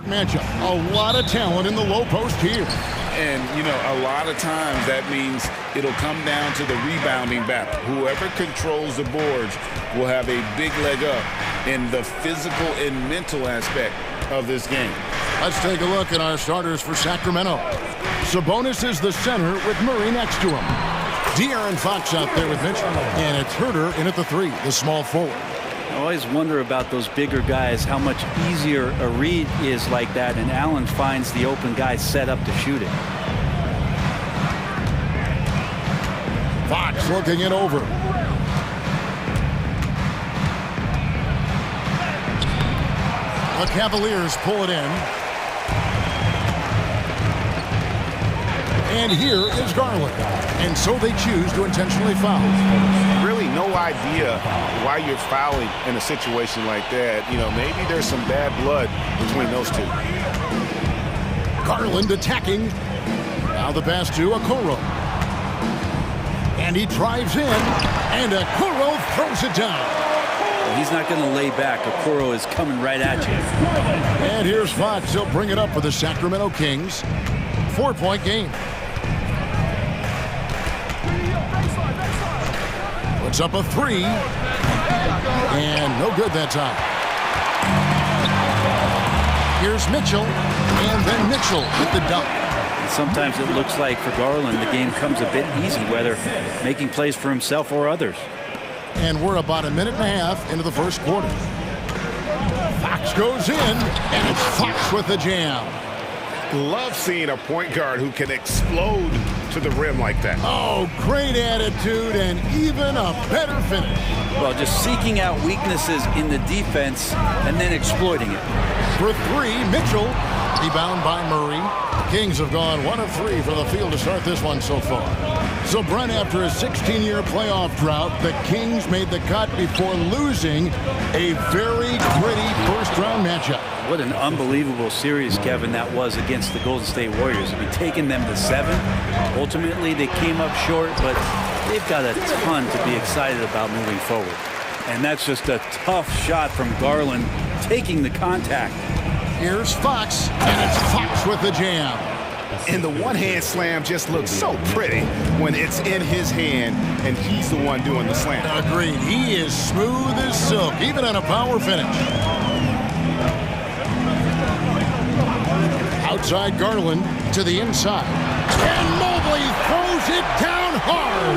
matchup. A lot of talent in the low post here. And, you know, a lot of times that means it'll come down to the rebounding battle. Whoever controls the boards will have a big leg up in the physical and mental aspect of this game. Let's take a look at our starters for Sacramento. Sabonis is the center with Murray next to him. De'Aaron Fox out there with Mitchell. And it's Herter in at the 3, the small forward. I always wonder about those bigger guys, how much easier a read is like that, and Allen finds the open guy set up to shoot it. Fox looking it over. The Cavaliers pull it in. And here is Garland. And so they choose to intentionally foul. Really no idea why you're fouling in a situation like that. You know, maybe there's some bad blood between those two. Garland attacking. Now the pass to Okoro. And he drives in. And Okoro throws it down. He's not going to lay back. Okoro is coming right at you. And here's Fox. He'll bring it up for the Sacramento Kings. 4-point game. Puts up a 3. And no good that time. Here's Mitchell. And then Mitchell with the dunk. Sometimes it looks like for Garland the game comes a bit easy, whether making plays for himself or others. And we're about a minute and a half into the first quarter. Fox goes in, and it's Fox with the jam. Love seeing a point guard who can explode to the rim like that. Oh, great attitude and even a better finish. Well, just seeking out weaknesses in the defense and then exploiting it. For 3, Mitchell. Rebound by Murray. The Kings have gone 1 of 3 from the field to start this one so far. So, Brent, after a 16-year playoff drought, the Kings made the cut before losing a very gritty first-round matchup. What an unbelievable series, Kevin, that was against the Golden State Warriors. I mean, taking them to 7. Ultimately, they came up short, but they've got a ton to be excited about moving forward. And that's just a tough shot from Garland, taking the contact. Here's Fox, and it's Fox with the jam. And the one-hand slam just looks so pretty when it's in his hand and he's the one doing the slam. Agreed. He is smooth as silk, even on a power finish. Outside Garland to the inside. And Mobley throws it down hard.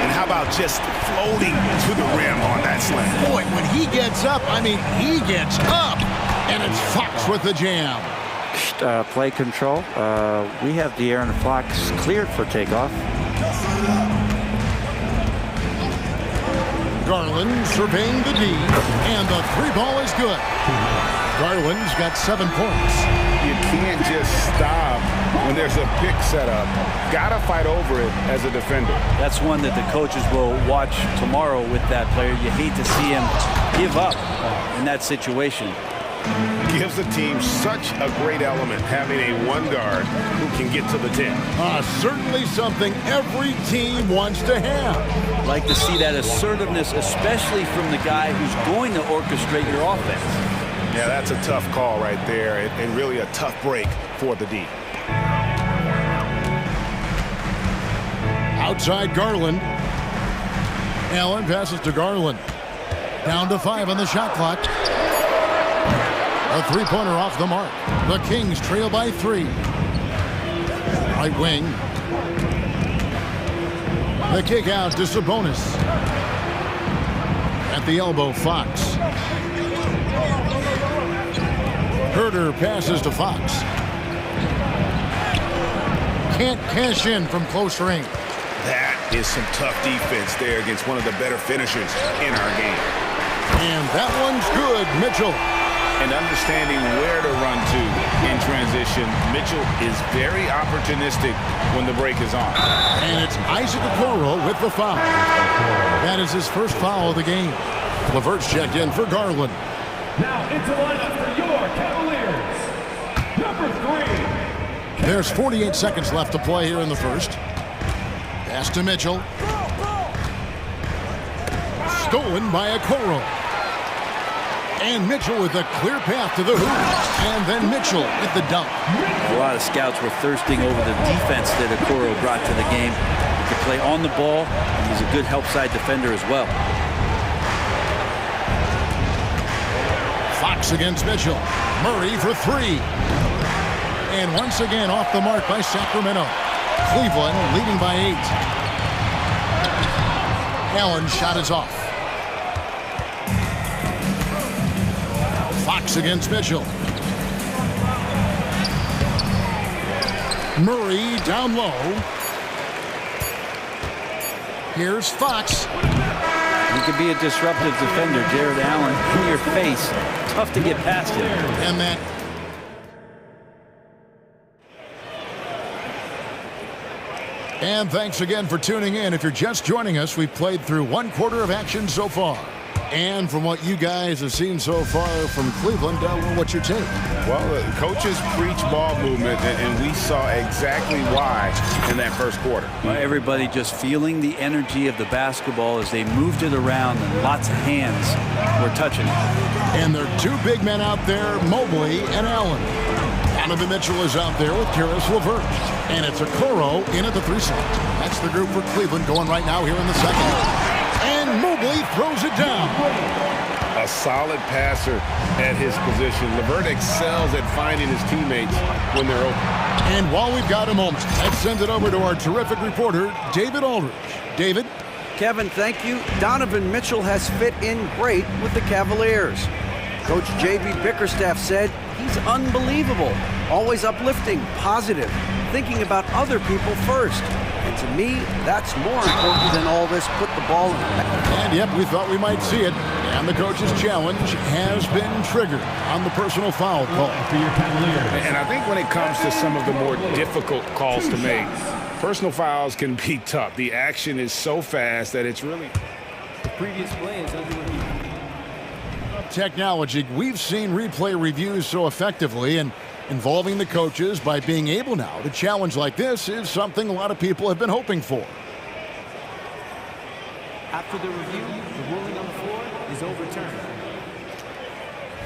And how about just floating to the rim on that slam? Boy, when he gets up, I mean, he gets up. And it's Fox with the jam. Play control. We have De'Aaron Fox cleared for takeoff. Garland surveying the D, and the 3 ball is good. Garland's got 7 points. You can't just stop when there's a pick set up. Gotta fight over it as a defender. That's one that the coaches will watch tomorrow with that player. You hate to see him give up in that situation. Gives the team such a great element having a one guard who can get to the 10. Certainly something every team wants to have. Like to see that assertiveness, especially from the guy who's going to orchestrate your offense. Yeah, that's a tough call right there, and really a tough break for the D. Outside Garland. Allen passes to Garland. Down to 5 on the shot clock. A 3-pointer off the mark. The Kings trail by 3. Right wing. The kick out to Sabonis. At the elbow, Fox. Herter passes to Fox. Can't cash in from close range. That is some tough defense there against one of the better finishers in our game. And that one's good, Mitchell. And understanding where to run to in transition, Mitchell is very opportunistic when the break is on. And it's Isaac Okoro with the foul. That is his first foul of the game. LeVert's checked in for Garland. Now into lineup for your Cavaliers, number 3. There's 48 seconds left to play here in the first. Pass to Mitchell. Stolen by Okoro. And Mitchell with a clear path to the hoop. And then Mitchell with the dunk. A lot of scouts were thirsting over the defense that Okoro brought to the game. He can play on the ball, and he's a good help side defender as well. Fox against Mitchell. Murray for three. And once again off the mark by Sacramento. Cleveland leading by 8. Allen's shot is off. Fox against Mitchell. Murray down low. Here's Fox. He can be a disruptive defender, Jared Allen, in your face. Tough to get past him. And that. And thanks again for tuning in. If you're just joining us, we've played through 1/4 of action so far. And from what you guys have seen so far from Cleveland, what's your take? Well, the coaches preach ball movement, and we saw exactly why in that first quarter. Well, everybody just feeling the energy of the basketball as they moved it around, and lots of hands were touching it. And there are 2 big men out there, Mobley and Allen. Donovan Mitchell is out there with Karis LeVert. And it's Okoro in at the 3 slot. That's the group for Cleveland going right now here in the second. And Mobley throws it down. A solid passer at his position. LeVert excels at finding his teammates when they're open. And while we've got a moment, let's send it over to our terrific reporter, David Aldridge. David? Kevin, thank you. Donovan Mitchell has fit in great with the Cavaliers. Coach J.B. Bickerstaff said he's unbelievable, always uplifting, positive, thinking about other people first. And to me, that's more important than all this put the ball in the back. And yep, we thought we might see it. And the coach's challenge has been triggered on the personal foul call. And I think when it comes to some of the more difficult calls to make, personal fouls can be tough. The action is so fast that it's really... The previous play is under review. Technology, we've seen replay reviews so effectively, and involving the coaches by being able now to challenge like this is something a lot of people have been hoping for. After the review, the ruling on the floor is overturned.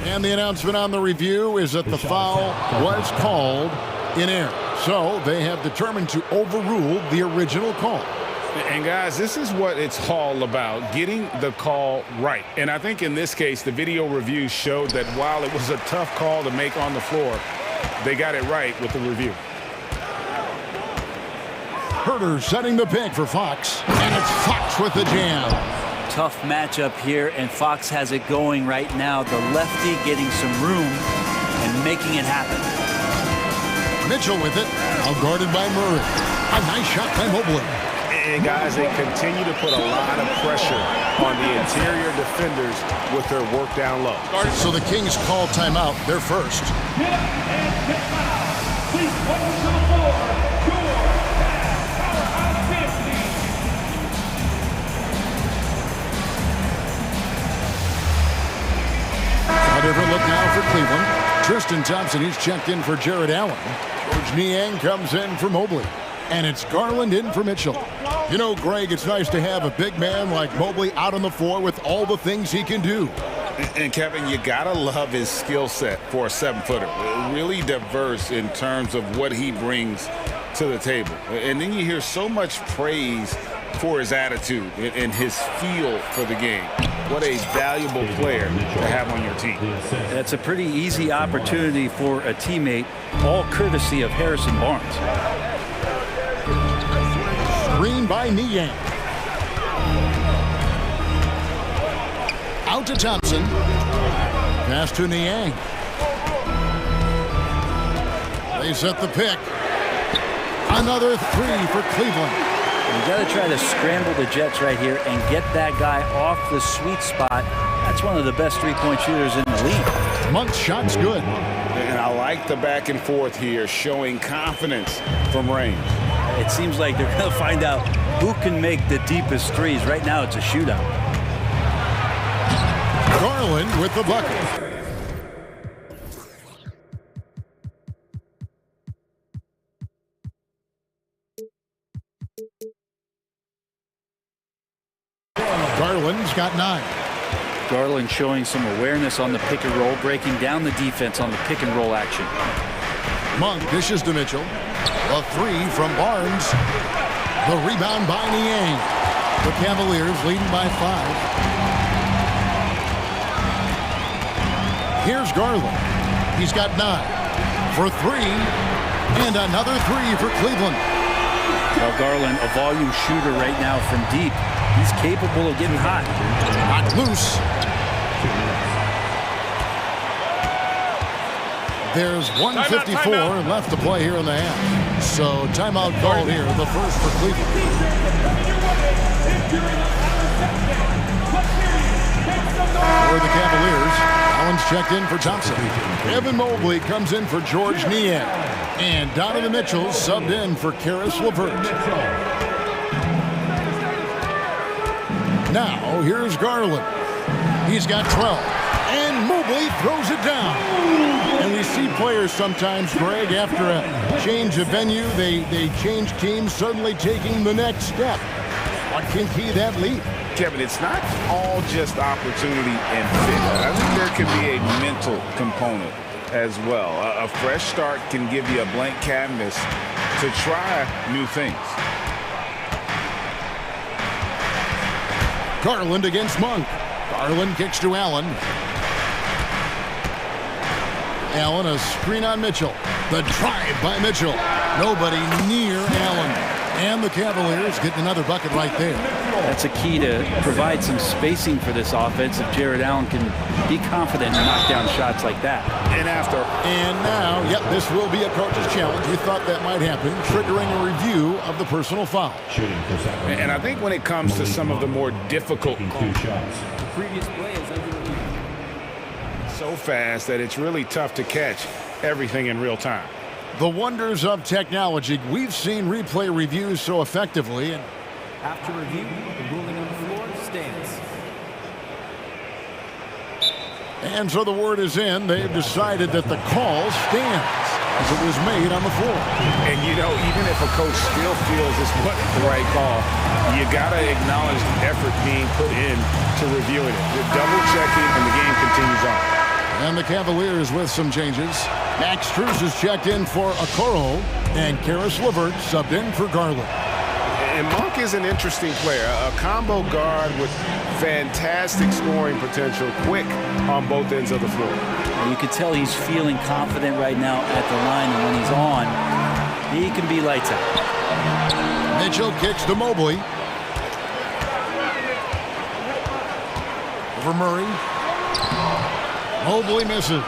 And the announcement on the review is that the foul was called in error. So they have determined to overrule the original call. And guys, this is what it's all about, getting the call right. And I think in this case, the video review showed that while it was a tough call to make on the floor, they got it right with the review. Herter setting the pick for Fox. And it's Fox with the jam. Tough matchup here, and Fox has it going right now. The lefty getting some room and making it happen. Mitchell with it, now guarded by Murray. A nice shot by Mobley. And guys, they continue to put a lot of pressure on the interior defenders with their work down low. So the Kings call timeout. They're first. A different look now for Cleveland. Tristan Thompson, he's checked in for Jared Allen. George Niang comes in for Mobley. And it's Garland in for Mitchell. You know, Greg, it's nice to have a big man like Mobley out on the floor with all the things he can do. And Kevin, you gotta love his skill set for a 7-footer. Really diverse in terms of what he brings to the table. And then you hear so much praise for his attitude and his feel for the game. What a valuable player to have on your team. That's a pretty easy opportunity for a teammate, all courtesy of Harrison Barnes. Screen by Niang. Out to Thompson. Pass to Niang. They set the pick. Another 3 for Cleveland. You got to try to scramble the Jets right here and get that guy off the sweet spot. That's one of the best three-point shooters in the league. Monk's shot's good. And I like the back and forth here, showing confidence from range. It seems like they're going to find out who can make the deepest threes. Right now, it's a shootout. Garland with the bucket. Garland's got 9. Garland showing some awareness on the pick and roll, breaking down the defense on the pick and roll action. Monk dishes to Mitchell. A three from Barnes. The rebound by Niang. The Cavaliers leading by 5. Here's Garland. He's got 9 for 3. And another 3 for Cleveland. Well, Garland, a volume shooter right now from deep. He's capable of getting hot. Hot loose. There's 1:54 left to play here in the half. So timeout called here, the first for Cleveland. For the Cavaliers, Allen's checked in for Thompson. Evan Mobley comes in for George Niang. And Donovan Mitchell subbed in for Karis LeVert. Now, here's Garland. He's got 12. And Mobley throws it down. And we see players sometimes, Greg, after a change of venue, they change teams, suddenly taking the next step. What can key that lead? Kevin, it's not all just opportunity and fit. I think there can be a mental component as well. A fresh start can give you a blank canvas to try new things. Garland against Monk. Garland kicks to Allen. Allen, a screen on Mitchell. The drive by Mitchell. Nobody near Allen. And the Cavaliers getting another bucket right there. That's a key to provide some spacing for this offense if Jared Allen can be confident and knock down shots like that. And now, yep, this will be a coach's challenge. We thought that might happen, triggering a review of the personal foul. And I think when it comes to some of the more difficult calls, The previous play is under review. so fast that it's really tough to catch everything in real time. The wonders of technology. We've seen replay reviews so effectively. After review, the ruling on the floor stands. And so the word is in. They've decided that the call stands as it was made on the floor. And, you know, even if a coach still feels this wasn't the right call, you got to acknowledge the effort being put in to reviewing it. The double-checking, and the game continues on. And the Cavaliers with some changes. Max Strus is checked in for Okoro, and Karis LeVert subbed in for Garland. And Monk is an interesting player, a combo guard with fantastic scoring potential, quick on both ends of the floor. And you can tell he's feeling confident right now at the line, and when he's on, he can be lights out. Mitchell kicks to Mobley. Over Murray. Mobley misses.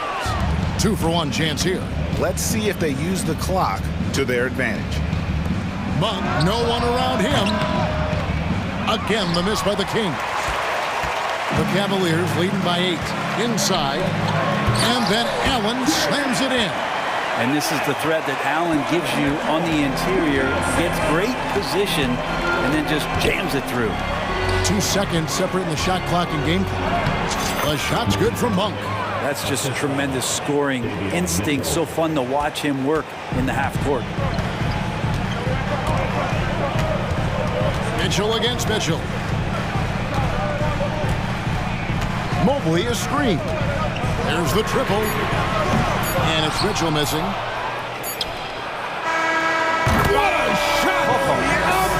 2-for-1 chance here. Let's see if they use the clock to their advantage. Monk, no one around him. Again, the miss by the Kings. The Cavaliers leading by 8. Inside. And then Allen slams it in. And this is the threat that Allen gives you on the interior. Gets great position and then just jams it through. 2 seconds separating the shot clock and game clock. The shot's good from Monk. That's just a tremendous scoring instinct. So fun to watch him work in the half court. Mitchell against Mitchell. Mobley is screened. There's the triple. And it's Mitchell missing. What a shot!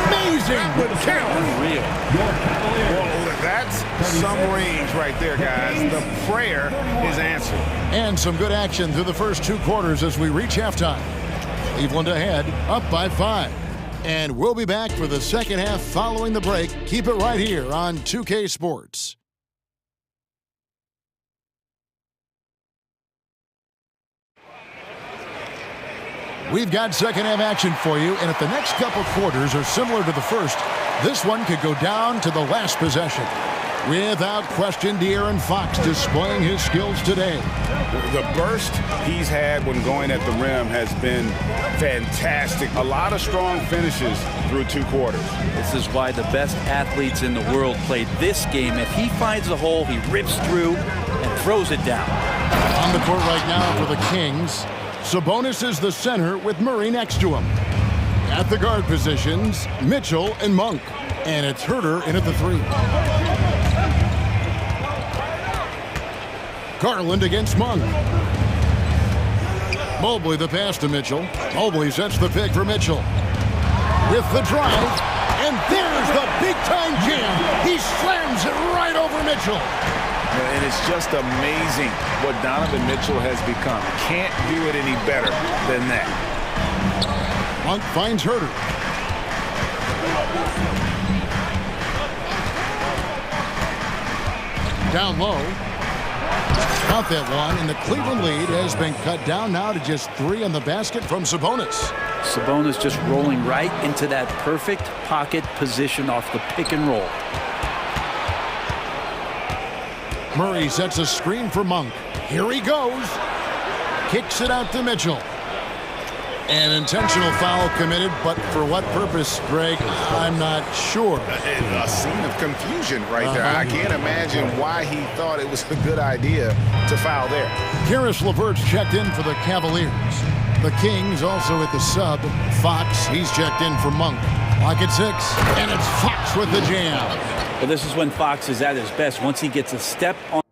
Amazing! Unreal. Well, that's some range right there, guys. The prayer is answered. And some good action through the first 2 quarters as we reach halftime. Cleveland ahead, up by 5. And we'll be back for the second half following the break. Keep it right here on 2K Sports. We've got second half action for you, and if the next couple quarters are similar to the first, this one could go down to the last possession. Without question, De'Aaron Fox displaying his skills today. The burst he's had when going at the rim has been fantastic. A lot of strong finishes through 2 quarters. This is why the best athletes in the world play this game. If he finds a hole, he rips through and throws it down. On the court right now for the Kings, Sabonis is the center with Murray next to him. At the guard positions, Mitchell and Monk. And it's Herter in at the 3. Garland against Monk. Mobley the pass to Mitchell. Mobley sets the pick for Mitchell. With the drive, and there's the big-time jam. He slams it right over Mitchell. And it's just amazing what Donovan Mitchell has become. Can't do it any better than that. Monk finds Herter. Down low. Got that one, and the Cleveland lead has been cut down now to just 3 on the basket from Sabonis. Sabonis just rolling right into that perfect pocket position off the pick and roll. Murray sets a screen for Monk. Here he goes. Kicks it out to Mitchell. An intentional foul committed, but for what purpose, Greg, I'm not sure. A scene of confusion right there. I can't imagine why he thought it was a good idea to foul there. Karis LeVert's checked in for the Cavaliers. The Kings also at the sub. Fox, he's checked in for Monk. Lock at 6, and it's Fox with the jam. Well, this is when Fox is at his best. Once he gets a step on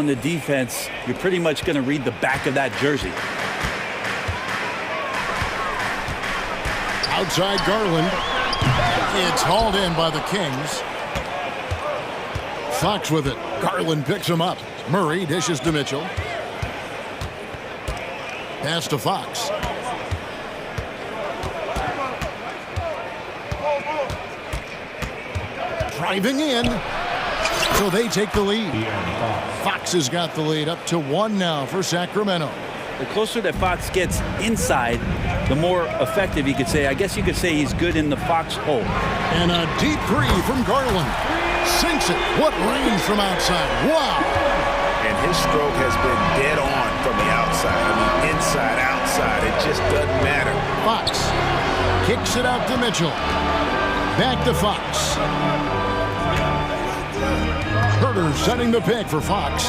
the defense, you're pretty much going to read the back of that jersey. Outside Garland. It's hauled in by the Kings. Fox with it. Garland picks him up. Murray dishes to Mitchell. Pass to Fox. Driving in. So they take the lead. Fox has got the lead up to 1 now for Sacramento. The closer that Fox gets inside, the more effective he could say. I guess you could say he's good in the Fox hole. And a deep three from Garland. Sinks it. What range from outside. Wow. And his stroke has been dead on from the outside. I mean, inside, outside. It just doesn't matter. Fox kicks it out to Mitchell. Back to Fox. Herter setting the pick for Fox.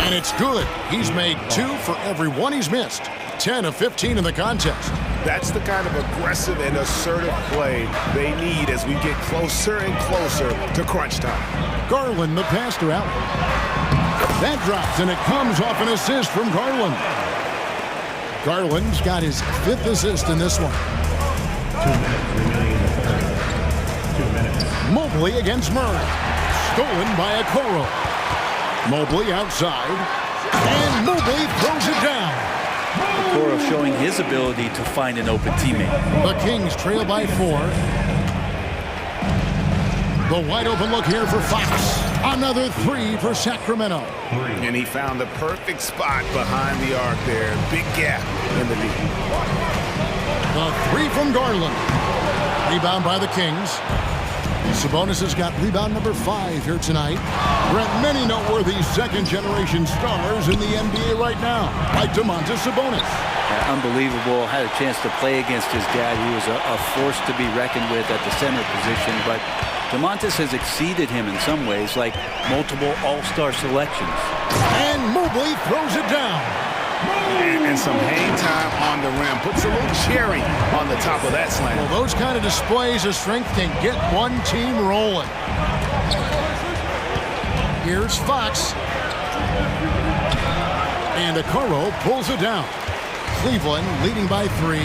And it's good. He's made 2 for every one he's missed. 10 of 15 in the contest. That's the kind of aggressive and assertive play they need as we get closer and closer to crunch time. Garland the pass to Allen. That drops, and it comes off an assist from Garland. Garland's got his 5th assist in this one. 2 minutes remaining in the third. 2 minutes. Mobley against Murray. Stolen by Okoro. Mobley outside. And Mobley throws it down. Okoro showing his ability to find an open teammate. The Kings trail by 4. The wide open look here for Fox. Another 3 for Sacramento. And he found the perfect spot behind the arc there. Big gap in the lead. The 3 from Garland. Rebound by the Kings. Sabonis has got rebound number 5 here tonight. Brent, many noteworthy second-generation stars in the NBA right now, like Domantas Sabonis. Unbelievable. Had a chance to play against his dad. He was a force to be reckoned with at the center position, but Domantas has exceeded him in some ways, like multiple all-star selections. And Mobley throws it down. And some hang time on the rim. Puts a little cherry on the top of that slam. Well, those kind of displays of strength can get one team rolling. Here's Fox. And Okoro pulls it down. Cleveland leading by 3.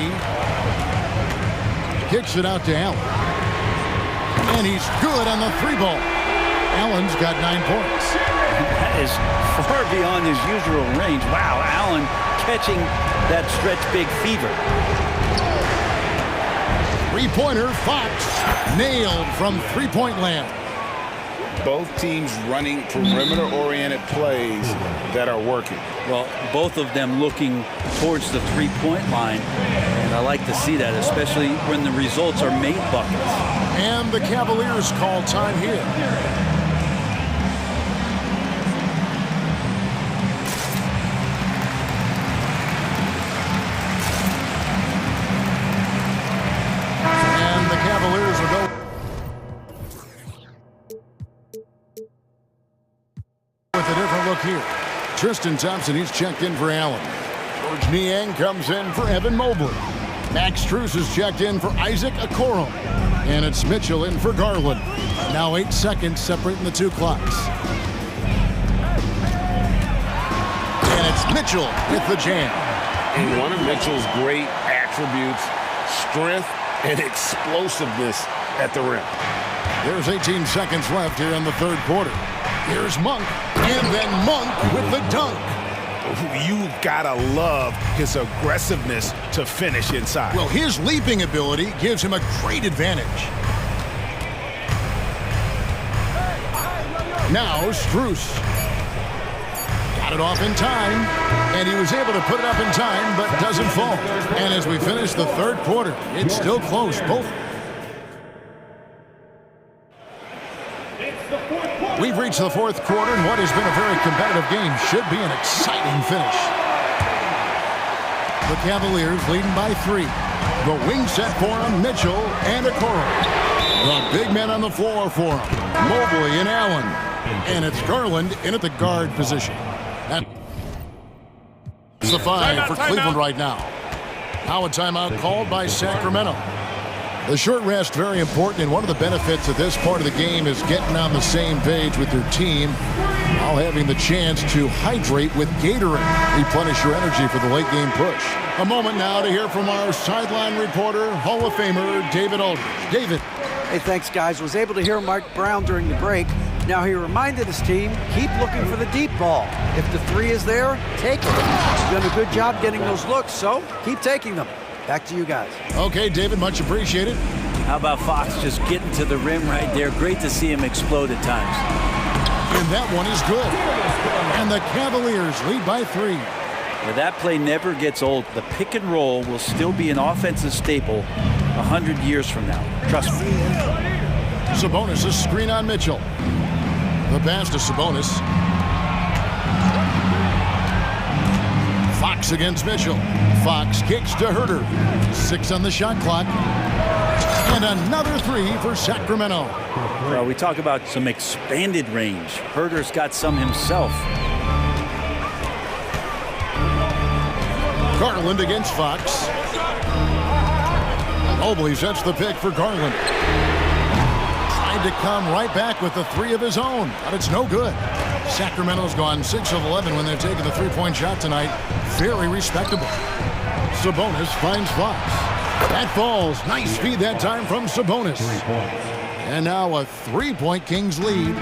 Kicks it out to Allen. And he's good on the 3-ball. Allen's got 9 points. That is far beyond his usual range. Wow, Allen catching that stretch big fever. 3-pointer, Fox. Nailed from 3-point land. Both teams running perimeter-oriented plays that are working. Well, both of them looking towards the 3-point line. And I like to see that, especially when the results are made buckets. And the Cavaliers call time here. And the Cavaliers will go with a different look here. Tristan Thompson, he's checked in for Allen. George Niang comes in for Evan Mobley. Max Strus is checked in for Isaac Okoro. And it's Mitchell in for Garland. Now 8 seconds separating the two clocks. And it's Mitchell with the jam. And one of Mitchell's great attributes, strength and explosiveness at the rim. There's 18 seconds left here in the third quarter. Here's Monk, and then Monk with the dunk. You gotta love his aggressiveness to finish inside. Well, his leaping ability gives him a great advantage. Now Strus. Got it off in time, and he was able to put it up in time, but doesn't fall. And as we finish the third quarter, it's still close. Both. We've reached the fourth quarter, and what has been a very competitive game should be an exciting finish. The Cavaliers leading by 3. The wing set for them, Mitchell and Okoro. The big men on the floor for them, Mobley and Allen. And it's Garland in at the guard position. That's the 5 for Cleveland right now. Now a timeout called by Sacramento. The short rest, very important, and one of the benefits of this part of the game is getting on the same page with your team while having the chance to hydrate with Gatorade. Replenish your energy for the late game push. A moment now to hear from our sideline reporter, Hall of Famer David Aldridge. David. Hey, thanks, guys. Was able to hear Mike Brown during the break. Now he reminded his team, keep looking for the deep ball. If the 3 is there, take it. He's done a good job getting those looks, so keep taking them. Back to you guys. Okay, David, much appreciated. How about Fox just getting to the rim right there? Great to see him explode at times. And that one is good. And the Cavaliers lead by 3. Well, that play never gets old. The pick and roll will still be an offensive staple 100 years from now. Trust me. Sabonis, a screen on Mitchell. The pass to Sabonis. Fox against Mitchell. Fox kicks to Herter. 6 on the shot clock. And another 3 for Sacramento. Well, we talk about some expanded range. Herter's got some himself. Garland against Fox. Mobley sets the pick for Garland. Tried to come right back with the 3 of his own, but it's no good. Sacramento's gone 6 of 11 when they're taking the three-point shot tonight. Very respectable. Sabonis finds Fox. That falls. Nice feed that time from Sabonis. And now a 3-point Kings lead.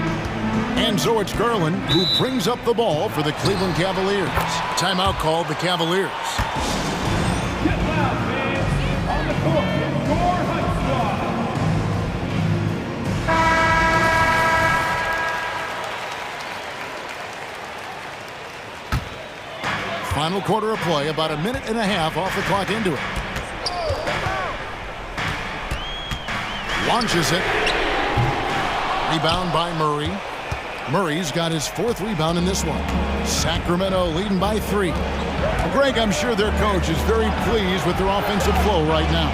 And so it's Garland who brings up the ball for the Cleveland Cavaliers. Timeout called the Cavaliers. Get loud, fans. On the court, your Hunt Squad. Final quarter of play, about a minute and a half off the clock into it. Launches it. Rebound by Murray. Murray's got his 4th rebound in this one. Sacramento leading by 3. Greg, I'm sure their coach is very pleased with their offensive flow right now.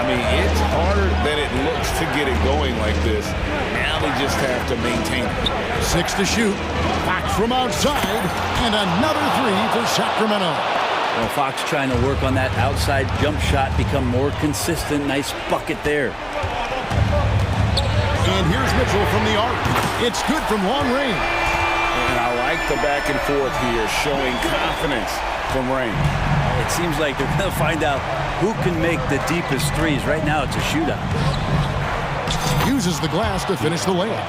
I mean, it's harder than it looks to get it going like this. Now they just have to maintain it. 6 to shoot. Fox from outside. And another 3 for Sacramento. Well, Fox trying to work on that outside jump shot, become more consistent. Nice bucket there. And here's Mitchell from the arc. It's good from long range. And I like the back and forth here, showing confidence from range. It seems like they're going to find out who can make the deepest threes. Right now, it's a shootout. Uses the glass to finish the layup.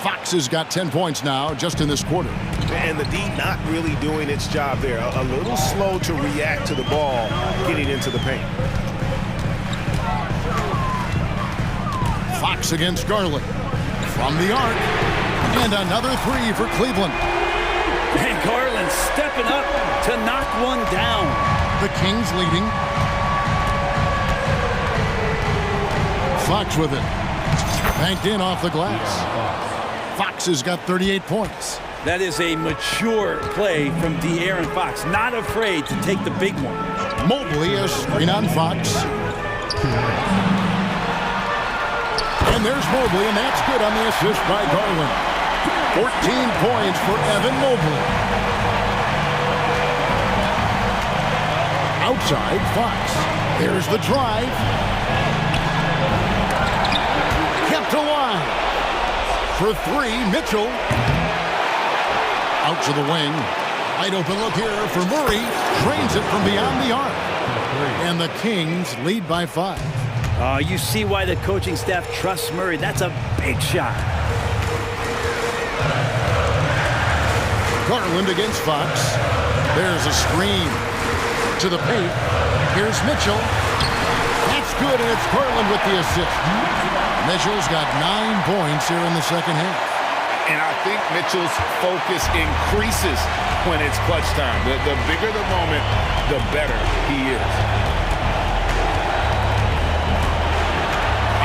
Fox has got 10 points now just in this quarter. And the D not really doing its job there. A little slow to react to the ball getting into the paint. Fox against Garland. From the arc. And another 3 for Cleveland. And Garland stepping up to knock one down. The Kings leading. Fox with it. Banked in off the glass. Fox has got 38 points. That is a mature play from De'Aaron Fox. Not afraid to take the big one. Mobley a screen on Fox. And there's Mobley, and that's good on the assist by Garland. 14 points for Evan Mobley. Outside, Fox. Here's the drive. Kept alive. For three, Mitchell. Out to the wing. Wide open look here for Murray. Drains it from beyond the arc. And the Kings lead by 5. You see why the coaching staff trusts Murray. That's a big shot. Garland against Fox. There's a screen to the paint. Here's Mitchell. That's good, and it's Garland with the assist. Mitchell's got 9 points here in the second half. And I think Mitchell's focus increases when it's clutch time. The bigger the moment, the better he is.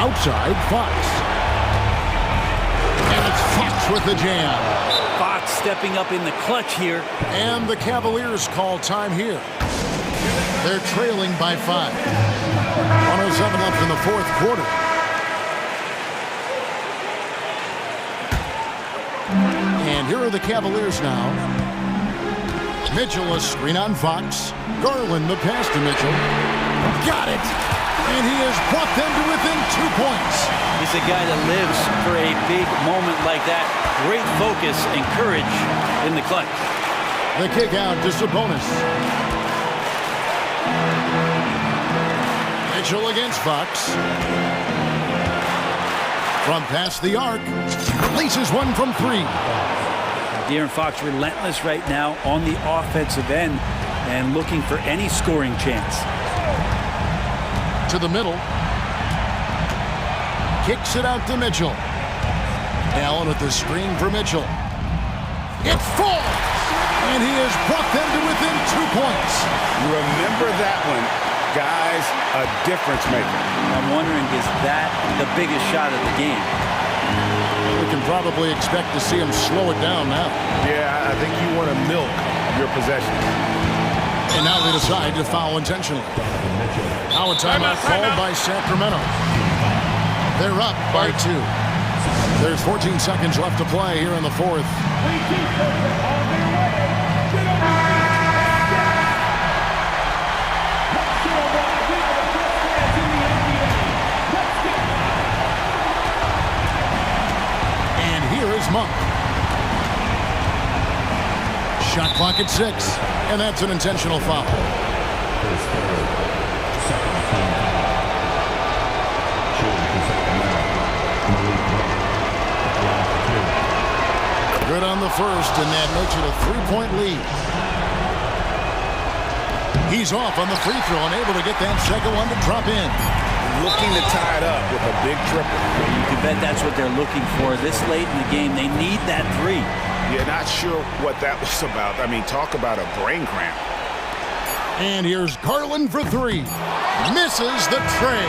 Outside, Fox. And it's Fox with the jam. Fox stepping up in the clutch here. And the Cavaliers call time here. They're trailing by 5. 107 left in the fourth quarter. And here are the Cavaliers now. Mitchell, a screen on Fox. Garland, the pass to Mitchell. Got it! And he has brought them to within 2 points. He's a guy that lives for a big moment like that. Great focus and courage in the clutch. The kick out to Sabonis. Mitchell against Fox. From past the arc. Releases one from 3. De'Aaron Fox relentless right now on the offensive end and looking for any scoring chance. To the middle. Kicks it out to Mitchell. Allen with the screen for Mitchell. It falls! And he has brought them to within 2 points. Remember that one, guys, a difference maker. I'm wondering, is that the biggest shot of the game? We can probably expect to see him slow it down now. Yeah, I think you want to milk your possession. And now they decide to foul intentionally. Now a timeout called by Sacramento. They're up by 2. There's 14 seconds left to play here in the fourth. And here is Monk. Shot clock at 6, and that's an intentional foul. Good on the first, and that makes it a 3-point lead. He's off on the free throw and able to get that second one to drop in. Looking to tie it up with a big triple. You can bet that's what they're looking for this late in the game. They need that 3. Yeah, not sure what that was about. I mean, talk about a brain cramp. And here's Garland for 3. Misses the tray.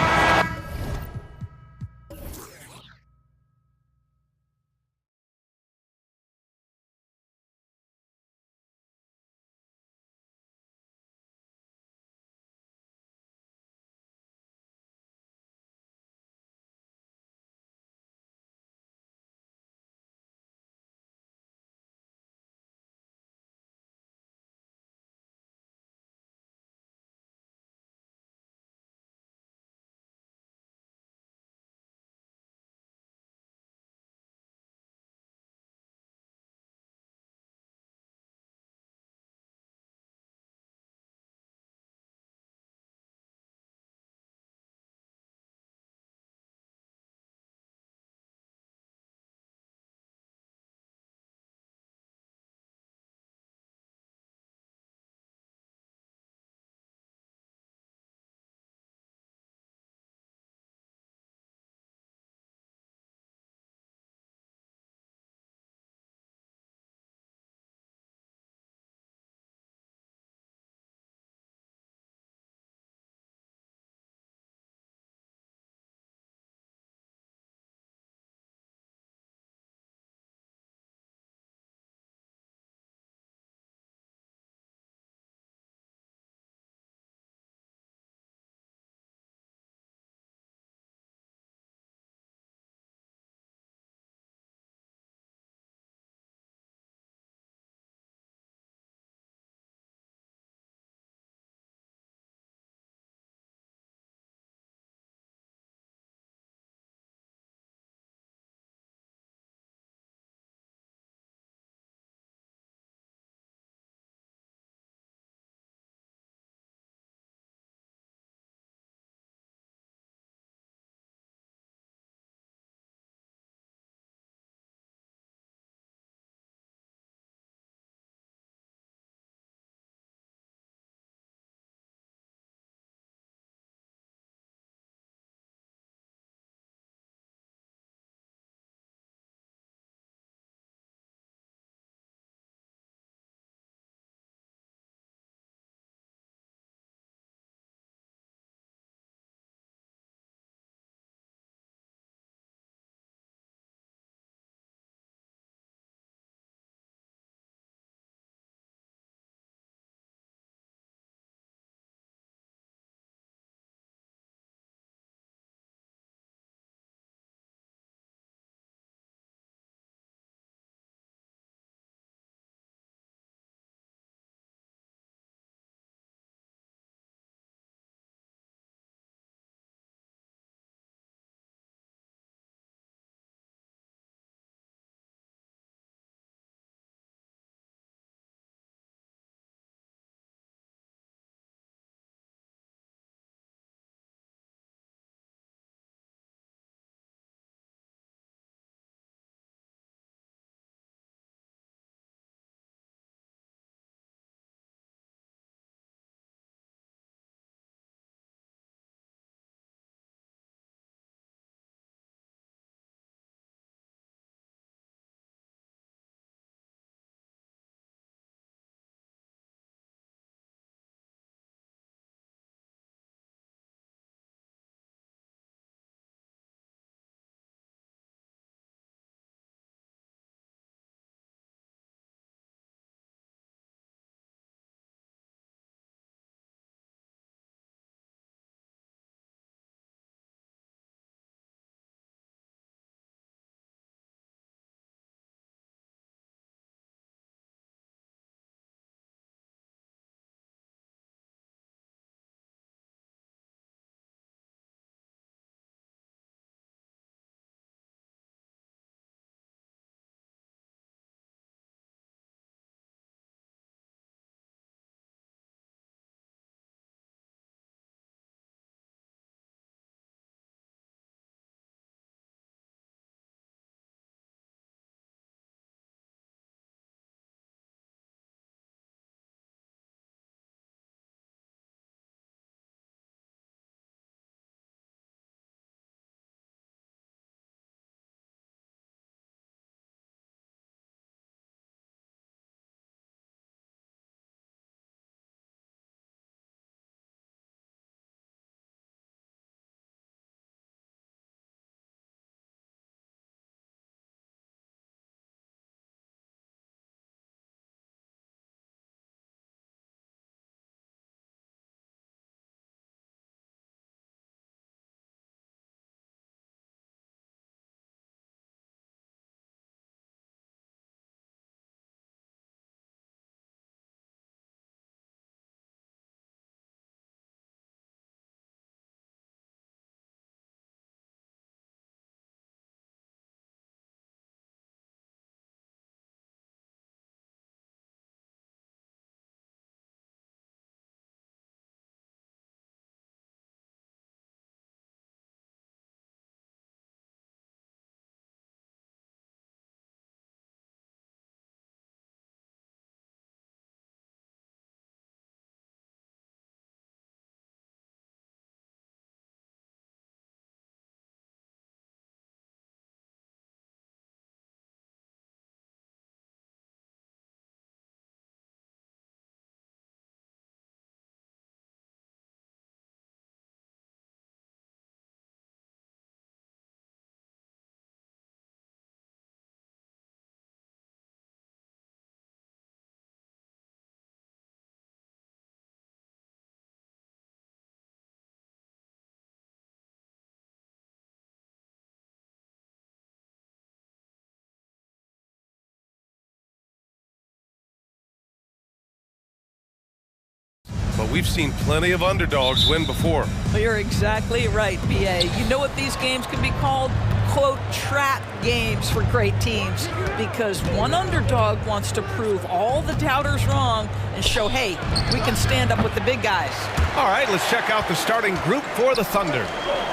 we've seen plenty of underdogs win before. Well, you're exactly right, BA. You know what these games can be called? Quote, trap games for great teams, because one underdog wants to prove all the doubters wrong and show, hey, we can stand up with the big guys. All right, let's check out the starting group for the Thunder.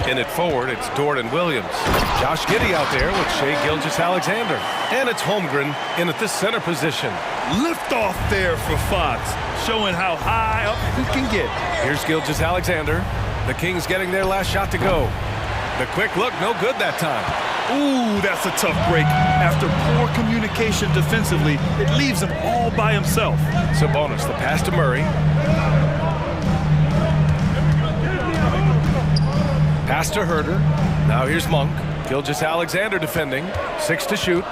In it forward, it's Dort and Williams. Josh Giddey out there with Shai Gilgeous-Alexander. And it's Holmgren in at the center position. Lift off there for Fox, showing how high up he can get. Here's Gilgeous-Alexander. The Kings getting their last shot to go. The quick look, no good that time. Ooh, that's a tough break. After poor communication defensively, it leaves him all by himself. Sabonis, the pass to Murray. Pass to Herter. Now here's Monk. Gilgeous-Alexander defending. 6 to shoot.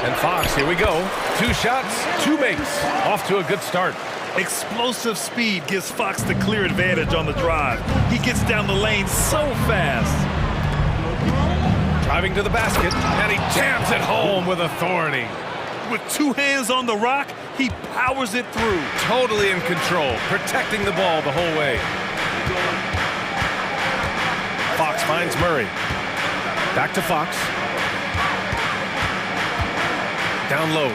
And Fox, here we go. 2 shots, 2 makes. Off to a good start. Explosive speed gives Fox the clear advantage on the drive. He gets down the lane so fast. Driving to the basket, and he jams it home with authority. With 2 hands on the rock, he powers it through. Totally in control, protecting the ball the whole way. Fox finds Murray. Back to Fox. Down low.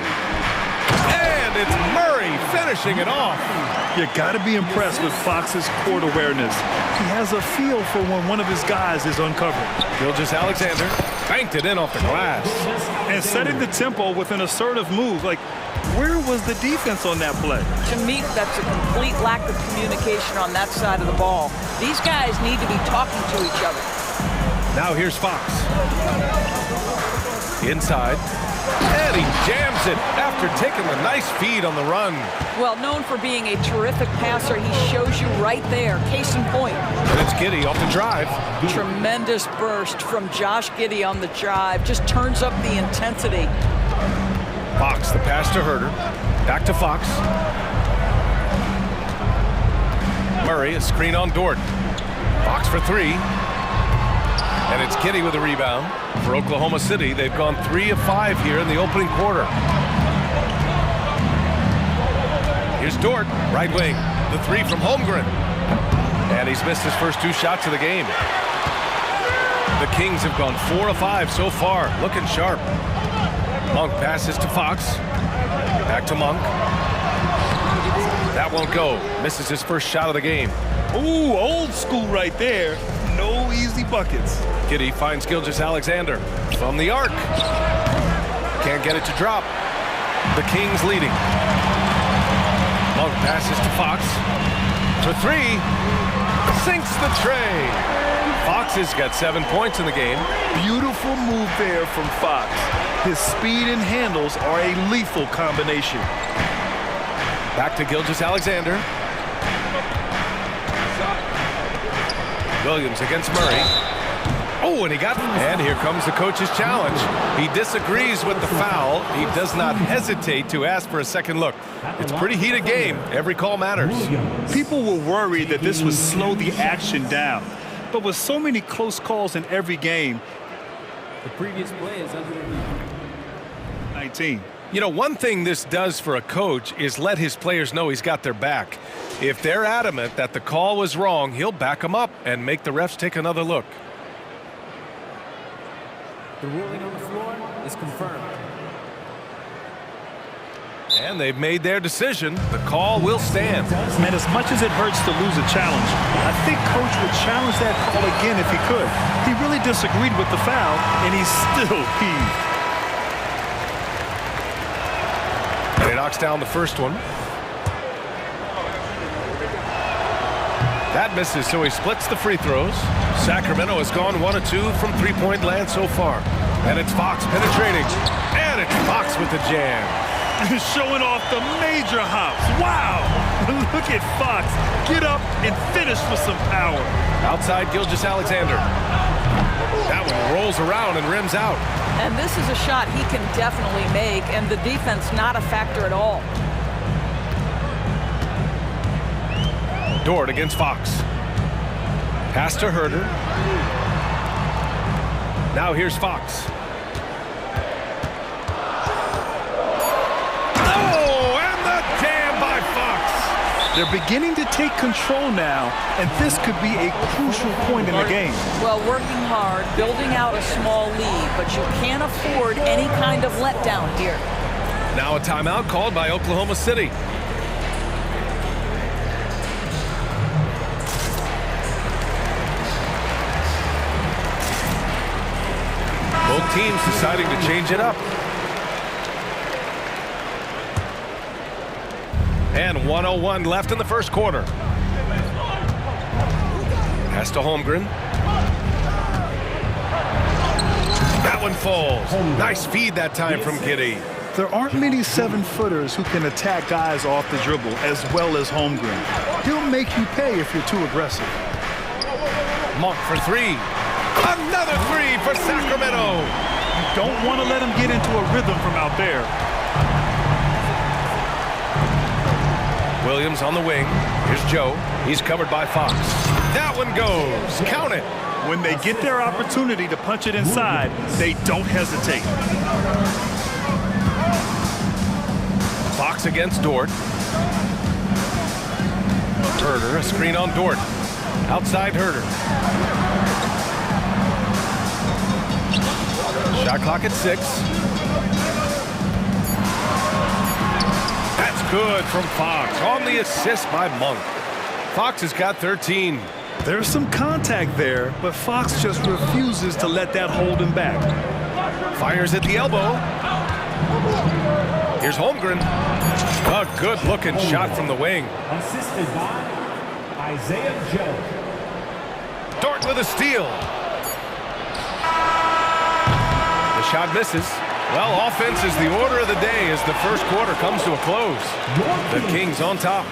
And it's Murray finishing it off. You got to be impressed with Fox's court awareness. He has a feel for when one of his guys is uncovered. Gilgeous-Alexander banked it in off the glass. And setting the tempo with an assertive move. Like, where was the defense on that play? To me, that's a complete lack of communication on that side of the ball. These guys need to be talking to each other. Now here's Fox. Inside. And he jams it after taking a nice feed on the run. Well, known for being a terrific passer, he shows you right there. Case in point. And it's Giddey off the drive. Tremendous burst from Josh Giddey on the drive. Just turns up the intensity. Fox, the pass to Herter. Back to Fox. Murray, a screen on Dort. Fox for 3. And it's Giddey with a rebound. For Oklahoma City, they've gone 3 of 5 here in the opening quarter. Here's Dort, right wing. The 3 from Holmgren. And he's missed his first 2 shots of the game. The Kings have gone 4 of 5 so far, looking sharp. Monk passes to Fox. Back to Monk. That won't go. Misses his first shot of the game. Ooh, old school right there. No easy buckets. Giddey finds Gilgeous-Alexander from the arc. Can't get it to drop. The Kings leading. Monk passes to Fox. For 3. Sinks the tray. Fox has got 7 points in the game. Beautiful move there from Fox. His speed and handles are a lethal combination. Back to Gilgeous-Alexander. Williams against Murray. Oh, and he got... And here comes the coach's challenge. He disagrees with the foul. He does not hesitate to ask for a second look. It's a pretty heated game. Every call matters. People were worried that this would slow the action down. But with so many close calls in every game, the previous play is under review. 19. You know, one thing this does for a coach is let his players know he's got their back. If they're adamant that the call was wrong, he'll back them up and make the refs take another look. The ruling on the floor is confirmed. And they've made their decision. The call will stand. Man, as much as it hurts to lose a challenge, I think Coach would challenge that call again if he could. He really disagreed with the foul, and he's still peeved. And he knocks down the first one. That misses, so he splits the free throws. Sacramento has gone 1 of 2 from three-point land so far. And it's Fox penetrating. And it's Fox with the jam. Showing off the major hops. Wow! Look at Fox. Get up and finish with some power. Outside Gilgeous-Alexander. That one rolls around and rims out. And this is a shot he can definitely make, and the defense not a factor at all. Dort against Fox. Pass to Herter. Now here's Fox. Oh, and the jam by Fox. They're beginning to take control now, and this could be a crucial point in the game. Well, working hard, building out a small lead, but you can't afford any kind of letdown here. Now a timeout called by Oklahoma City. Both teams deciding to change it up. And 1:01 left in the first quarter. Pass to Holmgren. That one falls. Nice feed that time from Giddy. There aren't many 7-footers who can attack guys off the dribble as well as Holmgren. He'll make you pay if you're too aggressive. Monk for three. Another three for Sacramento. You don't want to let him get into a rhythm from out there. Williams on the wing. Here's Joe. He's covered by Fox. That one goes. Count it. When they get their opportunity to punch it inside, they don't hesitate. Fox against Dort. Herder, a screen on Dort. Outside Herder. Shot clock at 6. That's good from Fox on the assist by Monk. Fox has got 13. There's some contact there, but Fox just refuses to let that hold him back. Fires at the elbow. Here's Holmgren. A good-looking shot from the wing. Assisted by Isaiah Joe. Dort with a steal. The shot misses. Well, offense is the order of the day as the first quarter comes to a close. The Kings on top.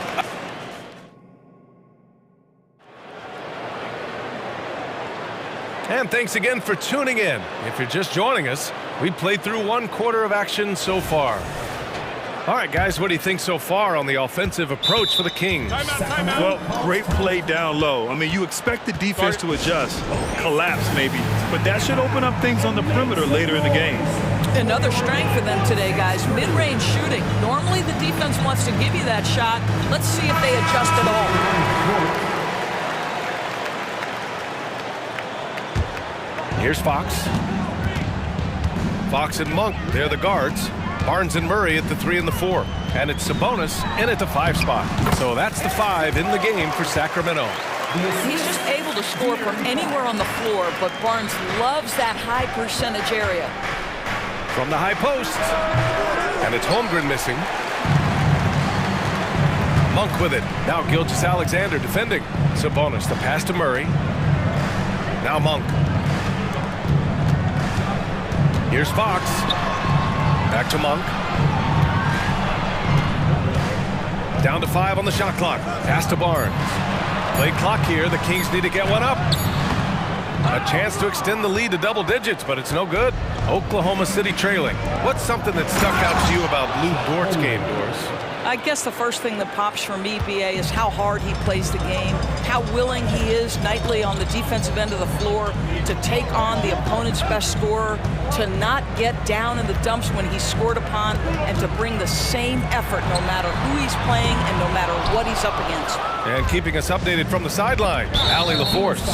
And thanks again for tuning in. If you're just joining us, we played through one quarter of action so far. All right, guys, what do you think so far on the offensive approach for the Kings? Well, great play down low. I mean, you expect the defense to adjust, collapse maybe, but that should open up things on the perimeter later in the game. Another strength for them today, guys. Mid-range shooting. Normally the defense wants to give you that shot. Let's see if they adjust at all. Here's Fox. Fox and Monk, they're the guards. Barnes and Murray at the 3 and the 4. And it's Sabonis in at the 5 spot. So that's the 5 in the game for Sacramento. He's just able to score from anywhere on the floor, but Barnes loves that high percentage area. From the high post. And it's Holmgren missing. Monk with it. Now Gilgeous-Alexander defending. Sabonis, the pass to Murray. Now Monk. Here's Fox. Back to Monk. Down to 5 on the shot clock. Pass to Barnes. Play clock here. The Kings need to get one up. A chance to extend the lead to double digits, but it's no good. Oklahoma City trailing. What's something that stuck out to you about Lou Dort's game, Doris? I guess the first thing that pops for me, BA, is how hard he plays the game, how willing he is nightly on the defensive end of the floor to take on the opponent's best scorer, to not get down in the dumps when he's scored upon, and to bring the same effort no matter who he's playing and no matter what he's up against. And keeping us updated from the sideline, Allie LaForce.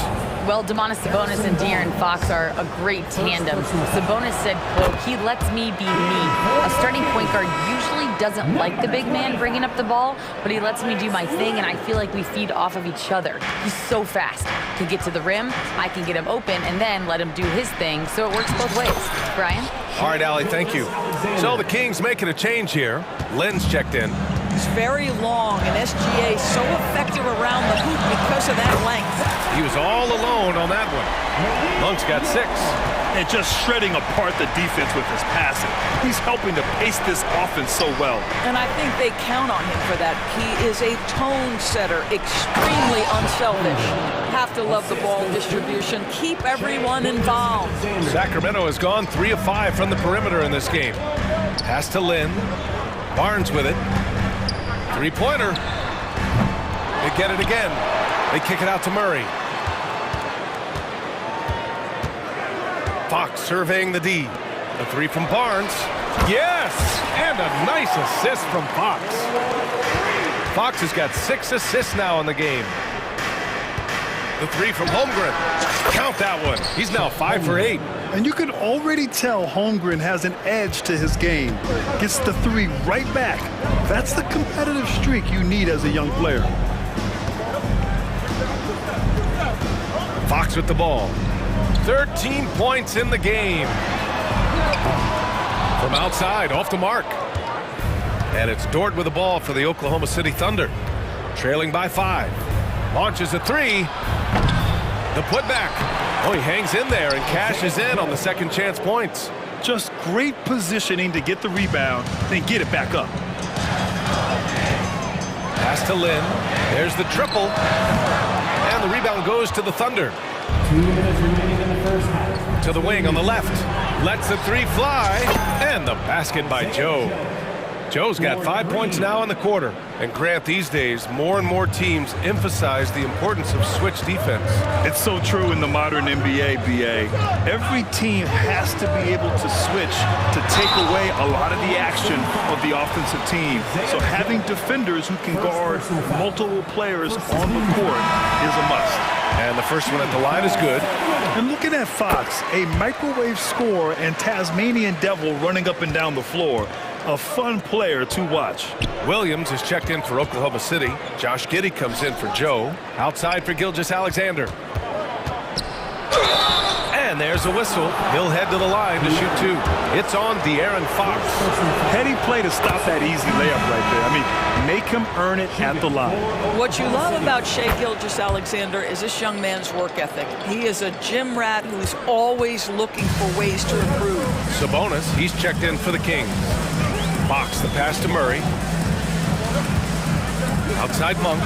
Well, Domantas Sabonis and De'Aaron Fox are a great tandem. Sabonis said, quote, "He lets me be me." A starting point guard usually doesn't like the big man bringing up the ball, but he lets me do my thing, and I feel like we feed off of each other. He's so fast. Can get to the rim, I can get him open, and then let him do his thing, so it works both ways. Brian? All right, Allie, thank you. So the Kings making a change here. Len's checked in. He's very long, and SGA so effective around the hoop because of that length. He was all alone on that one. Monk's got 6. And just shredding apart the defense with his passing. He's helping to pace this offense so well. And I think they count on him for that. He is a tone setter, extremely unselfish. Have to love the ball distribution. Keep everyone involved. Sacramento has gone 3 of 5 from the perimeter in this game. Pass to Lynn. Barnes with it. 3-pointer. They get it again. They kick it out to Murray. Fox surveying the D. The 3 from Barnes. Yes! And a nice assist from Fox. Fox has got 6 assists now in the game. The 3 from Holmgren. Count that one. He's now 5 for 8. And you can already tell Holmgren has an edge to his game. Gets the 3 right back. That's the competitive streak you need as a young player. Fox with the ball. 13 points in the game. From outside, off the mark. And it's Dort with the ball for the Oklahoma City Thunder. Trailing by 5. Launches a 3. The putback. Oh, he hangs in there and cashes in on the second chance points. Just great positioning to get the rebound, then get it back up. Pass to Lynn. There's the triple. And the rebound goes to the Thunder. 2 minutes remaining in the first half. To the wing on the left. Lets the 3 fly. And the basket by Joe. Joe's got 5 points now in the quarter. And Grant, these days, more and more teams emphasize the importance of switch defense. It's so true in the modern NBA, BA. Every team has to be able to switch to take away a lot of the action of the offensive team. So having defenders who can guard multiple players on the court is a must. And the first one at the line is good. And looking at Fox, a microwave scorer and Tasmanian Devil running up and down the floor. A fun player to watch. Williams is checked in for Oklahoma City. Josh Giddey comes in for Joe. Outside for Gilgeous-Alexander. And there's a whistle. He'll head to the line to shoot 2. It's on De'Aaron Fox. Heady play to stop that easy layup right there. I mean, make him earn it at the line. What you love about Shai Gilgeous-Alexander is this young man's work ethic. He is a gym rat who's always looking for ways to improve. Sabonis, he's checked in for the Kings. Fox, the pass to Murray. Outside Monk.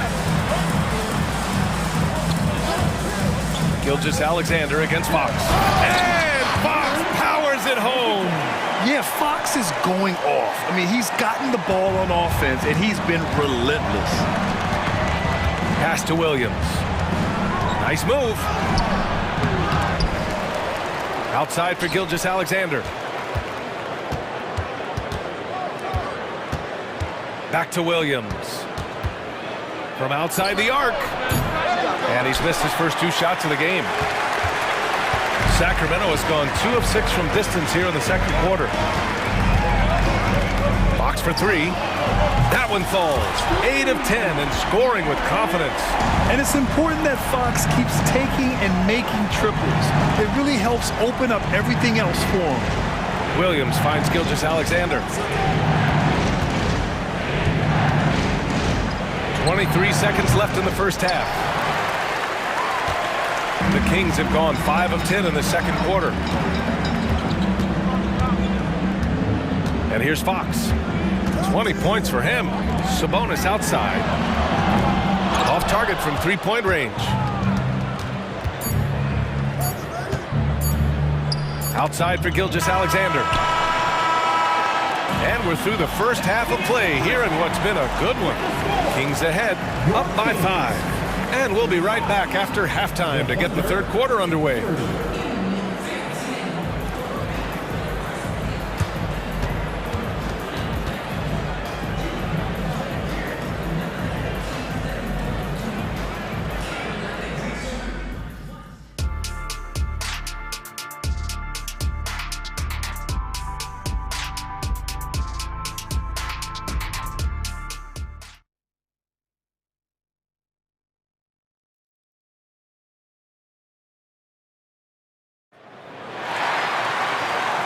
Gilgeous-Alexander against Fox. And Fox powers it home. Yeah, Fox is going off. I mean, he's gotten the ball on offense, and he's been relentless. Pass to Williams. Nice move. Outside for Gilgeous-Alexander. Back to Williams. From outside the arc. And he's missed his first 2 shots of the game. Sacramento has gone 2 of 6 from distance here in the second quarter. Fox for 3. That one falls. 8 of 10 and scoring with confidence. And it's important that Fox keeps taking and making triples. It really helps open up everything else for him. Williams finds Gilgeous-Alexander. 23 seconds left in the first half. The Kings have gone 5 of 10 in the second quarter. And here's Fox. 20 points for him. Sabonis outside. Off target from 3-point range. Outside for Gilgeous-Alexander. And we're through the first half of play here in what's been a good one. Kings ahead, up by 5. And we'll be right back after halftime to get the third quarter underway.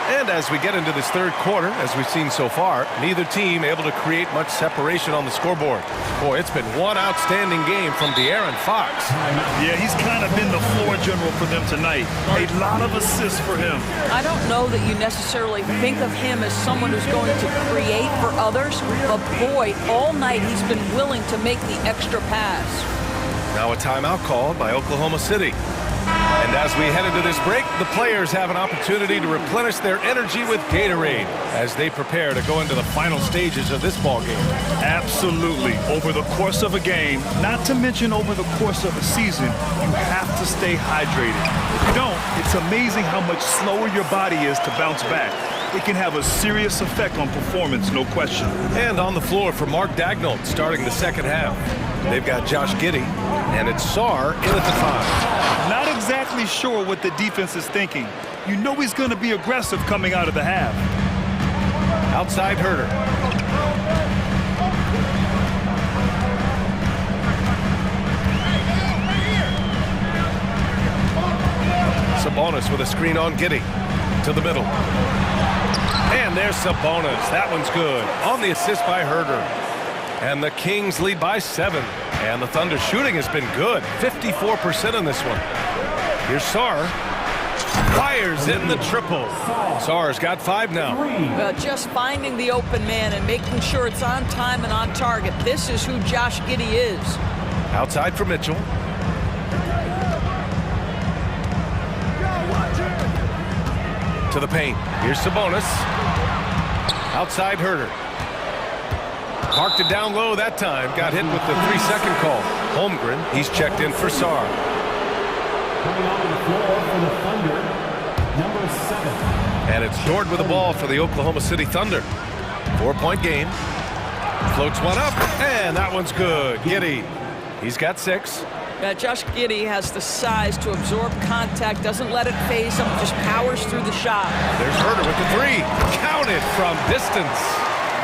And as we get into this third quarter, as we've seen so far, neither team able to create much separation on the scoreboard. Boy, it's been one outstanding game from De'Aaron Fox. Yeah, he's kind of been the floor general for them tonight. A lot of assists for him. I don't know that you necessarily think of him as someone who's going to create for others, but boy, all night he's been willing to make the extra pass. Now a timeout called by Oklahoma City. And as we head into this break, the players have an opportunity to replenish their energy with Gatorade as they prepare to go into the final stages of this ball game. Absolutely. Over the course of a game, not to mention over the course of a season, you have to stay hydrated. If you don't, it's amazing how much slower your body is to bounce back. it can have a serious effect on performance, no question. And on the floor for Mark Dagnall starting the second half. They've got Josh Giddey, and it's Sarr in at the 5. Not exactly sure what the defense is thinking. You know he's going to be aggressive coming out of the half. Outside Herter. Sabonis with a screen on Giddey. To the middle. And there's Sabonis. That one's good. On the assist by Herter. And the Kings lead by 7. And the Thunder shooting has been good. 54% on this one. Here's Sarr. Fires in the triple. Sarr's got 5 now. Just finding the open man and making sure it's on time and on target. This is who Josh Giddey is. Outside for Mitchell. To the paint. Here's Sabonis. Outside Herter. Marked it down low that time. Got hit with the 3-second call. Holmgren, he's checked in for Sarr. Coming onto the floor for the Thunder, number 7. And it's Jordan with the ball for the Oklahoma City Thunder. 4-point game. Floats one up, and that one's good. Giddey, he's got 6. Josh Giddey has the size to absorb contact, doesn't let it phase him, just powers through the shot. There's Herter with the 3. Counted from distance.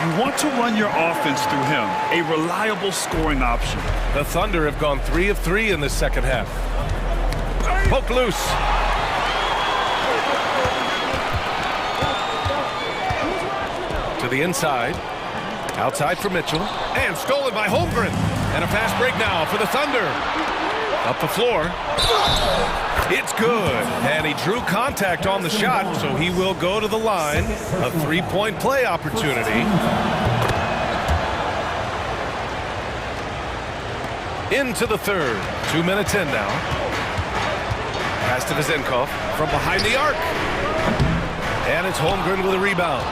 You want to run your offense through him, a reliable scoring option. The Thunder have gone 3 of 3 in this second half. Poke loose. To the inside. Outside for Mitchell. And stolen by Holmgren. And a fast break now for the Thunder. Up the floor. It's good. And he drew contact on the shot, so he will go to the line. A 3-point play opportunity. Into the third. 2 minutes in now. Pass to Vizenkov from behind the arc. And it's Holmgren with a rebound.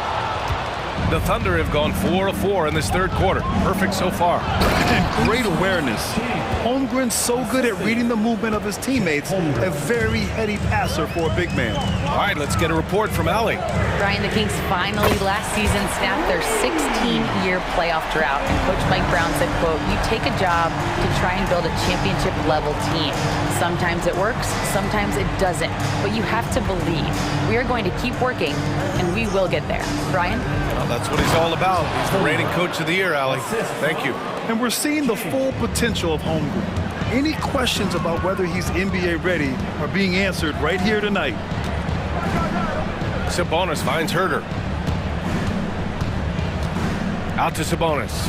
The Thunder have gone 4 of 4 in this third quarter. Perfect so far. And great awareness. Holmgren's so good at reading the movement of his teammates. A very heady passer for a big man. All right, let's get a report from Allie. Brian, the Kings finally last season snapped their 16-year playoff drought. And Coach Mike Brown said, quote, "You take a job to try and build a championship-level team. Sometimes it works, sometimes it doesn't. But you have to believe. We are going to keep working, and we will get there." Brian? Well, that's what he's all about. He's the reigning coach of the year, Allie. Thank you. And we're seeing the full potential of Holmgren. Any questions about whether he's NBA ready are being answered right here tonight. Sabonis finds Herter. Out to Sabonis.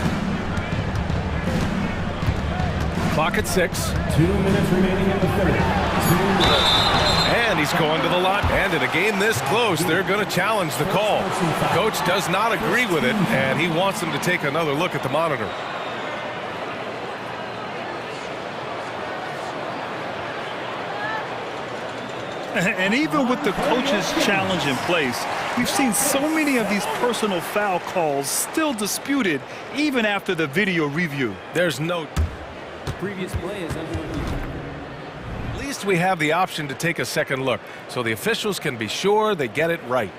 Clock at 6. 2 minutes remaining in the third. And he's going to the line. And in a game this close, they're going to challenge the call. The coach does not agree with it, and he wants them to take another look at the monitor. And even with the coach's challenge in place, we've seen so many of these personal foul calls still disputed even after the video review. There's no... The previous play is under review. At least we have the option to take a second look, so the officials can be sure they get it right.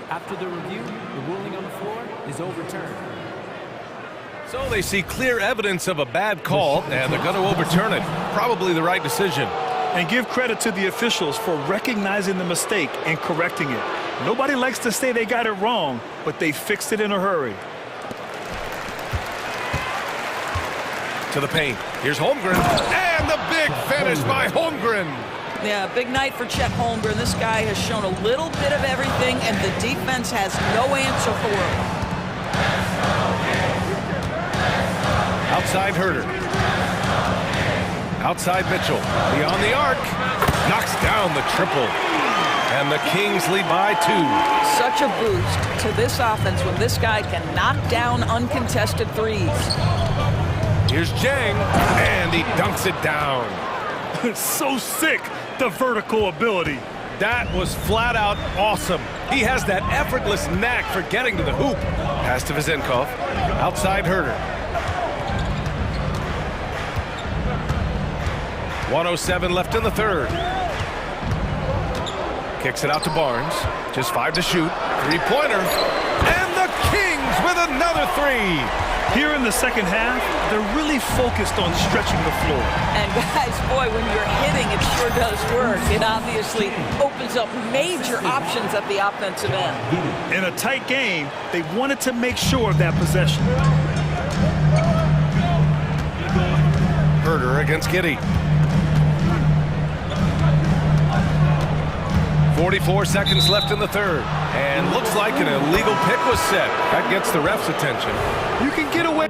After the review, the ruling on the floor is overturned. So they see clear evidence of a bad call, and they're going to overturn it. Probably the right decision. And give credit to the officials for recognizing the mistake and correcting it. Nobody likes to say they got it wrong, but they fixed it in a hurry. To the paint. Here's Holmgren. And the big finish by Holmgren. Yeah, big night for Chet Holmgren. This guy has shown a little bit of everything, and the defense has no answer for him. Outside Herter. Outside Mitchell. Beyond the arc. Knocks down the triple. And the Kings lead by 2. Such a boost to this offense when this guy can knock down uncontested threes. Here's Jang. And he dunks it down. So sick, the vertical ability. That was flat out awesome. He has that effortless knack for getting to the hoop. Pass to Vizenkov. Outside Herter. 1:07 left in the third. Kicks it out to Barnes. Just 5 to shoot. Three-pointer. And the Kings with another three. Here in the second half, they're really focused on stretching the floor. And guys, boy, when you're hitting, it sure does work. It obviously opens up major options at the offensive end. In a tight game, they wanted to make sure of that possession. Herder against Giddey. 44 seconds left in the third. And looks like an illegal pick was set. That gets the ref's attention. You can get away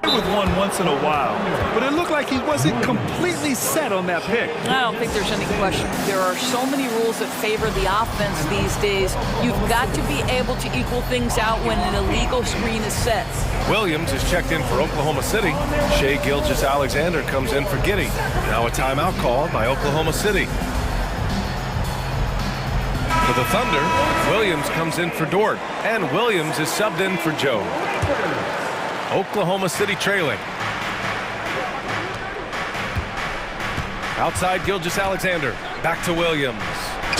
with one once in a while, but it looked like he wasn't completely set on that pick. I don't think there's any question. There are so many rules that favor the offense these days. You've got to be able to equal things out when an illegal screen is set. Williams is checked in for Oklahoma City. Shai Gilgeous-Alexander comes in for Giddey. Now a timeout called by Oklahoma City. For the Thunder, Williams comes in for Dort, and Williams is subbed in for Joe. Oklahoma City trailing. Outside Gilgeous-Alexander, back to Williams.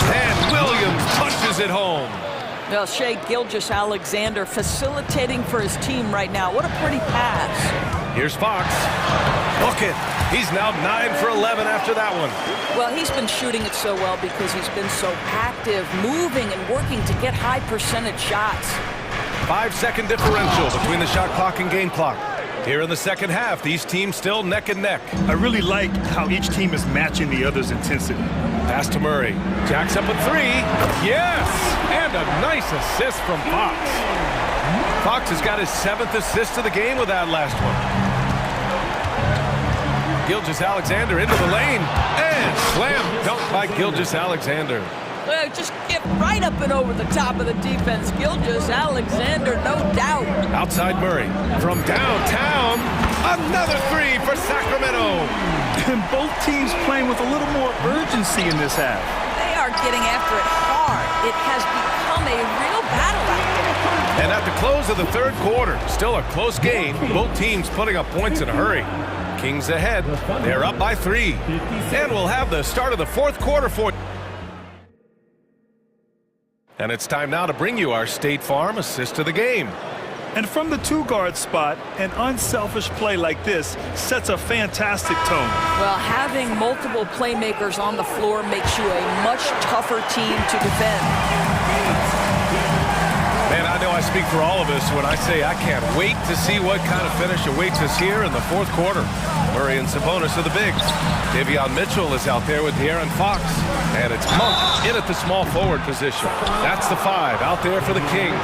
And Williams punches it home. Well, Shai Gilgeous-Alexander facilitating for his team right now. What a pretty pass. Here's Fox. Look it. He's now 9 for 11 after that one. Well, he's been shooting it so well because he's been so active, moving and working to get high percentage shots. 5-second differential between the shot clock and game clock. Here in the second half, these teams still neck and neck. I really like how each team is matching the other's intensity. Pass to Murray. Jacks up a three. Yes! And a nice assist from Fox. Fox has got his 7th assist of the game with that last one. Gilgeous-Alexander into the lane. And slam dunk by Gilgeous-Alexander. Well, just get right up and over the top of the defense. Gilgeous-Alexander, no doubt. Outside Murray. From downtown, another three for Sacramento. And both teams playing with a little more urgency in this half. They are getting after it hard. It has become a real battle out there. And at the close of the third quarter, still a close game. Both teams putting up points in a hurry. Kings ahead. They're up by 3. And we'll have the start of the fourth quarter for. And it's time now to bring you our State Farm assist of the game. And from the 2-guard spot, an unselfish play like this sets a fantastic tone. Well, having multiple playmakers on the floor makes you a much tougher team to defend. Man, I know I speak for all of us when I say I can't wait to see what kind of finish awaits us here in the fourth quarter. Murray and Sabonis are the bigs. Davion Mitchell is out there with De'Aaron Fox. And it's Monk in at the small forward position. That's the 5 out there for the Kings.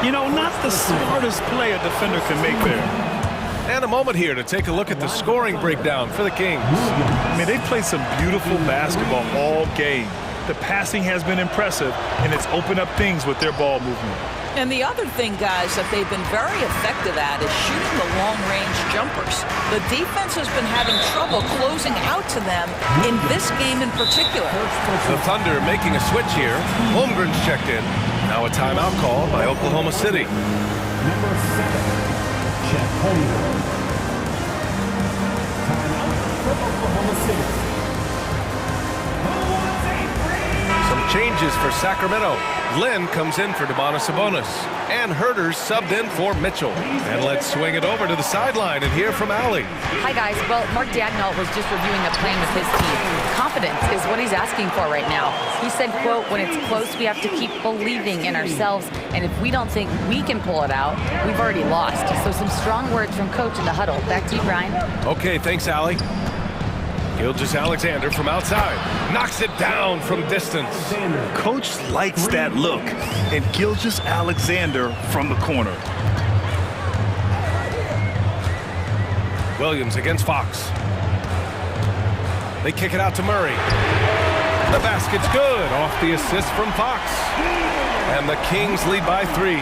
You know, not the smartest play a defender can make there. And a moment here to take a look at the scoring breakdown for the Kings. I mean, they play some beautiful basketball all game. The passing has been impressive, and it's opened up things with their ball movement. And the other thing, guys, that they've been very effective at is shooting the long-range jumpers. The defense has been having trouble closing out to them in this game in particular. The Thunder making a switch here. Holmgren's checked in. Now a timeout call by Oklahoma City. Number 7, Chet Holmgren. Timeout for Oklahoma City. Changes for Sacramento. Lynn comes in for Domantas Sabonis. And Herder's subbed in for Mitchell. And let's swing it over to the sideline and hear from Allie. Hi, guys. Well, Mark Dagnall was just reviewing a plan with his team. Confidence is what he's asking for right now. He said, quote, when it's close, we have to keep believing in ourselves. And if we don't think we can pull it out, we've already lost. So some strong words from Coach in the huddle. Back to you, Brian. Okay, thanks, Allie. Gilgeous-Alexander from outside. Knocks it down from distance. Coach likes that look. And Gilgeous-Alexander from the corner. Williams against Fox. They kick it out to Murray. The basket's good. Off the assist from Fox. And the Kings lead by 3.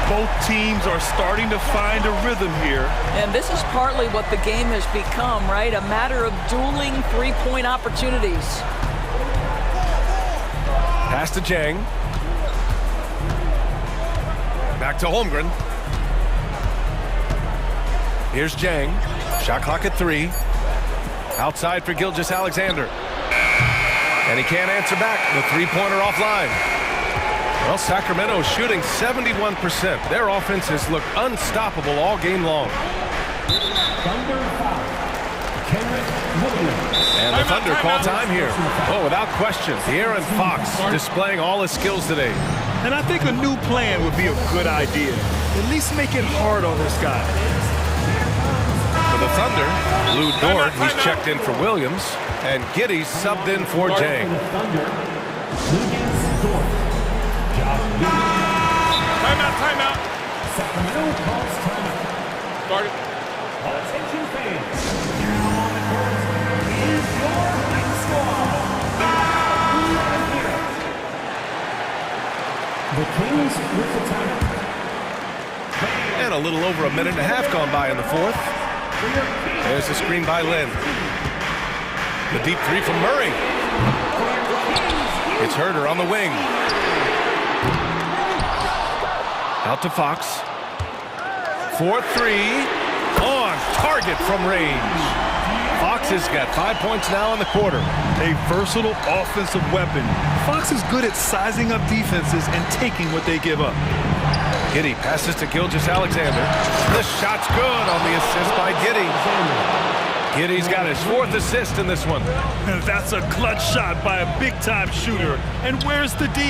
Both teams are starting to find a rhythm here. And this is partly what the game has become, right? A matter of dueling three-point opportunities. Pass to Jang. Back to Holmgren. Here's Jang. Shot clock at 3. Outside for Gilgeous-Alexander. And he can't answer back. The three-pointer offline. Well, Sacramento shooting 71%. Their offense has looked unstoppable all game long. And the Thunder call time here. Oh, without question, De'Aaron Fox displaying all his skills today. And I think a new plan would be a good idea. At least make it hard on this guy. For the Thunder, Lou Dort, he's checked in for Williams, and Giddey's subbed in for Jang. Timeout. Sacramento calls timeout. Start it. Attention fans. Here on the court is your high score. The Kings with the timeout. And a little over a minute and a half gone by in the fourth. There's the screen by Lynn. The deep three from Murray. It's Herder on the wing. Out to Fox. 4-3. On target from range. Fox has got 5 points now in the quarter. A versatile offensive weapon. Fox is good at sizing up defenses and taking what they give up. Giddey passes to Gilgeous-Alexander. This shot's good on the assist by Giddey. Giddey's got his fourth assist in this one. That's a clutch shot by a big-time shooter. And where's the D?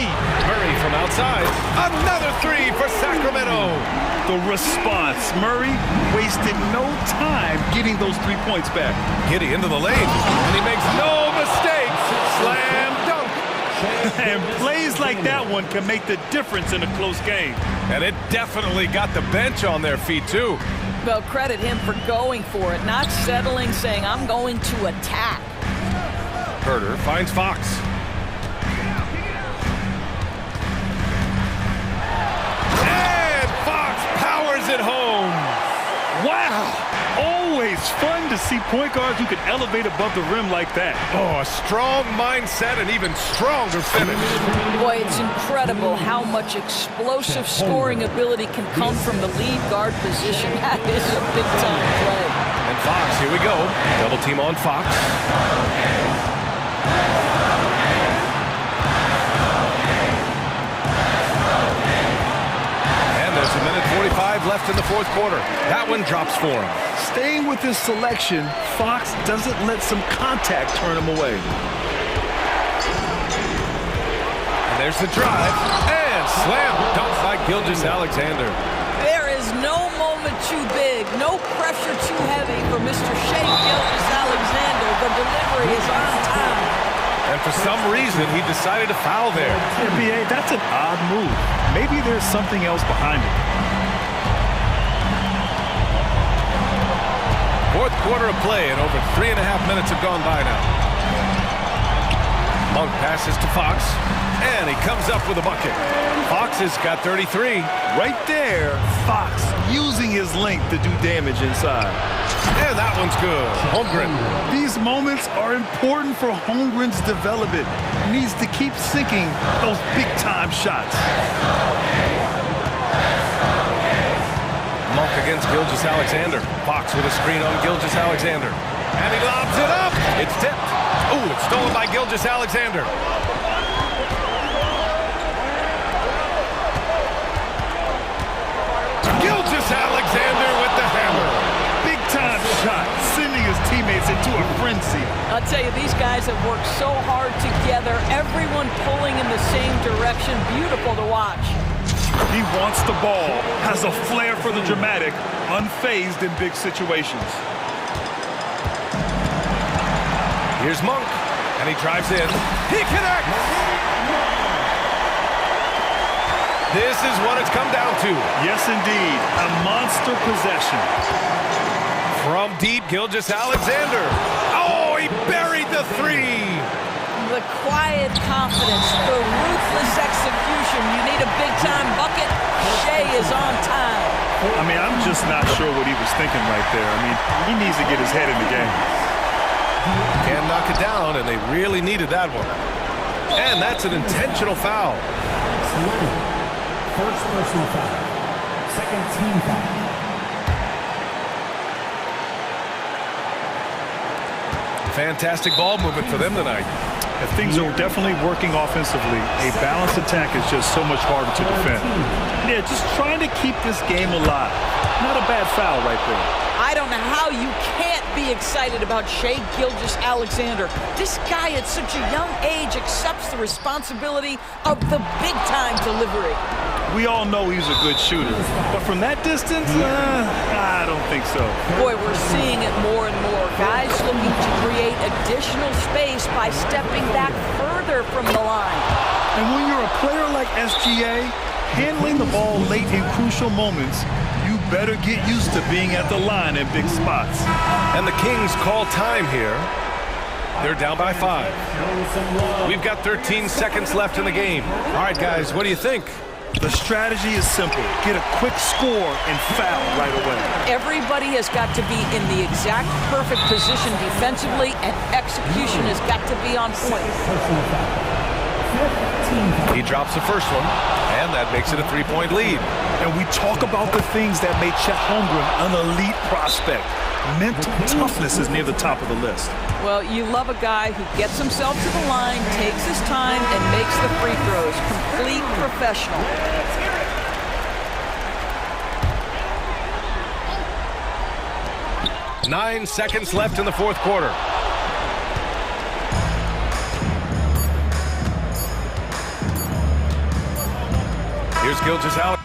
Murray from outside. Another three for Sacramento. The response. Murray wasted no time getting those 3 points back. Giddey into the lane, and he makes no mistakes. Slam dunk. And plays like that one can make the difference in a close game. And it definitely got the bench on their feet, too. Well, credit him for going for it, not settling, saying, I'm going to attack. Herder finds Fox. And Fox powers it home. Wow! Always fun to see point guards who can elevate above the rim like that. Oh, a strong mindset and even stronger finish. Boy, it's incredible how much explosive scoring ability can come from the lead guard position. That is a big-time play. And Fox, here we go. Double team on Fox. And there's a minute 45 left in the fourth quarter. That one drops for him. Staying with his selection, Fox doesn't let some contact turn him away. And there's the drive. And slam dunk by Gilgeous-Alexander. There is no moment too big, no pressure too heavy for Mr. Shea Gilgeous-Alexander. The delivery is on time. And for some reason, he decided to foul there. NBA, that's an odd move. Maybe there's something else behind it. Fourth quarter of play, and over 3.5 minutes have gone by now. Monk passes to Fox, and he comes up with a bucket. Fox has got 33. Right there, Fox using his length to do damage inside. And that one's good. Holmgren. These moments are important for Holmgren's development. He needs to keep sinking those big-time shots. Monk against Gilgeous-Alexander. Fox with a screen on Gilgeous-Alexander. And he lobs it up. It's tipped. Ooh, it's stolen by Gilgeous-Alexander. Gilgeous-Alexander with the hammer. Big-time shot, sending his teammates into a frenzy. I'll tell you, these guys have worked so hard together. Everyone pulling in the same direction. Beautiful to watch. He wants the ball, has a flair for the dramatic, unfazed in big situations. Here's Monk, and he drives in. He connects! This is what it's come down to. Yes, indeed. A monster possession. From deep, Gilgeous-Alexander. Oh, he buried the three. The quiet confidence, the ruthless execution. You need a big-time bucket. Shea is on time. I mean, I'm just not sure what he was thinking right there. I mean, he needs to get his head in the game. Can't knock it down, and they really needed that one. And that's an intentional foul. First personal foul. Second team foul. Fantastic ball movement for them tonight. And things are definitely working offensively. A balanced attack is just so much harder to defend. Yeah, just trying to keep this game alive. Not a bad foul right there. I don't know how you can't be excited about Shai Gilgeous-Alexander. This guy at such a young age accepts the responsibility of the big-time delivery. We all know he's a good shooter, but from that distance, I don't think so. Boy, we're seeing it more and more. Guys looking to create additional space by stepping back further from the line. And when you're a player like SGA, handling the ball late in crucial moments, you better get used to being at the line in big spots. And the Kings call time here. They're down by 5. We've got 13 seconds left in the game. All right, guys, what do you think? The strategy is simple. Get a quick score and foul right away. Everybody has got to be in the exact perfect position defensively, and execution has got to be on point. He drops the first one, and that makes it a 3-point lead. And we talk about the things that made Chet Holmgren an elite prospect. Mental toughness is near the top of the list. Well, you love a guy who gets himself to the line, takes his time, and makes the free throws. Complete professional. Nine seconds left in the fourth quarter. Here's Gilgeous-Alexander.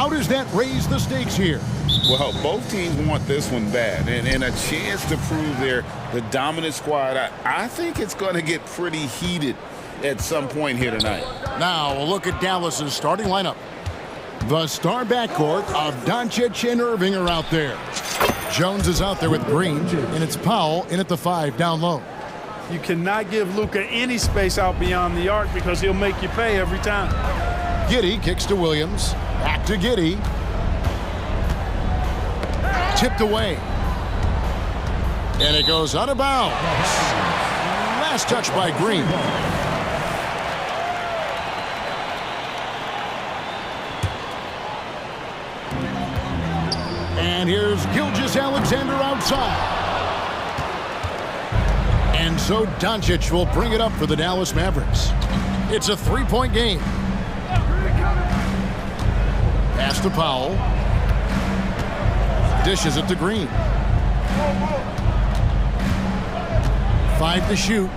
How does that raise the stakes here? Well, both teams want this one bad, and a chance to prove they're the dominant squad. I think it's going to get pretty heated at some point here tonight. Now, a look at Dallas's starting lineup. The star backcourt of Doncic and Irving are out there. Jones is out there with Green, and it's Powell in at the 5 down low. You cannot give Luka any space out beyond the arc because he'll make you pay every time. Giddey kicks to Williams. Back to Giddey. Tipped away. And it goes out of bounds. Last touch by Green. And here's Gilgeous-Alexander outside. And so Doncic will bring it up for the Dallas Mavericks. It's a 3-point game. Pass to Powell. Dishes it to Green. 5 to shoot.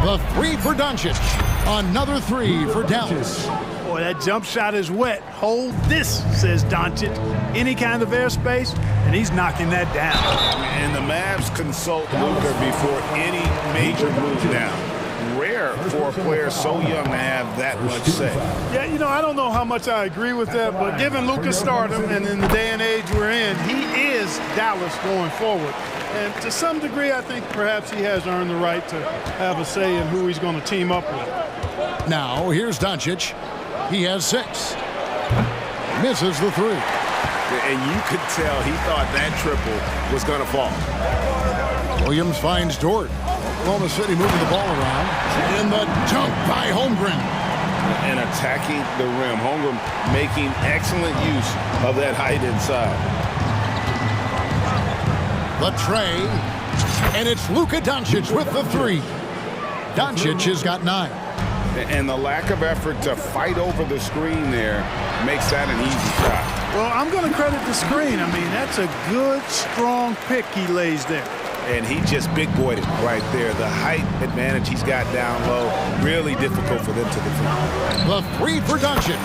The 3 for Doncic. Another 3 for Dallas. Boy, that jump shot is wet. Hold this, says Doncic. Any kind of airspace, and he's knocking that down. And the Mavs consult Luka before any major move now. Rare for a player so young to have that much say. Yeah, you know, I don't know how much I agree with that, but given Luka's stardom and in the day and age we're in, he is Dallas going forward. And to some degree, I think perhaps he has earned the right to have a say in who he's going to team up with. Now, here's Doncic. He has 6. Misses the 3. And you could tell he thought that triple was going to fall. Williams finds Dort. Oklahoma City moving the ball around. And the dunk by Holmgren. And attacking the rim. Holmgren making excellent use of that height inside. The tray. And it's Luka Doncic with the 3. Doncic has got 9. And the lack of effort to fight over the screen there makes that an easy shot. Well, I'm going to credit the screen. I mean, that's a good, strong pick he lays there. And he just big-boyed it right there. The height advantage he's got down low, really difficult for them to defend. The 3 for Doncic.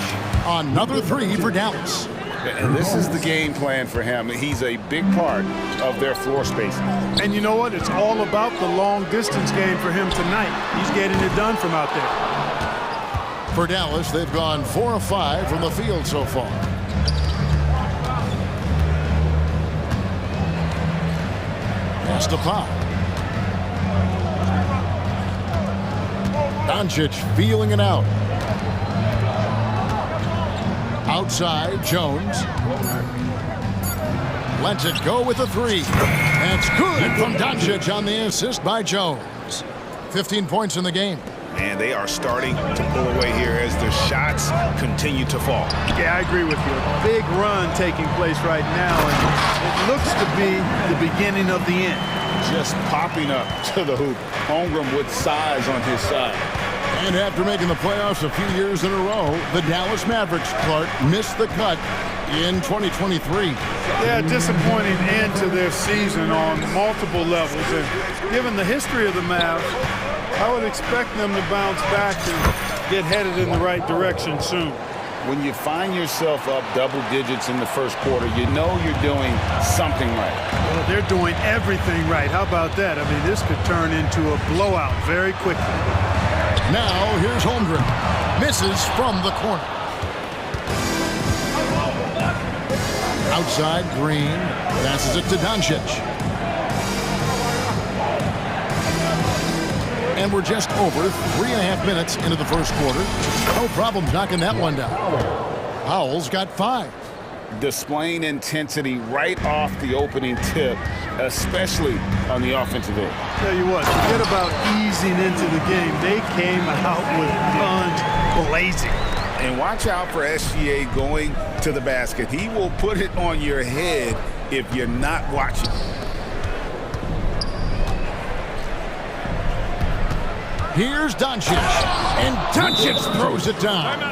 Another 3 for Dallas. And this is the game plan for him. He's a big part of their floor space. And you know what? It's all about the long-distance game for him tonight. He's getting it done from out there. For Dallas, they've gone 4 of 5 from the field so far. Pass to Pop. Doncic feeling it out. Outside, Jones. Lets it go with a 3. That's good from Doncic on the assist by Jones. 15 points in the game. And they are starting to pull away here as the shots continue to fall. Yeah, I agree with you. A big run taking place right now, and it looks to be the beginning of the end. Just popping up to the hoop. Holmgren with size on his side. And after making the playoffs a few years in a row, the Dallas Mavericks, Clark, missed the cut in 2023. Yeah, disappointing end to their season on multiple levels. And given the history of the Mavs, I would expect them to bounce back and get headed in the right direction soon. When you find yourself up double digits in the first quarter, you know you're doing something right. Well, they're doing everything right. How about that? I mean, this could turn into a blowout very quickly. Now, here's Holmgren. Misses from the corner. Outside, Green passes it to Doncic. And we're just over 3.5 minutes into the first quarter. No problems knocking that one down. Powell's got 5. Displaying intensity right off the opening tip, especially on the offensive end. Tell you what, forget about easing into the game. They came out with guns blazing. And watch out for SGA going to the basket. He will put it on your head if you're not watching. Here's Doncic, and Doncic throws it down.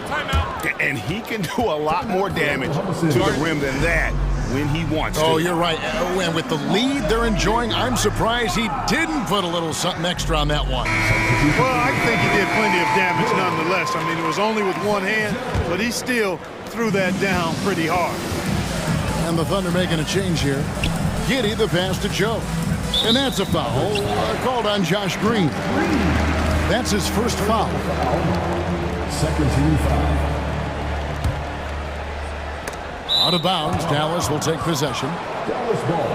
And he can do a lot more damage to the rim than that when he wants to. Oh, you're right. And with the lead they're enjoying, I'm surprised he didn't put a little something extra on that one. Well, I think he did plenty of damage nonetheless. I mean, it was only with one hand, but he still threw that down pretty hard. And the Thunder making a change here. Giddey the pass to Joe. And that's a foul called on Josh Green. That's his first foul. Second team foul. Out of bounds, Dallas will take possession. Dallas ball.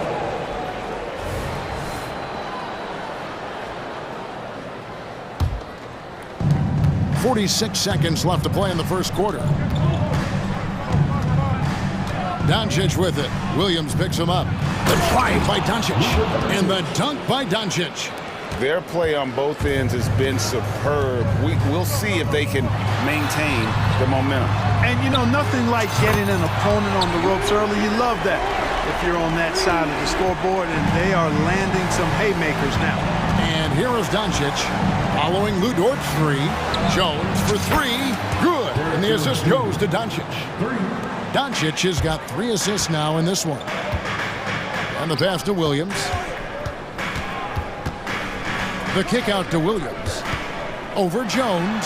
.46 seconds left to play in the first quarter. Doncic with it. Williams picks him up. The drive by Doncic. And the dunk by Doncic. Their play on both ends has been superb. We'll see if they can maintain the momentum. And, you know, nothing like getting an opponent on the ropes early. You love that if you're on that side of the scoreboard, and they are landing some haymakers now. And here is Doncic following Lou Dort's three. Jones for three. Good. And the assist goes to Doncic. Doncic has got 3 assists now in this one. And the pass to Williams. The kick out to Williams. Over Jones.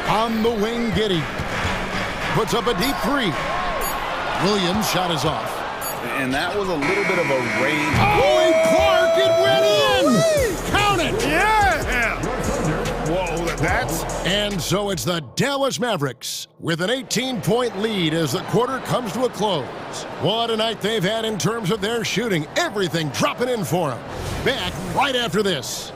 On the wing, Giddey. Puts up a deep three. Williams' shot is off. And that was a little bit of a range. Oh, and Clark, it went in! Count it! Yeah! Whoa, that's... And so it's the Dallas Mavericks with an 18-point lead as the quarter comes to a close. What a night they've had in terms of their shooting. Everything dropping in for them. Back right after this.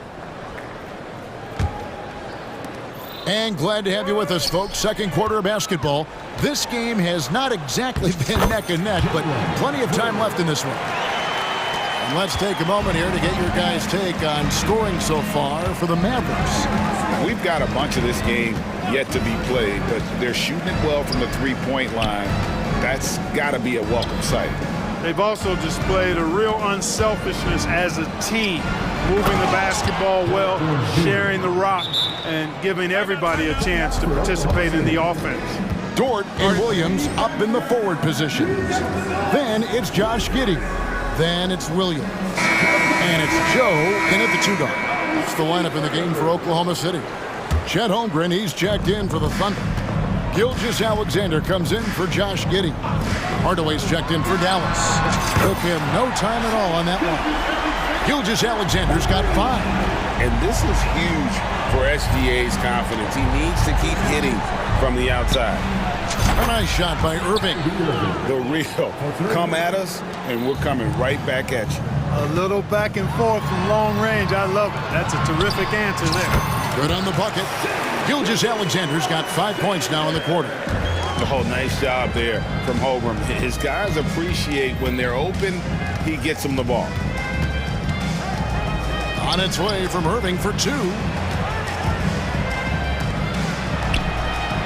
And glad to have you with us, folks. Second quarter of basketball. This game has not exactly been neck and neck, but plenty of time left in this one. And let's take a moment here to get your guys' take on scoring so far for the Mavericks. We've got a bunch of this game yet to be played, but they're shooting it well from the three-point line. That's got to be a welcome sight. They've also displayed a real unselfishness as a team, moving the basketball well, sharing the rock, and giving everybody a chance to participate in the offense. Dort and Williams up in the forward positions. Then it's Josh Giddey. Then it's Williams. And it's Joe in at the 2-guard. That's the lineup in the game for Oklahoma City. Chet Holmgren, he's checked in for the Thunder. Gilgeous-Alexander comes in for Josh Giddey. Hardaway's checked in for Dallas. Took him no time at all on that one. Gilgeous-Alexander's got 5. And this is huge for SGA's confidence. He needs to keep hitting from the outside. A nice shot by Irving. The real. Come at us, and we're coming right back at you. A little back and forth from long range. I love it. That's a terrific answer there. Good on the bucket. Gilgeous-Alexander's got 5 points now in the quarter. Oh, nice job there from Holmgren. His guys appreciate when they're open, he gets them the ball. On its way from Irving for 2.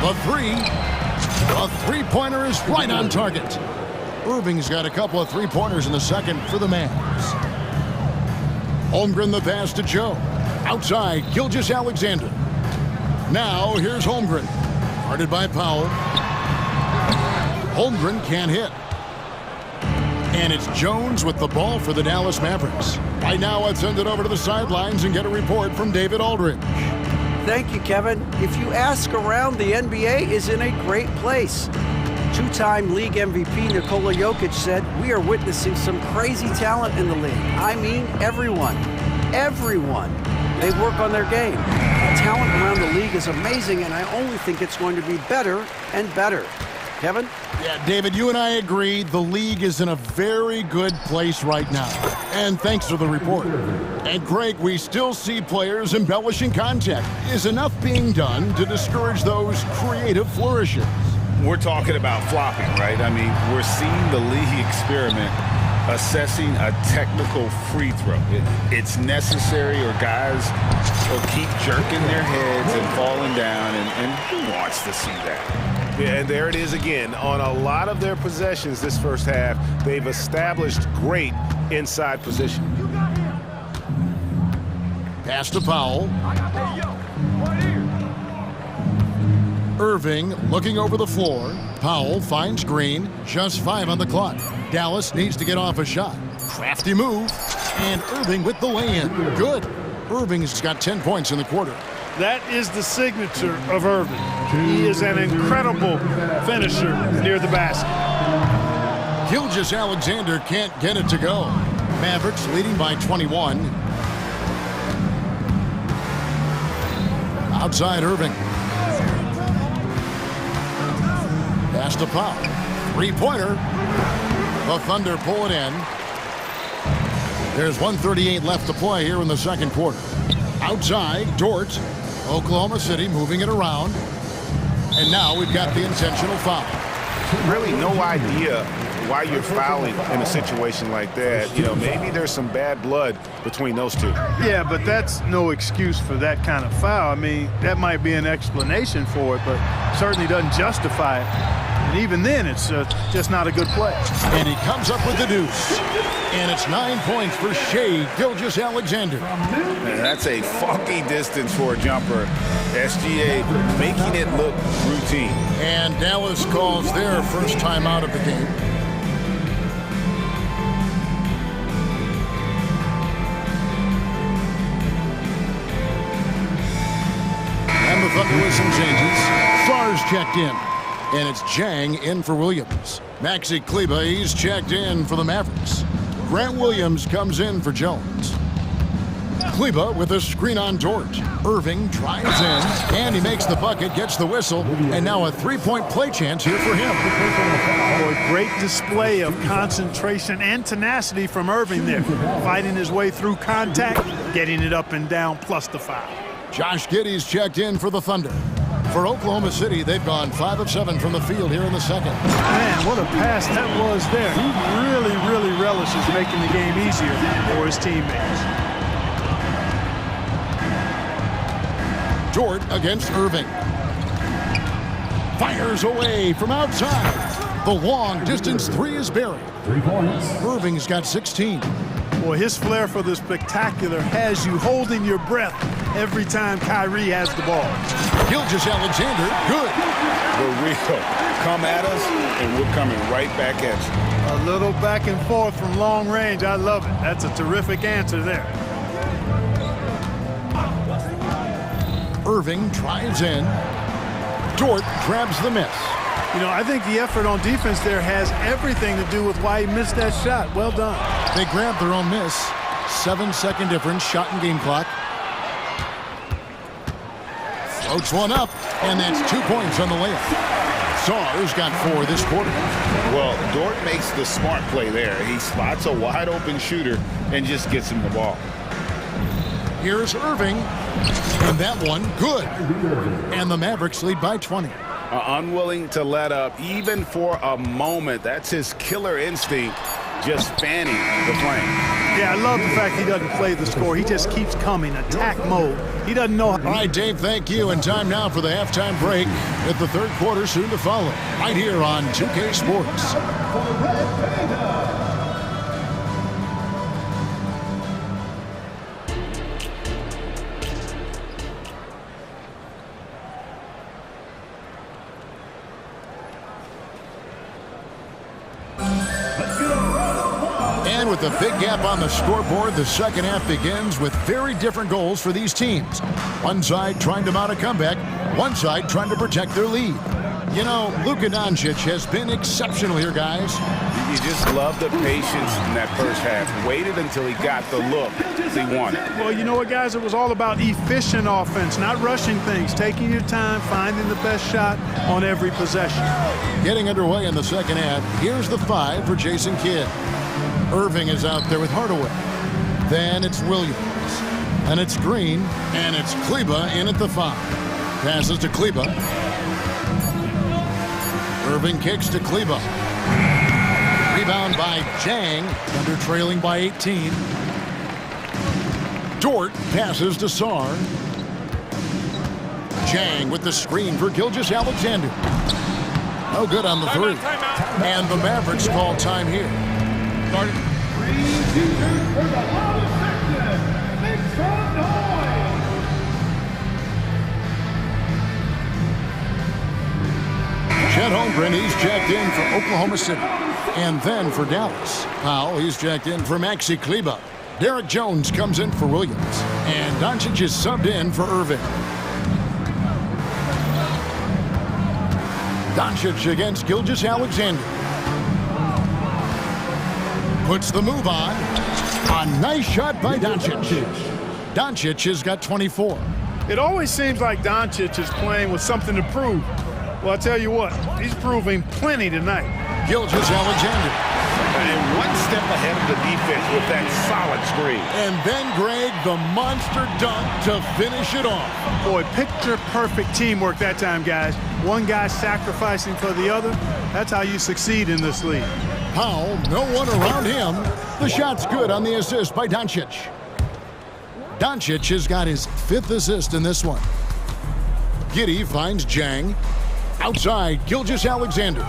The 3. A three-pointer is right on target. Irving's got a couple of three-pointers in the second for the Mavs. Holmgren the pass to Joe. Outside, Gilgeous-Alexander. Now, here's Holmgren. Guarded by Powell. Holmgren can't hit. And it's Jones with the ball for the Dallas Mavericks. Right now, let's send it over to the sidelines and get a report from David Aldridge. Thank you, Kevin. If you ask around, the NBA is in a great place. Two-time league MVP Nikola Jokic said, "We are witnessing some crazy talent in the league. I mean, everyone. Everyone. They work on their game. The talent around the league is amazing, and I only think it's going to be better and better." Kevin? Yeah, David, you and I agree the league is in a very good place right now. And thanks for the report. And Greg, we still see players embellishing content. Is enough being done to discourage those creative flourishes? We're talking about flopping, right? I mean, we're seeing the league experiment assessing a technical free throw. It's necessary, or guys will keep jerking their heads and falling down, and who wants to see that? Yeah, and there it is again. On a lot of their possessions this first half, they've established great inside position. Pass to Powell. Irving looking over the floor. Powell finds Green. Just 5 on the clock. Dallas needs to get off a shot. Crafty move. And Irving with the lay-in. Good. Irving's got 10 points in the quarter. That is the signature of Irving. He is an incredible finisher near the basket. Gilgeous-Alexander can't get it to go. Mavericks leading by 21. Outside Irving. Pass to Powell. Three-pointer. The Thunder pull it in. There's 1:38 left to play here in the second quarter. Outside, Dort. Oklahoma City moving it around. And now we've got the intentional foul. Really no idea why you're fouling in a situation like that. You know, maybe there's some bad blood between those two. Yeah, but that's no excuse for that kind of foul. I mean, that might be an explanation for it, but certainly doesn't justify it. And even then, it's just not a good play. And he comes up with the deuce. And it's 9 points for Shai Gilgeous-Alexander. Man, that's a funky distance for a jumper. SGA making it look routine. And Dallas calls their first time out of the game. And the Thunder with some changes. Sar's checked in. And it's Jang in for Williams. Maxi Kleber, he's checked in for the Mavericks. Grant Williams comes in for Jones. Kleber with a screen on Dort. Irving drives in, and he makes the bucket, gets the whistle, and now a three-point play chance here for him. Oh, a great display of concentration and tenacity from Irving there. Fighting his way through contact, getting it up and down, plus the foul. Josh Giddey's checked in for the Thunder. For Oklahoma City, they've gone 5 of 7 from the field here in the second. Man, what a pass that was there. He really relishes making the game easier for his teammates. Dort against Irving. Fires away from outside. The long distance three is buried. 3 points. Irving's got 16. Boy, his flair for the spectacular has you holding your breath every time Kyrie has the ball. Gilgeous-Alexander, good. For real. Come at us, and we're coming right back at you. A little back and forth from long range. I love it. That's a terrific answer there. Irving drives in. Dort grabs the miss. You know, I think the effort on defense there has everything to do with why he missed that shot. Well done. They grabbed their own miss. 7-second difference, shot and game clock. Floats one up, and that's 2 points on the layup. Sar's got 4 this quarter. Well, Dort makes the smart play there. He spots a wide open shooter and just gets him the ball. Here's Irving, and that one good. And the Mavericks lead by 20. Unwilling to let up even for a moment. That's his killer instinct, just fanning the flame. Yeah, I love the fact he doesn't play the score. He just keeps coming, attack mode. He doesn't know. All right, Dave, thank you. And time now for the halftime break with the third quarter soon to follow. Right here on 2K Sports. And with a big gap on the scoreboard, the second half begins with very different goals for these teams. One side trying to mount a comeback, one side trying to protect their lead. You know, Luka Doncic has been exceptional here, guys. You just love the patience in that first half. Waited until he got the look he wanted. Well, you know what, guys? It was all about efficient offense, not rushing things, taking your time, finding the best shot on every possession. Getting underway in the second half, here's the 5 for Jason Kidd. Irving is out there with Hardaway. Then it's Williams. And it's Green. And it's Kleber in at the 5. Passes to Kleber. Irving kicks to Kleber. Rebound by Jang. Thunder trailing by 18. Dort passes to Sar. Jang with the screen for Gilgeous-Alexander. No good on the 3. And the Mavericks call time here. Started. For the Hall section, make some noise. Chet Holmgren, he's checked in for Oklahoma City. And then for Dallas, Powell, he's checked in for Maxi Kleber. Derek Jones comes in for Williams. And Doncic is subbed in for Irving. Doncic against Gilgeous-Alexander. Puts the move on. A nice shot by Doncic. Doncic has got 24. It always seems like Doncic is playing with something to prove. Well, I tell you what, he's proving plenty tonight. Gilgeous-Alexander. And one step ahead of the defense with that solid screen. And then Greg, the monster dunk to finish it off. Boy, picture-perfect teamwork that time, guys. One guy sacrificing for the other. That's how you succeed in this league. Powell, no one around him. The shot's good on the assist by Doncic. Doncic has got his 5th assist in this one. Giddey finds Jang. Outside, Gilgeous-Alexander.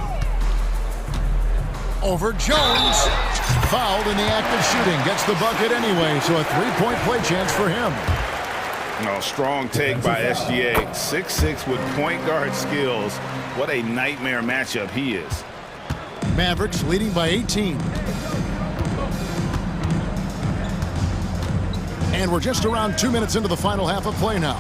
Over Jones. Fouled in the act of shooting. Gets the bucket anyway, so a 3-point play chance for him. Oh, strong take by SGA. 6'6" with point guard skills. What a nightmare matchup he is. Mavericks leading by 18. And we're just around 2 minutes into the final half of play now.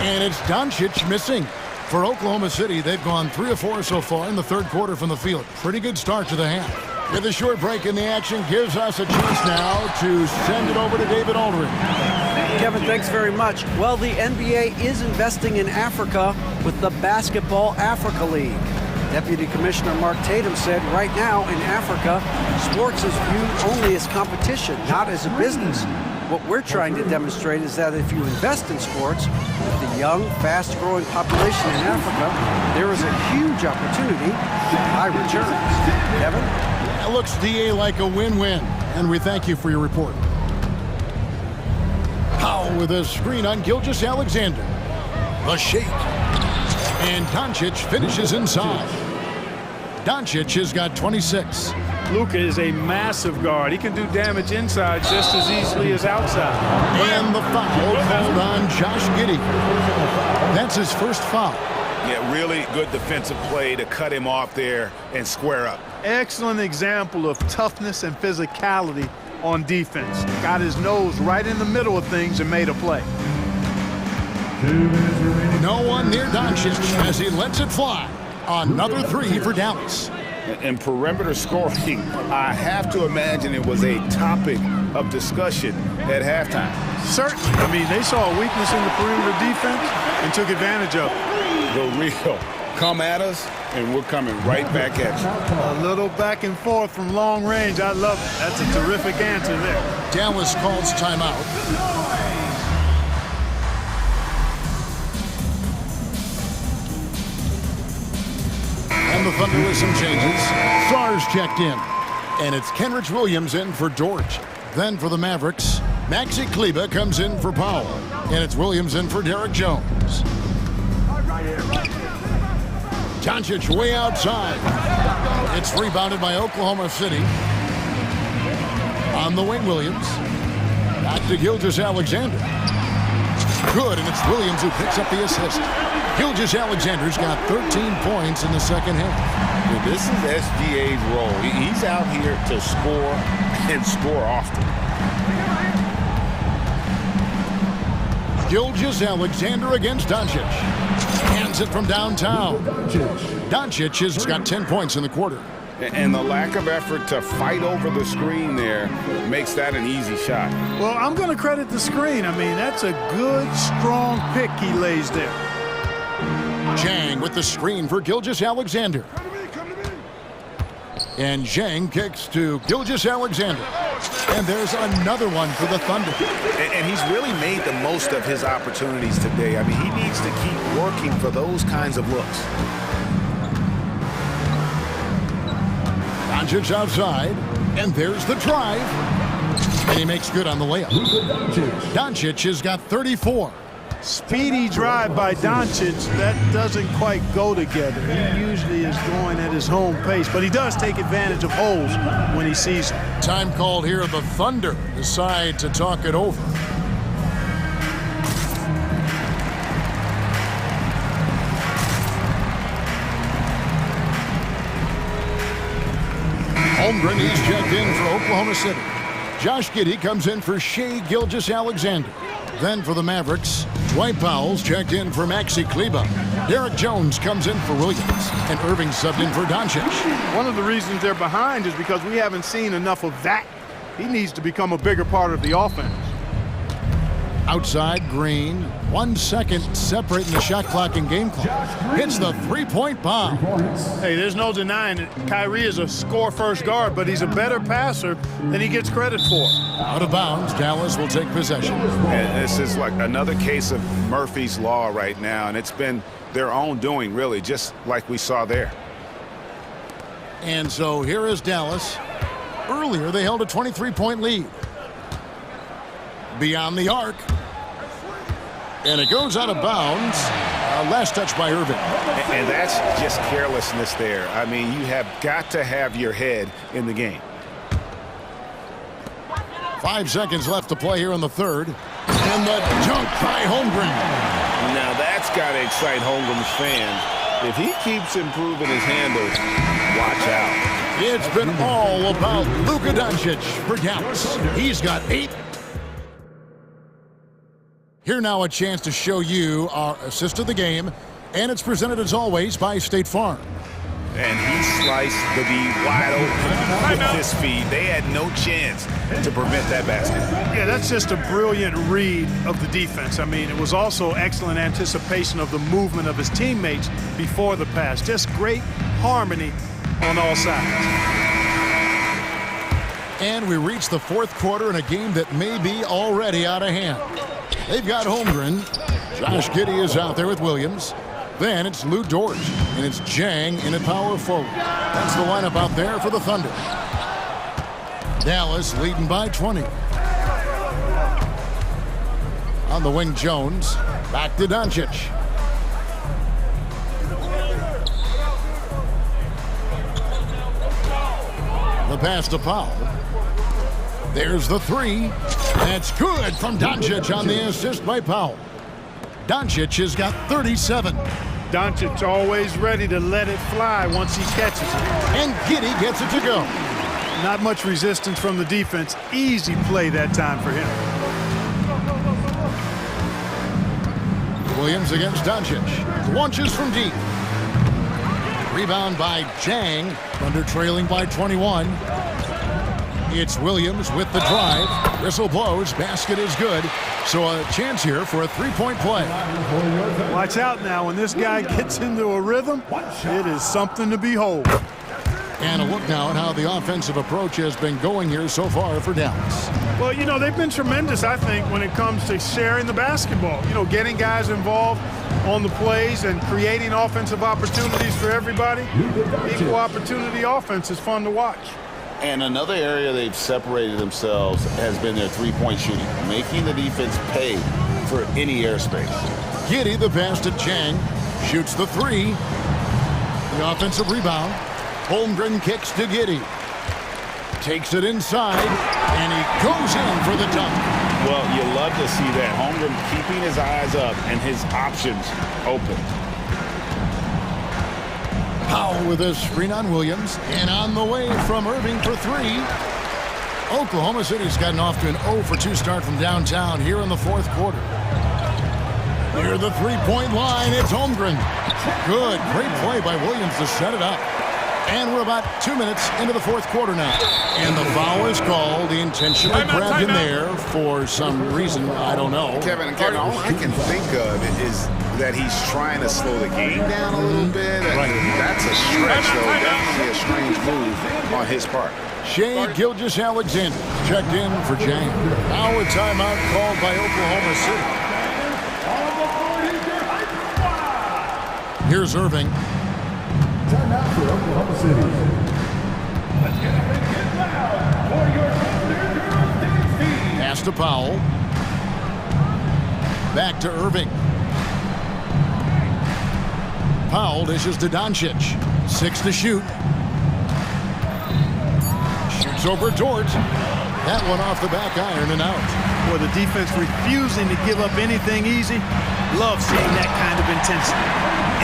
And it's Doncic missing. For Oklahoma City, they've gone 3 of 4 so far in the third quarter from the field. Pretty good start to the half. With a short break in the action gives us a chance now to send it over to David Aldridge. Kevin, thanks very much. Well, the NBA is investing in Africa with the Basketball Africa League. Deputy Commissioner Mark Tatum said right now in Africa, sports is viewed only as competition, not as a business. What we're trying to demonstrate is that if you invest in sports, with the young, fast-growing population in Africa, there is a huge opportunity for high returns. Kevin? That looks, DA, like a win-win, and we thank you for your report. Powell with a screen on Gilgeous-Alexander. A shake. And Doncic finishes inside. Doncic has got 26. Luka is a massive guard. He can do damage inside just as easily as outside. And the foul called on Josh Giddey. That's his first foul. Yeah, really good defensive play to cut him off there and square up. Excellent example of toughness and physicality on defense. Got his nose right in the middle of things and made a play. No one near Doncic as he lets it fly. Another 3 for Dallas. And perimeter scoring, I have to imagine it was a topic of discussion at halftime. Certainly. I mean, they saw a weakness in the perimeter defense and took advantage of it. The real come at us, and we're coming right back at you. A little back and forth from long range. I love it. That's a terrific answer there. Dallas calls timeout. And the Thunder with some changes. Stars checked in. And it's Kenrich Williams in for Dort. Then for the Mavericks, Maxi Kleber comes in for Powell. And it's Williams in for Derek Jones. Doncic way outside. It's rebounded by Oklahoma City. On the wing, Williams. Back to Gilgeous-Alexander. Good, and it's Williams who picks up the assist. Gilgeous-Alexander's got 13 points in the second half. Well, this is SGA's role. He's out here to score and score often. Gilgeous-Alexander against Doncic. Hands it from downtown. Doncic has got 10 points in the quarter. And the lack of effort to fight over the screen there makes that an easy shot. Well, I'm going to credit the screen. I mean, that's a good, strong pick he lays there. Zhang with the screen for Gilgeous-Alexander. And Zhang kicks to Gilgeous-Alexander. And there's another one for the Thunder. And he's really made the most of his opportunities today. I mean, he needs to keep working for those kinds of looks. Doncic outside, and there's the drive. And he makes good on the layup. Doncic has got 34. Speedy drive by Doncic. That doesn't quite go together. He usually is going at his home pace, but he does take advantage of holes when he sees them. Time called here. The Thunder decide to talk it over. Holmgren, he's checked in for Oklahoma City. Josh Giddey comes in for Shai Gilgeous-Alexander. Then for the Mavericks, Dwight Powell's checked in for Maxi Kleber. Derek Jones comes in for Williams, and Irving subbed in for Doncic. One of the reasons they're behind is because we haven't seen enough of that. He needs to become a bigger part of the offense. Outside, Green, 1 second separating the shot clock and game clock. Hits the three-point bomb. Hey, there's no denying it. Kyrie is a score-first guard, but he's a better passer than he gets credit for. Out of bounds, Dallas will take possession. And this is like another case of Murphy's Law right now, and it's been their own doing, really, just like we saw there. And so here is Dallas. Earlier, they held a 23-point lead. Beyond the arc. And it goes out of bounds. Last touch by Irving. And that's just carelessness there. I mean, you have got to have your head in the game. 5 seconds left to play here in the third. And the dunk by Holmgren. Now that's got to excite Holmgren's fans. If he keeps improving his handles, watch out. It's been all about Luka Doncic for Dallas. He's got 8. Here now a chance to show you our assist of the game, and it's presented as always by State Farm. And he sliced the D wide open with his feet. They had no chance to prevent that basket. Yeah, that's just a brilliant read of the defense. I mean, it was also excellent anticipation of the movement of his teammates before the pass. Just great harmony on all sides. And we reach the fourth quarter in a game that may be already out of hand. They've got Holmgren. Josh Giddey is out there with Williams. Then it's Lou Dort, and it's Jang in at power forward. That's the lineup out there for the Thunder. Dallas leading by 20. On the wing, Jones. Back to Doncic. The pass to Powell. There's the three. That's good from Doncic on the assist by Powell. Doncic has got 37. Doncic always ready to let it fly once he catches it. And Giddey gets it to go. Not much resistance from the defense. Easy play that time for him. Williams against Doncic. Launches from deep. Rebound by Jang. Thunder trailing by 21. It's Williams with the drive. Whistle blows. Basket is good. So a chance here for a three-point play. Watch out now. When this guy gets into a rhythm, it is something to behold. And a look now at how the offensive approach has been going here so far for Dallas. Well, you know, they've been tremendous, I think, when it comes to sharing the basketball. You know, getting guys involved on the plays and creating offensive opportunities for everybody. Equal opportunity offense is fun to watch. And another area they've separated themselves has been their three-point shooting, making the defense pay for any airspace. Giddey, the pass to Jang, shoots the three. The offensive rebound. Holmgren kicks to Giddey. Takes it inside, and he goes in for the dunk. Well, you love to see that. Holmgren keeping his eyes up and his options open. Powell with a screen on Williams, and on the way from Irving for three. Oklahoma City's gotten off to an 0-for-2 start from downtown here in the fourth quarter. Near the three-point line, it's Holmgren. Good, great play by Williams to set it up. And we're about 2 minutes into the fourth quarter now. And the foul is called. He intentionally grabbed him there for some reason, I don't know. Kevin, all I can think of is that he's trying to slow the game down a little bit. That's a stretch, though. Definitely a strange move on his part. Shai Gilgeous-Alexander checked in for Jang. Now a timeout called by Oklahoma City. Here's Irving. Timeout for Oklahoma City. Let's get a big hit loud for your Thunder. Pass to Powell. Back to Irving. Powell dishes to Doncic. 6 to shoot. Shoots over Dort. That one off the back iron and out. Boy, the defense refusing to give up anything easy. Love seeing that kind of intensity.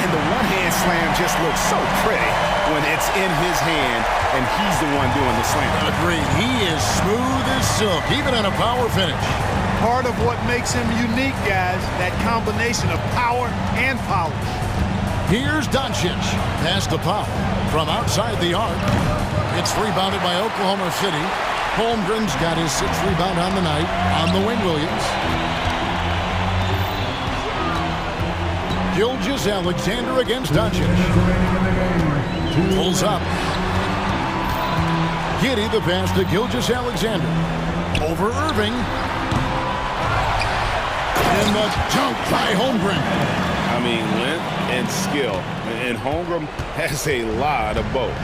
And And the one-hand slam just looks so pretty when it's in his hand and he's the one doing the slam. Agreed. He is smooth as silk, even on a power finish. Part of what makes him unique, guys, that combination of power and polish. Here's Doncic. Pass to Powell from outside the arc. It's rebounded by Oklahoma City. Holmgren's got his 6th rebound on the night on the wing, Williams. Gilgeous-Alexander against Doncic. Pulls up. Giddey the pass to Gilgeous-Alexander. Over Irving. And the dunk by Holmgren. I mean, length and skill. And Holmgren has a lot of both.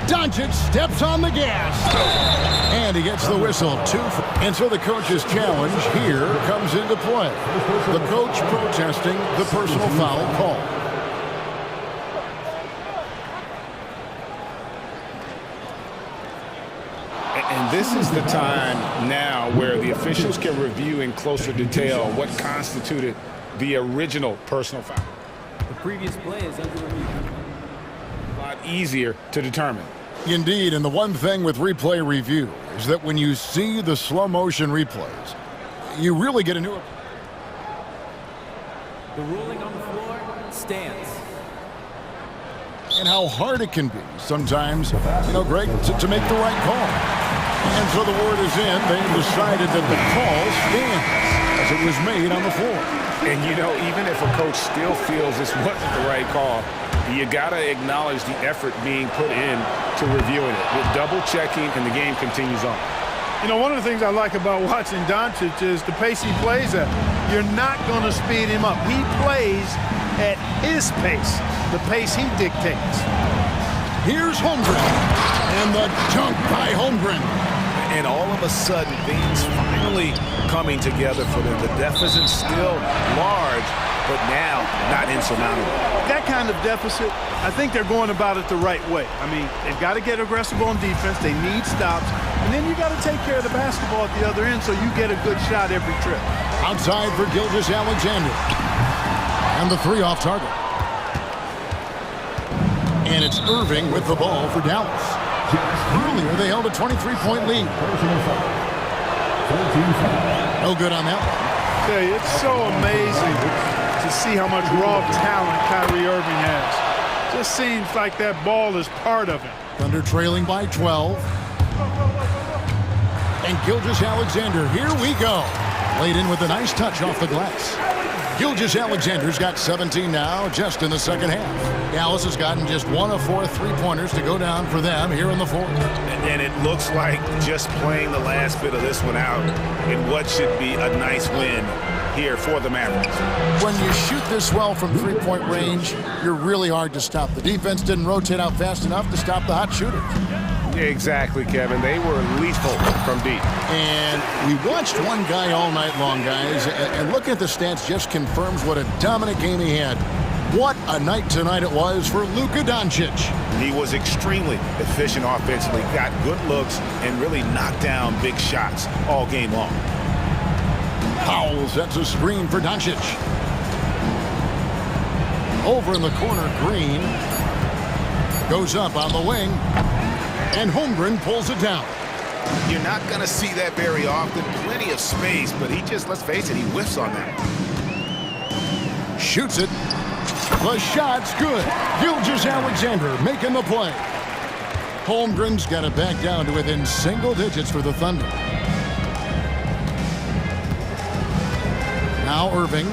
Doncic steps on the gas. And he gets the whistle. And so the coach's challenge here comes into play. The coach protesting the personal foul call. And this is the time now where the officials can review in closer detail what constituted the original personal foul. The previous play is under review. A lot easier to determine. Indeed, and the one thing with replay review is that when you see the slow motion replays, you really get a new. The ruling on the floor stands. And how hard it can be sometimes, Greg, to make the right call. And so the word is in. They decided that the call stands as it was made on the floor. And, even if a coach still feels this wasn't the right call, you got to acknowledge the effort being put in to reviewing it. With double checking, and the game continues on. One of the things I like about watching Doncic is the pace he plays at. You're not going to speed him up. He plays at his pace, the pace he dictates. Here's Holmgren. And the dunk by Holmgren. And all of a sudden, things finally coming together for them. The deficit's still large, but now not insurmountable. That kind of deficit, I think they're going about it the right way. I mean, they've got to get aggressive on defense. They need stops. And then you got to take care of the basketball at the other end so you get a good shot every trip. Outside for Gilgeous-Alexander. And the 3 off target. And it's Irving with the ball for Dallas. Earlier, they held a 23-point lead. No good on that one. Hey, it's so amazing to see how much raw talent Kyrie Irving has. Just seems like that ball is part of him. Thunder trailing by 12. And Gilgeous-Alexander, here we go. Laid in with a nice touch off the glass. Gilgeous-Alexander's got 17 now, just in the second half. Dallas has gotten just 1 of 4 3-pointers to go down for them here in the fourth. And it looks like just playing the last bit of this one out in what should be a nice win here for the Mavericks. When you shoot this well from 3-point range, you're really hard to stop. The defense didn't rotate out fast enough to stop the hot shooters. Exactly, Kevin. They were lethal from deep. And we watched one guy all night long, guys, and looking at the stats just confirms what a dominant game he had. What a night tonight it was for Luka Doncic. He was extremely efficient offensively, got good looks, and really knocked down big shots all game long. Powell sets a screen for Doncic. Over in the corner, Green goes up on the wing. And Holmgren pulls it down. You're not going to see that very often. Plenty of space, but he just, let's face it, he whiffs on that. Shoots it. The shot's good. Gilgeous-Alexander making the play. Holmgren's got it back down to within single digits for the Thunder. Now Irving.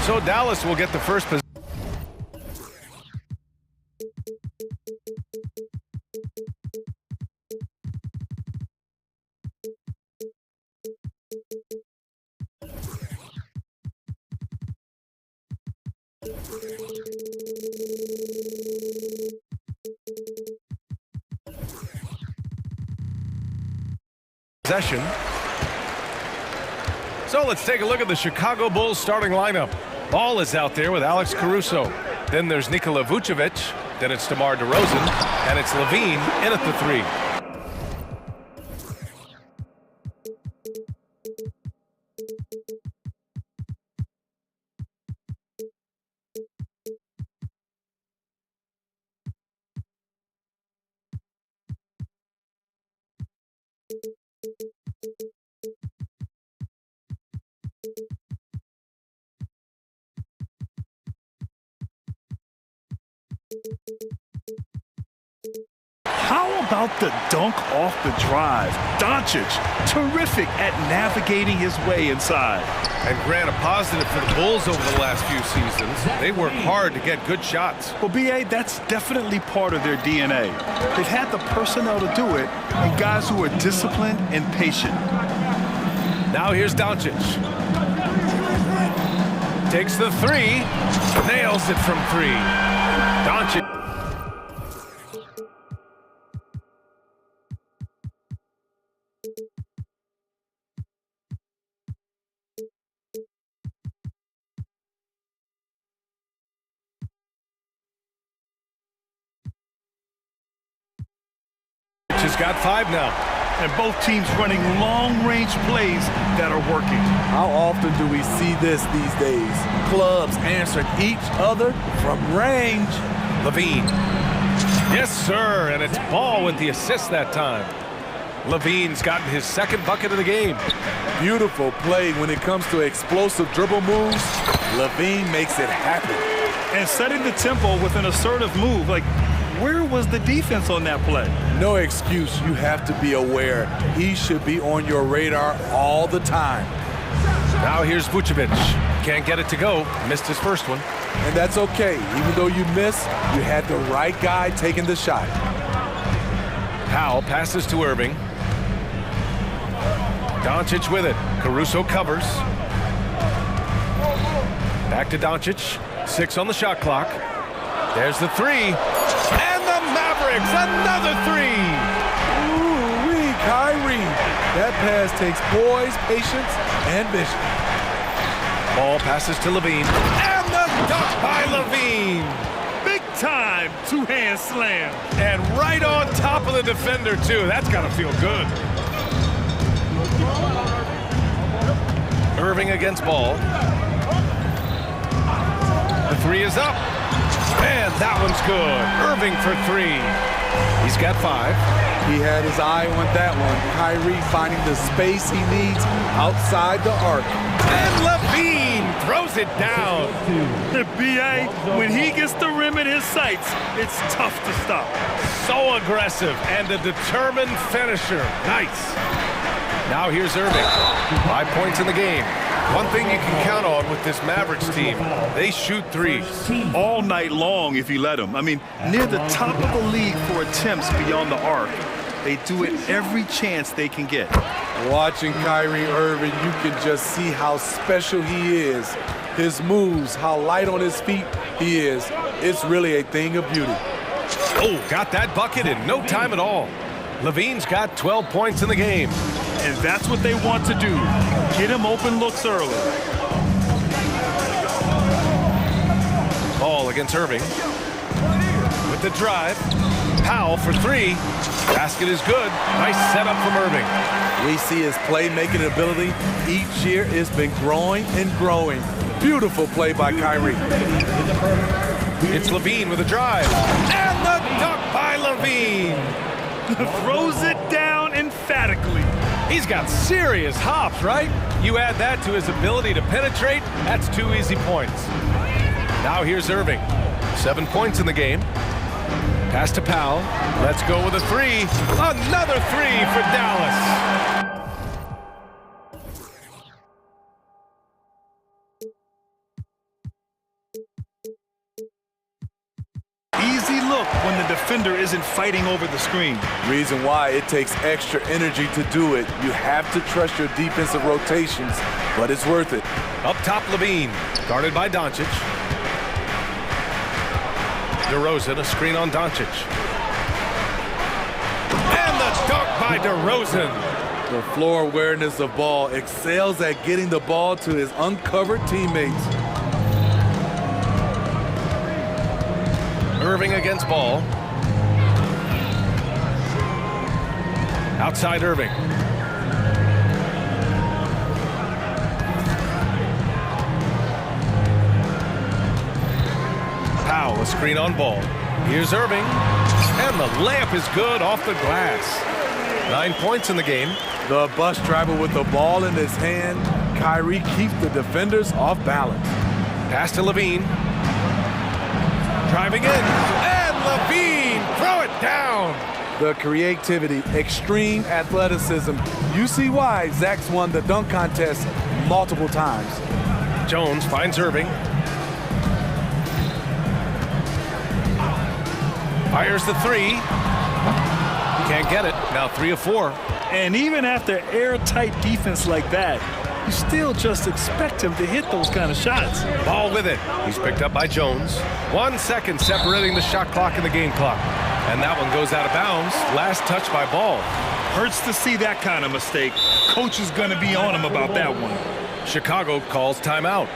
So Dallas will get the first possession. So let's take a look at the Chicago Bulls starting lineup. Ball is out there with Alex Caruso. Then there's Nikola Vucevic. Then it's DeMar DeRozan. And it's Levine in at the 3. How about the dunk off the drive? Doncic, terrific at navigating his way inside. And Grant, a positive for the Bulls over the last few seasons. They work hard to get good shots. Well, B.A., that's definitely part of their DNA. They've had the personnel to do it, and guys who are disciplined and patient. Now here's Doncic. Takes the 3, nails it from 3. Doncic. Has got 5 now. And both teams running long-range plays that are working. How often do we see this these days? Clubs answering each other from range. Levine. Yes, sir, and it's Ball with the assist that time. Levine's gotten his second bucket of the game. Beautiful play when it comes to explosive dribble moves. Levine makes it happen. And setting the tempo with an assertive move. Like, where was the defense on that play? No excuse. You have to be aware. He should be on your radar all the time. Now here's Vucevic. Can't get it to go. Missed his first one. And that's okay. Even though you missed, you had the right guy taking the shot. Powell passes to Irving. Doncic with it. Caruso covers. Back to Doncic. 6 on the shot clock. There's the 3. And the Mavericks, another 3. Ooh-wee, Kyrie. That pass takes poise, patience, and vision. Ball passes to Levine. And the dunk by Levine. Big time two-hand slam. And right on top of the defender, too. That's got to feel good. Irving against Ball. The 3 is up. And that one's good. Irving for 3. He's got 5. He had his eye on that one. Kyrie finding the space he needs outside the arc. And Levine throws it down. The B.A., when he gets the rim in his sights, it's tough to stop. So aggressive and a determined finisher. Nice. Now here's Irving. 5 points in the game. One thing you can count on with this Mavericks team, they shoot threes. All night long if you let them. I mean, near the top of the league for attempts beyond the arc. They do it every chance they can get. Watching Kyrie Irving, you can just see how special he is. His moves, how light on his feet he is. It's really a thing of beauty. Oh, got that bucket in no time at all. Levine's got 12 points in the game. And that's what they want to do. Get him open looks early. Ball against Irving. With the drive. Powell for 3. Basket is good. Nice setup from Irving. We see his playmaking ability each year. It's been growing and growing. Beautiful play by Kyrie. It's Levine with a drive. And the dunk by Levine. Throws it down emphatically. He's got serious hops, right? You add that to his ability to penetrate, that's 2 easy points. Now here's Irving. 7 points in the game. Pass to Powell. Let's go with a 3. Another 3 for Dallas. defender isn't fighting over the screen. Reason why it takes extra energy to do it. You have to trust your defensive rotations, but it's worth it. Up top, Levine, guarded by Doncic. DeRozan, a screen on Doncic. And the dunk by DeRozan. The floor awareness of ball excels at getting the ball to his uncovered teammates. Irving against Ball. Outside Irving. Powell, a screen on Ball. Here's Irving. And the layup is good off the glass. 9 points in the game. The bus driver with the ball in his hand. Kyrie keeps the defenders off balance. Pass to Levine. Driving in. And Levine, throw it down. The creativity, extreme athleticism. You see why Zach's won the dunk contest multiple times. Jones finds Irving. Fires the three. Can't get it. Now 3 of 4. And even after airtight defense like that, you still just expect him to hit those kind of shots. Ball with it. He's picked up by Jones. 1 second separating the shot clock and the game clock. And that one goes out of bounds. Last touch by Ball. Hurts to see that kind of mistake. Coach is going to be on him about that one. Chicago calls timeout.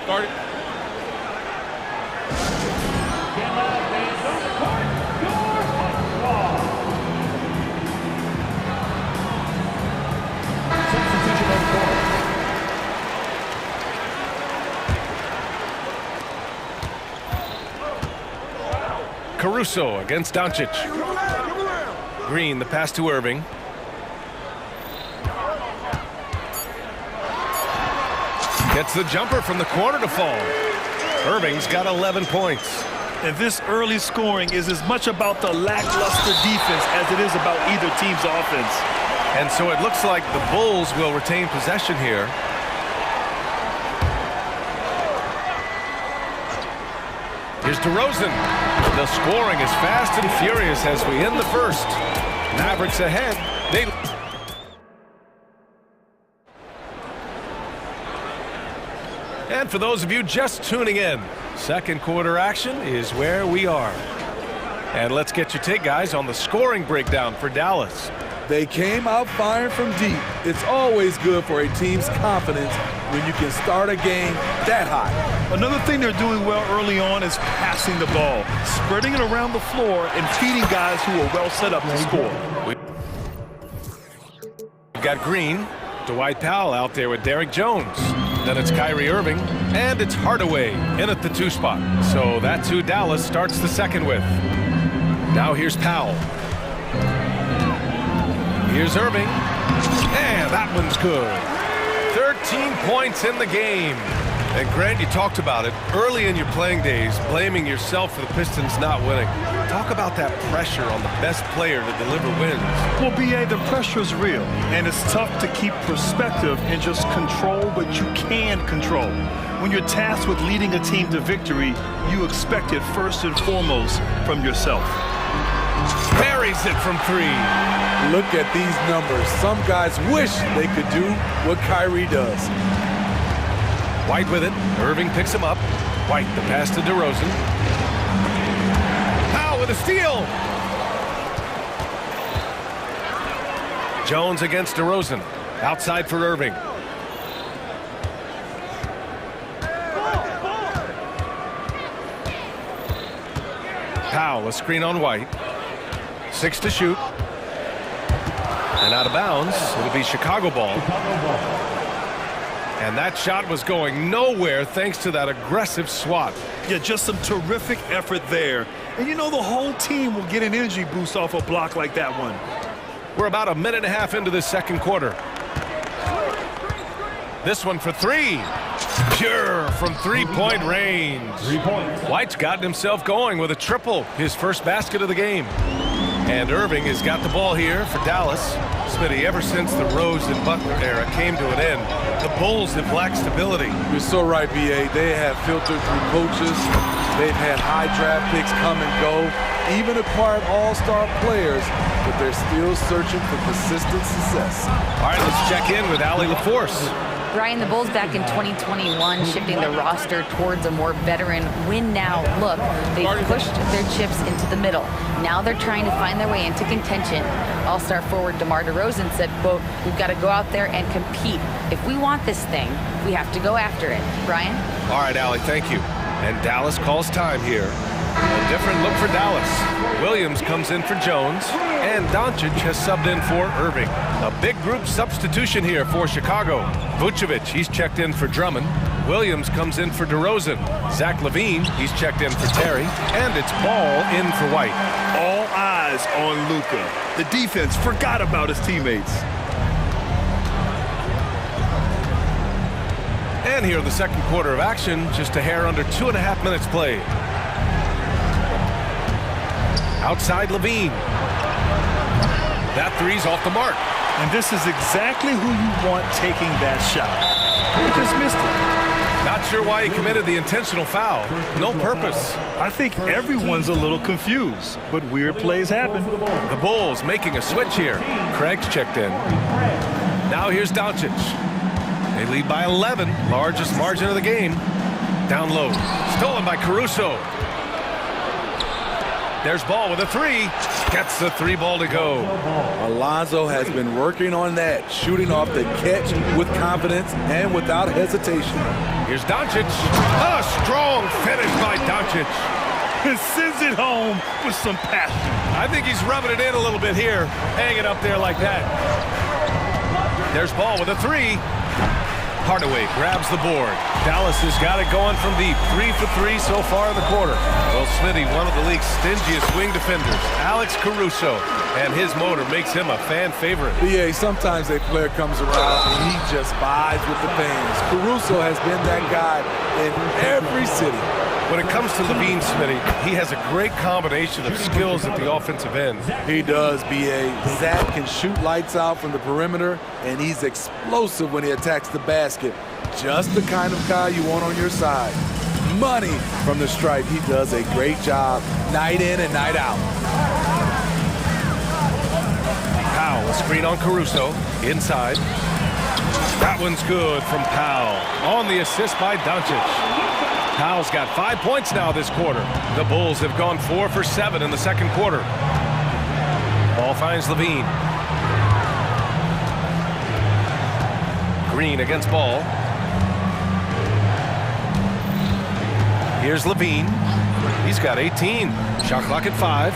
Caruso against Doncic. Green, the pass to Irving. Gets the jumper from the corner to fall. Irving's got 11 points. And this early scoring is as much about the lackluster defense as it is about either team's offense. And so it looks like the Bulls will retain possession here. Here's DeRozan. The scoring is fast and furious as we end the first. Mavericks ahead. And for those of you just tuning in, second quarter action is where we are. And let's get your take, guys, on the scoring breakdown for Dallas. They came out firing from deep. It's always good for a team's confidence when you can start a game that high. Another thing they're doing well early on is passing the ball, spreading it around the floor and feeding guys who are well set up to score. We've got Green, Dwight Powell out there with Derrick Jones. Then it's Kyrie Irving, and it's Hardaway in at the 2 spot. So that's who Dallas starts the second with. Now here's Powell. Here's Irving, and that one's good. 13 points in the game. And Grant, you talked about it early in your playing days, blaming yourself for the Pistons not winning. Talk about that pressure on the best player to deliver wins. Well, B.A., the pressure is real, and it's tough to keep perspective and just control what you can control. When you're tasked with leading a team to victory, you expect it first and foremost from yourself. Buries it from 3. Look at these numbers. Some guys wish they could do what Kyrie does. White with it. Irving picks him up. White, the pass to DeRozan. Powell with a steal. Jones against DeRozan. Outside for Irving. Powell, a screen on White. 6 to shoot. And out of bounds. It'll be Chicago ball. And that shot was going nowhere thanks to that aggressive swat. Yeah, just some terrific effort there. And you know the whole team will get an energy boost off a block like that one. We're about a minute and a half into this second quarter. This one for 3. Pure from 3-point range. 3 points. White's gotten himself going with a triple, his first basket of the game. And Irving has got the ball here for Dallas. Smitty, ever since the Rose and Butler era came to an end, the Bulls have lacked stability. You're so right, B.A. They have filtered through coaches. They've had high draft picks come and go, even acquired all-star players, but they're still searching for consistent success. All right, let's check in with Allie LaForce. Brian, the Bulls back in 2021 shifting the roster towards a more veteran win-now look. They pushed their chips into the middle. Now they're trying to find their way into contention. All-star forward DeMar DeRozan said, quote, "We've got to go out there and compete. If we want this thing, we have to go after it." Brian? All right, Allie, thank you. And Dallas calls time here. A different look for Dallas. Williams comes in for Jones, and Doncic has subbed in for Irving. A big group substitution here for Chicago. Vucevic, he's checked in for Drummond. Williams comes in for DeRozan. Zach LaVine, he's checked in for Terry. And it's Ball in for White. All eyes on Luka. The defense forgot about his teammates. And here in the second quarter of action, just a hair under 2.5 minutes played. Outside LaVine. That three's off the mark. And this is exactly who you want taking that shot. He just missed it. Not sure why he committed the intentional foul. No purpose. I think everyone's a little confused, but weird plays happen. The Bulls making a switch here. Craig's checked in. Now here's Doncic. They lead by 11, largest margin of the game. Down low. Stolen by Caruso. There's Ball with a three. Gets the three ball to go. Alonzo has been working on that, shooting off the catch with confidence and without hesitation. Here's Doncic. A strong finish by Doncic. And sends it home with some passion. I think he's rubbing it in a little bit here. Hang it up there like that. There's Ball with a three. Hardaway grabs the board. Dallas has got it going from deep. 3 for 3 so far in the quarter. Well, Smitty, one of the league's stingiest wing defenders, Alex Caruso, and his motor makes him a fan favorite. Yeah, sometimes a player comes around and he just vibes with the fans. Caruso has been that guy in every city. When it comes to LaVine, Smitty, he has a great combination of skills at the offensive end. He does, B.A. Zach can shoot lights out from the perimeter, and he's explosive when he attacks the basket. Just the kind of guy you want on your side. Money from the stripe. He does a great job night in and night out. Powell, a screen on Caruso. Inside. That one's good from Powell. On the assist by Doncic. Powell's got 5 points now this quarter. The Bulls have gone 4 for 7 in the second quarter. Ball finds LaVine. Green against Ball. Here's LaVine. He's got 18. Shot clock at 5.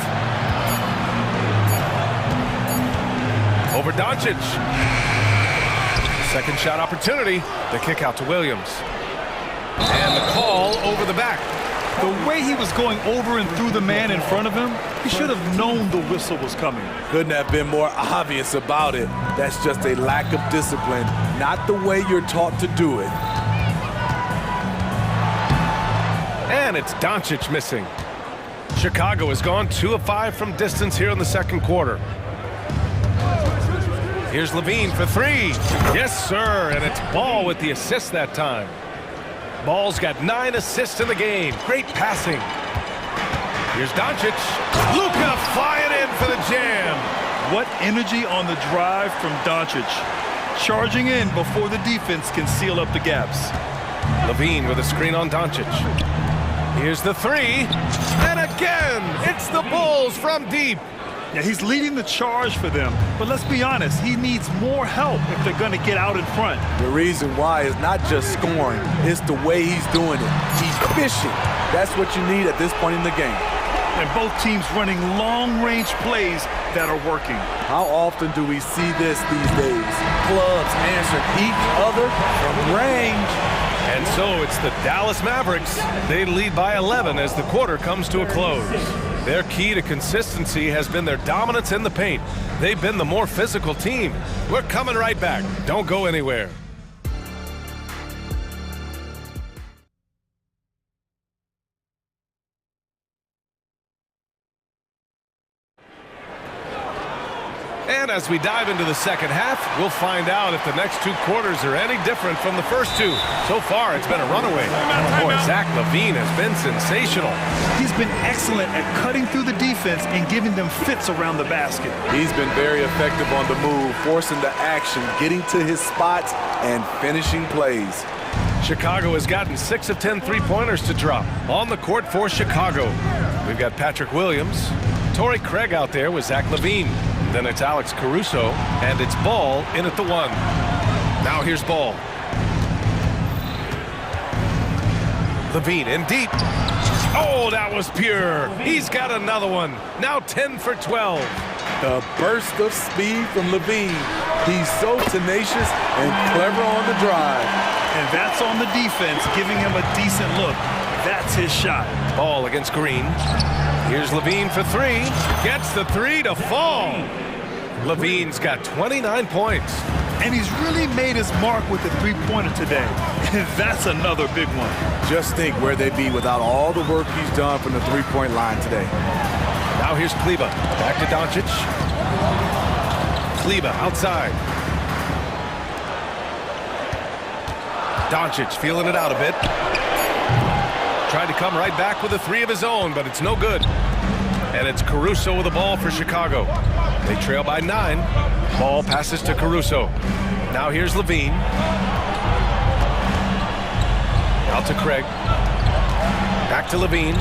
Over Doncic. Second shot opportunity. The kick out to Williams. And the call over the back. The way he was going over and through the man in front of him, he should have known the whistle was coming. Couldn't have been more obvious about it. That's just a lack of discipline, not the way you're taught to do it. And it's Doncic missing. Chicago has gone 2 of 5 from distance here in the second quarter. Here's LaVine for 3. Yes, sir, and it's Ball with the assist that time. Ball's got 9 assists in the game. Great passing. Here's Doncic. Luka flying in for the jam. What energy on the drive from Doncic. Charging in before the defense can seal up the gaps. LaVine with a screen on Doncic. Here's the 3. And again, it's the Bulls from deep. Yeah, he's leading the charge for them. But let's be honest, he needs more help if they're going to get out in front. The reason why is not just scoring, it's the way he's doing it. He's fishing. That's what you need at this point in the game. And both teams running long-range plays that are working. How often do we see this these days? Clubs answer each other from range. And so it's the Dallas Mavericks. They lead by 11 as the quarter comes to a close. Their key to consistency has been their dominance in the paint. They've been the more physical team. We're coming right back. Don't go anywhere. And as we dive into the second half, we'll find out if the next 2 quarters are any different from the first 2. So far, it's been a runaway. Boy, Zach LaVine has been sensational. He's been excellent at cutting through the defense and giving them fits around the basket. He's been very effective on the move, forcing the action, getting to his spots, and finishing plays. Chicago has gotten 6 of 10 3-pointers to drop. On the court for Chicago, we've got Patrick Williams, Torrey Craig out there with Zach LaVine. Then it's Alex Caruso, and it's Ball in at the 1. Now here's Ball. LaVine in deep. Oh, that was pure. He's got another one. Now 10 for 12. The burst of speed from LaVine. He's so tenacious and clever on the drive. And that's on the defense, giving him a decent look. That's his shot. Ball against Green. Here's LaVine for 3. Gets the 3 to fall. LaVine's got 29 points. And he's really made his mark with the 3-pointer today. And that's another big one. Just think where they'd be without all the work he's done from the 3-point line today. Now here's Kleber. Back to Doncic. Kleber outside. Doncic feeling it out a bit. Tried to come right back with a 3 of his own, but it's no good. And it's Caruso with the ball for Chicago. They trail by 9. Ball passes to Caruso. Now here's LaVine. Out to Craig. Back to LaVine.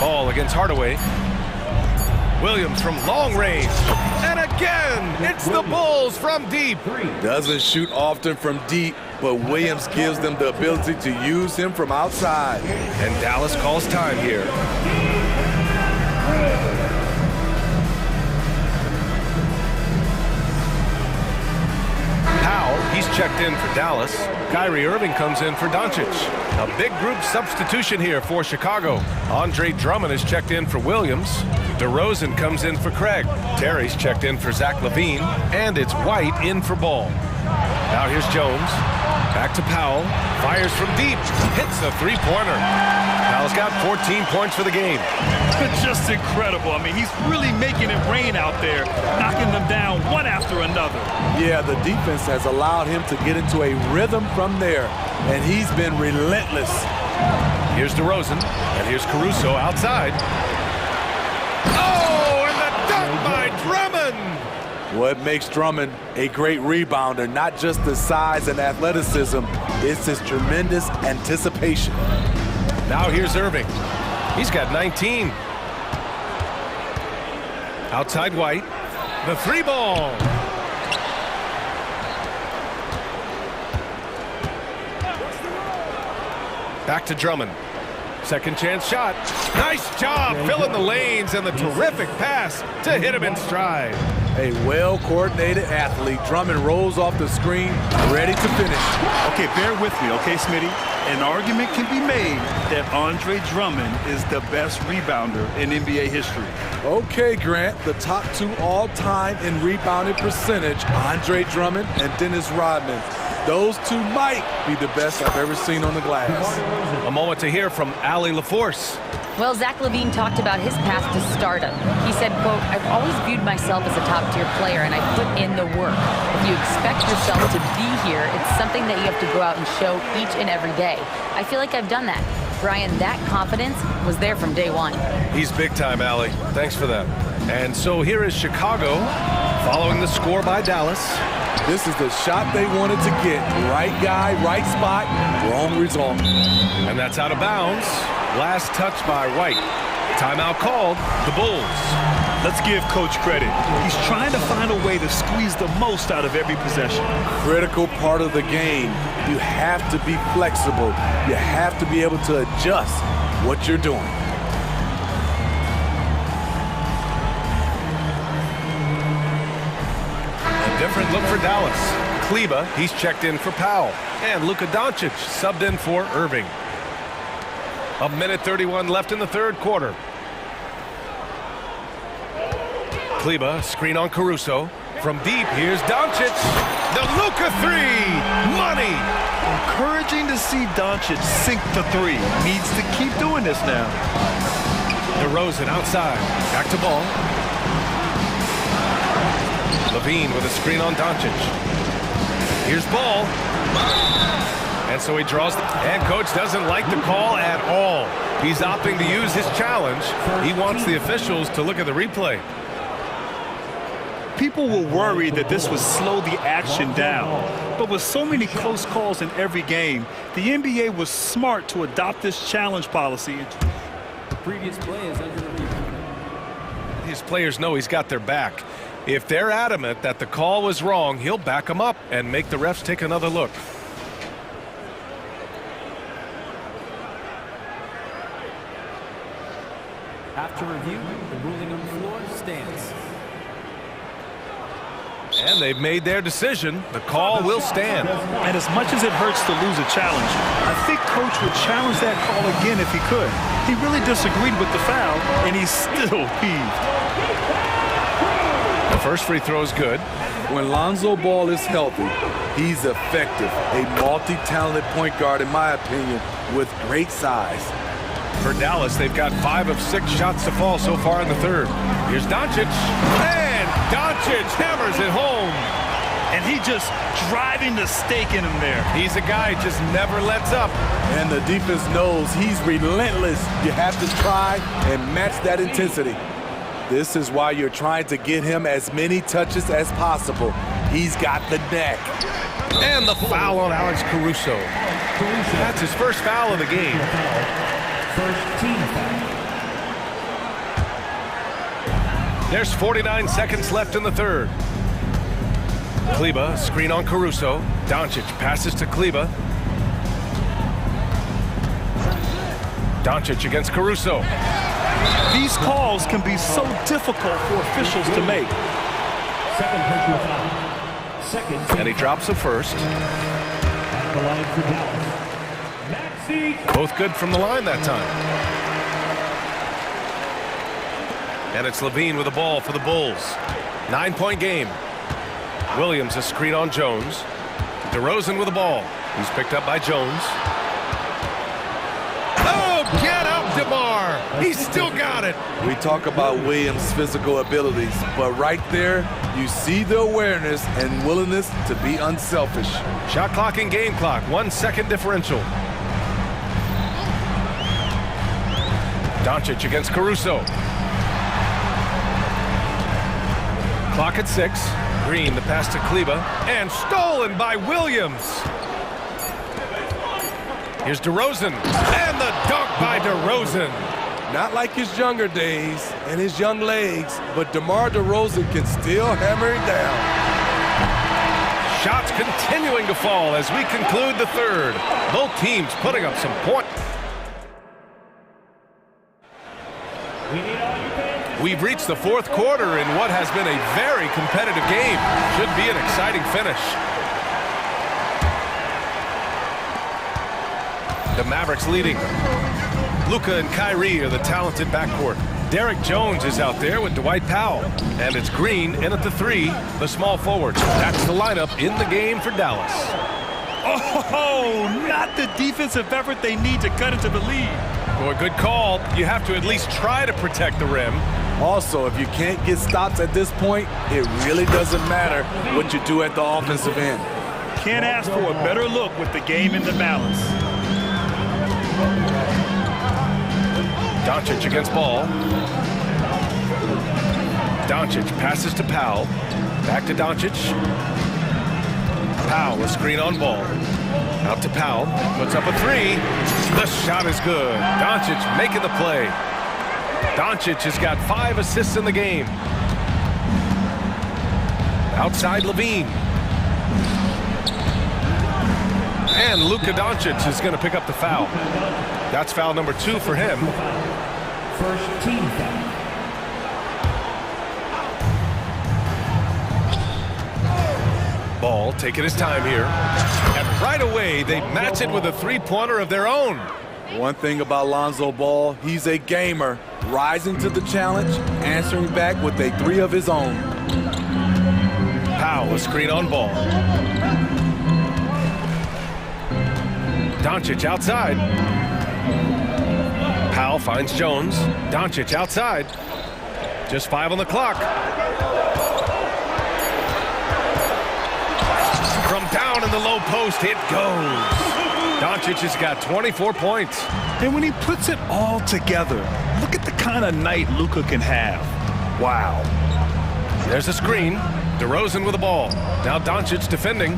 Ball against Hardaway. Williams from long range. And again, it's the Bulls from deep. Doesn't shoot often from deep, but Williams gives them the ability to use him from outside. And Dallas calls time here. Powell, he's checked in for Dallas. Kyrie Irving comes in for Doncic. A big group substitution here for Chicago. Andre Drummond is checked in for Williams. DeRozan comes in for Craig. Terry's checked in for Zach LaVine. And it's White in for Ball. Now here's Jones. Back to Powell. Fires from deep. Hits a 3-pointer. Powell's got 14 points for the game. Just incredible. I mean, he's really making it rain out there, knocking them down one after another. Yeah, the defense has allowed him to get into a rhythm from there, and he's been relentless. Here's DeRozan, and here's Caruso outside. Oh, and the dunk by Drummond! What makes Drummond a great rebounder, not just the size and athleticism, it's his tremendous anticipation. Now here's Irving. He's got 19. Outside White. The 3-ball. Back to Drummond. Second chance shot. Nice job filling the lanes and the terrific pass to hit him in stride. A well-coordinated athlete. Drummond rolls off the screen, ready to finish. Okay, bear with me, okay, Smitty? An argument can be made that Andre Drummond is the best rebounder in NBA history. Okay, Grant, the top 2 all-time in rebounding percentage, Andre Drummond and Dennis Rodman. Those 2 might be the best I've ever seen on the glass. A moment to hear from Allie LaForce. Well, Zach LaVine talked about his path to stardom. He said, quote, "I've always viewed myself as a top-tier player, and I put in the work. If you expect yourself to be here, it's something that you have to go out and show each and every day. I feel like I've done that." Brian, that confidence was there from day one. He's big time, Allie. Thanks for that. And so here is Chicago following the score by Dallas. This is the shot they wanted to get. Right guy, right spot, wrong result. And that's out of bounds. Last touch by White. Timeout called, the Bulls. Let's give Coach credit. He's trying to find a way to squeeze the most out of every possession. Critical part of the game. You have to be flexible. You have to be able to adjust what you're doing. A different look for Dallas. Kleber, he's checked in for Powell. And Luka Doncic subbed in for Irving. 1:31 left in the third quarter. Kleber, screen on Caruso. From deep, here's Doncic. The Luka 3, money. Encouraging to see Doncic sink the 3. Needs to keep doing this now. DeRozan outside. Back to ball. Levine with a screen on Doncic. Here's Ball. And so he draws. And coach doesn't like the call at all. He's opting to use his challenge. He wants the officials to look at the replay. People were worried that this would slow the action down. But with so many close calls in every game, the NBA was smart to adopt this challenge policy. The previous play is under review. His players know he's got their back. If they're adamant that the call was wrong, he'll back them up and make the refs take another look. After review, the ruling on the floor stands. And they've made their decision. The call will stand. And as much as it hurts to lose a challenge, I think coach would challenge that call again if he could. He really disagreed with the foul, and he's still peeved. The first free throw is good. When Lonzo Ball is healthy, he's effective. A multi-talented point guard, in my opinion, with great size. For Dallas, they've got 5 of 6 shots to fall so far in the third. Here's Doncic. And Doncic hammers it home. And he just driving the stake in him there. He's a guy who just never lets up. And the defense knows he's relentless. You have to try and match that intensity. This is why you're trying to get him as many touches as possible. He's got the neck. And the foul on Alex Caruso. That's his first foul of the game. First team foul. There's 49 seconds left in the third. Kleber, screen on Caruso. Doncic passes to Kleber. Doncic against Caruso. These calls can be so difficult for officials to make. Second personal foul. Second. And he drops the first. At the line for Dallas. Both good from the line that time. And it's Levine with the ball for the Bulls. 9-point game. Williams a screen on Jones. DeRozan with the ball. He's picked up by Jones. Oh, get up, DeMar. He's still got it. We talk about Williams' physical abilities, but right there, you see the awareness and willingness to be unselfish. Shot clock and game clock. 1 second differential. Doncic against Caruso. Clock at 6. Green, the pass to Kleber. And stolen by Williams. Here's DeRozan. And the dunk by DeRozan. Not like his younger days and his young legs, but DeMar DeRozan can still hammer it down. Shots continuing to fall as we conclude the third. Both teams putting up some points. We've reached the fourth quarter in what has been a very competitive game. Should be an exciting finish. The Mavericks leading. Luka and Kyrie are the talented backcourt. Derek Jones is out there with Dwight Powell. And it's Green in at the 3, the small forward. That's the lineup in the game for Dallas. Oh, not the defensive effort they need to cut into the lead. Boy, good call. You have to at least try to protect the rim. Also, if you can't get stops at this point, it really doesn't matter what you do at the offensive end. Can't ask for a better look with the game in the balance. Doncic against Ball. Doncic passes to Powell. Back to Doncic. Powell, a screen on Ball. Out to Powell. Puts up a 3. The shot is good. Doncic making the play. Doncic has got 5 assists in the game. Outside Levine. And Luka Doncic is going to pick up the foul. That's foul number 2 for him. First team foul. Ball taking his time here. And right away, they match it with a three-pointer of their own. One thing about Lonzo Ball, he's a gamer, rising to the challenge, answering back with a 3 of his own. Powell, a screen on Ball. Doncic outside. Powell finds Jones. Doncic outside. Just 5 on the clock. From down in the low post, it goes. Doncic has got 24 points. And when he puts it all together, look at the kind of night Luka can have. Wow. There's a screen. DeRozan with the ball. Now Doncic defending.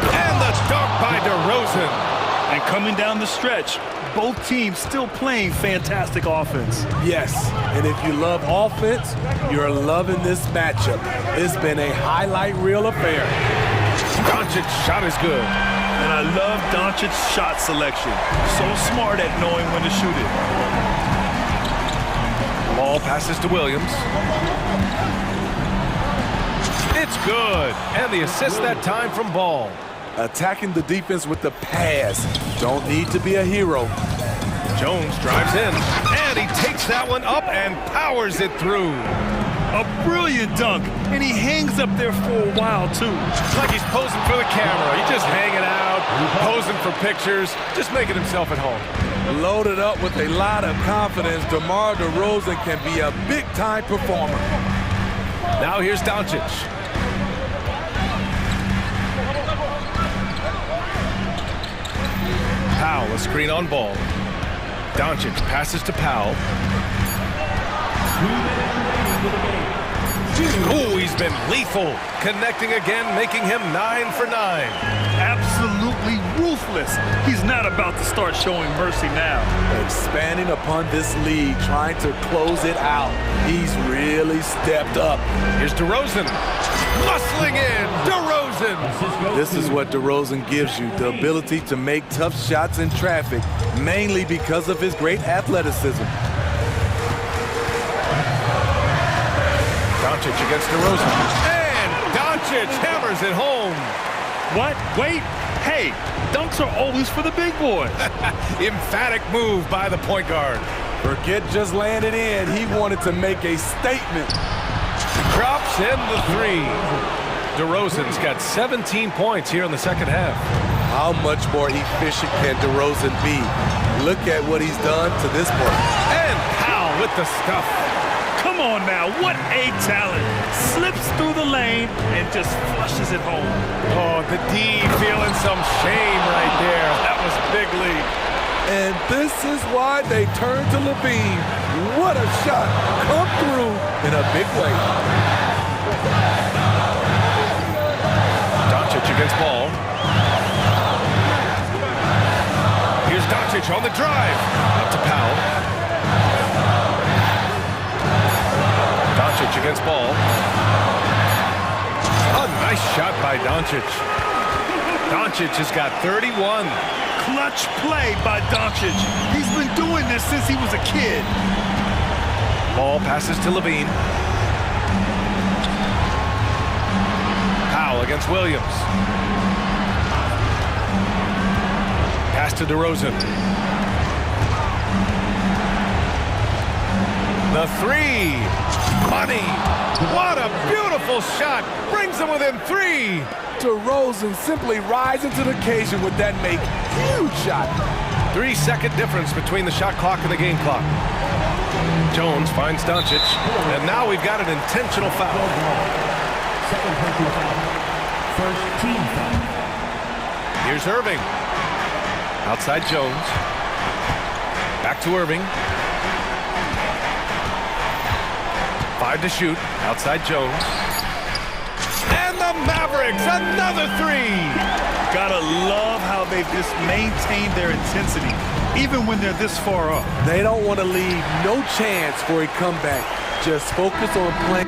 And the dunk by DeRozan. And coming down the stretch, both teams still playing fantastic offense. Yes, and if you love offense, you're loving this matchup. It's been a highlight reel affair. Doncic's shot is good. And I love Doncic's shot selection. So smart at knowing when to shoot it. Ball passes to Williams. It's good. And the assist that time from Ball. Attacking the defense with the pass. Don't need to be a hero. Jones drives in, and he takes that one up and powers it through. A brilliant dunk, and he hangs up there for a while, too. Like he's posing for the camera. He's just hanging out, posing for pictures, just making himself at home. Loaded up with a lot of confidence, DeMar DeRozan can be a big-time performer. Now here's Doncic. Powell, a screen on Ball. Doncic passes to Powell. Oh, he's been lethal. Connecting again, making him 9 for 9. Absolutely ruthless. He's not about to start showing mercy now. Expanding upon this lead, trying to close it out. He's really stepped up. Here's DeRozan. Muscling in, DeRozan. This is what DeRozan gives you, the ability to make tough shots in traffic, mainly because of his great athleticism. Doncic against DeRozan. And Doncic hammers it home. What? Wait. Hey, dunks are always for the big boys. Emphatic move by the point guard. Forget just landed in. He wanted to make a statement. Drops in the 3. DeRozan's got 17 points here in the second half. How much more efficient can DeRozan be? Look at what he's done to this point. And Powell with the stuff. Come on now, what a talent. Slips through the lane and just flushes it home. Oh, the D feeling some shame right there. That was big lead. And this is why they turn to Levine. What a shot. Come through in a big way. Doncic against Ball. Here's Doncic on the drive. Up to Powell. Doncic against Ball. A nice shot by Doncic. Doncic has got 31. Clutch play by Doncic. He's been doing this since he was a kid. Ball passes to Levine. Powell against Williams. Pass to DeRozan. The 3. Money. What a beautiful shot. Brings them within 3. DeRozan simply rising to the occasion with that make. Huge shot. 3-second difference between the shot clock and the game clock. Jones finds Doncic, and now we've got an intentional foul. Second personal foul. First team foul. Here's Irving. Outside Jones. Back to Irving. 5 to shoot. Outside Jones. And the Mavericks, another 3. Gotta love how they've just maintained their intensity, even when they're this far up. They don't want to leave no chance for a comeback. Just focus on playing.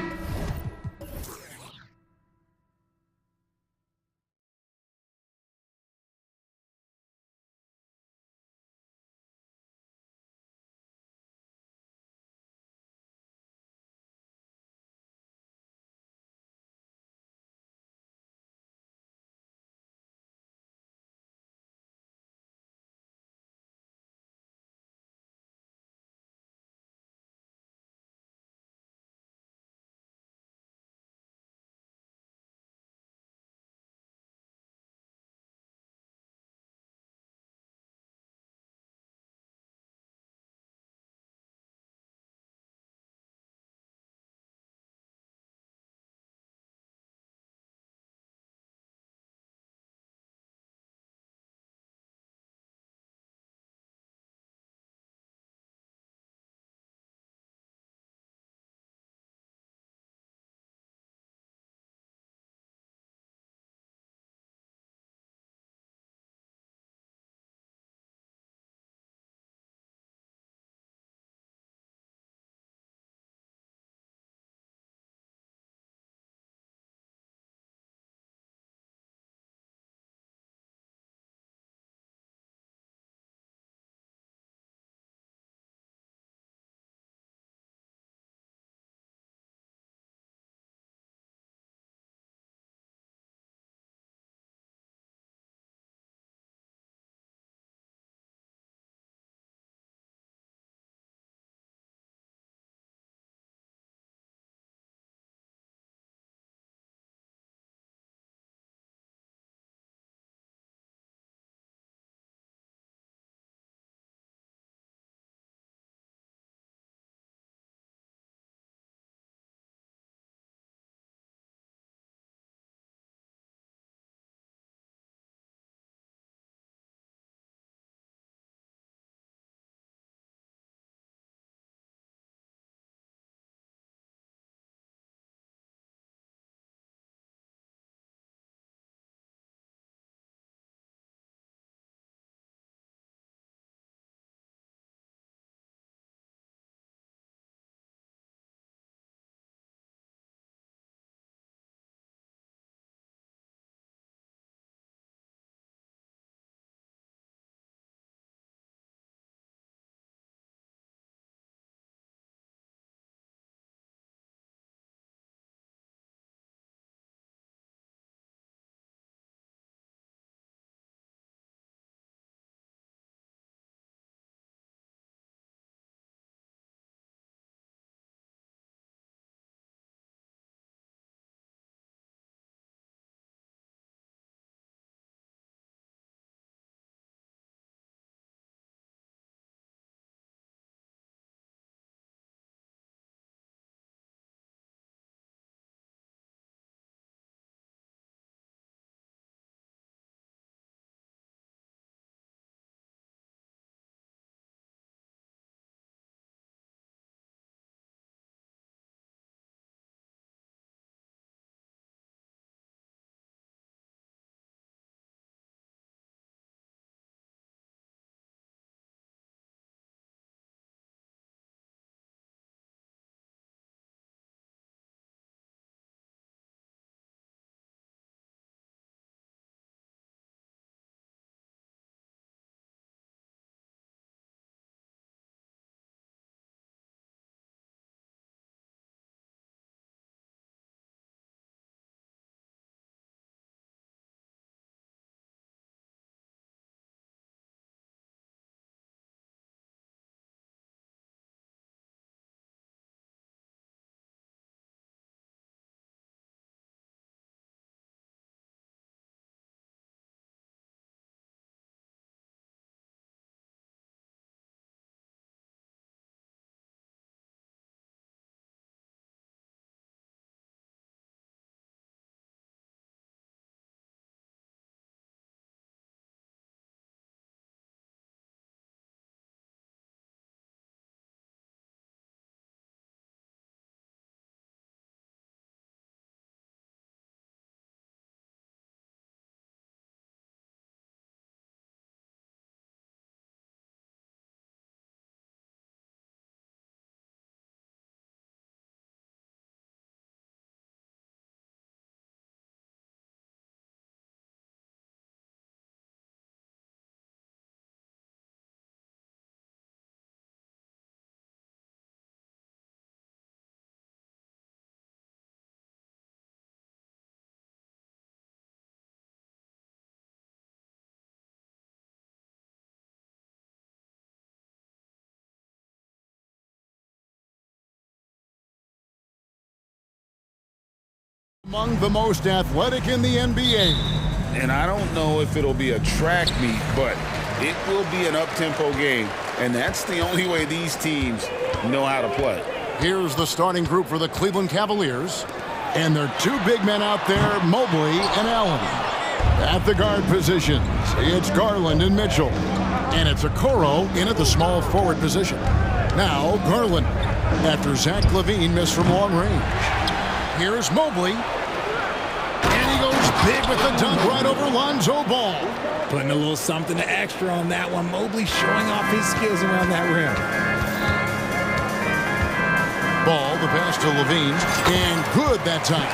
Among the most athletic in the NBA. And I don't know if it'll be a track meet, but it will be an up-tempo game. And that's the only way these teams know how to play. Here's the starting group for the Cleveland Cavaliers. And their two big men out there, Mobley and Allen. At the guard positions, it's Garland and Mitchell. And it's Okoro in at the small forward position. Now Garland, after Zach LaVine missed from long range. Here's Mobley. And he goes big with the dunk right over Lonzo Ball. Putting a little something extra on that one. Mobley showing off his skills around that rim. Ball, the pass to LaVine, and good that time.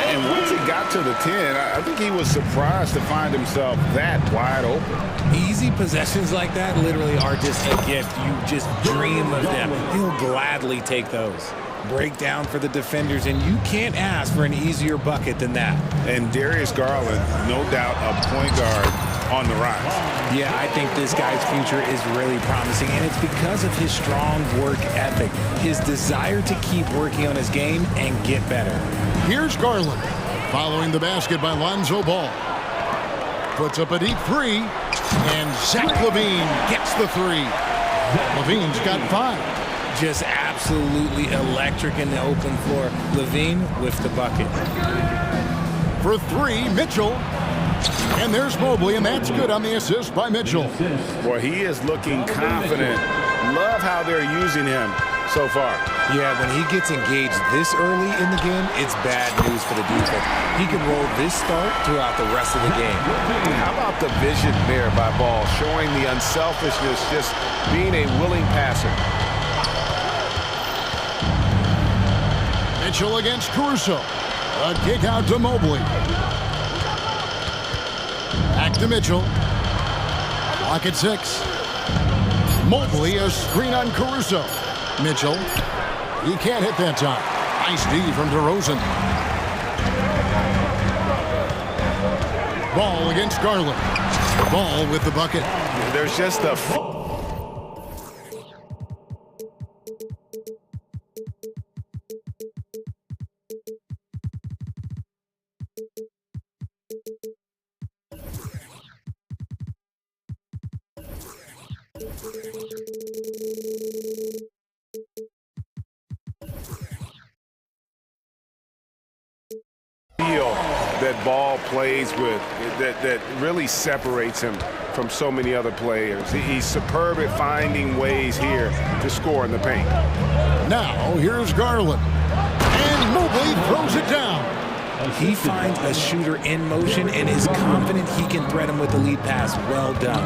And once he got to the 10, I think he was surprised to find himself that wide open. Easy possessions like that literally are just a gift. You just dream of them. He'll gladly take those. Break down for the defenders, and you can't ask for an easier bucket than that. And Darius Garland, no doubt a point guard on the rise. Yeah, I think this guy's future is really promising, and it's because of his strong work ethic, his desire to keep working on his game and get better. Here's Garland, following the basket by Lonzo Ball. Puts up a deep three, and Zach LaVine gets the three. LaVine's got 5. Just absolutely electric in the open floor. LaVine with the bucket. For 3, Mitchell. And there's Mobley, and that's good on the assist by Mitchell. Boy, he is looking confident. Love how they're using him so far. Yeah, when he gets engaged this early in the game, it's bad news for the defense. He can roll this start throughout the rest of the game. How about the vision there by Ball, showing the unselfishness, just being a willing passer. Mitchell against Caruso. A kick out to Mobley. Back to Mitchell. Lock at 6. Mobley, a screen on Caruso. Mitchell. He can't hit that time. Nice D from DeRozan. Ball against Garland. Ball with the bucket. There's just a... that Ball plays with that really separates him from so many other players. He's superb at finding ways here to score in the paint. Now here's Garland, and Mobley throws it down. He finds a shooter in motion and is confident he can thread him with the lead pass. Well done.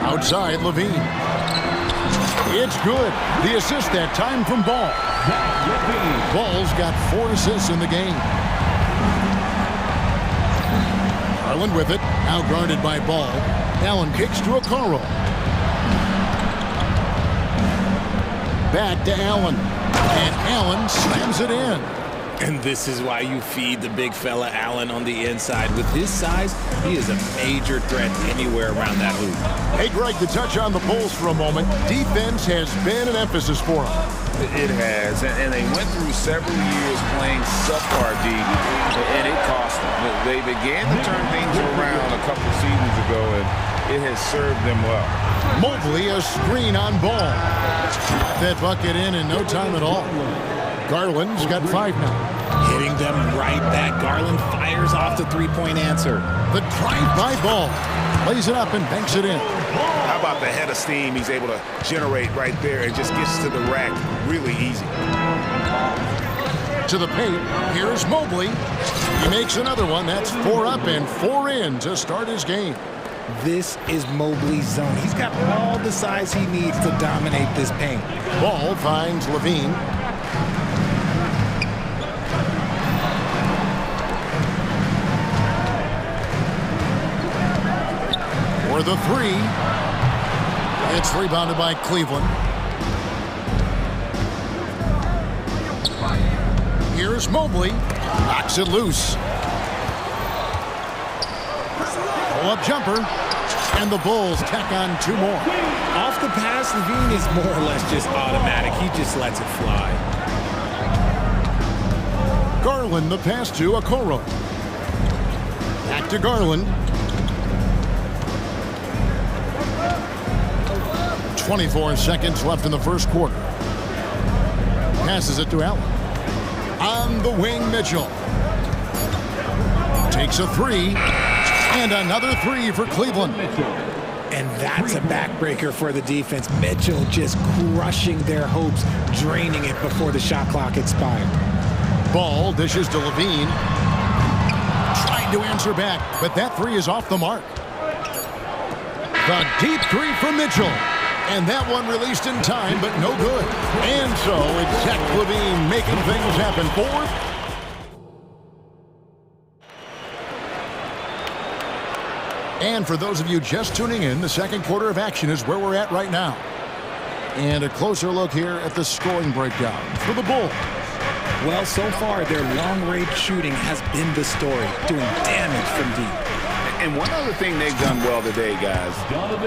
Outside, LaVine. It's good. The assist that time from Ball. Ball's got 4 assists in the game. Garland with it. Now guarded by Ball. Allen kicks to Okoro. Back to Allen. And Allen slams it in. And this is why you feed the big fella Allen on the inside. With his size, he is a major threat anywhere around that hoop. Hey, Greg, to touch on the Bulls for a moment, defense has been an emphasis for them. It has, and they went through several years playing subpar D, and it cost them. They began to turn things around a couple seasons ago, and it has served them well. Mobley, a screen on Ball. That bucket in no time at all. Garland's got 5 now. Hitting them right back. Garland fires off the three-point answer. The drive by Ball. Lays it up and banks it in. How about the head of steam he's able to generate right there and just gets to the rack really easy. To the paint, here's Mobley. He makes another one. That's 4 up and 4 in to start his game. This is Mobley's zone. He's got all the size he needs to dominate this paint. Ball finds LaVine. For the 3. It's rebounded by Cleveland. Here's Mobley. Knocks it loose. Pull-up jumper. And the Bulls tack on 2 more. Off the pass, LaVine is more or less just automatic. He just lets it fly. Garland the pass to Okoro. Back to Garland. 24 seconds left in the first quarter. Passes it to Allen. On the wing, Mitchell. Takes a three. And another three for Cleveland. And that's a backbreaker for the defense. Mitchell just crushing their hopes, draining it before the shot clock expired. Ball dishes to Levine. Trying to answer back, but that three is off the mark. The deep three from Mitchell. And that one released in time, but no good. And so it's Zach Levine making things happen. Fourth. And for those of you just tuning in, the second quarter of action is where we're at right now. And a closer look here at the scoring breakdown for the Bulls. Well, so far, their long-range shooting has been the story, doing damage from deep. And one other thing they've done well today, guys,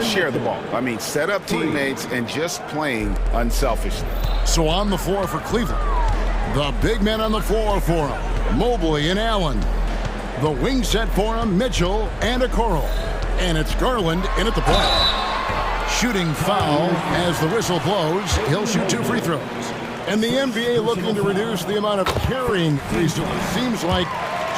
share the ball. I mean, set up teammates and just playing unselfishly. So on the floor for Cleveland, the big men on the floor for them, Mobley and Allen. The wing set for him, Mitchell and Okoro. And it's Garland in at the play. Shooting foul as the whistle blows. He'll shoot 2 free throws. And the NBA looking to reduce the amount of carrying free throws. Seems like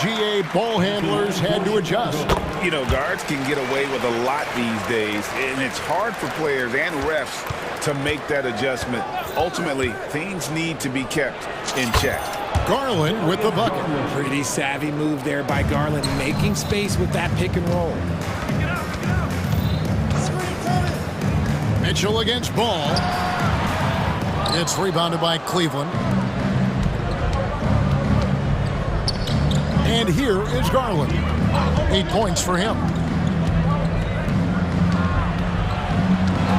GA ball handlers had to adjust. You know, guards can get away with a lot these days, and it's hard for players and refs to make that adjustment. Ultimately, things need to be kept in check. Garland with the bucket. Pretty savvy move there by Garland, making space with that pick and roll. Mitchell against Ball. It's rebounded by Cleveland. And here is Garland. 8 points for him.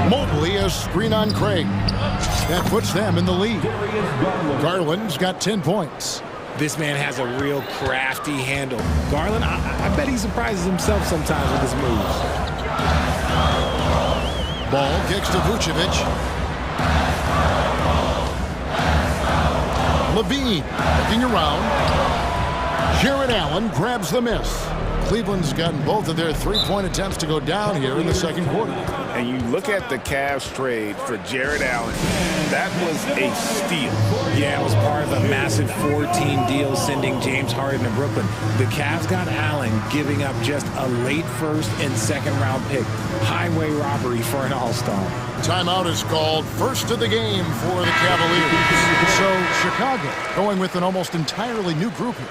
Mobley a screen on Craig. That puts them in the lead. Garland's got 10 points. This man has a real crafty handle. Garland, I bet he surprises himself sometimes with his moves. Ball kicks to Vucevic. Levine looking around. Jared Allen grabs the miss. Cleveland's gotten both of their three-point attempts to go down here in the second quarter. And you look at the Cavs trade for Jared Allen, that was a steal. Yeah, it was part of a massive 4-team deal sending James Harden to Brooklyn. The Cavs got Allen giving up just a late first and second round pick. Highway robbery for an all-star. Timeout is called. First of the game for the Cavaliers. So Chicago going with an almost entirely new group here.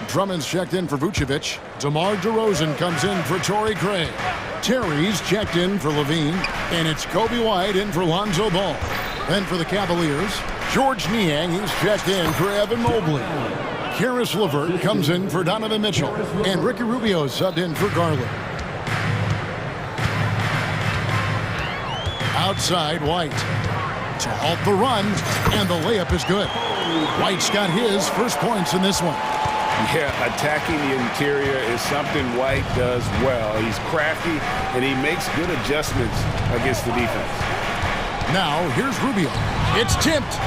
Drummond's checked in for Vucevic. DeMar DeRozan comes in for Torrey Craig. Terry's checked in for Levine. And it's Kobe White in for Lonzo Ball. Then for the Cavaliers, George Niang, he's checked in for Evan Mobley. Karis LeVert comes in for Donovan Mitchell. And Ricky Rubio subbed in for Garland. Outside White to halt the run, and the layup is good. White's got his first points in this one. Yeah, attacking the interior is something White does well. He's crafty, and he makes good adjustments against the defense. Now, here's Rubio. It's tipped.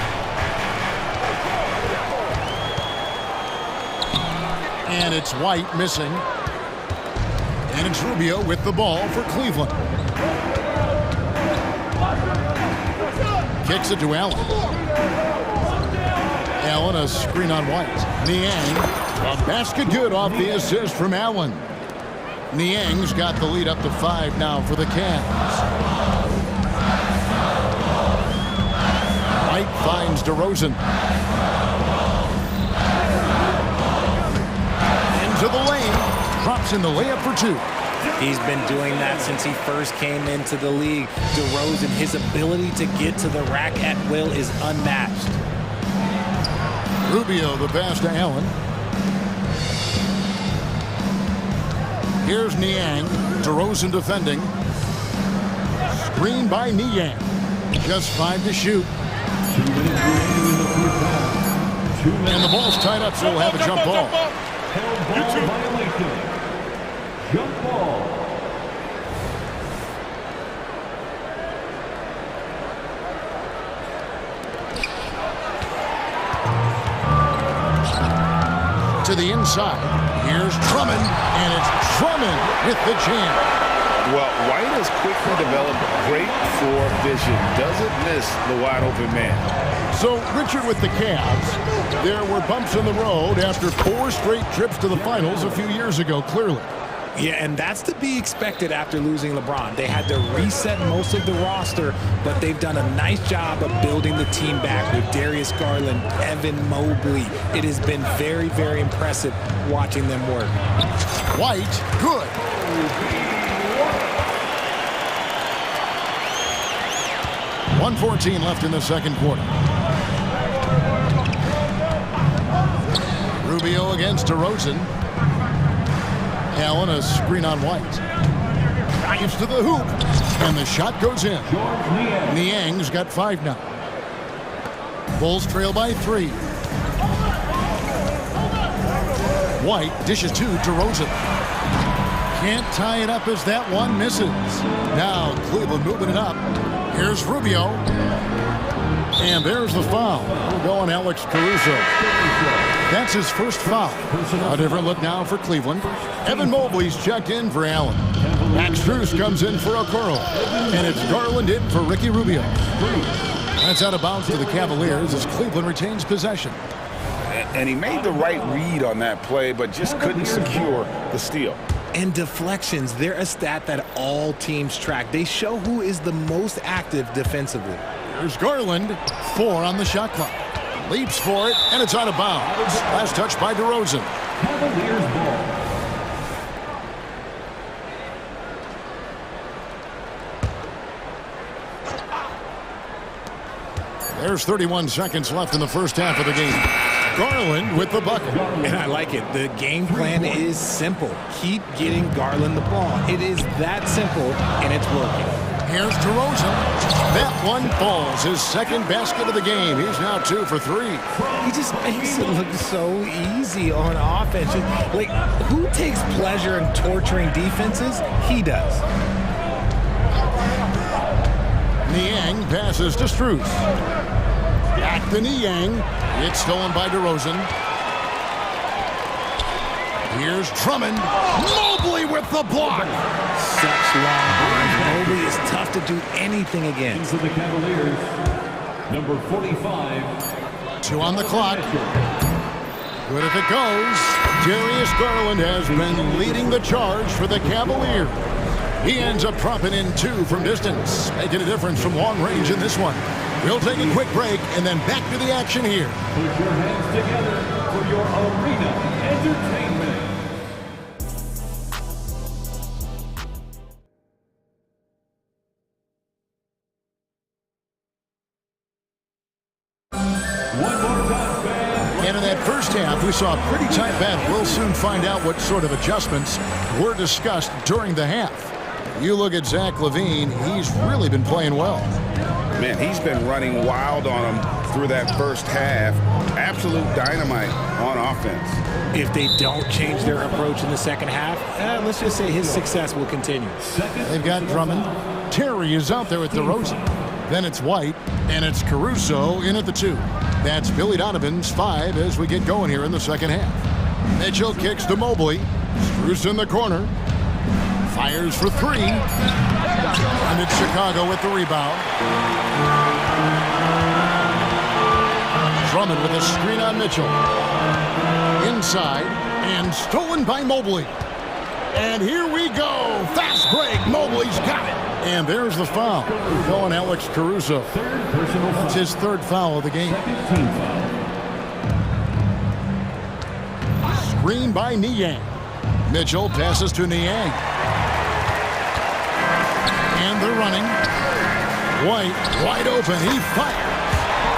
And it's White missing. And it's Rubio with the ball for Cleveland. Kicks it to Allen. Allen, a screen on White. Niang, a basket good off the assist from Allen. Niang's got the lead up to 5 now for the Cavs. White finds DeRozan. Into the lane. Drops in the layup for 2. He's been doing that since he first came into the league. DeRozan, his ability to get to the rack at will is unmatched. Rubio the pass to Allen. Here's Niang. DeRozan defending. Screen by Niang. Just 5 to shoot. And the ball's tied up, so we'll have a jump ball. Jump ball. the inside. Here's Drummond, and it's Drummond with the jam. Well, White has quickly developed great floor vision. Doesn't miss the wide open man. So, Richard, with the Cavs, there were bumps in the road after 4 straight trips to the finals a few years ago, clearly. Yeah, and that's to be expected after losing LeBron. They had to reset most of the roster, but they've done a nice job of building the team back with Darius Garland, Evan Mobley. It has been very, very impressive watching them work. White, good. .114 left in the second quarter. Rubio against DeRozan. Allen, a screen on White. Dives to the hoop, and the shot goes in. Niang's got 5 now. Bulls trail by 3. White dishes to DeRozan. Can't tie it up as that one misses. Now Cleveland moving it up. Here's Rubio. And there's the foul. We'll go on Alex Caruso. That's his first foul. A different look now for Cleveland. Evan Mobley's checked in for Allen. Max Strus comes in for Okoro. And it's Garland in for Ricky Rubio. That's out of bounds to the Cavaliers as Cleveland retains possession. And he made the right read on that play, but just couldn't secure the steal. And deflections, they're a stat that all teams track. They show who is the most active defensively. There's Garland, 4 on the shot clock. Leaps for it, and it's out of bounds. Last touch by DeRozan. Cavaliers ball. There's 31 seconds left in the first half of the game. Garland with the bucket. And I like it. The game plan is simple. Keep getting Garland the ball. It is that simple, and it's working. Here's DeRozan. That one falls. His second basket of the game. He's now 2 for 3. He just makes it look so easy on offense. Like, who takes pleasure in torturing defenses? He does. Niang passes to Strus. Back to Niang. It's stolen by DeRozan. Here's Drummond. Mobley with the block. Such long arms. Mobley is tough to do anything against. For the Cavaliers, number 45. 2 on the clock. Good if it goes. Darius Garland has been leading the charge for the Cavaliers. He ends up dropping in 2 from distance, making a difference from long range in this one. We'll take a quick break and then back to the action here. Put your hands together for your arena entertainment. One more time, fans. And in that first half, we saw a pretty tight battle. We'll soon find out what sort of adjustments were discussed during the half. You look at Zach LaVine, he's really been playing well. Man, he's been running wild on him through that first half. Absolute dynamite on offense. If they don't change their approach in the second half, let's just say his success will continue. They've got Drummond. Terry is out there with DeRozan. Then it's White, and it's Caruso in at the 2. That's Billy Donovan's 5 as we get going here in the second half. Mitchell kicks to Mobley. Strus in the corner. Fires for 3. And it's Chicago with the rebound. Drummond with a screen on Mitchell. Inside, and stolen by Mobley. And here we go. Fast break. Mobley's got it. And there's the foul. We're going Alex Caruso. It's his 3rd foul of the game. Screen by Niang. Mitchell passes to Niang. And they're running. White, wide open. He fires.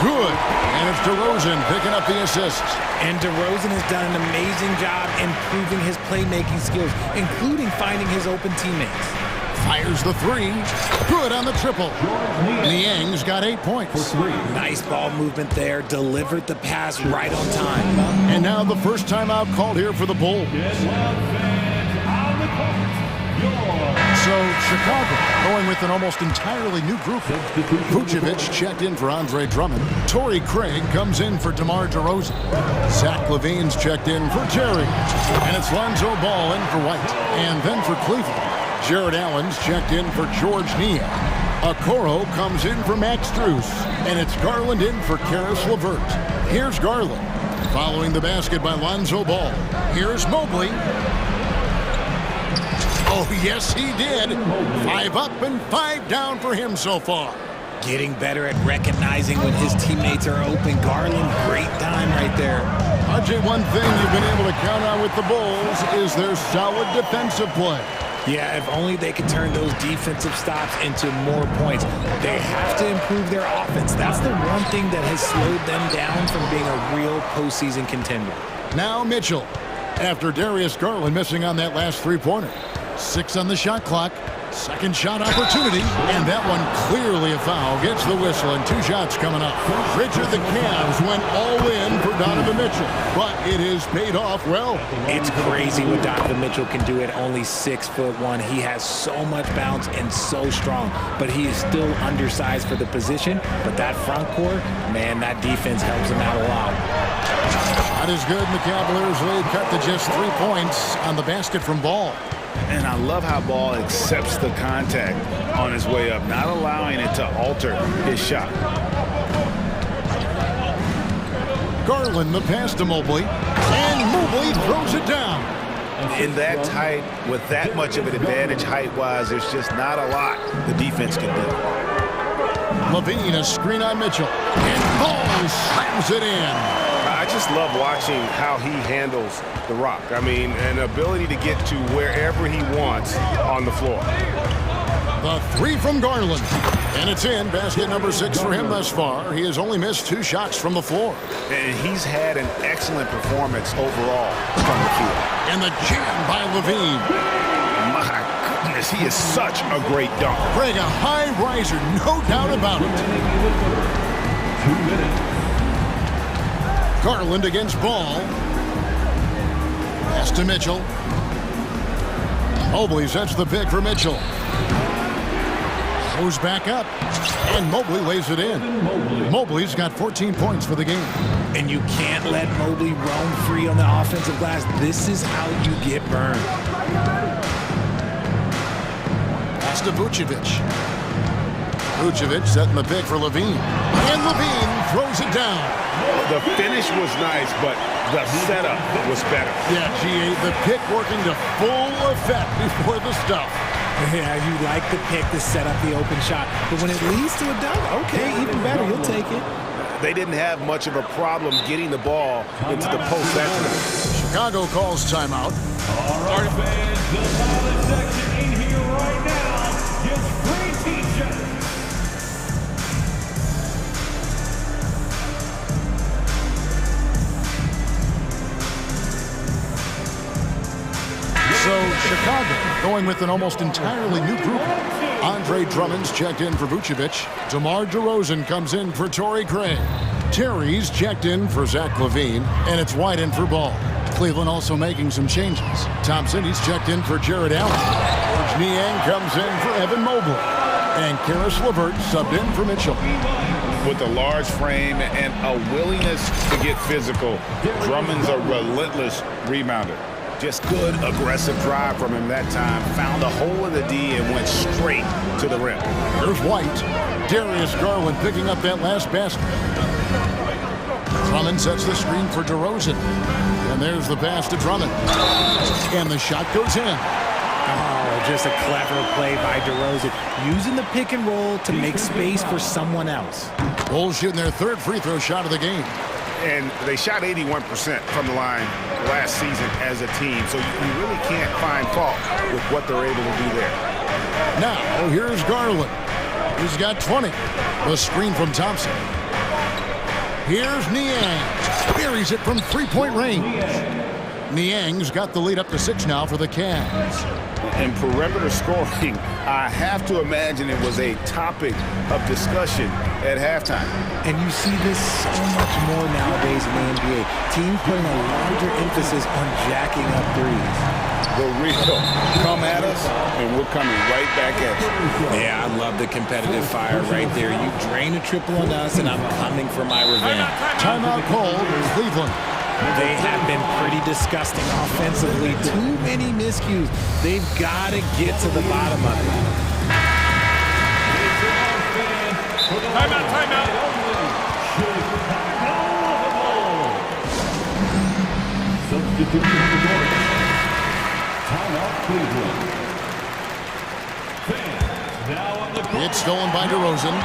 Good. And it's DeRozan picking up the assist. And DeRozan has done an amazing job improving his playmaking skills, including finding his open teammates. Fires the 3. Good on the triple. Niang's got 8 points. Nice ball movement there. Delivered the pass right on time. And now the first timeout called here for the Bulls. So Chicago going with an almost entirely new group. Vucevic checked in for Andre Drummond. Torrey Craig comes in for DeMar DeRozan. Zach LaVine's checked in for Terry. And it's Lonzo Ball in for White. And then for Cleveland, Jared Allen's checked in for George Niang. Okoro comes in for Max Strus. And it's Garland in for Karis LeVert. Here's Garland. Following the basket by Lonzo Ball. Here's Mobley. Oh, yes, he did. 5 up and 5 down for him so far. Getting better at recognizing when his teammates are open. Garland, great time right there. RJ, one thing you've been able to count on with the Bulls is their solid defensive play. Yeah, if only they could turn those defensive stops into more points. They have to improve their offense. That's the one thing that has slowed them down from being a real postseason contender. Now Mitchell, after Darius Garland missing on that last three-pointer. 6 on the shot clock. Second shot opportunity, and that one clearly a foul. Gets the whistle, and 2 shots coming up. Richard, the Cavs went all in for Donovan Mitchell, but it has paid off well. It's crazy what Donovan Mitchell can do at only 6'1". He has so much bounce and so strong, but he is still undersized for the position. But that front court, man, that defense helps him out a lot. Not as good, and the Cavaliers lead cut to just 3 points on the basket from Ball. And I love how Ball accepts the contact on his way up, not allowing it to alter his shot. Garland, the pass to Mobley, and Mobley throws it down. In that tight, with that much of an advantage height-wise, there's just not a lot the defense can do. LaVine, a screen on Mitchell, and Ball slams it in. I just love watching how he handles the rock. I mean, an ability to get to wherever he wants on the floor. The 3 from Garland, and it's in. Basket number 6 for him thus far. He has only missed 2 shots from the floor. And he's had an excellent performance overall from the field. And the jam by LaVine. My goodness, he is such a great dunker. Craig, a high riser, no doubt about it. 2 minutes. Garland against Ball. Pass to Mitchell. Mobley sets the pick for Mitchell. Goes back up. And Mobley lays it in. Mobley's got 14 points for the game. And you can't let Mobley roam free on the offensive glass. This is how you get burned. Pass to Vucevic. Vucevic setting the pick for LaVine. And LaVine throws it down. The finish was nice, but the setup was better. Yeah, GA, the pick working to full effect before the stuff. Yeah, you like the pick to set up the open shot. But when it leads to a dunk, okay, even better, you'll take it. They didn't have much of a problem getting the ball into the post that time. Chicago calls timeout. All right, fans, the pilot section in here right now gets free t-shirts. So Chicago going with an almost entirely new group. Andre Drummond's checked in for Vucevic. DeMar DeRozan comes in for Torrey Craig. Terry's checked in for Zach LaVine, and it's White in for Ball. Cleveland also making some changes. Thompson, he's checked in for Jared Allen. Niang comes in for Evan Mobley. And Karis LeVert subbed in for Mitchell. With a large frame and a willingness to get physical, Drummond's a relentless rebounder. Just good, aggressive drive from him that time. Found a hole in the D and went straight to the rim. There's White. Darius Garland picking up that last basket. Drummond sets the screen for DeRozan. And there's the pass to Drummond. And the shot goes in. Oh, just a clever play by DeRozan. Using the pick and roll to make space for someone else. Bulls shooting their 3rd free throw shot of the game. And they shot 81% from the line last season as a team. So you really can't find fault with what they're able to do there. Now, here's Garland. He's got 20. The screen from Thompson. Here's Niang. Buries it from 3-point range. Niang's got the lead up to 6 now for the Cavs. And perimeter scoring, I have to imagine it was a topic of discussion at halftime. And you see this so much more nowadays in the NBA. Teams putting a larger emphasis on jacking up threes. The real come at us, and we're coming right back at you. Yeah, I love the competitive fire right there. You drain a triple on us, and I'm coming for my revenge. Timeout called, Cleveland. They have been pretty disgusting offensively. Too many miscues. They've got to get to the bottom of it. Timeout. Substitute timeout Cleveland. It's stolen by DeRozan.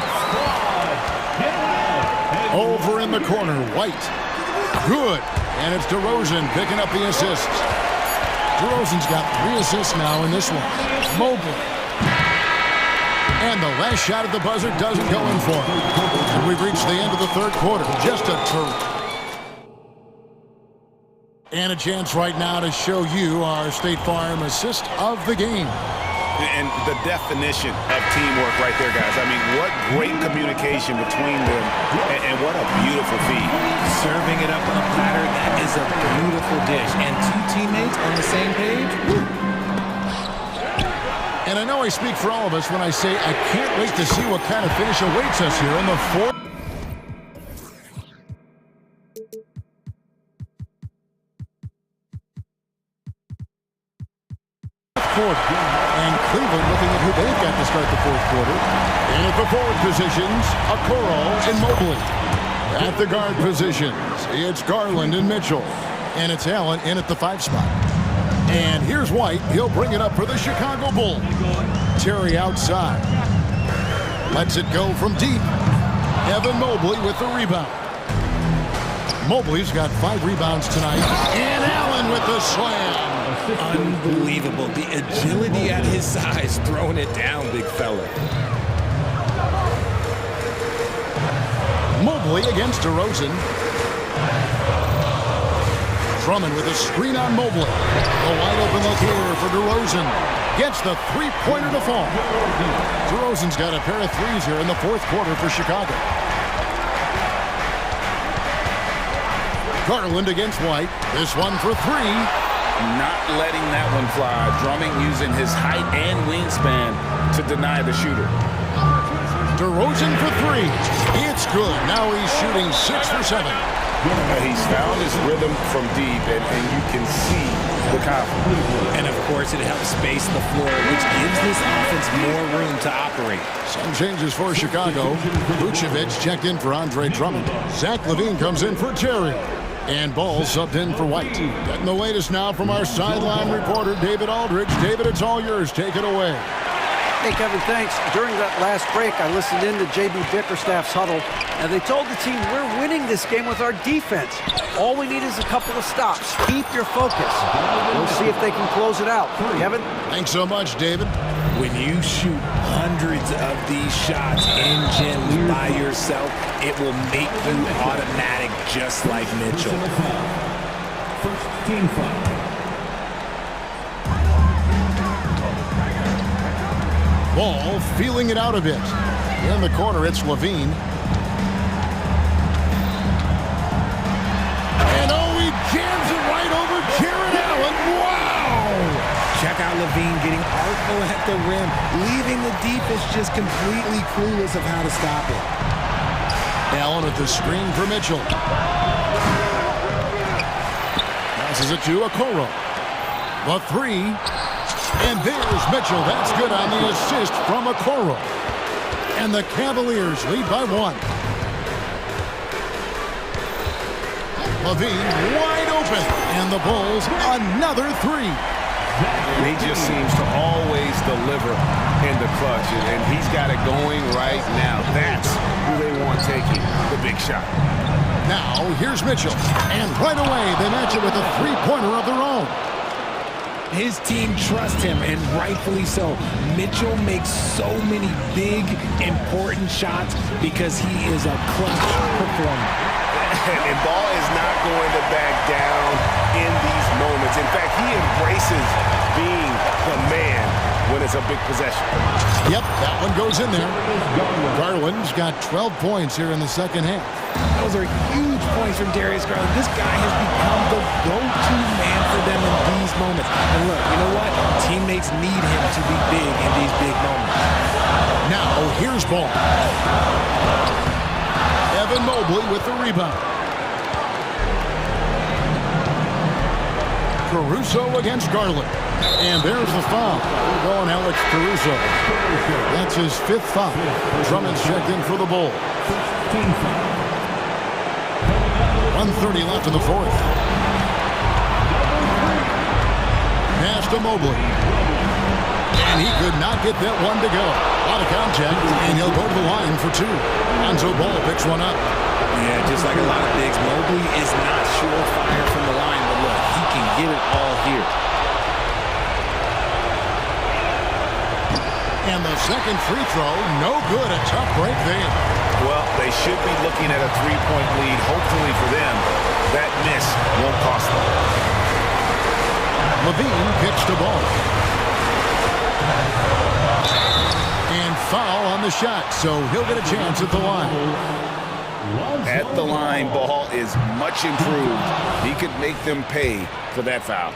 Over in the corner, White. Good. And it's DeRozan picking up the assists. DeRozan's got 3 assists now in this one. Mobley. And the last shot at the buzzer doesn't go in for him. And we've reached the end of the third quarter. Just a turn. And a chance right now to show you our State Farm assist of the game. And the definition of teamwork right there, guys. I mean, what great communication between them, and what a beautiful feed. Serving it up on a platter, that is a beautiful dish. And 2 teammates on the same page. Woo. And I know I speak for all of us when I say I can't wait to see what kind of finish awaits us here in the fourth. And Cleveland looking at who they've got to start the fourth quarter. And at the forward positions, Okoro and Mobley. At the guard positions, it's Garland and Mitchell. And it's Allen in at the 5 spot. And here's White. He'll bring it up for the Chicago Bulls. Terry outside. Lets it go from deep. Evan Mobley with the rebound. Mobley's got 5 rebounds tonight. And Allen with the slam. Unbelievable. The agility at his size, throwing it down, big fella. Mobley against DeRozan. Drummond with a screen on Mobley. A wide open look here for DeRozan. Gets the 3-pointer to fall. DeRozan's got a pair of 3s here in the fourth quarter for Chicago. Garland against White. This one for 3. Not letting that one fly. Drummond using his height and wingspan to deny the shooter. DeRozan for 3. It's good. Now he's shooting 6 for 7. He's found his rhythm from deep, and you can see the confidence. And, of course, it helps space the floor, which gives this offense more room to operate. Some changes for Chicago. Vucevic checked in for Andre Drummond. Zach LaVine comes in for Terry. And Ball subbed in for White. Getting the latest now from our sideline reporter, David Aldridge. David, it's all yours. Take it away. Hey, Kevin, thanks. During that last break, I listened in to J.B. Bickerstaff's huddle, and they told the team, we're winning this game with our defense. All we need is a couple of stops. Keep your focus. We'll see if they can close it out. Kevin? Thanks so much, David. When you shoot hundreds of these shots in gyms by yourself, it will make you automatic, just like Mitchell. First team foul. Ball feeling it out a bit. In the corner, it's LaVine. And he jams it right over Jared Allen. Wow! Check out LaVine getting artful at the rim, leaving the defense just completely clueless of how to stop it. Allen with the screen for Mitchell. Passes it to Okoro. The 3. And there's Mitchell. That's good on the assist from Okoro. And the Cavaliers lead by 1. LaVine wide open. And the Bulls another 3. He just seems to always deliver in the clutch, and he's got it going right now. That's who they want taking the big shot. Now, here's Mitchell. And right away, they match it with a 3-pointer of their own. His team trusts him, and rightfully so. Mitchell makes so many big, important shots because he is a clutch performer. And Ball is not going to back down in these moments. In fact, he embraces being the man when it's a big possession. Yep, that one goes in there. Garland's got 12 points here in the second half. Those are huge points from Darius Garland. This guy has become the go-to man for them in these moments. And look, you know what? Teammates need him to be big in these big moments. Now, here's Ball. Evan Mobley with the rebound. Caruso against Garland. And there's the foul. Going Alex Caruso. That's his 5th foul. Drummond's checked in for the Bulls. 1:30 left in the 4th. Pass to Mobley. And he could not get that one to go. Out of contact, and he'll go to the line for 2. Lonzo Ball picks one up. Yeah, just like a lot of bigs, Mobley is not surefire from the line, but look, he can get it all here. And the second free throw, no good. A tough break there. Well, they should be looking at a 3-point lead. Hopefully for them, that miss won't cost them. Levine pitched the ball. And foul on the shot, so he'll get a chance at the line. At the line, Ball is much improved. He could make them pay for that foul.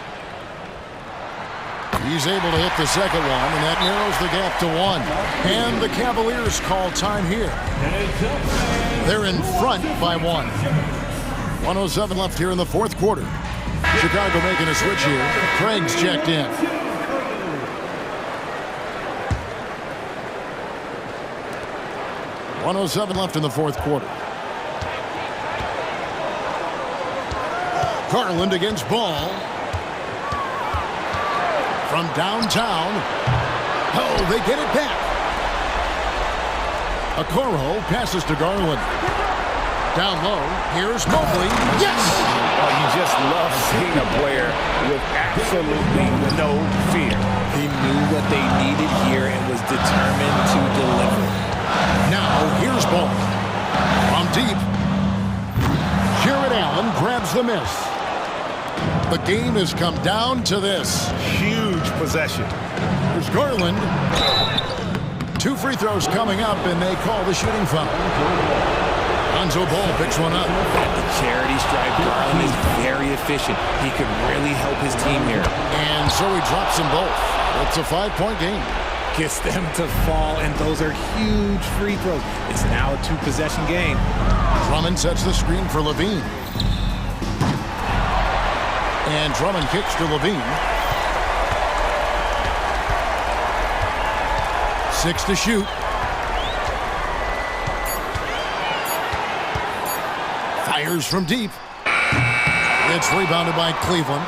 He's able to hit the second one, and that narrows the gap to 1. And the Cavaliers call time here. They're in front by 1. 1:07 left here in the 4th quarter. Chicago making a switch here. Craig's checked in. .107 left in the 4th quarter. Garland against Ball. From downtown. Oh, they get it back. Okoro passes to Garland. Down low, here's Mobley. Yes! Oh, you just love seeing a player with absolutely no fear. He knew what they needed here and was determined to deliver. Now, here's Ball. From deep. Jared Allen grabs the miss. The game has come down to this. Huge possession. There's Garland. 2 free throws coming up, and they call the shooting foul. Lonzo Ball picks one up. At the charity stripe, Garland is very efficient. He could really help his team here. And so he drops them both. It's a 5-point game. Gets them to fall, and those are huge free throws. It's now a 2-possession game. Drummond sets the screen for Levine. And Drummond kicks to Levine. 6 to shoot. Fires from deep. It's rebounded by Cleveland.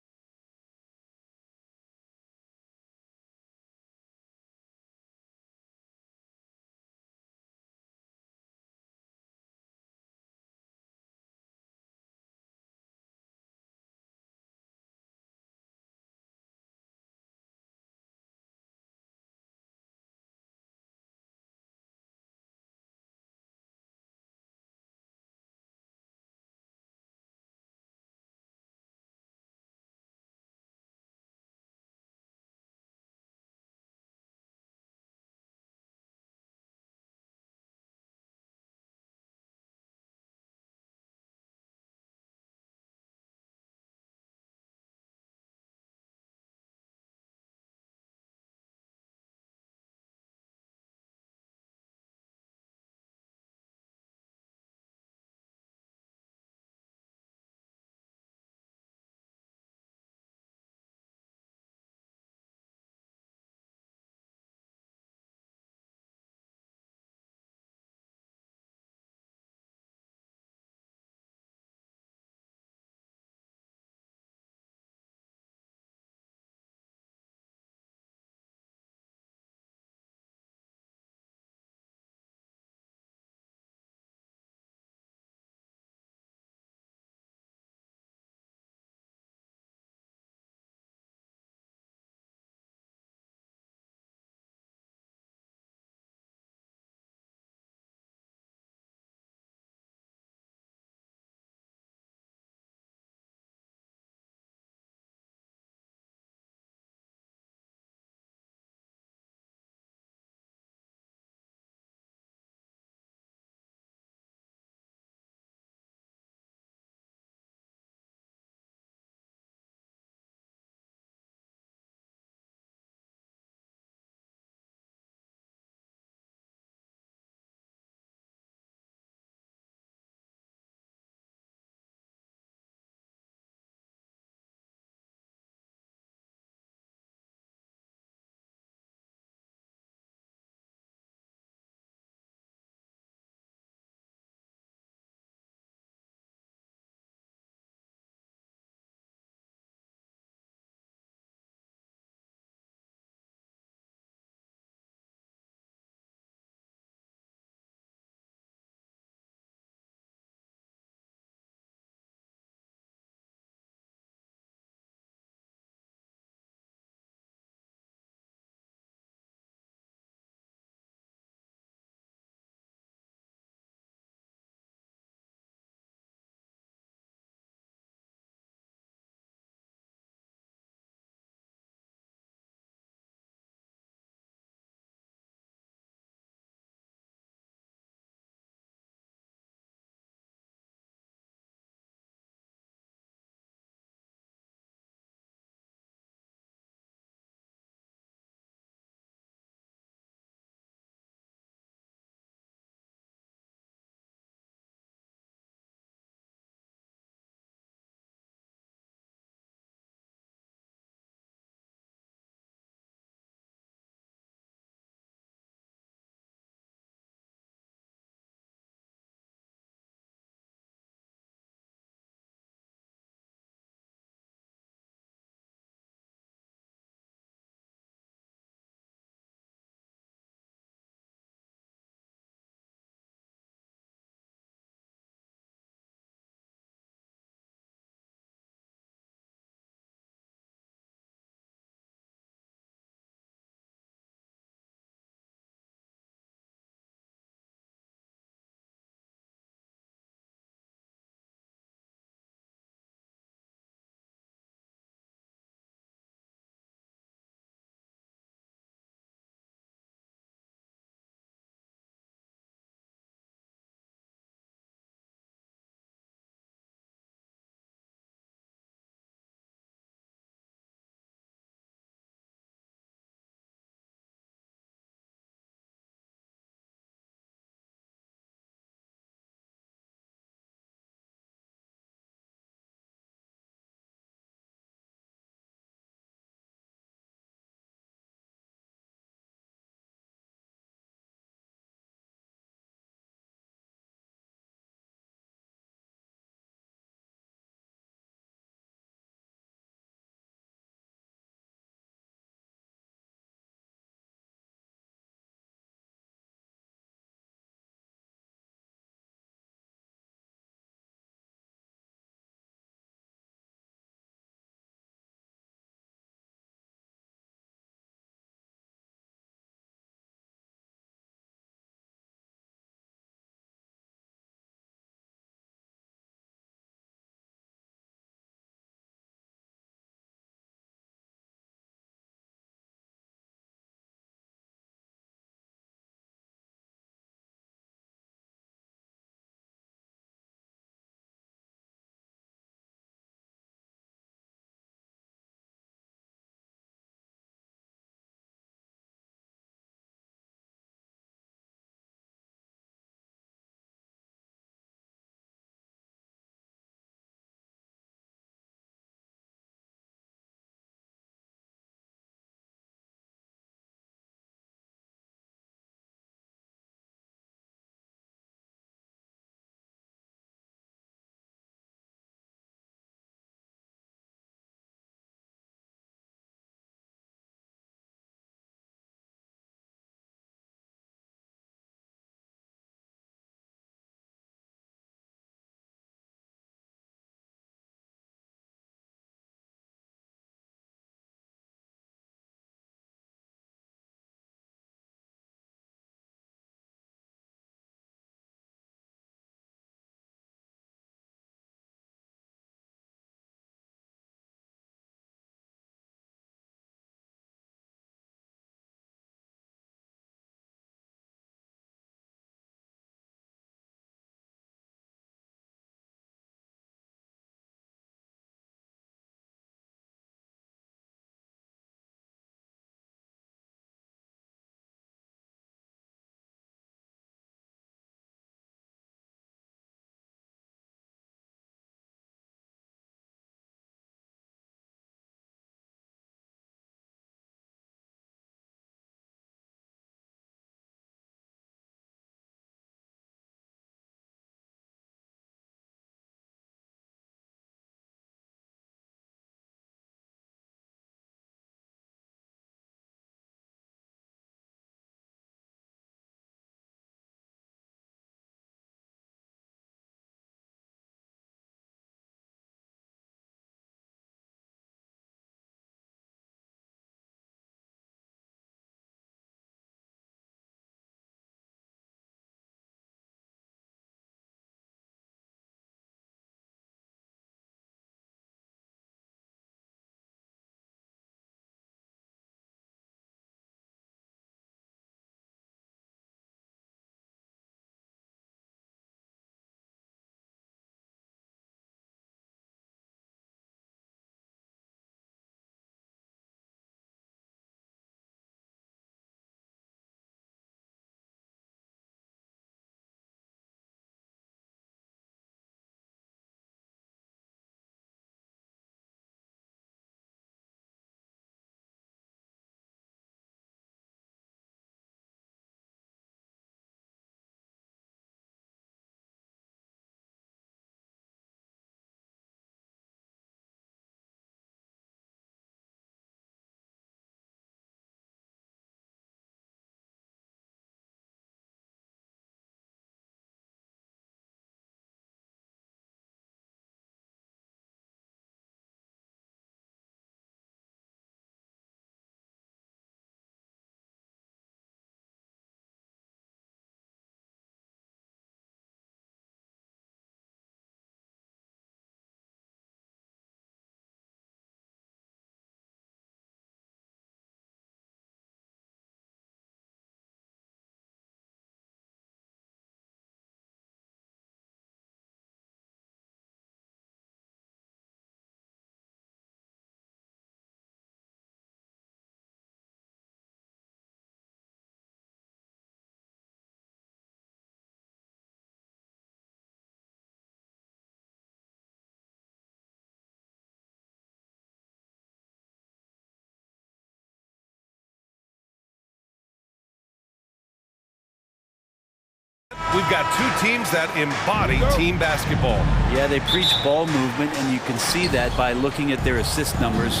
we've got two teams that embody team basketball. Yeah, they preach ball movement, and you can see that by looking at their assist numbers.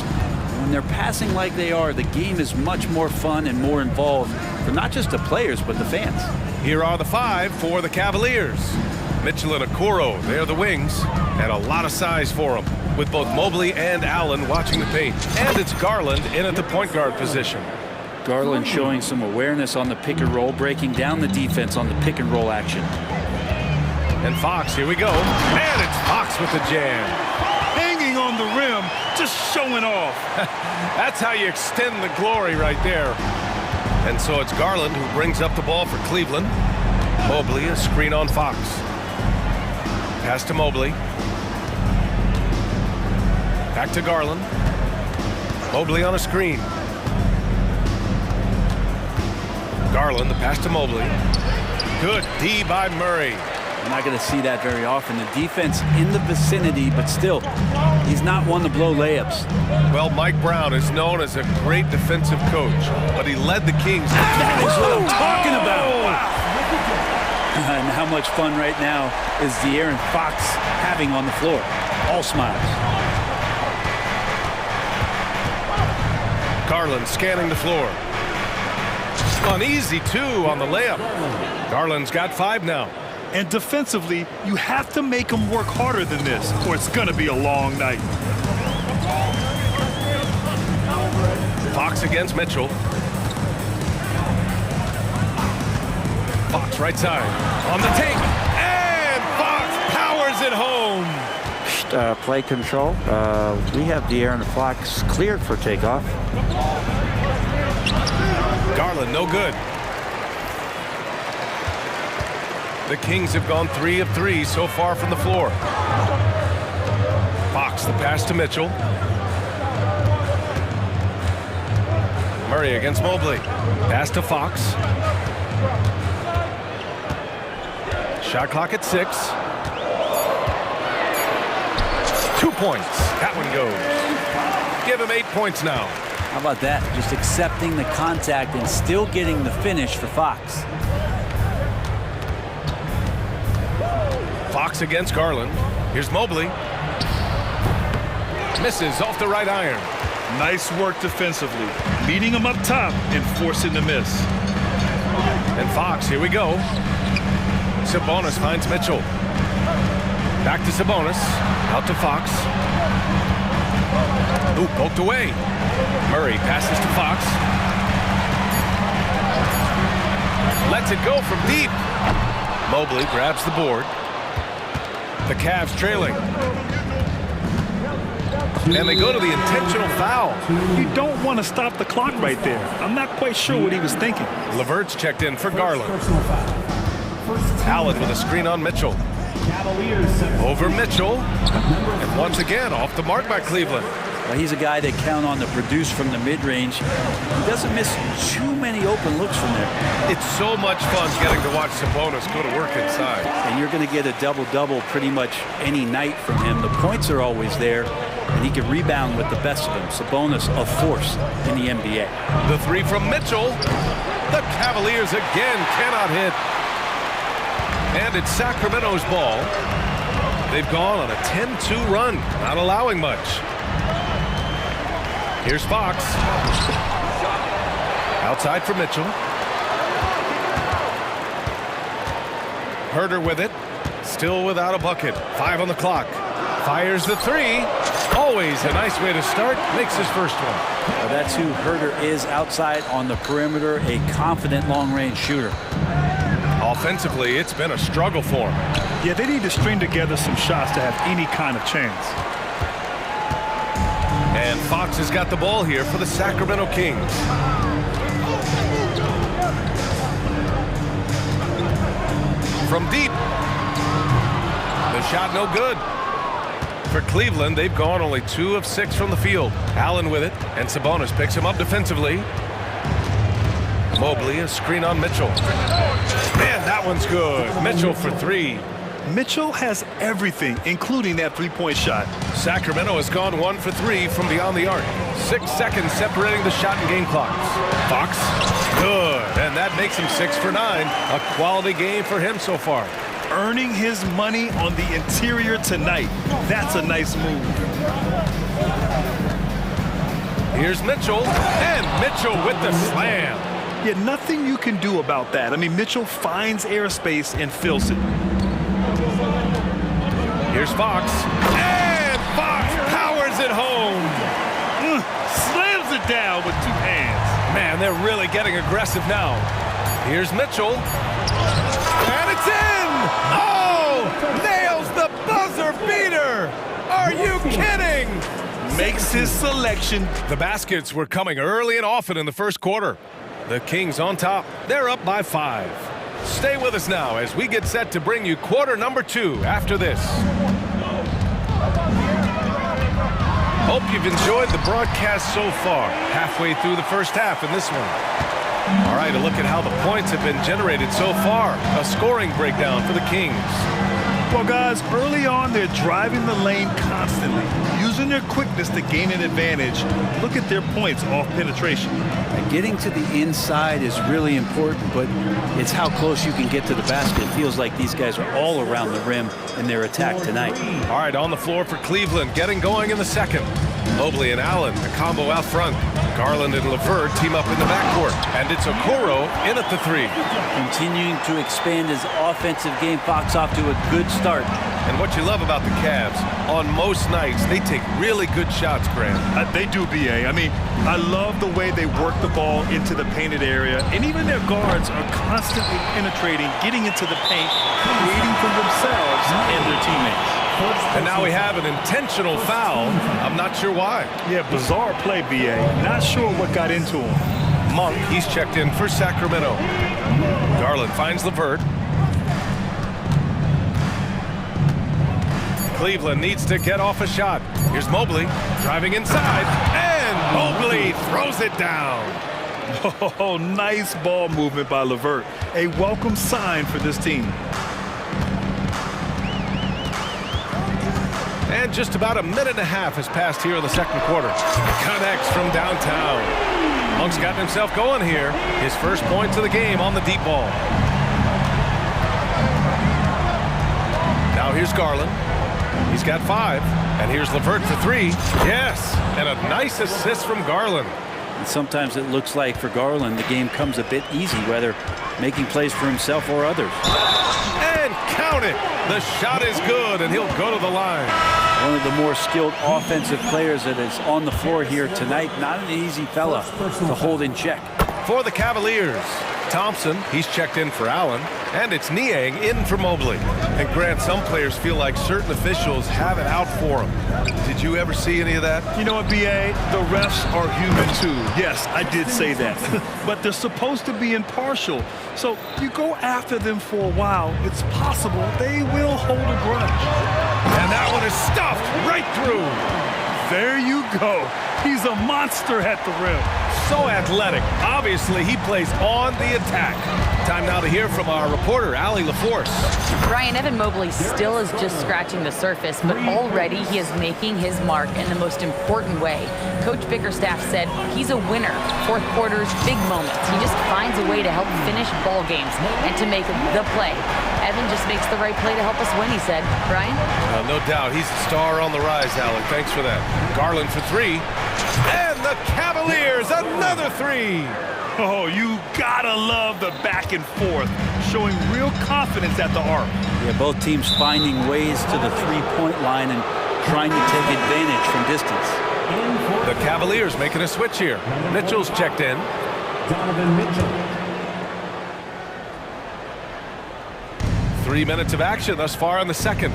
When they're passing like they are, the game is much more fun and more involved for not just the players, but the fans. Here are the five for the Cavaliers. Mitchell and Okoro, they're the wings, and a lot of size for them, with both Mobley and Allen watching the paint. And it's Garland in at the point guard position. Garland showing some awareness on the pick and roll, breaking down the defense on the pick and roll action. And Fox, here we go. And it's Fox with the jam. Hanging on the rim, just showing off. That's how you extend the glory right there. And so it's Garland who brings up the ball for Cleveland. Mobley, a screen on Fox. Pass to Mobley. Back to Garland. Mobley on a screen. Garland, the pass to Mobley. Good D by Murray. You're not going to see that very often. The defense in the vicinity, but still, he's not one to blow layups. Well, Mike Brown is known as a great defensive coach, but he led the Kings. That is what I'm talking about. And how much fun right now is De'Aaron Fox having on the floor. All smiles. Garland scanning the floor. Uneasy, too, on the layup. Garland's got 5 now. And defensively, you have to make them work harder than this, or it's going to be a long night. Fox against Mitchell. Fox right side. On the take. And Fox powers it home. Play control. We have De'Aaron Fox cleared for takeoff. Garland, no good. The Kings have gone 3 of 3 so far from the floor. Fox, the pass to Mitchell. Murray against Mobley. Pass to Fox. Shot clock at 6. 2 points. That one goes. Give him 8 points now. How about that? Just accepting the contact and still getting the finish for Fox. Fox against Garland. Here's Mobley. Misses off the right iron. Nice work defensively. Beating him up top and forcing the miss. And Fox, here we go. Sabonis finds Mitchell. Back to Sabonis. Out to Fox. Ooh, poked away. Murray passes to Fox. Lets it go from deep. Mobley grabs the board. The Cavs trailing. And they go to the intentional foul. You don't want to stop the clock right there. I'm not quite sure what he was thinking. LeVert's checked in for Garland. Allen with a screen on Mitchell. Over Mitchell. And once again, off the mark by Cleveland. Well, he's a guy that count on to produce from the mid-range. He doesn't miss too many open looks from there. It's so much fun getting to watch Sabonis go to work inside. And you're going to get a double-double pretty much any night from him. The points are always there, and he can rebound with the best of them. Sabonis, a force in the NBA. The 3 from Mitchell. The Cavaliers again cannot hit. And it's Sacramento's ball. They've gone on a 10-2 run, not allowing much. Here's Fox. Outside for Mitchell. Herter with it. Still without a bucket. 5 on the clock. Fires the 3. Always a nice way to start. Makes his first one. Well, that's who Herter is outside on the perimeter. A confident long-range shooter. Offensively, it's been a struggle for him. Yeah, they need to string together some shots to have any kind of chance. And Fox has got the ball here for the Sacramento Kings. From deep. The shot no good. For Cleveland, they've gone only 2 of 6 from the field. Allen with it, and Sabonis picks him up defensively. Mobley, a screen on Mitchell. Man, that one's good. Mitchell for 3. Mitchell has everything, including that three-point shot. Sacramento has gone 1 for 3 from beyond the arc. 6 seconds separating the shot and game clocks. Fox Good, and that makes him 6 for 9. A quality game for him so far. Earning his money on the interior tonight. That's a nice move. Here's Mitchell, and Mitchell with the slam. Yeah, nothing you can do about that. I mean, Mitchell finds airspace and fills it. Here's Fox, and Fox powers it home. Slams it down with 2 hands. Man, they're really getting aggressive now. Here's Mitchell, and it's in! Oh, nails the buzzer beater! Are you kidding? Makes his selection. The baskets were coming early and often in the first quarter. The Kings on top. They're up by 5. Stay with us now as we get set to bring you quarter number 2 after this. Hope you've enjoyed the broadcast so far. Halfway through the first half in this one. All right, a look at how the points have been generated so far. A scoring breakdown for the Kings. Well, guys, early on, they're driving the lane constantly, using their quickness to gain an advantage. Look at their points off penetration. Getting to the inside is really important, but it's how close you can get to the basket. It feels like these guys are all around the rim in their attack tonight. All right, on the floor for Cleveland, getting going in the second. Mobley and Allen, the combo out front. Garland and LeVert team up in the backcourt. And it's Okoro in at the 3. Continuing to expand his offensive game. Fox off to a good start. And what you love about the Cavs, on most nights, they take really good shots, Grant. They do, B.A. I mean, I love the way they work the ball into the painted area. And even their guards are constantly penetrating, getting into the paint, creating for themselves and their teammates. And now we have an intentional foul. I'm not sure why. Yeah, bizarre play, B.A. Not sure what got into him. Monk, he's checked in for Sacramento. Garland finds LeVert. Cleveland needs to get off a shot. Here's Mobley driving inside, and Mobley throws it down. Oh, nice ball movement by LeVert. A welcome sign for this team. And just about a minute and a half has passed here in the second quarter. Connects from downtown. Monk's gotten himself going here. His first points of the game on the deep ball. Now here's Garland. He's got 5. And here's LeVert for 3. Yes, and a nice assist from Garland. And sometimes it looks like for Garland, the game comes a bit easy, whether making plays for himself or others. And count it. The shot is good, and he'll go to the line. One of the more skilled offensive players that is on the floor here tonight. Not an easy fella to hold in check. For the Cavaliers, Thompson, he's checked in for Allen, and it's Niang in for Mobley. And Grant, some players feel like certain officials have it out for them. Did you ever see any of that? You know what, B.A.? The refs are human too. Yes, I did say that. But they're supposed to be impartial. So you go after them for a while, it's possible they will hold a grudge. And that one is stuffed right through. There you go. He's a monster at the rim. So athletic. Obviously, he plays on the attack. Time now to hear from our reporter, Allie LaForce. Brian, Evan Mobley still is just scratching the surface, but already he is making his mark in the most important way. Coach Bickerstaff said he's a winner. Fourth quarter's big moments. He just finds a way to help finish ball games and to make the play. Evan just makes the right play to help us win, he said. Brian? No doubt. He's a star on the rise, Allie. Thanks for that. Garland for 3. And the Cavaliers, another 3. Oh, you gotta love the back and forth, showing real confidence at the arc. Yeah, both teams finding ways to the three-point line and trying to take advantage from distance. The Cavaliers making a switch here. Mitchell's checked in. Donovan Mitchell. 3 minutes of action thus far in the second.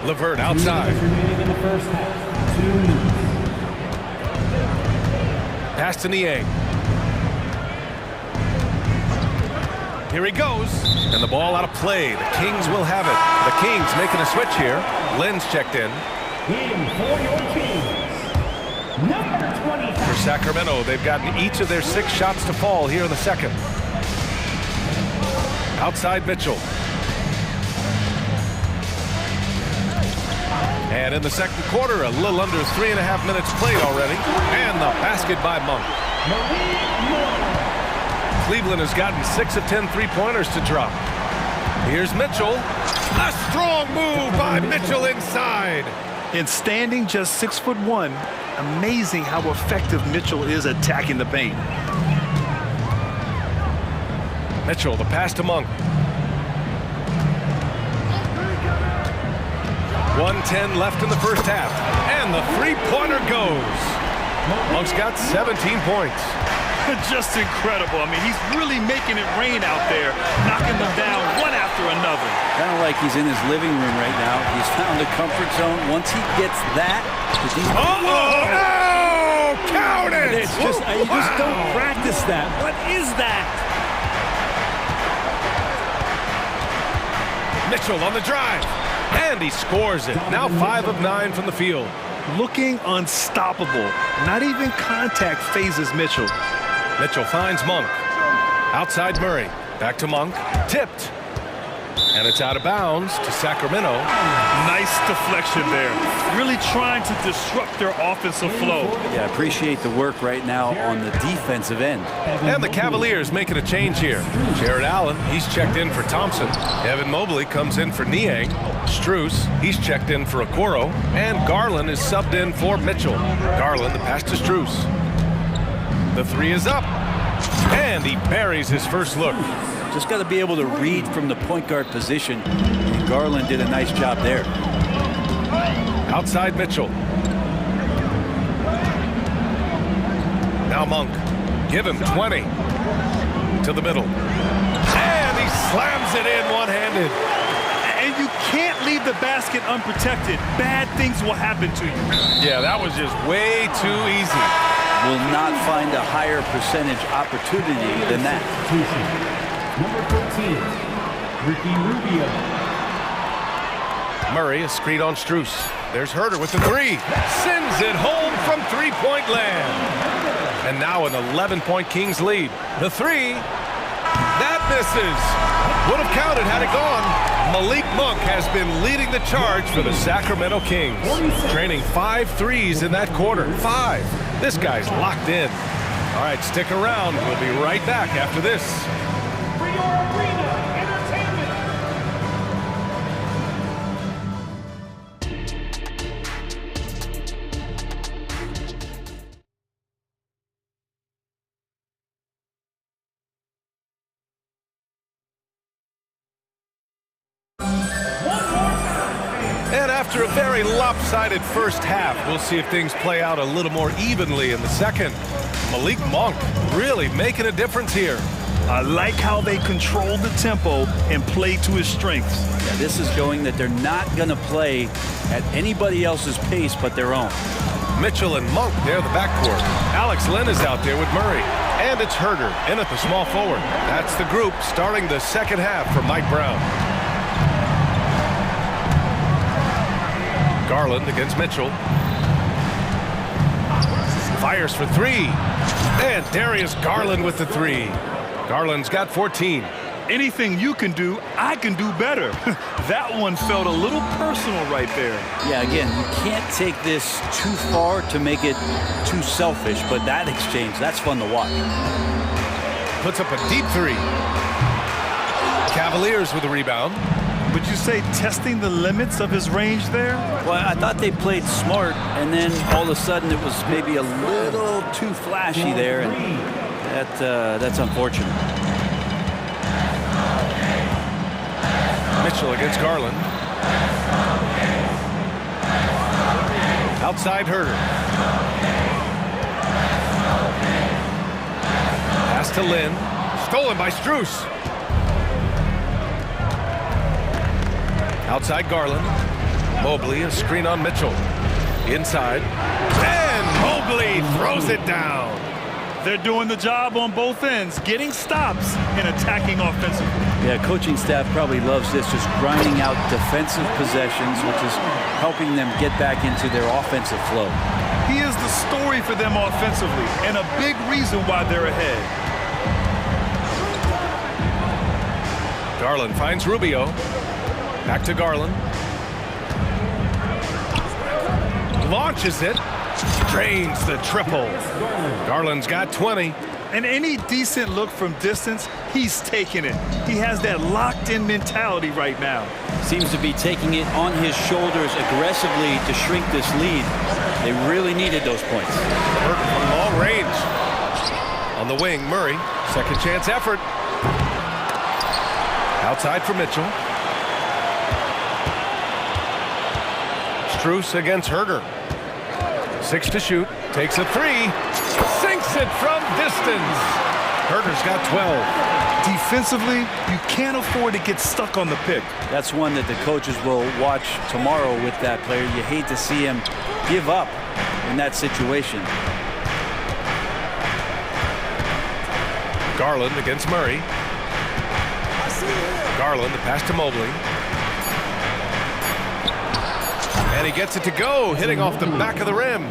LeVert outside. Pass to Niang. Here he goes. And the ball out of play. The Kings will have it. The Kings making a switch here. Lynn's checked in. For your Kings, number 20. For Sacramento, they've gotten each of their 6 shots to fall here in the second. Outside Mitchell. And in the second quarter, a little under 3.5 minutes played already. And the basket by Monk. Cleveland has gotten 6 of 10 three-pointers to drop. Here's Mitchell. A strong move by Mitchell inside. And standing just 6'1", amazing how effective Mitchell is attacking the paint. Mitchell, the pass to Monk. 1:10 left in the first half. And the three-pointer goes. Monk's got 17 points. Just incredible. I mean, he's really making it rain out there, knocking them down one after another. Kind of like he's in his living room right now. He's found a comfort zone. Once he gets that, oh, count it! It's just, you just don't practice that. What is that? Mitchell on the drive, and he scores it. Now 5 of 9 from the field. Looking unstoppable. Not even contact phases Mitchell. Mitchell finds Monk. Outside Murray. Back to Monk. Tipped. And it's out of bounds to Sacramento. Nice deflection there. Really trying to disrupt their offensive flow. Yeah, I appreciate the work right now on the defensive end. And the Cavaliers making a change here. Jared Allen, he's checked in for Thompson. Evan Mobley comes in for Niang. Strus, he's checked in for Okoro. And Garland is subbed in for Mitchell. Garland, the pass to Strus. The three is up. And he buries his first look. Just got to be able to read from the point guard position. And Garland did a nice job there. Outside Mitchell. Now Monk. Give him 20. To the middle. And he slams it in one-handed. And you can't leave the basket unprotected. Bad things will happen to you. Yeah, that was just way too easy. Will not find a higher percentage opportunity than that. Number 13, Ricky Rubio. Murray, a screen on Strus. There's Herter with the three. Sends it home from three-point land. And now an 11-point Kings lead. The three. That misses. Would have counted had it gone. Malik Monk has been leading the charge for the Sacramento Kings. Draining 5 threes in that quarter. 5. This guy's locked in. All right, stick around. We'll be right back after this. And after a very lopsided first half, we'll see if things play out a little more evenly in the second. Malik Monk really making a difference here. I like how they control the tempo and play to his strengths. Yeah, this is showing that they're not going to play at anybody else's pace but their own. Mitchell and Monk there, the backcourt. Alex Len is out there with Murray. And it's Herter in at the small forward. That's the group starting the second half for Mike Brown. Garland against Mitchell. Fires for three. And Darius Garland with the three. Garland's got 14. Anything you can do, I can do better. That one felt a little personal right there. Yeah, again, you can't take this too far to make it too selfish, but that exchange, that's fun to watch. Puts up a deep three. Cavaliers with the rebound. Would you say testing the limits of his range there? Well, I thought they played smart, and then all of a sudden it was maybe a little too flashy there, and that's unfortunate. Mitchell against Garland. Outside Herter. Pass to Lynn. Stolen by Strus. Outside Garland. Mobley, a screen on Mitchell. Inside. And Mobley throws it down. They're doing the job on both ends, getting stops and attacking offensively. Yeah, coaching staff probably loves this, just grinding out defensive possessions, which is helping them get back into their offensive flow. He is the story for them offensively and a big reason why they're ahead. Garland finds Rubio. Back to Garland. launches it. Drains the triple. Garland's got 20. And any decent look from distance, he's taking it. He has that locked-in mentality right now. Seems to be taking it on his shoulders aggressively to shrink this lead. They really needed those points. Burton from long range. On the wing, Murray. Second chance effort. Outside for Mitchell. Strus against Herger. 6 to shoot. Takes a 3. Sinks it from distance. Herger's got 12. Defensively, you can't afford to get stuck on the pick. That's one that the coaches will watch tomorrow with that player. You hate to see him give up in that situation. Garland against Murray. Garland, the pass to Mobley. And he gets it to go, hitting off the back of the rim.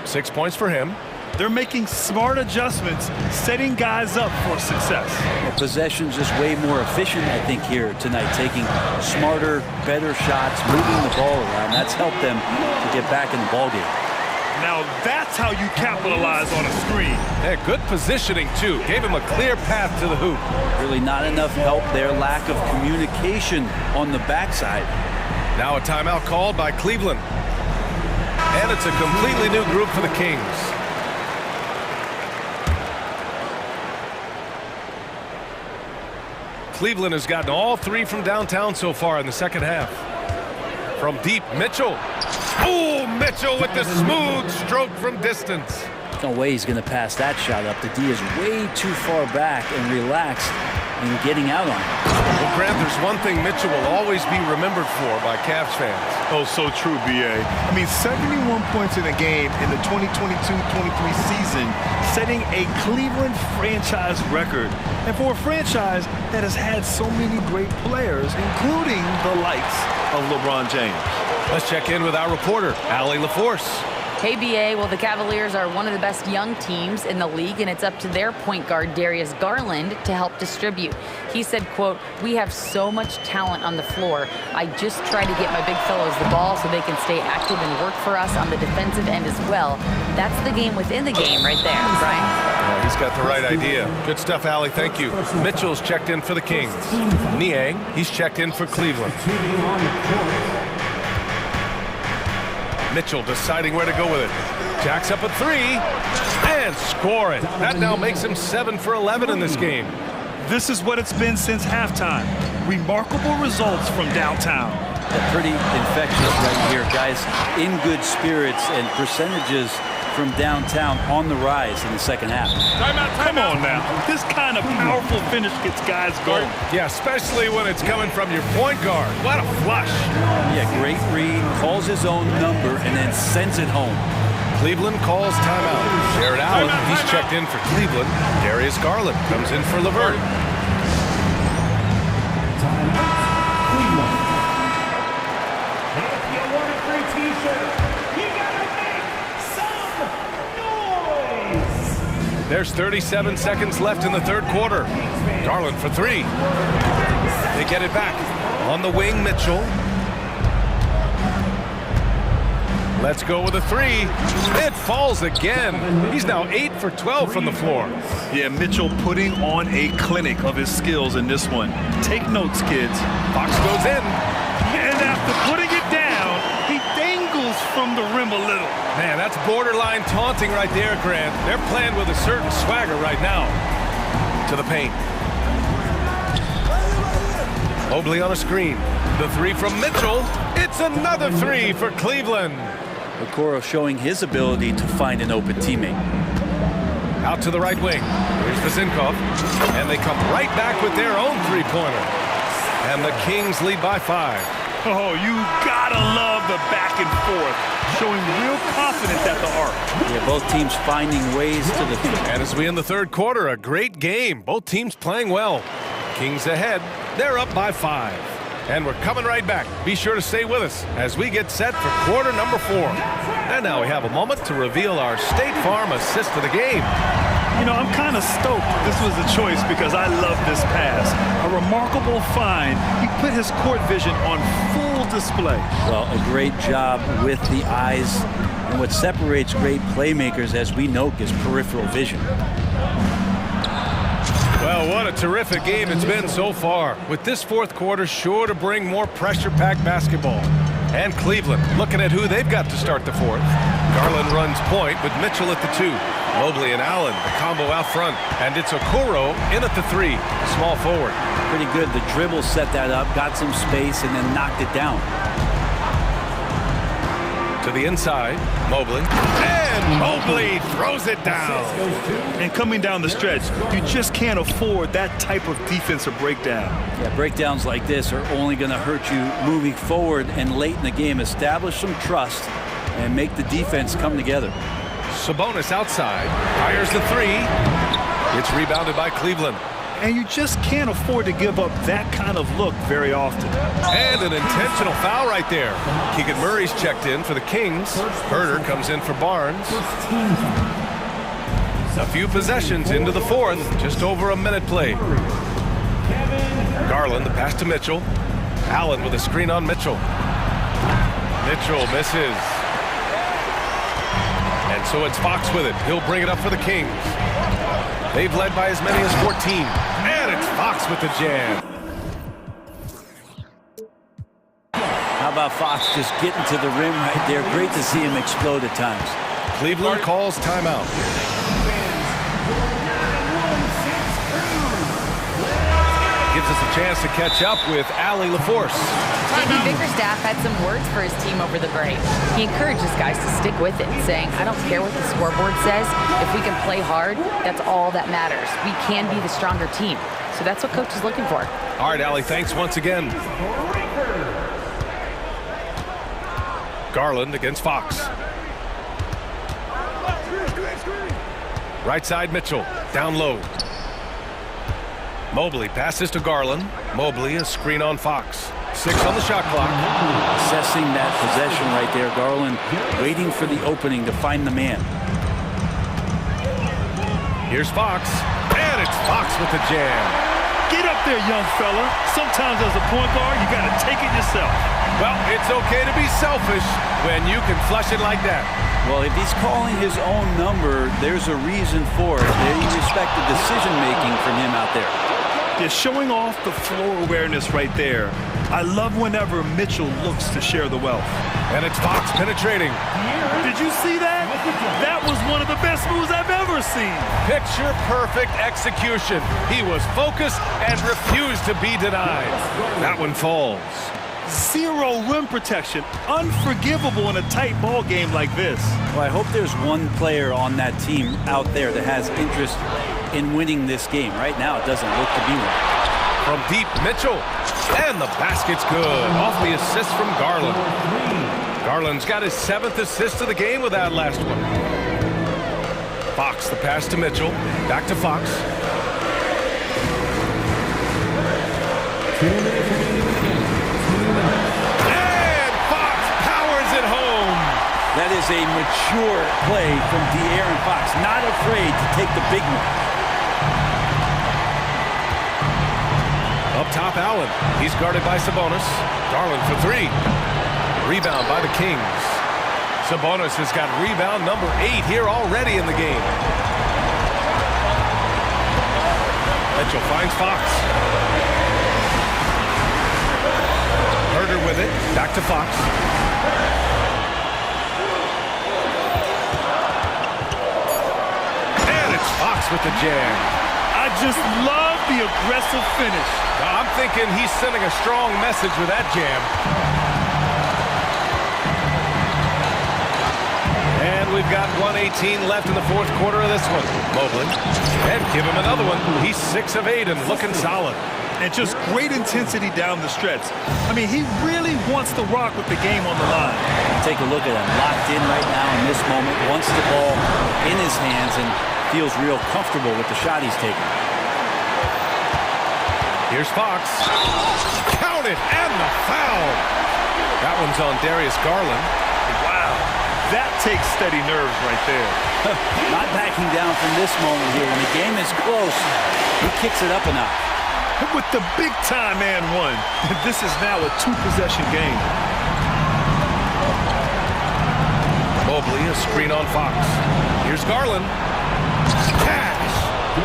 6 points for him. They're making smart adjustments, setting guys up for success. The possession's just way more efficient, I think, here tonight. Taking smarter, better shots, moving the ball around. That's helped them to get back in the ballgame. Now that's how you capitalize on a screen. Yeah, good positioning, too. Gave him a clear path to the hoop. Really not enough help there. Lack of communication on the backside. Now a timeout called by Cleveland. And it's a completely new group for the Kings. Cleveland has gotten all 3 from downtown so far in the second half. From deep, Mitchell. Oh, Mitchell with the smooth stroke from distance. No way he's going to pass that shot up. The D is way too far back and relaxed in getting out on it. Well, Grant, there's one thing Mitchell will always be remembered for by Cavs fans. Oh, so true, B.A. I mean, 71 points in a game in the 2022-23 season, setting a Cleveland franchise record. And for a franchise that has had so many great players, including the likes of LeBron James. Let's check in with our reporter, Allie LaForce. Hey, BA. Well, the Cavaliers are one of the best young teams in the league, and it's up to their point guard, Darius Garland, to help distribute. He said, quote, "We have so much talent on the floor. I just try to get my big fellows the ball so they can stay active and work for us on the defensive end as well." That's the game within the game right there, Brian. Yeah, he's got the right idea. Good stuff, Allie. Thank you. Mitchell's checked in for the Kings. Niang, he's checked in for Cleveland. Mitchell deciding where to go with it. Jacks up a 3 and score it. That now makes him 7 for 11 in this game. This is what it's been since halftime. Remarkable results from downtown. Pretty infectious right here, guys. In good spirits and percentages from downtown on the rise in the second half. Come on now. This kind of powerful finish gets guys going. Yeah, especially when it's coming from your point guard. What a flush. Yeah, great read, calls his own number, and then sends it home. Cleveland calls timeout. Jared Allen, he's checked in for Cleveland. Darius Garland comes in for LeVert. There's 37 seconds left in the third quarter. Garland for 3. They get it back. On the wing, Mitchell. Let's go with a 3. It falls again. He's now 8 for 12 from the floor. Yeah, Mitchell putting on a clinic of his skills in this one. Take notes, kids. Fox goes in. And after putting it down, he dangles from the rim a little. Man, that's borderline taunting right there, Grant. They're playing with a certain swagger right now. To the paint. Mobley on a screen. The 3 from Mitchell. It's another 3 for Cleveland. Okoro showing his ability to find an open teammate. Out to the right wing. Here's Vezinkov. And they come right back with their own 3-pointer. And the Kings lead by 5. Oh, you gotta love the back and forth. Showing real confidence at the arc. Yeah, both teams finding ways to the... And as we end the third quarter, a great game. Both teams playing well. Kings ahead. They're up by 5. And we're coming right back. Be sure to stay with us as we get set for quarter number 4. And now we have a moment to reveal our State Farm assist of the game. You know, I'm kind of stoked this was a choice because I love this pass. A remarkable find. He put his court vision on full display. Well, a great job with the eyes. And what separates great playmakers, as we know, is peripheral vision. Well, what a terrific game it's been so far. With this fourth quarter sure to bring more pressure-packed basketball. And Cleveland looking at who they've got to start the fourth. Garland runs point with Mitchell at the 2. Mobley and Allen, the combo out front. And it's Okoro in at the 3, small forward. Pretty good. The dribble set that up, got some space, and then knocked it down. To the inside, Mobley. And Mobley throws it down. And coming down the stretch, you just can't afford that type of defensive breakdown. Yeah, breakdowns like this are only going to hurt you moving forward and late in the game. Establish some trust and make the defense come together. Sabonis outside, fires the 3. It's rebounded by Cleveland. And you just can't afford to give up that kind of look very often. And an intentional foul right there. Keegan Murray's checked in for the Kings. Herder comes in for Barnes. A few possessions into the fourth, just over a minute played. Garland, the pass to Mitchell. Allen with a screen on Mitchell. Mitchell misses. And so it's Fox with it. He'll bring it up for the Kings. They've led by as many as 14. And it's Fox with the jam. How about Fox just getting to the rim right there? Great to see him explode at times. Cleveland calls timeout. Gives us a chance to catch up with Allie LaForce. JB Bickerstaff had some words for his team over the break. He encourages guys to stick with it, saying, I don't care what the scoreboard says. If we can play hard, that's all that matters. We can be the stronger team. So that's what coach is looking for. All right, Allie, thanks once again. Garland against Fox. Right side, Mitchell. Down low. Mobley passes to Garland. Mobley, a screen on Fox. 6 on the shot clock. Assessing that possession right there. Garland waiting for the opening to find the man. Here's Fox. And it's Fox with the jam. Get up there, young fella. Sometimes as a point guard, you got to take it yourself. Well, it's okay to be selfish when you can flush it like that. Well, if he's calling his own number, there's a reason for it. They respect the decision-making from him out there. They're showing off the floor awareness right there. I love whenever Mitchell looks to share the wealth. And it's Fox penetrating. Did you see that? That was one of the best moves I've ever seen. Picture-perfect execution. He was focused and refused to be denied. That one falls. Zero rim protection. Unforgivable in a tight ball game like this. Well, I hope there's one player on that team out there that has interest in winning this game. Right now, it doesn't look to be one. From deep, Mitchell. And the basket's good. Off the assist from Garland. Garland's got his 7th assist of the game with that last one. Fox, the pass to Mitchell. Back to Fox. And Fox powers it home. That is a mature play from De'Aaron Fox. Not afraid to take the big one. Up top, Allen. He's guarded by Sabonis. Garland for 3. Rebound by the Kings. Sabonis has got rebound number 8 here already in the game. Mitchell finds Fox. Herder with it. Back to Fox. And it's Fox with the jam. I just love the aggressive finish. I'm thinking he's sending a strong message with that jam. And we've got 1:18 left in the fourth quarter of this one. Mobley. And give him another one. He's 6 of 8 and looking solid. And just great intensity down the stretch. I mean, he really wants to rock with the game on the line. Take a look at him. Locked in right now in this moment. Wants the ball in his hands and feels real comfortable with the shot he's taking. Here's Fox. Count it, and the foul. That one's on Darius Garland. Wow. That takes steady nerves right there. Not backing down from this moment here. When the game is close, he kicks it up a notch. With the big-time and one, this is now a two-possession game. Mobley, a screen on Fox. Here's Garland. Cash!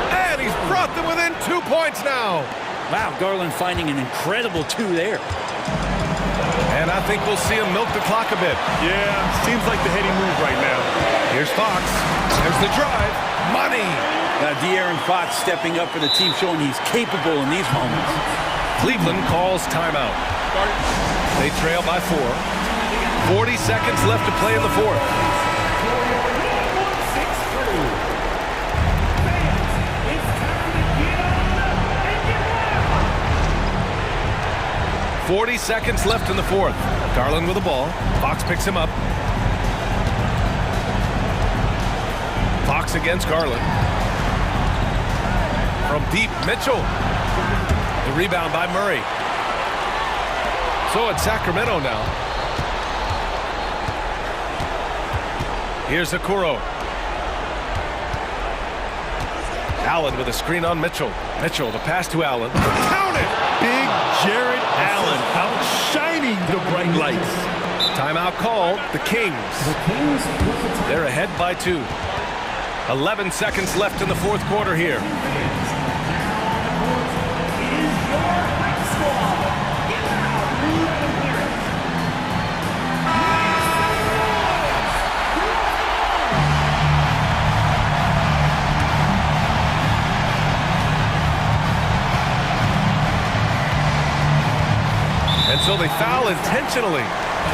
And he's brought them within 2 points now. Wow, Garland finding an incredible two there. And I think we'll see him milk the clock a bit. Yeah, seems like the heady move right now. Here's Fox. There's the drive. Money! Now, De'Aaron Fox stepping up for the team, showing he's capable in these moments. Cleveland calls timeout. They trail by 4. 40 seconds left to play in the fourth. .40 seconds left in the fourth. Garland with the ball. Fox picks him up. Fox against Garland. From deep, Mitchell. The rebound by Murray. So it's Sacramento now. Here's Okoro. Allen with a screen on Mitchell. Mitchell, the pass to Allen. Count it! Big Jared Allen outshining the bright lights. Timeout called. The Kings. They're ahead by 2. 11 seconds left in the fourth quarter here. And so they foul intentionally.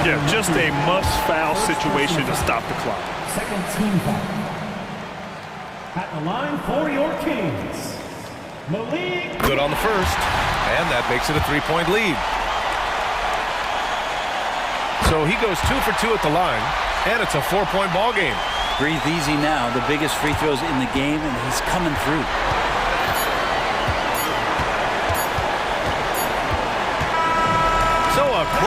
Yeah, just a must-foul situation to stop the clock. Second team foul. At the line for your Kings, Malik. Good on the first, and that makes it a 3-point lead. So he goes 2 for 2 at the line, and it's a 4-point ball game. Breathe easy now. The biggest free throws in the game, and he's coming through. So a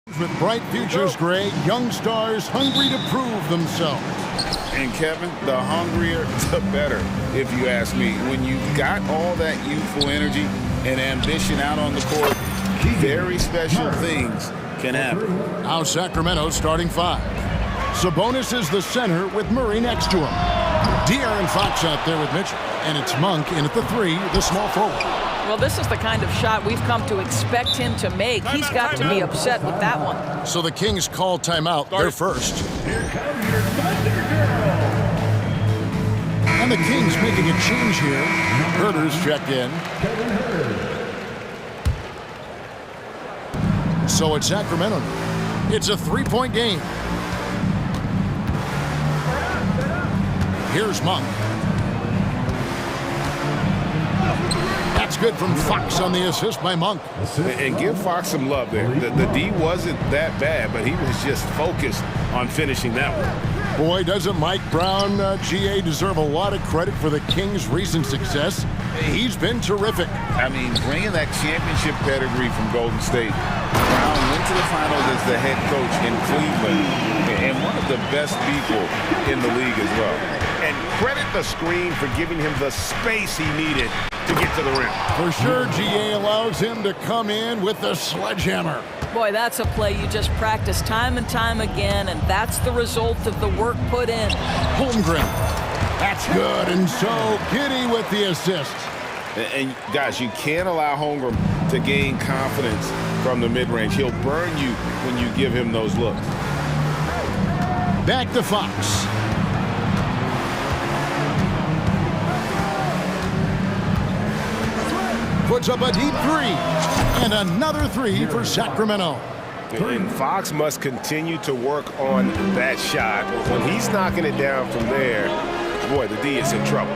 With bright futures, Greg, young stars hungry to prove themselves. And Kevin, the hungrier, the better, if you ask me. When you've got all that youthful energy and ambition out on the court, very special things can happen. Now Sacramento starting 5. Sabonis is the center with Murray next to him. De'Aaron Fox out there with Mitchell. And it's Monk in at the 3, the small forward. Well, this is the kind of shot we've come to expect him to make. He's got to be upset with that one. So the Kings call timeout. They're first. And the Kings making a change here. Herter's checked in. So it's Sacramento. It's a 3-point game. Here's Monk. That's good from Fox on the assist by Monk. And give Fox some love there. The D wasn't that bad, but he was just focused on finishing that one. Boy, doesn't Mike Brown, GA, deserve a lot of credit for the Kings' recent success? He's been terrific. I mean, bringing that championship pedigree from Golden State. Brown went to the finals as the head coach in Cleveland, and one of the best people in the league as well. And credit the screen for giving him the space he needed to get to the rim. For sure, GA allows him to come in with the sledgehammer. Boy, that's a play you just practice time and time again, and that's the result of the work put in. Holmgren. That's good, and so Giddy with the assist. And guys, you can't allow Holmgren to gain confidence from the mid-range. He'll burn you when you give him those looks. Back to Fox. Puts up a deep 3. And another 3 for Sacramento. And Fox must continue to work on that shot. When he's knocking it down from there, boy, the D is in trouble.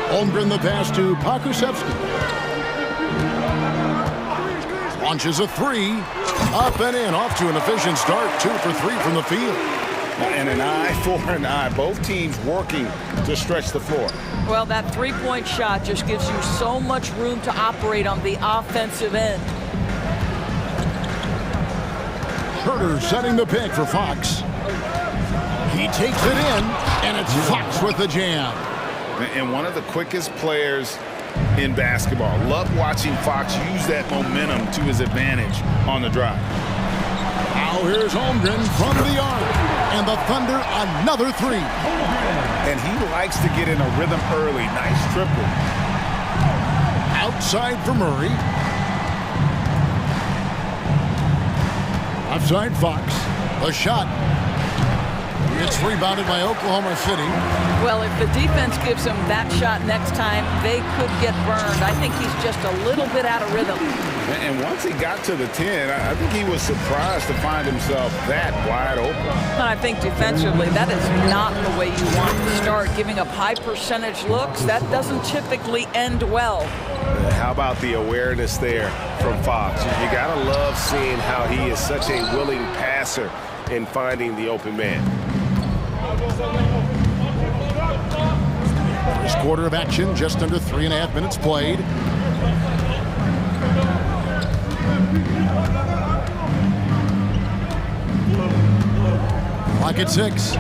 Holmgren the pass to Pokusevski. Launches a 3. Up and in. Off to an efficient start. 2 for 3 from the field. And an eye for an eye. Both teams working to stretch the floor. Well, that three-point shot just gives you so much room to operate on the offensive end. Herter setting the pick for Fox. He takes it in, and it's Fox with the jam. And one of the quickest players in basketball. Love watching Fox use that momentum to his advantage on the drive. Now here's Holmgren from the arc. And the Thunder, another 3. And he likes to get in a rhythm early. Nice triple. Outside for Murray. Outside Fox. A shot. It's rebounded by Oklahoma City. Well, if the defense gives him that shot next time, they could get burned. I think he's just a little bit out of rhythm. And once he got to the 10, I think he was surprised to find himself that wide open. And I think defensively, that is not the way you want to start. Giving up high percentage looks, that doesn't typically end well. How about the awareness there from Fox? You got to love seeing how he is such a willing passer in finding the open man. First quarter of action, just under 3.5 minutes played. Clock at 6.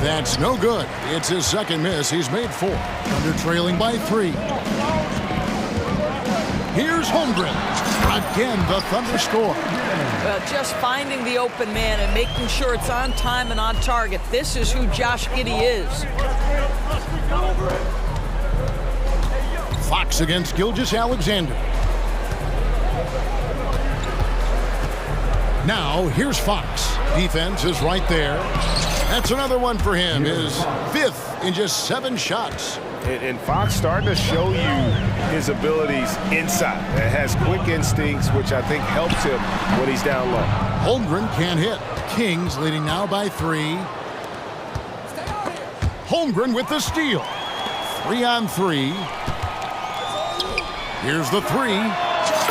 That's no good. It's his second miss. He's made 4. Under trailing by 3. Here's Holmgren. Again, the Thunder score. Well, just finding the open man and making sure it's on time and on target. This is who Josh Giddey is. Fox against Gilgeous-Alexander. Now, here's Fox. Defense is right there. That's another one for him. His 5th in just 7 shots. And Fox starting to show you his abilities inside. It has quick instincts, which I think helps him when he's down low. Holmgren can't hit. Kings leading now by 3. Holmgren with the steal. 3 on 3. Here's the 3.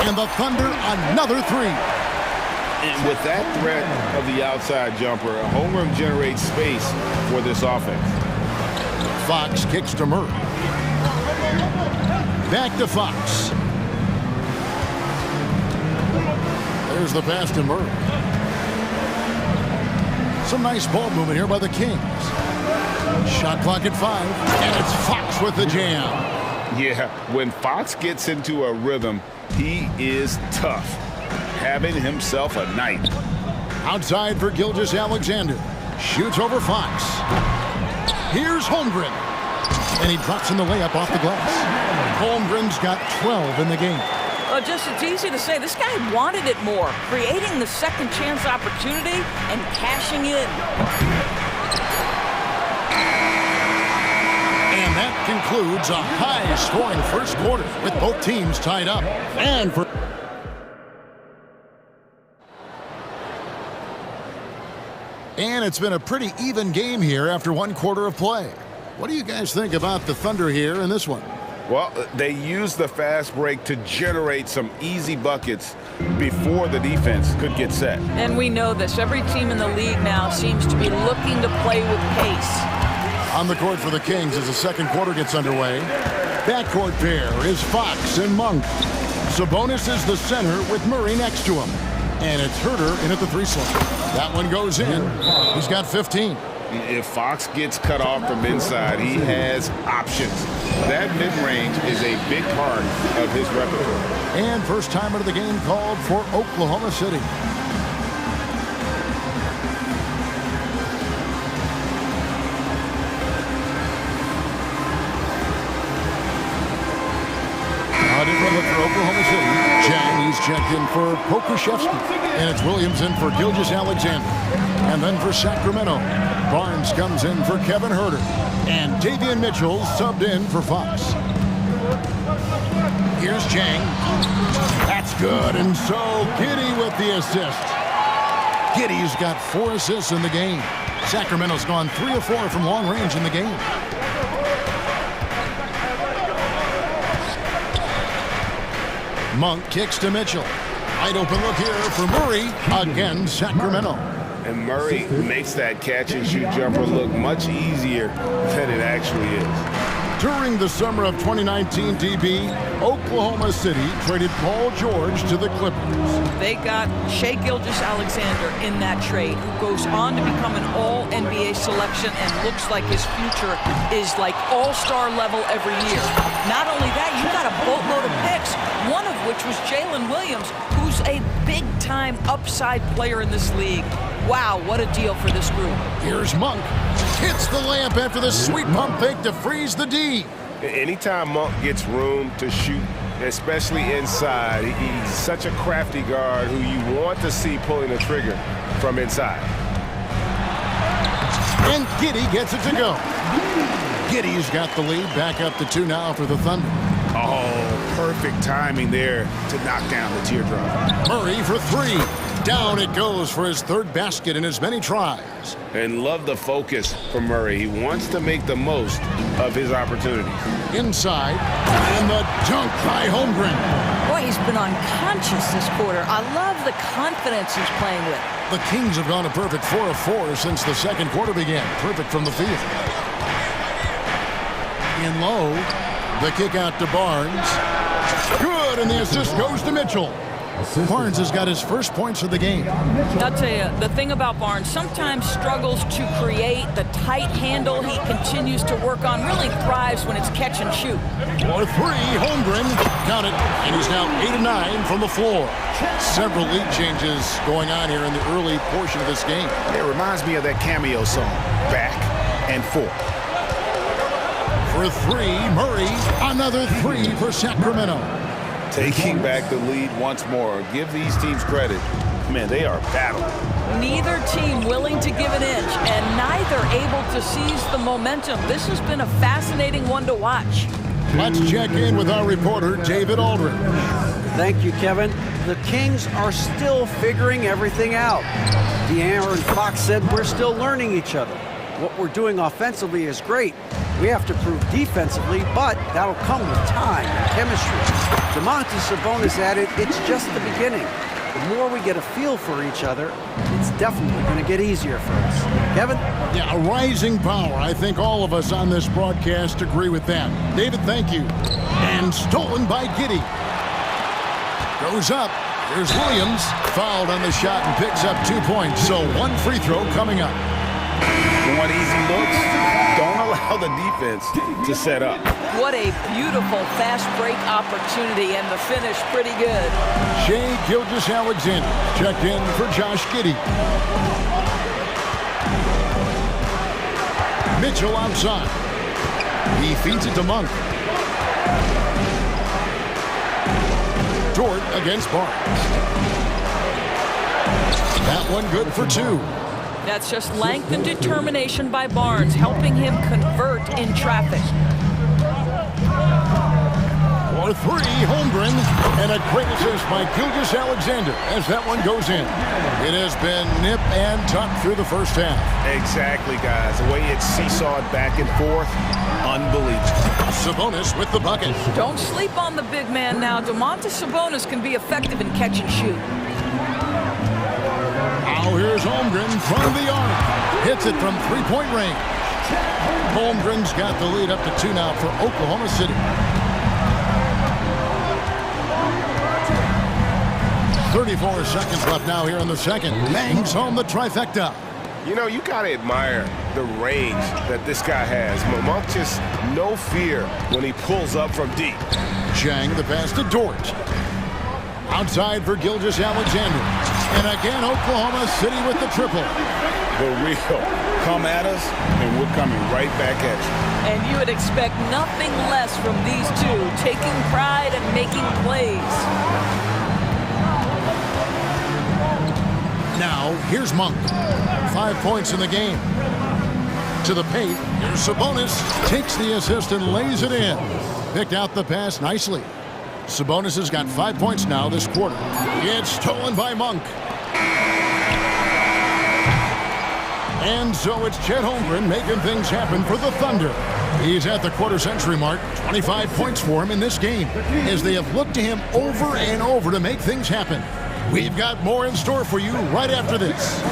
And the Thunder, another 3. And with that threat of the outside jumper, Holmgren generates space for this offense. Fox kicks to Murray. Back to Fox. There's the pass to Murray. Some nice ball movement here by the Kings. Shot clock at 5, and it's Fox with the jam. Yeah, when Fox gets into a rhythm, he is tough. Having himself a night. Outside for Gilgeous-Alexander. Shoots over Fox. Here's Holmgren. And he drops in the layup off the glass. Holmgren's got 12 in the game. Well, it's easy to say. This guy wanted it more, creating the second chance opportunity and cashing in. And that concludes a high-scoring first quarter with both teams tied up. And it's been a pretty even game here after one quarter of play. What do you guys think about the Thunder here in this one? Well, they used the fast break to generate some easy buckets before the defense could get set. And we know this. Every team in the league now seems to be looking to play with pace. On the court for the Kings as the second quarter gets underway. Backcourt pair is Fox and Monk. Sabonis is the center with Murray next to him. And it's Herter in at the 3 slot. That one goes in. He's got 15. If Fox gets cut off from inside, he has options. That mid-range is a big part of his repertoire. And first time out of the game called for Oklahoma City. Out in front for Oklahoma City. Chang, he's checked in for Pokushevsky. And it's Williams in for Gilgeous-Alexander. And then for Sacramento, Barnes comes in for Kevin Herter. And Davion Mitchell subbed in for Fox. Here's Chang. That's good. And so Giddey with the assist. Giddey's got 4 assists in the game. Sacramento's gone 3 of 4 from long range in the game. Monk kicks to Mitchell. Wide open look here for Murray. Again, Sacramento. And Murray makes that catch-and-shoot jumper look much easier than it actually is. During the summer of 2019, DB, Oklahoma City traded Paul George to the Clippers. They got Shai Gilgeous-Alexander in that trade, who goes on to become an all-NBA selection and looks like his future is like all-star level every year. Not only that, you got a boatload of picks, one of which was Jalen Williams, who's a big-time upside player in this league. Wow, what a deal for this group. Here's Monk. Hits the layup after the sweet pump fake to freeze the D. Anytime Monk gets room to shoot, especially inside, he's such a crafty guard who you want to see pulling the trigger from inside. And Giddey gets it to go. Giddey's got the lead, back up to 2 now for the Thunder. Oh, perfect timing there to knock down the teardrop. Murray for 3. Down it goes for his 3rd basket in as many tries. And love the focus from Murray. He wants to make the most of his opportunities. Inside, and the dunk by Holmgren. Boy, he's been unconscious this quarter. I love the confidence he's playing with. The Kings have gone a perfect 4 of 4 since the second quarter began. Perfect from the field. In low, the kick out to Barnes. Good, and the assist goes to Mitchell. Barnes has got his first points of the game. I'll tell you, the thing about Barnes, sometimes struggles to create the tight handle he continues to work on, really thrives when it's catch and shoot. For 3, Holmgren, count it, and he's now 8 of 9 from the floor. Several lead changes going on here in the early portion of this game. It reminds me of that cameo song, Back and Forth. For 3, Murray, another 3 for Sacramento. Taking back the lead once more. Give these teams credit. Man, they are battling. Neither team willing to give an inch, and neither able to seize the momentum. This has been a fascinating one to watch. Let's check in with our reporter, David Aldridge. Thank you, Kevin. The Kings are still figuring everything out. De'Aaron Fox said we're still learning each other. What we're doing offensively is great. We have to prove defensively, but that'll come with time and chemistry. Domantas Sabonis added, it's just the beginning. The more we get a feel for each other, it's definitely going to get easier for us. Kevin? Yeah, a rising power. I think all of us on this broadcast agree with that. David, thank you. And stolen by Giddey. Goes up, Here's Williams, fouled on the shot and picks up 2 points. So 1 free throw coming up. Want easy looks? Don't allow the defense to set up. What a beautiful fast break opportunity, and the finish pretty good. Shai Gilgeous-Alexander checked in for Josh Giddey. Mitchell outside. He feeds it to Monk. Dort against Barnes. That one good for 2. That's just length and determination by Barnes, helping him convert in traffic. For 3, Holmgren, and a great assist by Gilgeous-Alexander as that one goes in. It has been nip and tuck through the first half. Exactly, guys. The way it's seesawed back and forth, unbelievable. Sabonis with the bucket. Don't sleep on the big man now. Domantas Sabonis can be effective in catch and shoot. Now here's Holmgren from the arc. Hits it from 3-point range. Holmgren's got the lead up to 2 now for Oklahoma City. 34 seconds left now here in the second. Bangs home the trifecta. You know, you got to admire the range that this guy has. Monk just no fear when he pulls up from deep. Chang the pass to Dort. Outside for Gilgeous-Alexander. And again, Oklahoma City with the triple. The real come at us, and we're coming right back at you. And you would expect nothing less from these two, taking pride and making plays. Now, here's Monk. 5 points in the game. To the paint, here's Sabonis. Takes the assist and lays it in. Picked out the pass nicely. Sabonis has got 5 points now this quarter. It's stolen by Monk. And so it's Chet Holmgren making things happen for the Thunder. He's at the quarter-century mark. 25 points for him in this game as they have looked to him over and over to make things happen. We've got more in store for you right after this.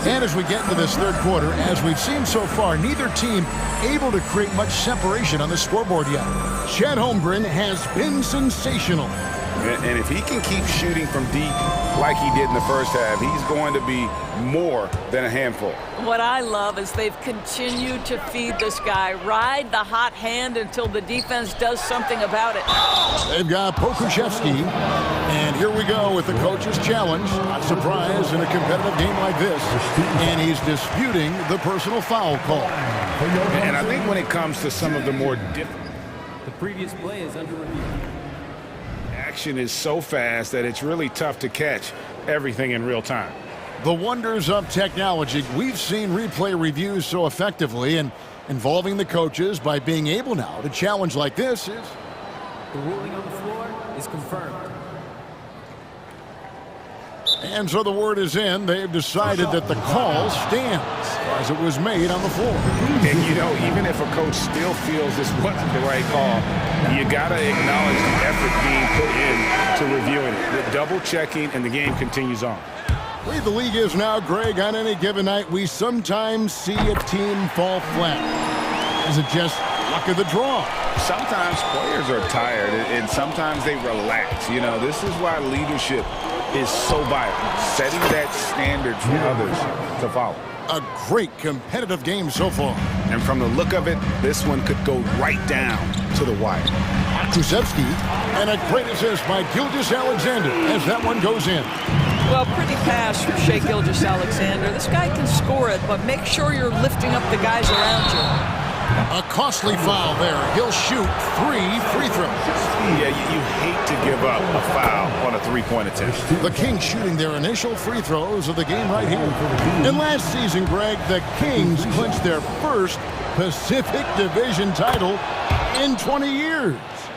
And as we get into this third quarter, as we've seen so far, neither team able to create much separation on the scoreboard yet. Chet Holmgren has been sensational. And if he can keep shooting from deep like he did in the first half, he's going to be more than a handful. What I love is they've continued to feed this guy, ride the hot hand until the defense does something about it. They've got Pokuševski, and here we go with the coach's challenge. Not surprised in a competitive game like this, and he's disputing the personal foul call. And I think when it comes to some of the more different, the previous play is under review. Action is so fast that it's really tough to catch everything in real time. The wonders of technology. We've seen replay reviews so effectively, and involving the coaches by being able now to challenge like this is... The ruling on the floor is confirmed. And so the word is in. They've decided that the call stands as it was made on the floor. And, you know, even if a coach still feels this wasn't the right call, you got to acknowledge the effort being put in to reviewing it. The double checking, and the game continues on. The way the league is now, Greg, on any given night, we sometimes see a team fall flat. Is it just luck of the draw? Sometimes players are tired, and sometimes they relax. You know, this is why leadership is so vital, setting that standard for others to follow. A great competitive game so far. And from the look of it, this one could go right down to the wire. Pokuševski, and a great assist by Gilgeous-Alexander as that one goes in. Well, pretty pass from Shai Gilgeous-Alexander. This guy can score it, but make sure you're lifting up the guys around you. A costly foul there. He'll shoot 3 free throws. Yeah, you hate to give up a foul on a three-point attempt. The Kings shooting their initial free throws of the game right here. And last season, Greg, the Kings clinched their first Pacific Division title in 20 years.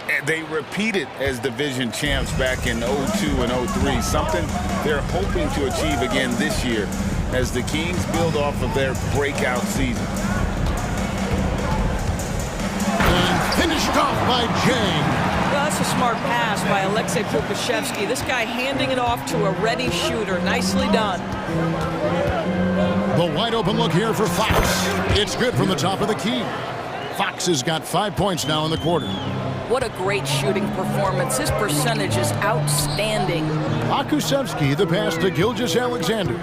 And they repeated as division champs back in 02 and 03, something they're hoping to achieve again this year as the Kings build off of their breakout season. Stuffed by Jang. Well, that's a smart pass by Alexei Pokusevski. This guy handing it off to a ready shooter. Nicely done. The wide open look here for Fox. It's good from the top of the key. Fox has got 5 points now in the quarter. What a great shooting performance. His percentage is outstanding. Pokusevski, the pass to Gilgeous-Alexander.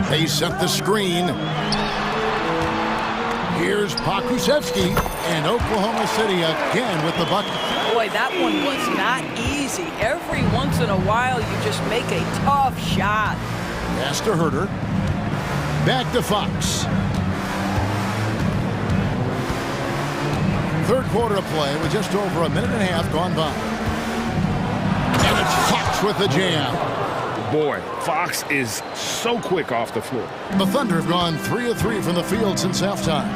They set the screen. Here's Pokusevski, and Oklahoma City again with the bucket. Boy, that one was not easy. Every once in a while, you just make a tough shot. Pass to Herter. Back to Fox. Third quarter of play with just over a minute and a half gone by. And it's Fox with the jam. Boy, Fox is so quick off the floor. The Thunder have gone 3 of 3 from the field since halftime.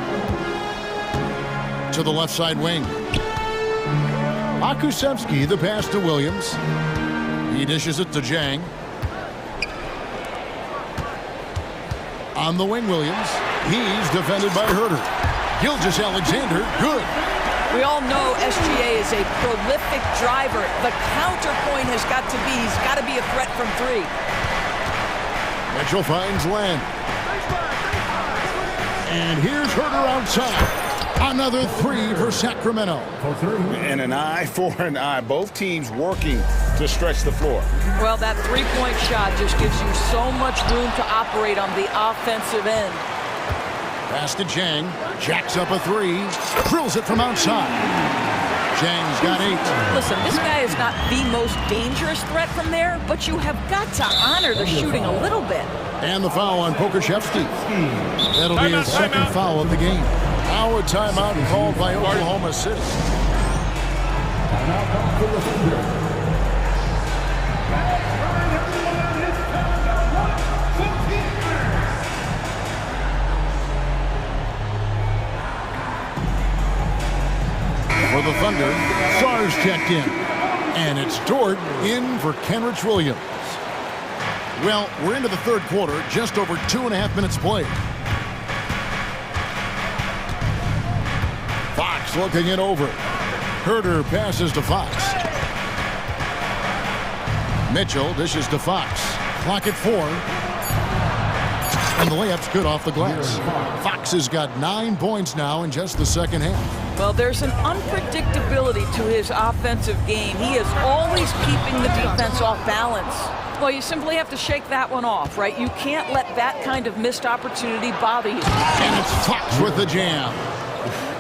To the left side wing. Pokusevski, the pass to Williams. He dishes it to Jang. On the wing, Williams. He's defended by Herter. Gilgeous-Alexander, good. We all know SGA is a prolific driver. The counterpoint has got to be, he's got to be a threat from 3. Mitchell finds Len. And here's Herter outside. Another 3 for Sacramento. And an eye for an eye. Both teams working to stretch the floor. Well, that three-point shot just gives you so much room to operate on the offensive end. Pass to Jang. Jacks up a 3. Drills it from outside. Jang's got 8. Listen, this guy is not the most dangerous threat from there, but you have got to honor the shooting a little bit. And the foul on Pokusevski. That'll be his second foul of the game. Now a timeout called by Oklahoma City. For the Thunder, Sars checked in. And it's Dort in for Kenrich Williams. Well, we're into the third quarter, just over 2.5 minutes played. Fox looking it over. Herter passes to Fox. Mitchell dishes to Fox. Clock at 4. And the layup's good off the glass. Fox has got 9 points now in just the second half. Well, there's an unpredictability to his offensive game. He is always keeping the defense off balance. Well, you simply have to shake that one off, right? You can't let that kind of missed opportunity bother you. And it's Fox with the jam.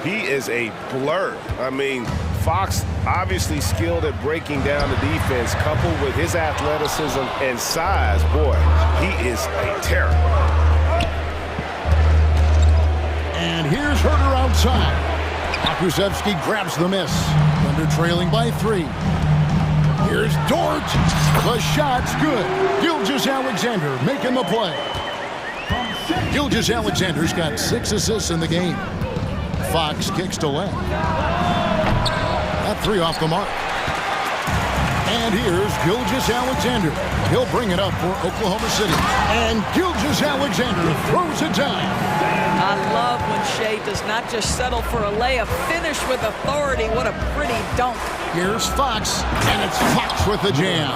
He is a blur. I mean, Fox obviously skilled at breaking down the defense, coupled with his athleticism and size. Boy, he is a terror. And here's Herter outside. Pokusevski grabs the miss. Thunder trailing by 3. Here's Dort. The shot's good. Gilgeous-Alexander making the play. Gilgeous-Alexander's got 6 assists in the game. Fox kicks to Len. That 3 off the mark. And here's Gilgeous-Alexander. He'll bring it up for Oklahoma City. And Gilgeous-Alexander throws it down. I love when Shea does not just settle for a layup, finish with authority. What a pretty dunk. Here's Fox, and it's Fox with the jam.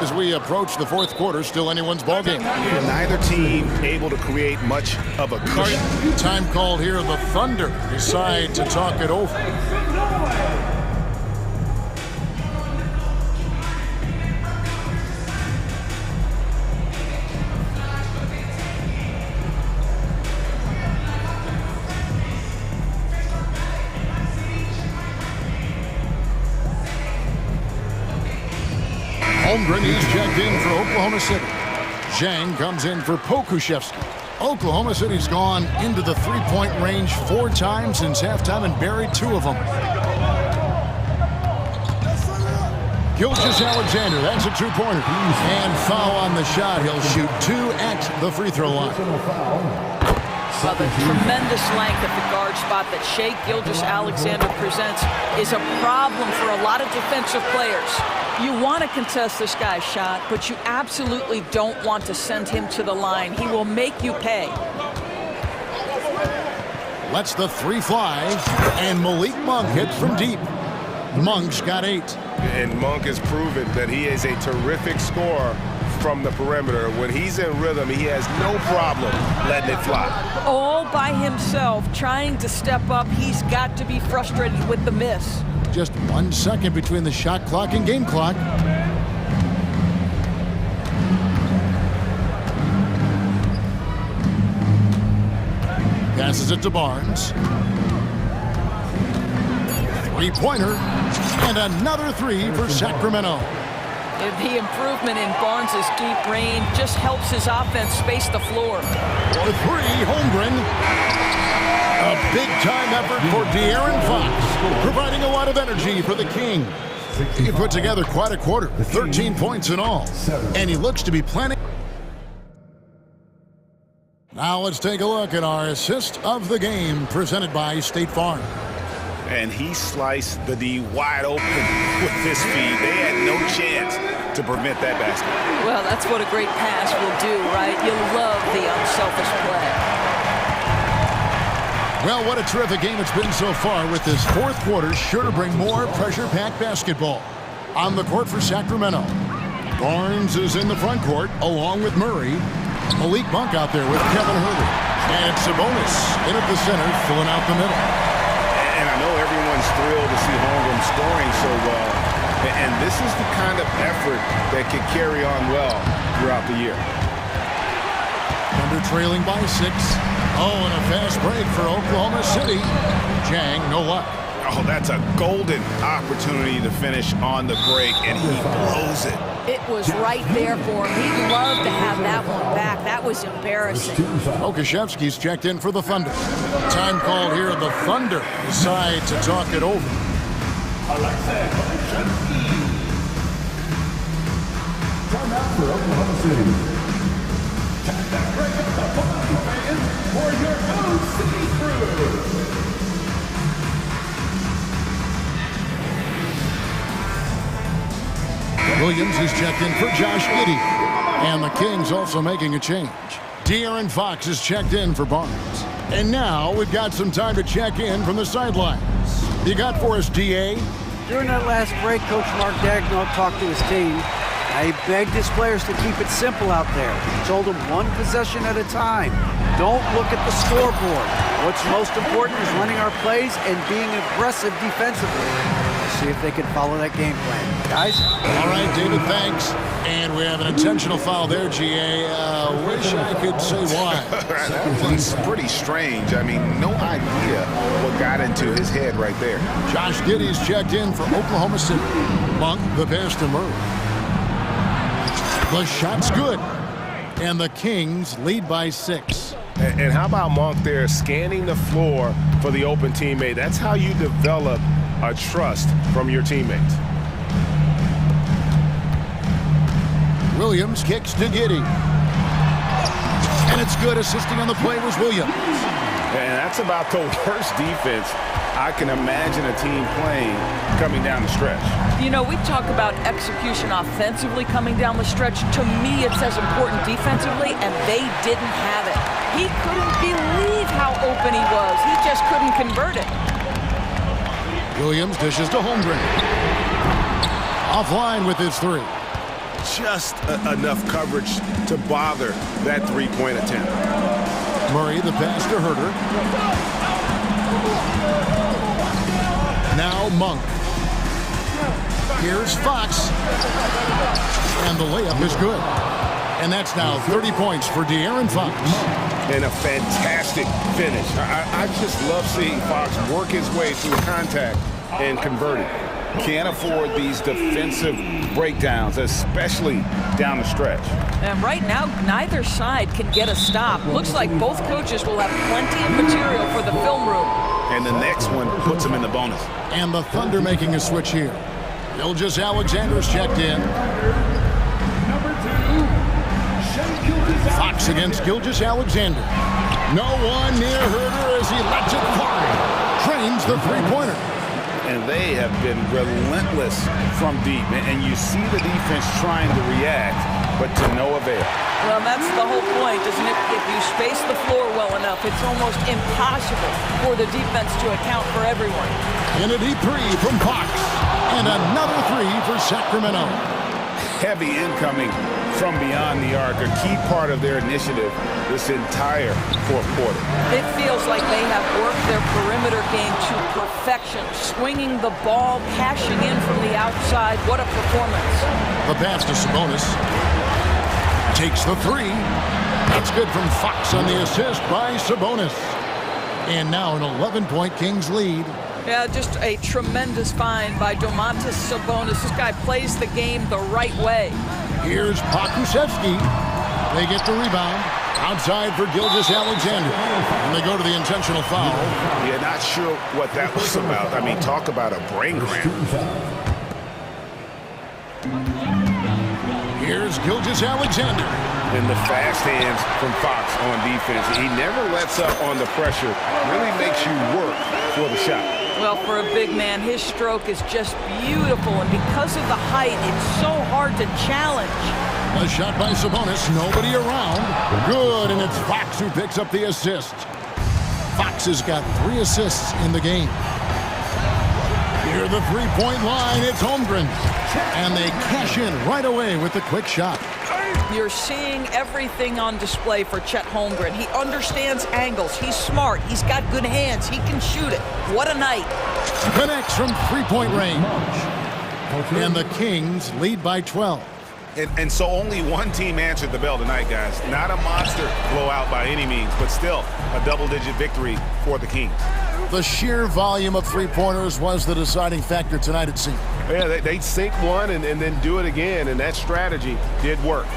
As we approach the fourth quarter, still anyone's ballgame. Neither team able to create much of a cushion. Time called here. The Thunder decide to talk it over. Holmgren, he's checked in for Oklahoma City. Zhang comes in for Pokusevski. Oklahoma City's gone into the three-point range 4 times since halftime and buried 2 of them. Gilgeous-Alexander, that's a 2-pointer. And foul on the shot. He'll shoot 2 at the free throw line. Well, the tremendous length at the guard spot that Shea Gilgeous-Alexander presents is a problem for a lot of defensive players. You want to contest this guy's shot, but you absolutely don't want to send him to the line. He will make you pay. lets the three fly, and Malik Monk hits from deep. Monk's got 8. And Monk has proven that he is a terrific scorer from the perimeter. When he's in rhythm, he has no problem letting it fly. All by himself, trying to step up. He's got to be frustrated with the miss. Just 1 second between the shot clock and game clock. Passes it to Barnes. Three-pointer, and another 3 for Sacramento. The improvement in Barnes' deep range just helps his offense space the floor. For 3, Holmgren. A big-time effort for De'Aaron Fox, providing a lot of energy for the King. He put together quite a quarter, 13 points in all, and he looks to be planning. Now let's take a look at our assist of the game, presented by State Farm. And he sliced the D wide open with his feed. They had no chance to prevent that basket. Well, that's what a great pass will do, right? You love the unselfish play. Well, what a terrific game it's been so far, with this fourth quarter sure to bring more pressure-packed basketball. On the court for Sacramento, Barnes is in the front court along with Murray. Malik Monk out there with Kevin Huerter. And Sabonis in at the center, filling out the middle. And I know everyone's thrilled to see Holmgren scoring so well. And this is the kind of effort that can carry on well throughout the year. Thunder trailing by 6. Oh, and a fast break for Oklahoma City. Jang, no luck. Oh, that's a golden opportunity to finish on the break, and he blows it. It was right there for him. He'd love to have that one back. That was embarrassing. Okashevsky's checked in for the Thunder. Time called here. The Thunder decide to talk it over. Time out for Oklahoma City. Time to break up the Boston fans for your OC crew. Williams is checked in for Josh Giddey. And the Kings also making a change. De'Aaron Fox is checked in for Barnes. And now we've got some time to check in from the sidelines. You got for us, D.A.? During that last break, Coach Mark Daigneault talked to his team. He begged his players to keep it simple out there. He told them one possession at a time. Don't look at the scoreboard. What's most important is running our plays and being aggressive defensively. See if they can follow that game plan. Guys? All right, David, thanks. And we have an intentional foul there, G.A. Wish I could say why. That was pretty strange. I mean, no idea what got into his head right there. Josh Giddey's checked in for Oklahoma City. Monk, the pass to Murray. The shot's good. And the Kings lead by 6. And how about Monk there scanning the floor for the open teammate? That's how you develop a trust from your teammates. Williams kicks to Giddey. And it's good. Assisting on the play was Williams. And that's about the worst defense I can imagine a team playing coming down the stretch. You know, we talk about execution offensively coming down the stretch. To me, it's as important defensively, and they didn't have it. He couldn't believe how open he was. He just couldn't convert it. Williams dishes to Holmgren. Offline with his 3. Just enough coverage to bother that three-point attempt. Murray, the pass to Huerter. Now Monk. Here's Fox. And the layup is good. And that's now 30 points for De'Aaron Fox. And a fantastic finish. I just love seeing Fox work his way through contact and convert it. Can't afford these defensive breakdowns, especially down the stretch. And right now, neither side can get a stop. Looks like both coaches will have plenty of material for the film room. And the next one puts them in the bonus. And the Thunder making a switch here. Gilgeous-Alexander's checked in. Fox against Gilgeous-Alexander. No one near Huerter as he lets it fly. Trains the three-pointer. And they have been relentless from deep. And you see the defense trying to react, but to no avail. Well, that's the whole point, isn't it? If you space the floor well enough. It's almost impossible for the defense to account for everyone. In a deep three from Fox. And another three for Sacramento. Heavy incoming from beyond the arc, a key part of their initiative this entire fourth quarter. It feels like they have worked their perimeter game to perfection, swinging the ball, cashing in from the outside. What a performance. The pass to Sabonis. Takes the three. That's good from Fox on the assist by Sabonis. And now an 11-point Kings lead. Yeah, just a tremendous find by Domantas Sabonis. This guy plays the game the right way. Here's Pokusevski. They get the rebound. Outside for Gilgeous-Alexander. And they go to the intentional foul. Yeah, not sure what that was about. I mean, talk about a brain cramp. Here's Gilgeous-Alexander. And the fast hands from Fox on defense. He never lets up on the pressure. Really makes you work for the shot. Well, for a big man, his stroke is just beautiful. And because of the height, it's so hard to challenge. A shot by Sabonis. Nobody around. Good, and it's Fox who picks up the assist. Fox has got 3 assists in the game. Near the three-point line, it's Holmgren. And they cash in right away with the quick shot. You're seeing everything on display for Chet Holmgren. He understands angles. He's smart. He's got good hands. He can shoot it. What a night. Connects from three-point range. And the Kings lead by 12. And so only one team answered the bell tonight, guys. Not a monster blowout by any means, but still a double-digit victory for the Kings. The sheer volume of three-pointers was the deciding factor tonight, it seemed. Yeah, they sink one and then do it again, and that strategy did work.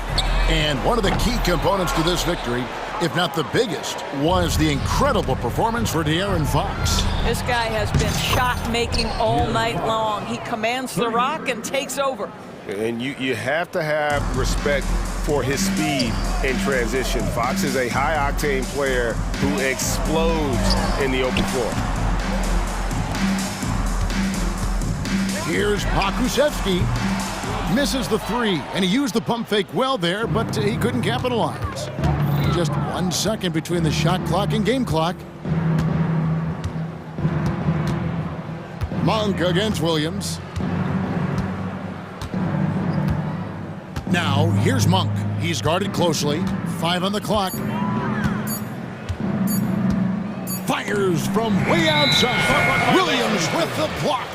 And one of the key components to this victory, if not the biggest, was the incredible performance for De'Aaron Fox. This guy has been shot-making all night long. He commands the rock and takes over. And you have to have respect for his speed in transition. Fox is a high-octane player who explodes in the open floor. Here's Pokusevski. Misses the three, and he used the pump fake well there, but he couldn't capitalize. Just 1 second between the shot clock and game clock. Monk against Williams. Now, here's Monk. He's guarded closely. 5 on the clock. Fires from way outside. Williams with the block.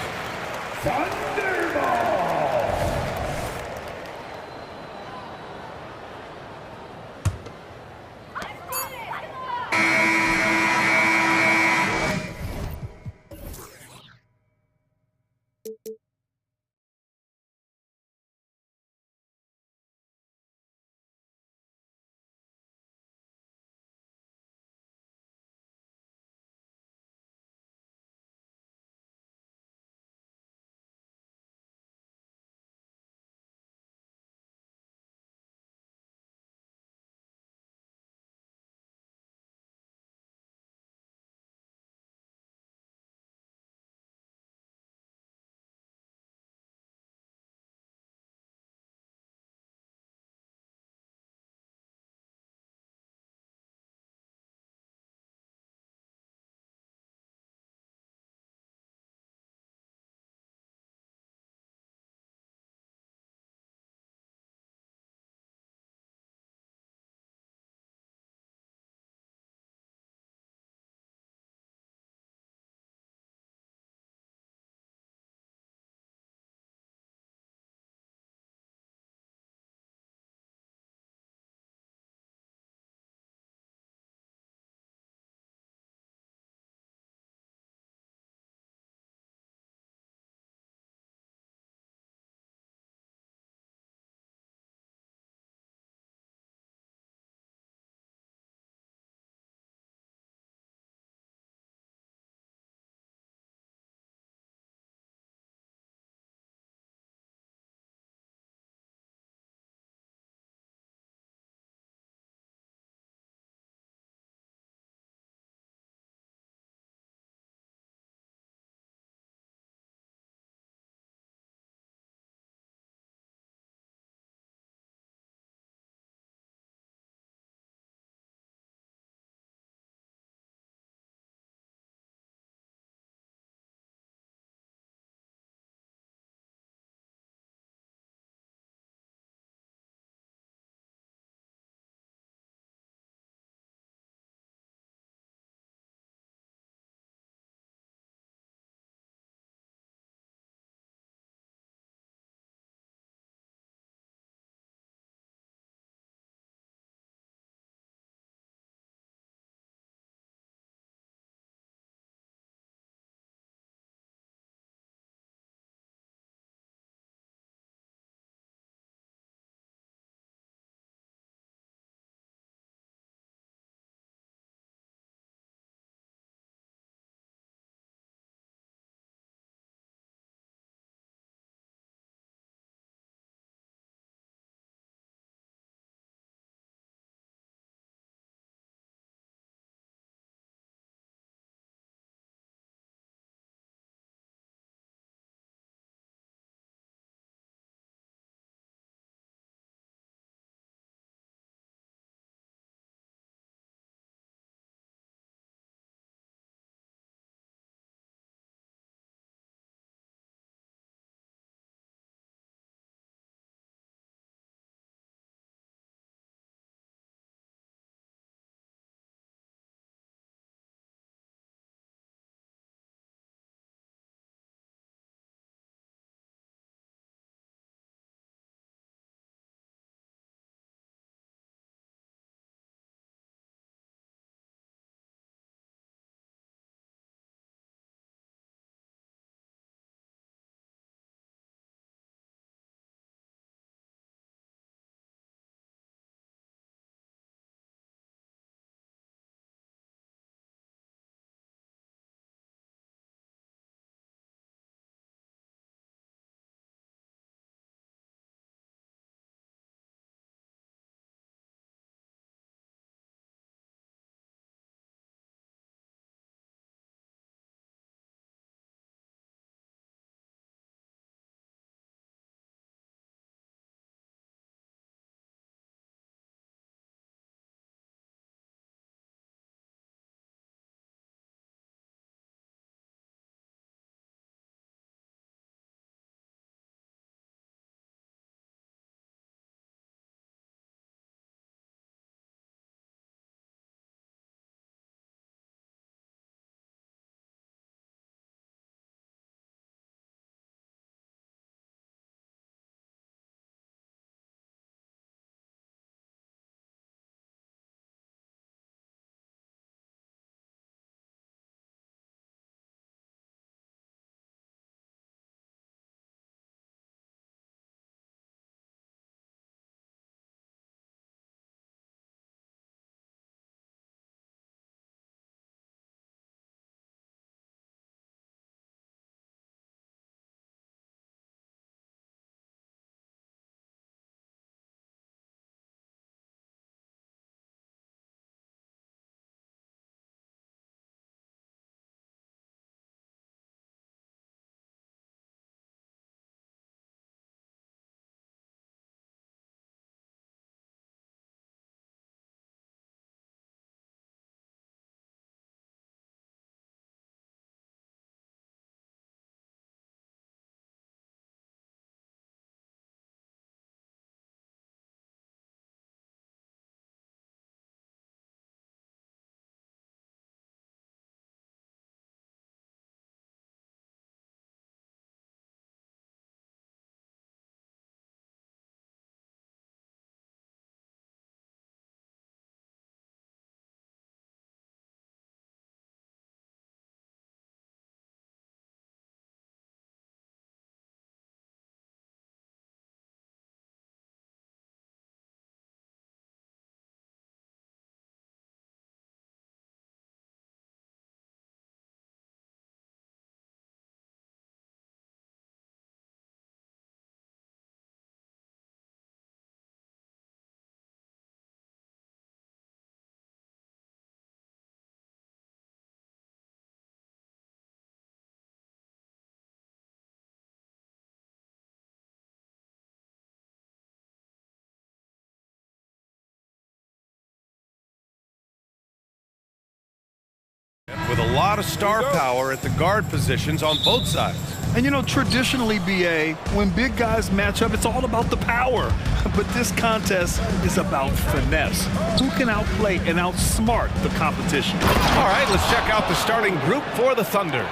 with a lot of star power at the guard positions on both sides. And you know, traditionally, BA, when big guys match up, it's all about the power. But this contest is about finesse. Who can outplay and outsmart the competition? All right, let's check out the starting group for the Thunder.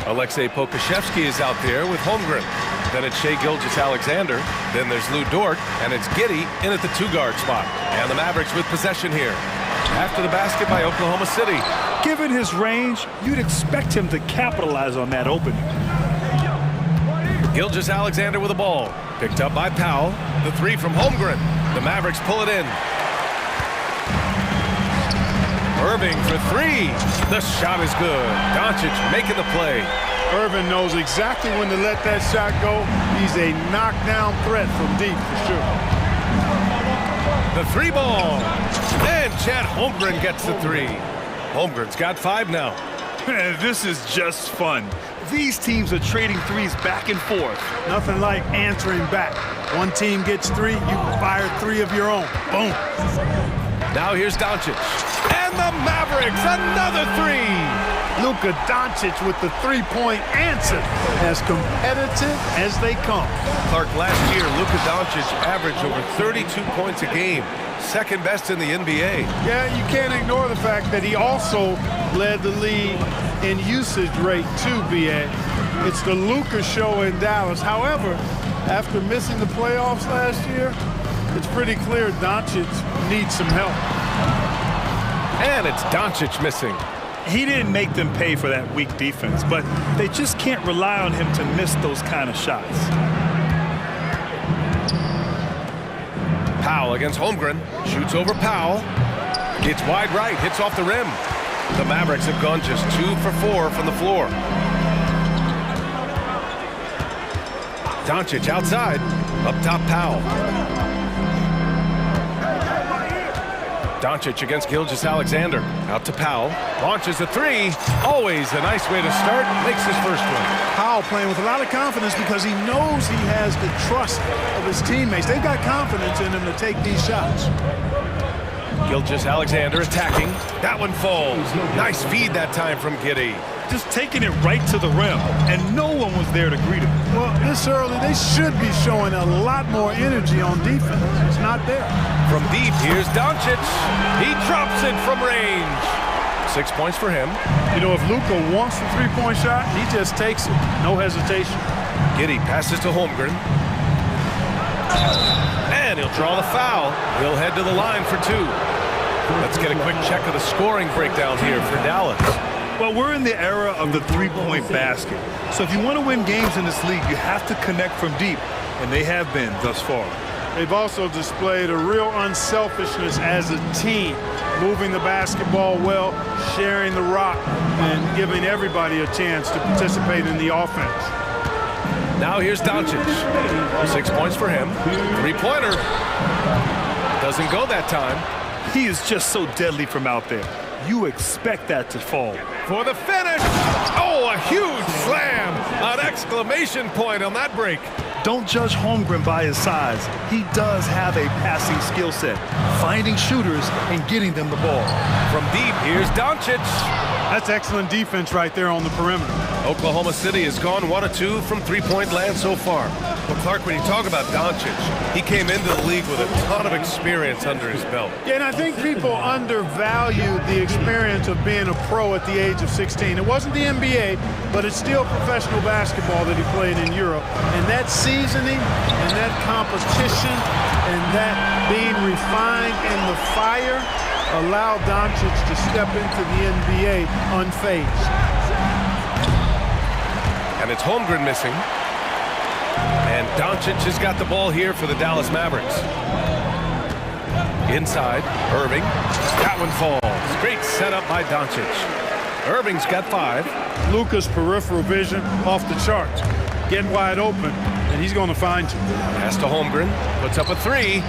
Alexei Pokashevsky is out there with Holmgren. Then it's Shai Gilgeous-Alexander. Then there's Lou Dort, and it's Giddey in at the two-guard spot. And the Mavericks with possession here. After the basket by Oklahoma City. Given his range, you'd expect him to capitalize on that opening. Gilgeous-Alexander with the ball. Picked up by Powell. The three from Holmgren. The Mavericks pull it in. Irving for three. The shot is good. Doncic making the play. Irving knows exactly when to let that shot go. He's a knockdown threat from deep for sure. The three ball. And Chad Holmgren gets the three. Holmgren's got 5 now. This is just fun. These teams are trading threes back and forth. Nothing like answering back. One team gets 3, you fire 3 of your own. Boom. Now here's Doncic. And the Mavericks, another 3. Luka Doncic with the three-point answer. As competitive as they come. Clark, last year, Luka Doncic averaged over 32 points a game. Second best in the NBA. Yeah, you can't ignore the fact that he also led the league in usage rate too, BA. It's the Luka show in Dallas. However, after missing the playoffs last year, it's pretty clear Doncic needs some help. And it's Doncic missing. He didn't make them pay for that weak defense, but they just can't rely on him to miss those kind of shots. Powell against Holmgren. Shoots over Powell. It's wide right. Hits off the rim. The Mavericks have gone just 2 for 4 from the floor. Doncic outside. Up top, Powell. Doncic against Gilgeous-Alexander. Out to Powell. Launches a 3. Always a nice way to start. Makes his first one. Powell playing with a lot of confidence because he knows he has the trust of his teammates. They've got confidence in him to take these shots. Gilgeous-Alexander attacking. That one falls. Nice feed that time from Giddey. Just taking it right to the rim, and no one was there to greet him. Well, this early, they should be showing a lot more energy on defense. It's not there. From deep, here's Doncic. He drops it from range. 6 points for him. You know, if Luka wants the three-point shot, he just takes it. No hesitation. Giddey passes to Holmgren. And he'll draw the foul. He'll head to the line for 2. Let's get a quick check of the scoring breakdown here for Dallas. Well, we're in the era of the three-point basket. So if you want to win games in this league, you have to connect from deep, and they have been thus far. They've also displayed a real unselfishness as a team, moving the basketball well, sharing the rock, and giving everybody a chance to participate in the offense. Now here's Doncic. 6 points for him. Three-pointer. Doesn't go that time. He is just so deadly from out there. You expect that to fall. For the finish. Oh, a huge slam. An exclamation point on that break. Don't judge Holmgren by his size. He does have a passing skill set, finding shooters and getting them the ball. From deep, here's Doncic. That's excellent defense right there on the perimeter. Oklahoma City has gone 1 of 2 from three-point land so far. Well, Clark, when you talk about Doncic, he came into the league with a ton of experience under his belt. Yeah, and I think people undervalue the experience of being a pro at the age of 16. It wasn't the NBA, but it's still professional basketball that he played in Europe. And that seasoning and that competition and that being refined in the fire allowed Doncic to step into the NBA unfazed. And it's Holmgren missing. And Doncic has got the ball here for the Dallas Mavericks. Inside, Irving. That one falls. Great setup by Doncic. Irving's got 5. Luka's peripheral vision off the charts. Get wide open, and he's going to find you. Pass to Holmgren. Puts up a 3.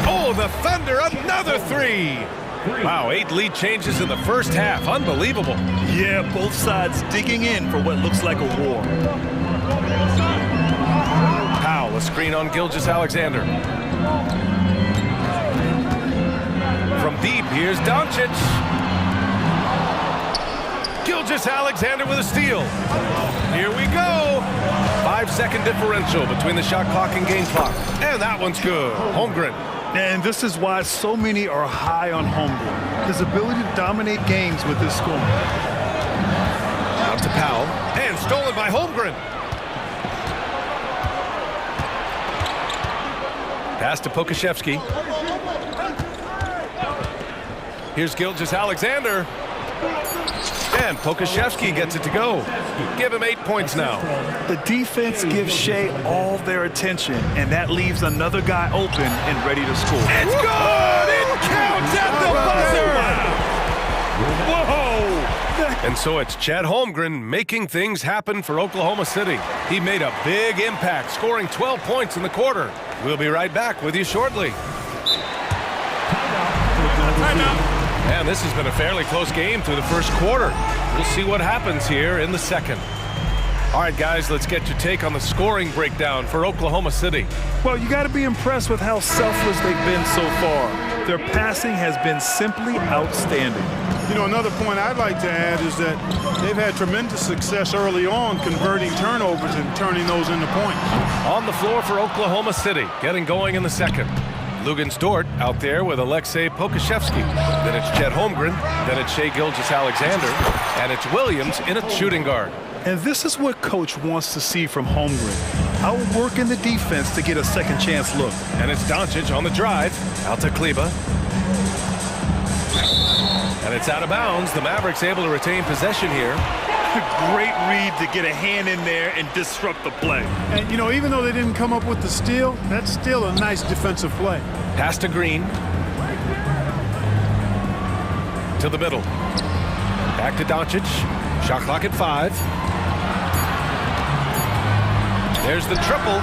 Oh, the Thunder, another 3. Wow, 8 lead changes in the first half. Unbelievable. Yeah, both sides digging in for what looks like a war. Powell, a screen on Gilgeous-Alexander. From deep, here's Doncic. Gilgeous-Alexander with a steal. Here we go. 5-second differential between the shot clock and game clock. And that one's good. Holmgren. And this is why so many are high on Holmgren. His ability to dominate games with his scoring. Out to Powell. And stolen by Holmgren. Pass to Pokashevsky. Here's Gilgeous-Alexander. And Pokashevsky gets it to go. Give him 8 points now. The defense gives Shea all their attention, and that leaves another guy open and ready to score. It's good! It counts at the buzzer! Whoa! And so it's Chet Holmgren making things happen for Oklahoma City. He made a big impact, scoring 12 points in the quarter. We'll be right back with you shortly. And this has been a fairly close game through the first quarter. We'll see what happens here in the second. All right, guys, let's get your take on the scoring breakdown for Oklahoma City. Well, you got to be impressed with how selfless they've been so far. Their passing has been simply outstanding. You know, another point I'd like to add is that they've had tremendous success early on converting turnovers and turning those into points. On the floor for Oklahoma City, getting going in the second. Luguentz-Dort out there with Alexei Pokashevsky. Then it's Chet Holmgren. Then it's Shai Gilgeous-Alexander. And it's Williams in at shooting guard. And this is what Coach wants to see from Holmgren. Outworking the defense to get a second chance look. And it's Doncic on the drive. Out to Kleber. And it's out of bounds. The Mavericks able to retain possession here. Great read to get a hand in there and disrupt the play. And, you know, even though they didn't come up with the steal, that's still a nice defensive play. Pass to Green. To the middle. Back to Doncic. Shot clock at 5. There's the triple.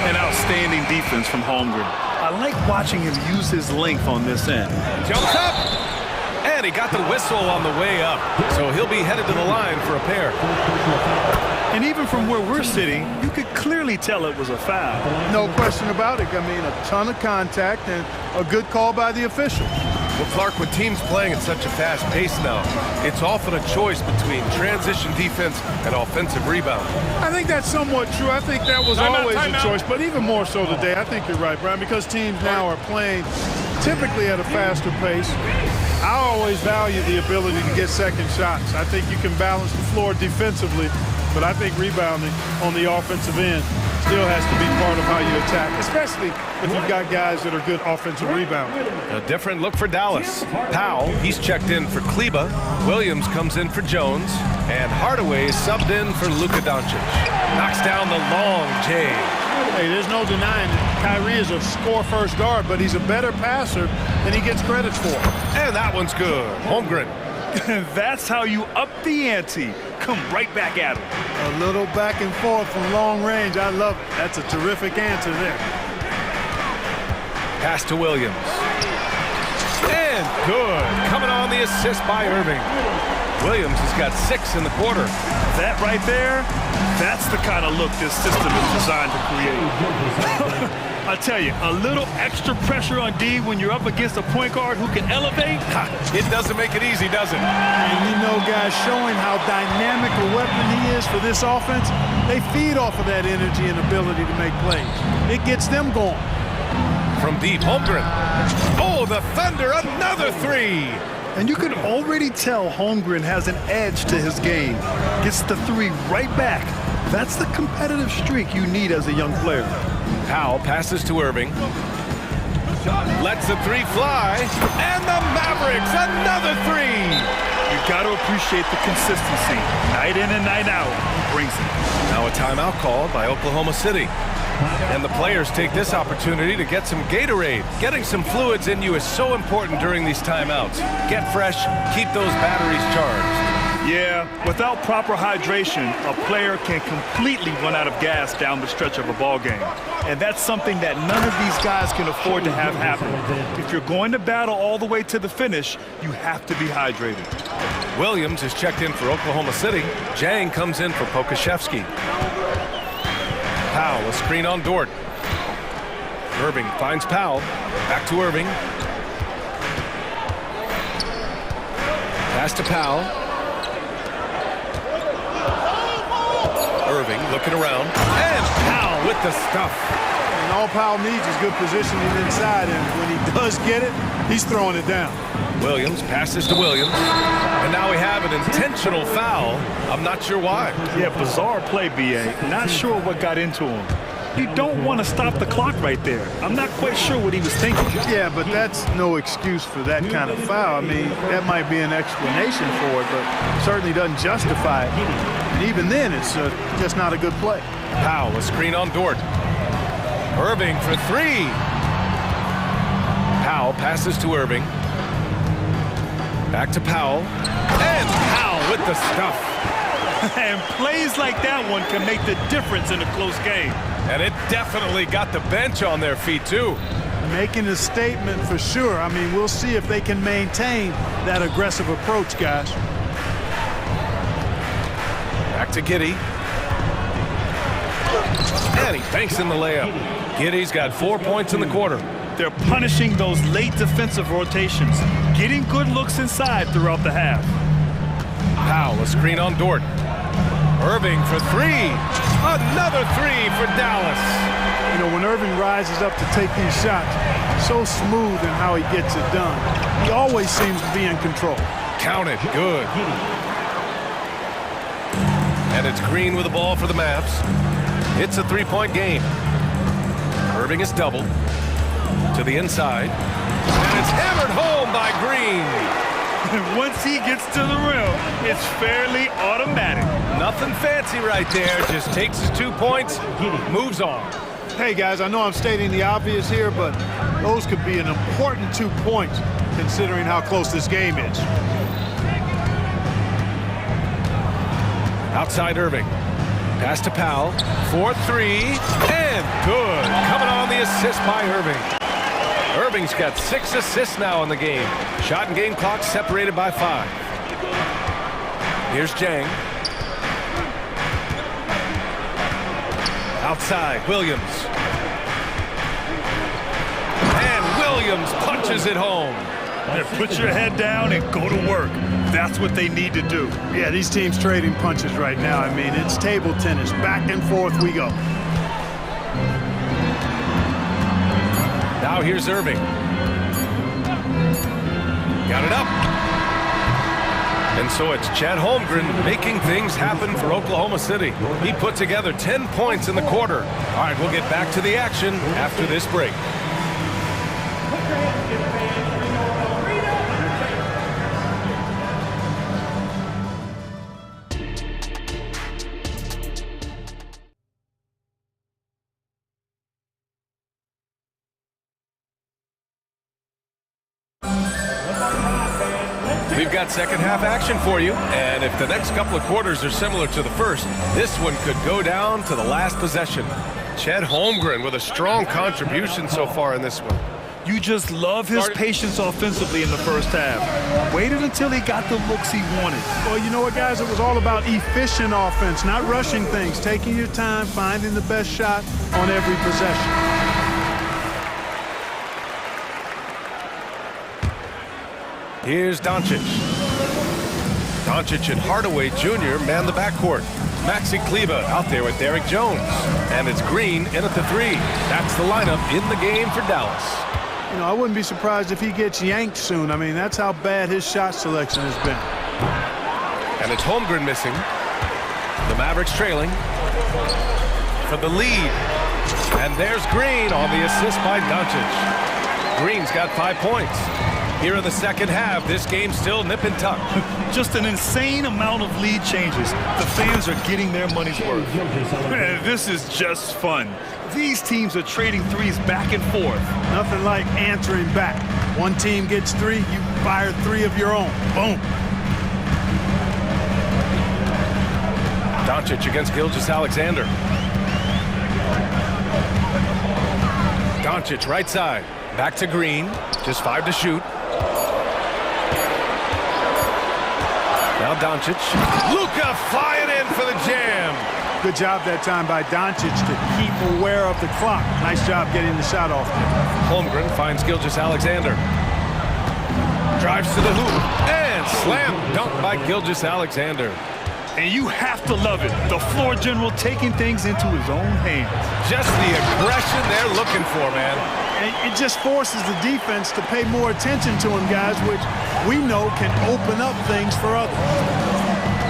An outstanding defense from Holmgren. I like watching him use his length on this end. Jumps up. And he got the whistle on the way up. So he'll be headed to the line for a pair. And even from where we're sitting, you could clearly tell it was a foul. No question about it. I mean, a ton of contact and a good call by the officials. Well, Clark, with teams playing at such a fast pace now, it's often a choice between transition defense and offensive rebound. I think that's somewhat true. I think that was always a choice, but even more so today. I think you're right, Brian, because teams now are playing typically at a faster pace. I always value the ability to get second shots. I think you can balance the floor defensively, but I think rebounding on the offensive end still has to be part of how you attack, especially if you've got guys that are good offensive rebounders. A different look for Dallas. Powell, he's checked in for Kleber. Williams comes in for Jones. And Hardaway is subbed in for Luka Doncic. Knocks down the long J. Hey, there's no denying that Kyrie is a score-first guard, but he's a better passer than he gets credit for. And that one's good. Holmgren. That's how you up the ante. Come right back at him. A little back and forth from long range. I love it. That's a terrific answer there. Pass to Williams. And good. Coming on the assist by Irving. Williams has got 6 in the quarter. That right there, that's the kind of look this system is designed to create. I tell you, a little extra pressure on D when you're up against a point guard who can elevate. It doesn't make it easy, does it? And you know, guys, showing how dynamic a weapon he is for this offense, they feed off of that energy and ability to make plays. It gets them going. From deep, Holmgren. Oh, the Thunder, another 3. And you can already tell Holmgren has an edge to his game. Gets the 3 right back. That's the competitive streak you need as a young player. Powell passes to Irving. Lets the 3 fly. And the Mavericks, another 3. You got to appreciate the consistency. Night in and night out, he brings it. Now a timeout called by Oklahoma City. And the players take this opportunity to get some Gatorade. Getting some fluids in you is so important during these timeouts. Get fresh, keep those batteries charged. Yeah, without proper hydration, a player can completely run out of gas down the stretch of a ball game. And that's something that none of these guys can afford to have happen. If you're going to battle all the way to the finish, you have to be hydrated. Williams is checked in for Oklahoma City. Jang comes in for Pokashevsky. Powell, a screen on Dort. Irving finds Powell. Back to Irving. Pass to Powell. Irving looking around. And Powell with the stuff. And all Powell needs is good positioning inside, and when he does get it, he's throwing it down. Williams passes to Williams. And now we have an intentional foul. I'm not sure why. Yeah, bizarre play, B.A. Not sure what got into him. You don't want to stop the clock right there. I'm not quite sure what he was thinking. Yeah, but that's no excuse for that kind of foul. I mean, that might be an explanation for it, but certainly doesn't justify it. And even then, it's just not a good play. Powell, a screen on Dort. Irving for three. Powell passes to Irving. Back to Powell. And Powell with the stuff. And plays like that one can make the difference in a close game. And it definitely got the bench on their feet, too. Making a statement for sure. I mean, we'll see if they can maintain that aggressive approach, guys. Back to Giddey. And he banks in the layup. Giddey's got 4 points in the quarter. They're punishing those late defensive rotations, getting good looks inside throughout the half. Powell, a screen on Dort. Irving for three. Another three for Dallas. You know, when Irving rises up to take these shots, so smooth in how he gets it done. He always seems to be in control. Counted. Good. And it's Green with the ball for the Mavs. It's a three-point game. Irving is doubled to the inside. And it's hammered home by Green. Once he gets to the rim, it's fairly automatic. Nothing fancy right there. Just takes his 2 points, moves on. Hey, guys, I know I'm stating the obvious here, but those could be an important 2 points considering how close this game is. Outside Irving. Pass to Powell. 4-3. And good. Coming on the assist by Irving. Irving's got 6 assists now in the game. Shot and game clock separated by 5. Here's Jang. Outside, Williams. And Williams punches it home. Yeah, put your head down and go to work. That's what they need to do. Yeah, these teams trading punches right now. I mean, it's table tennis. Back and forth we go. Now here's Irving. Got it up. And so it's Chet Holmgren making things happen for Oklahoma City. He put together 10 points in the quarter. All right, we'll get back to the action after this break. We've got second half action for you, and if the next couple of quarters are similar to the first, this one could go down to the last possession. Chet Holmgren with a strong contribution so far in this one. You just love his patience offensively in the first half. Waited until he got the looks he wanted. Well, you know what, guys? It was all about efficient offense, not rushing things, taking your time, finding the best shot on every possession. Here's Doncic. Doncic and Hardaway Jr. man the backcourt. Maxi Kleba out there with Derek Jones. And it's Green in at the three. That's the lineup in the game for Dallas. You know, I wouldn't be surprised if he gets yanked soon. I mean, that's how bad his shot selection has been. And it's Holmgren missing. The Mavericks trailing for the lead. And there's Green on the assist by Doncic. Green's got 5 points. Here in the second half, this game's still nip and tuck. Just an insane amount of lead changes. The fans are getting their money's worth. This is just fun. These teams are trading threes back and forth. Nothing like answering back. One team gets 3, you fire 3 of your own. Boom. Doncic against Gilgeous-Alexander. Doncic right side. Back to Green. Just 5 to shoot. Now Doncic. Luka flying in for the jam. Good job that time by Doncic to keep aware of the clock. Nice job getting the shot off there. Holmgren finds Gilgeous-Alexander. Drives to the hoop. And slam dunk by Gilgeous-Alexander. And you have to love it. The floor general taking things into his own hands. Just the aggression they're looking for, man. And it just forces the defense to pay more attention to him, guys, which we know can open up things for others.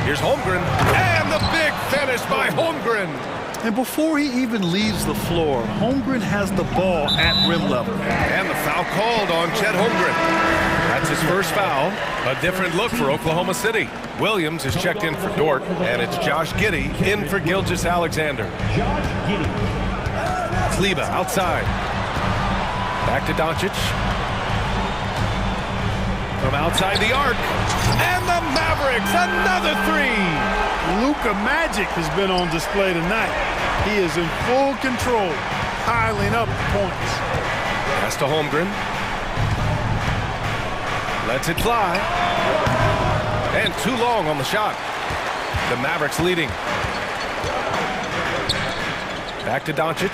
Here's Holmgren, and the big finish by Holmgren. And before he even leaves the floor, Holmgren has the ball at rim level. And the foul called on Chet Holmgren. That's his first foul. A different look for Oklahoma City. Williams is checked in for Dort, and it's Josh Giddey in for Gilgeous-Alexander. Kleba outside. Back to Doncic. From outside the arc. And the Mavericks, another three. Luka Magic has been on display tonight. He is in full control, piling up points. Pass to Holmgren. Lets it fly. And too long on the shot. The Mavericks leading. Back to Doncic.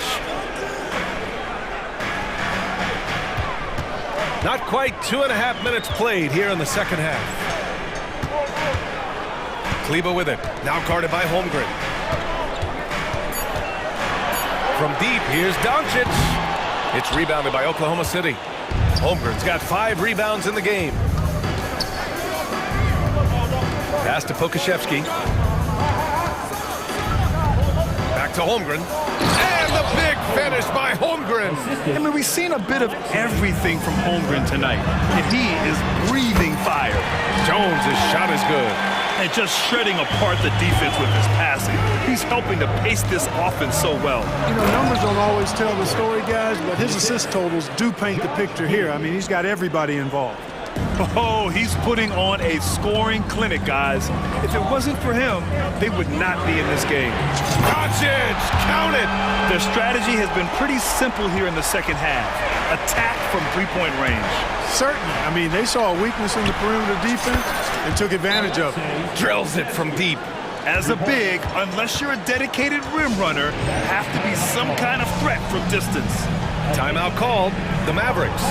Not quite 2.5 minutes played here in the second half. Kleba with it. Now guarded by Holmgren. From deep, here's Doncic. It's rebounded by Oklahoma City. Holmgren's got 5 rebounds in the game. Pass to Pokashevsky. Back to Holmgren. And the big finish by Holmgren. I mean, we've seen a bit of everything from Holmgren tonight, and he is breathing fire. Jones' shot is good. And just shredding apart the defense with his passing. He's helping to pace this offense so well. You know, numbers don't always tell the story, guys, but his assist totals do paint the picture here. I mean, he's got everybody involved. Oh, he's putting on a scoring clinic, guys. If it wasn't for him, they would not be in this game. Doncic, count it! Their strategy has been pretty simple here in the second half. Attack from three-point range. Certainly. I mean, they saw a weakness in the perimeter defense and took advantage of it. Drills it from deep. As a big, unless you're a dedicated rim runner, have to be some kind of threat from distance. Timeout called. The Mavericks.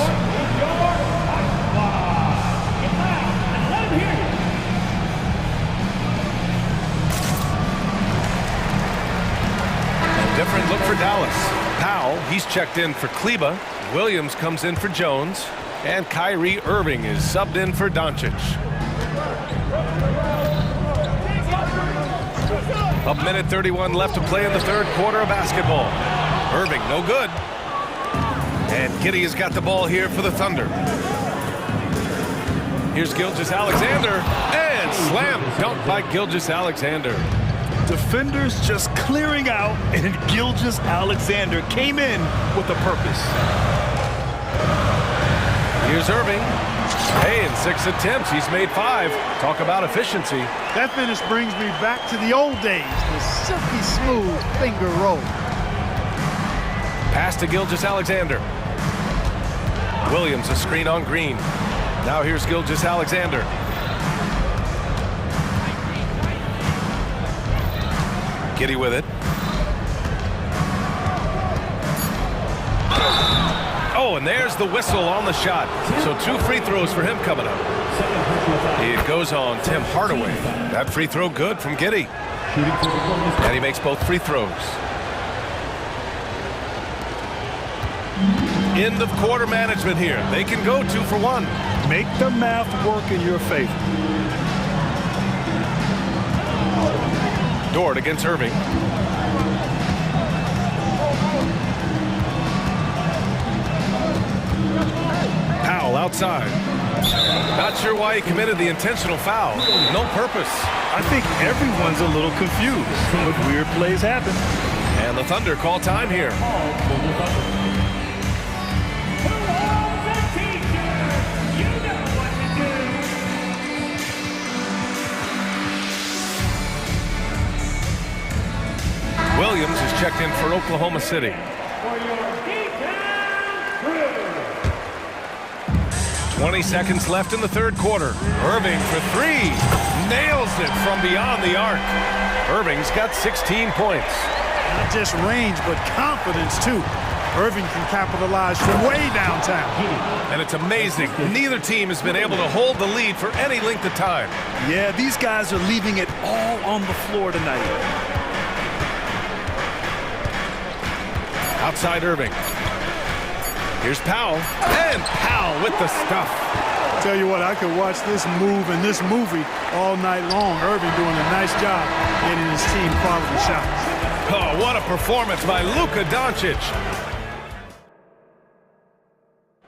Different look for Dallas. Powell, he's checked in for Kleba. Williams comes in for Jones. And Kyrie Irving is subbed in for Doncic. A minute 31 left to play in the third quarter of basketball. Irving, no good. And Giddey has got the ball here for the Thunder. Here's Gilgeous-Alexander. And slam dunk by Gilgeous-Alexander. Defenders just clearing out, and Gilgeous-Alexander came in with a purpose. Here's Irving. Hey, in 6 attempts, he's made 5. Talk about efficiency. That finish brings me back to the old days, the silky smooth finger roll. Pass to Gilgeous-Alexander. Williams, a screen on Green. Now here's Gilgeous-Alexander. Giddey with it. Oh, and there's the whistle on the shot. So 2 free throws for him coming up. It goes on Tim Hardaway. That free throw good from Giddey. And he makes both free throws. End of quarter management here. They can go 2 for 1. Make the math work in your favor. Dort against Irving. Powell outside. Not sure why he committed the intentional foul. No purpose. I think everyone's a little confused, but weird plays happen. And the Thunder call time here. Williams is checked in for Oklahoma City. 20 seconds left in the third quarter. Irving for 3. Nails it from beyond the arc. Irving's got 16 points. Not just range, but confidence, too. Irving can capitalize from way downtown. And it's amazing. Neither team has been able to hold the lead for any length of time. Yeah, these guys are leaving it all on the floor tonight. Outside Irving. Here's Powell. And Powell with the stuff. Tell you what, I could watch this move and this movie all night long. Irving doing a nice job getting his team quality shots. Oh, what a performance by Luka Doncic.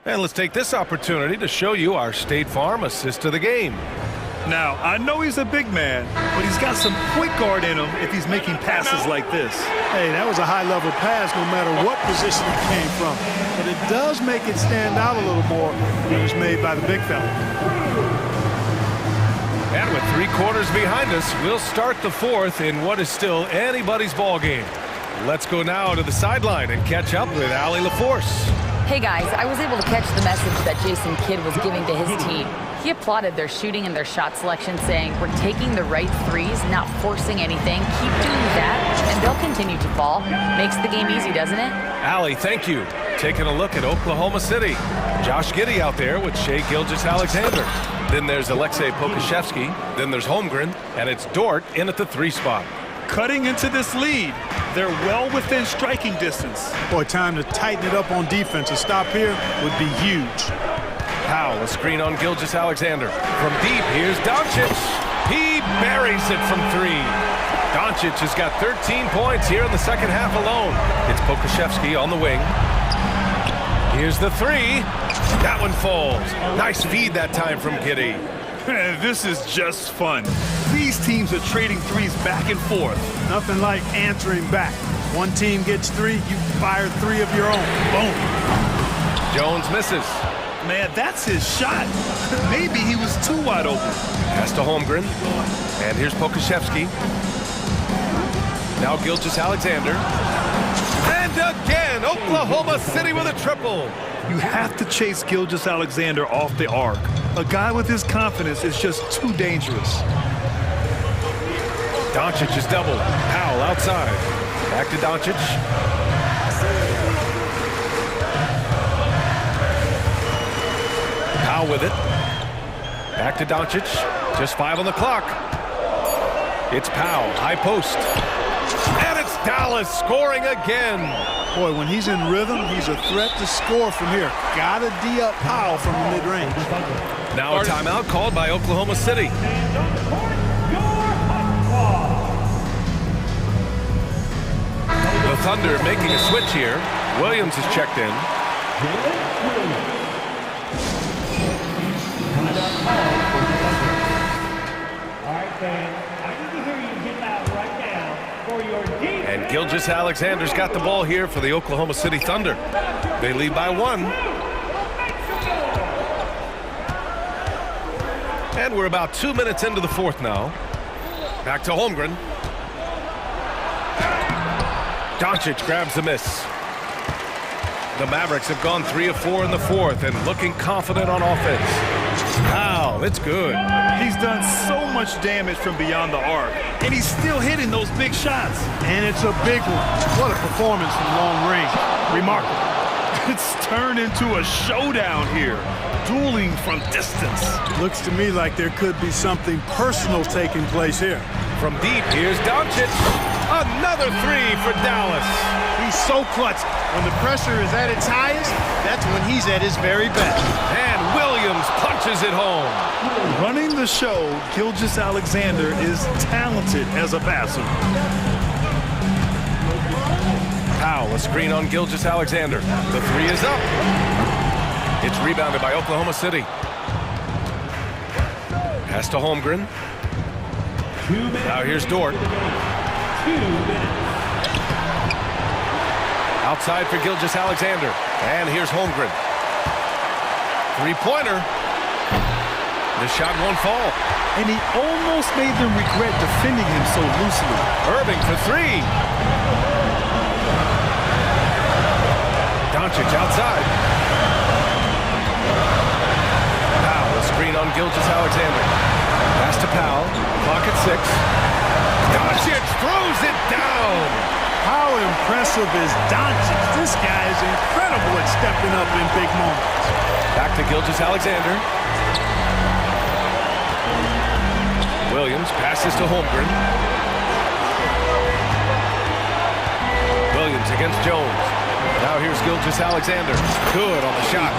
And let's take this opportunity to show you our State Farm assist of the game. Now, I know he's a big man, but he's got some point guard in him if he's making passes like this. Hey, that was a high-level pass no matter what position it came from. But it does make it stand out a little more when it's made by the big fella. And with 3 quarters behind us, we'll start the 4th in what is still anybody's ball game. Let's go now to the sideline and catch up with Allie LaForce. Hey guys, I was able to catch the message that Jason Kidd was giving to his team. He applauded their shooting and their shot selection, saying, "We're taking the right threes, not forcing anything. Keep doing that, and they'll continue to fall." Makes the game easy, doesn't it? Allie, thank you. Taking a look at Oklahoma City. Josh Giddey out there with Shai Gilgeous-Alexander. Then there's Alexei Pokusevski. Then there's Holmgren, and it's Dort in at the 3 spot. Cutting into this lead. They're well within striking distance. Boy, time to tighten it up on defense. A stop here would be huge. Powell, a screen on Gilgeous-Alexander. From deep, here's Doncic. He buries it from 3. Doncic has got 13 points here in the second half alone. It's Pokusevski on the wing. Here's the 3. That one falls. Nice feed that time from Giddey. This is just fun. These teams are trading threes back and forth. Nothing like answering back. One team gets 3, you fire 3 of your own. Boom. Jones misses. Man, that's his shot. Maybe he was too wide open. Pass to Holmgren. And here's Pokusevski. Now Gilgeous-Alexander. And again, Oklahoma City with a triple. You have to chase Gilgeous-Alexander off the arc. A guy with his confidence is just too dangerous. Doncic is doubled. Powell outside. Back to Doncic. Powell with it. Back to Doncic. Just 5 on the clock. It's Powell. High post. And it's Dallas scoring again. Boy, when he's in rhythm, he's a threat to score from here. Gotta D-up Powell from the mid-range. Now a timeout called by Oklahoma City. The Thunder making a switch here. Williams is checked in. And Gilgeous-Alexander's got the ball here for the Oklahoma City Thunder. They lead by 1. And we're about 2 minutes into the 4th now. Back to Holmgren. Doncic grabs the miss. The Mavericks have gone 3 of 4 in the 4th and looking confident on offense. Wow, it's good. He's done so much damage from beyond the arc, and he's still hitting those big shots. And it's a big one. What a performance from long range. Remarkable. It's turned into a showdown here. Dueling from distance. Looks to me like there could be something personal taking place here. From deep, here's Doncic. Another 3 for Dallas. He's so clutch. When the pressure is at its highest, that's when he's at his very best. And Williams punches it home. Running the show, Gilgeous-Alexander is talented as a passer. Powell, a screen on Gilgeous-Alexander. The 3 is up. It's rebounded by Oklahoma City. Pass to Holmgren. Now here's Dort. Outside for Gilgeous-Alexander. And here's Holmgren. 3-pointer. The shot won't fall. And he almost made them regret defending him so loosely. Irving for 3. Doncic outside. Powell, a screen on Gilgeous-Alexander. Pass to Powell. Clock at 6. Doncic throws it down. How impressive is Doncic? This guy is incredible at stepping up in big moments. Back to Gilgeous-Alexander. Williams passes to Holmgren. Williams against Jones. Now here's Gilgeous-Alexander. Good on the shot.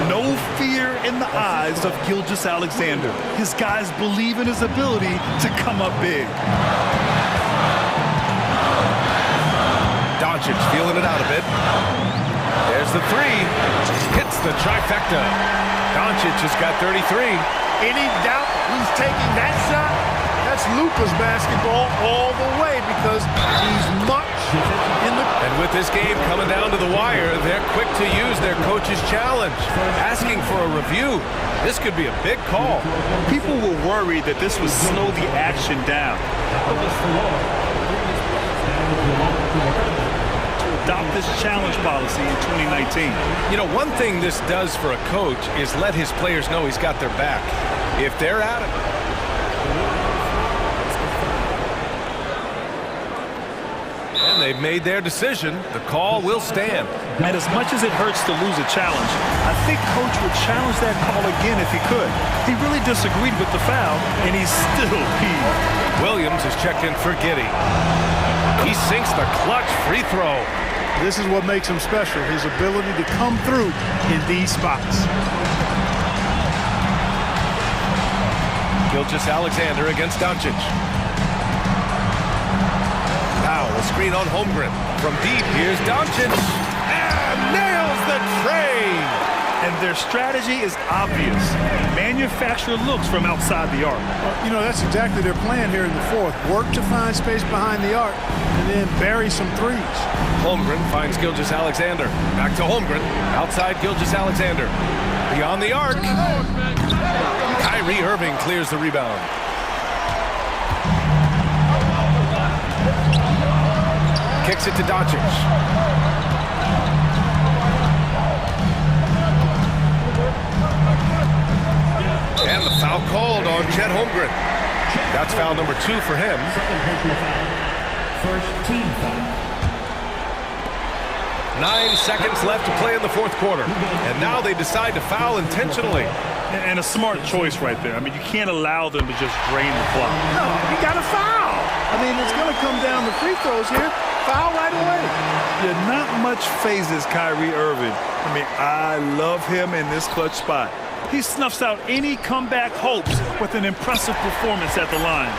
No fear in the eyes of Gilgeous-Alexander. His guys believe in his ability to come up big. Doncic feeling it out a bit. There's the three. Hits the trifecta. Doncic has got 33. Any doubt who's taking that shot? That's Luka's basketball all the way because he's much in the... And with this game coming down to the wire, they're quick to use their coach's challenge, asking for a review. This could be a big call. People were worried that this would slow the action down. To adopt this challenge policy in 2019. You know, one thing this does for a coach is let his players know he's got their back. If they're at it. And they've made their decision. The call will stand. And as much as it hurts to lose a challenge, I think Coach would challenge that call again if he could. He really disagreed with the foul, and he's still peeved. Williams is checked in for Giddey. He sinks the clutch free throw. This is what makes him special, his ability to come through in these spots. Gilgeous-Alexander against Doncic. Powell, a screen on Holmgren. From deep, here's Doncic. And nails the train! And their strategy is obvious. Manufacture looks from outside the arc. Well, you know, that's exactly their plan here in the fourth. Work to find space behind the arc and then bury some threes. Holmgren finds Gilgeous-Alexander. Back to Holmgren. Outside Gilgeous-Alexander. Beyond the arc. Kyrie Irving clears the rebound. Kicks it to Doncic. And the foul called on Chet Holmgren. That's foul number 2 for him. First team foul. 9 seconds left to play in the fourth quarter. And now they decide to foul intentionally. And a smart choice right there. I mean, you can't allow them to just drain the clock. No, you got to foul. I mean, it's going to come down to free throws here. Foul right away. Yeah, not much phases Kyrie Irving. I mean, I love him in this clutch spot. He snuffs out any comeback hopes with an impressive performance at the line.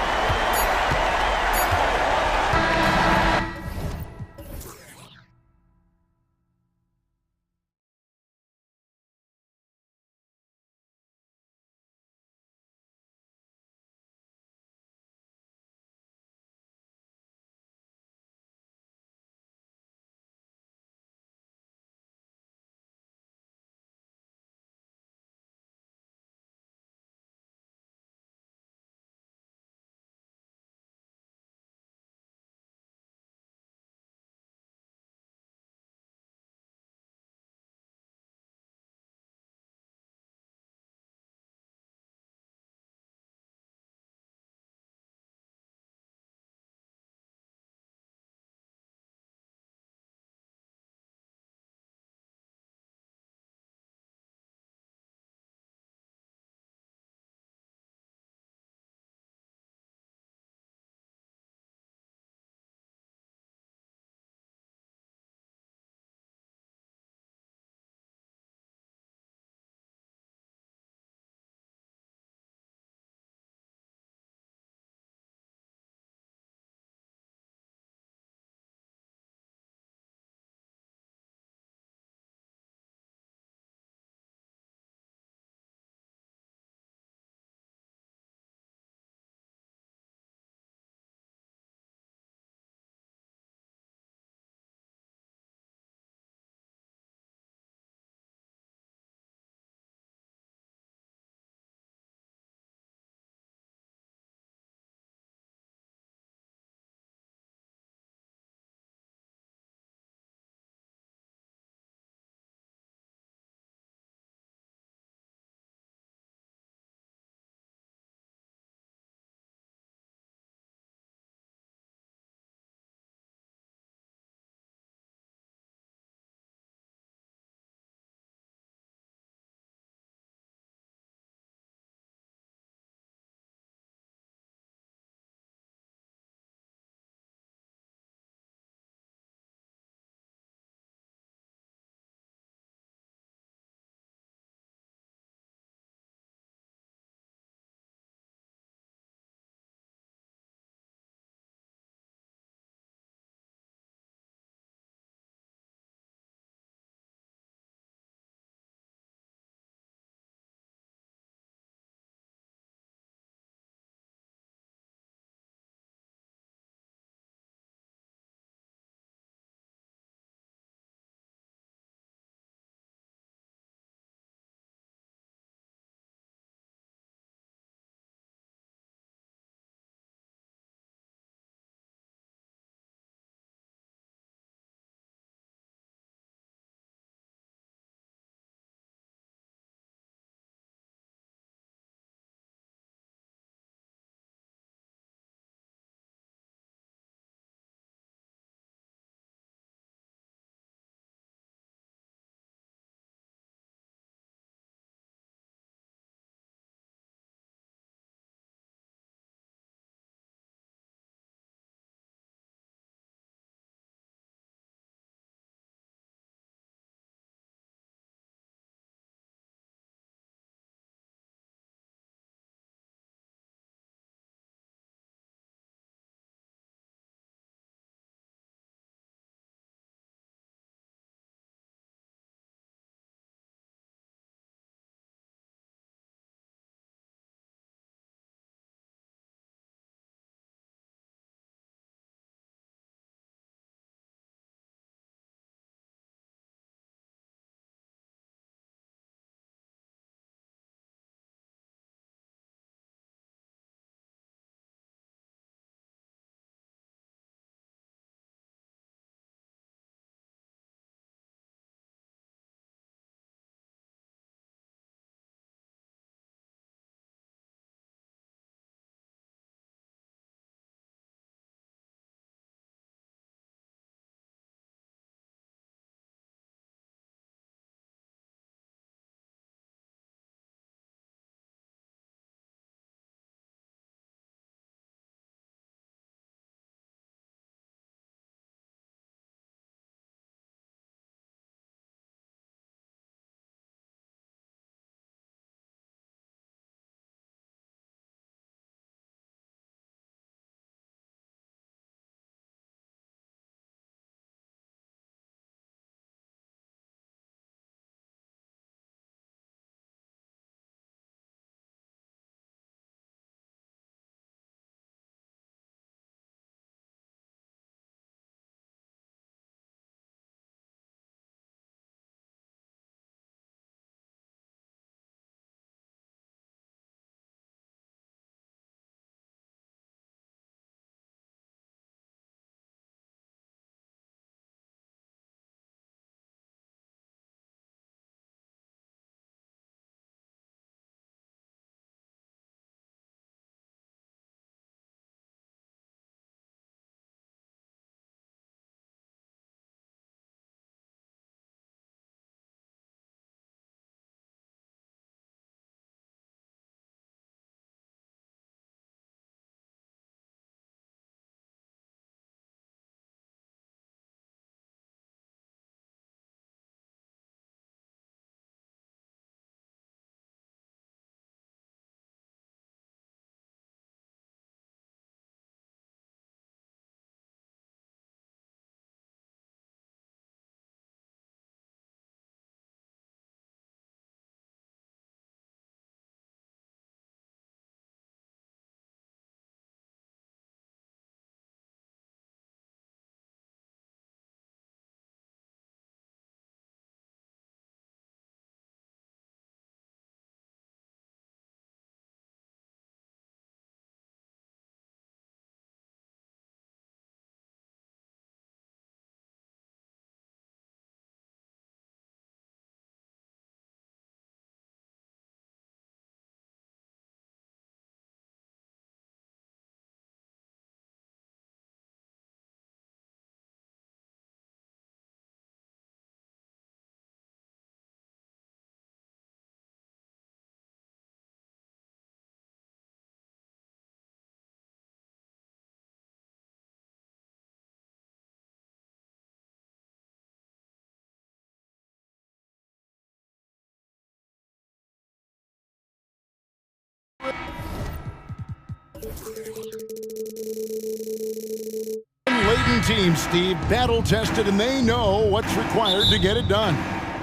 Laden team, Steve, battle-tested, and they know what's required to get it done.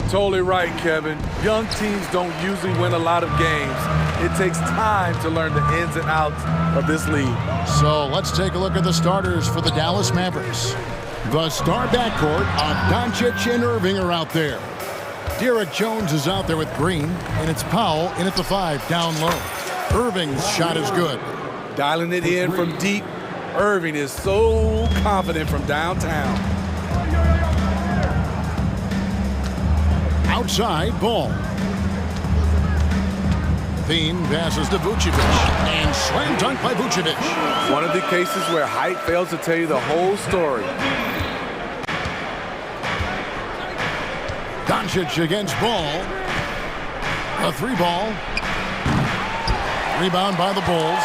Totally right, Kevin. Young teams don't usually win a lot of games. It takes time to learn the ins and outs of this league. So let's take a look at the starters for the Dallas Mavericks. The star backcourt of Doncic and Irving are out there. Derek Jones is out there with Green, and it's Powell in at the 5 down low. Irving's shot is good. Dialing it in from deep. Irving is so confident from downtown. Outside ball. Thiem passes to Vucevic, and slam dunk by Vucevic. One of the cases where height fails to tell you the whole story. Doncic against Ball. A 3-ball. Rebound by the Bulls.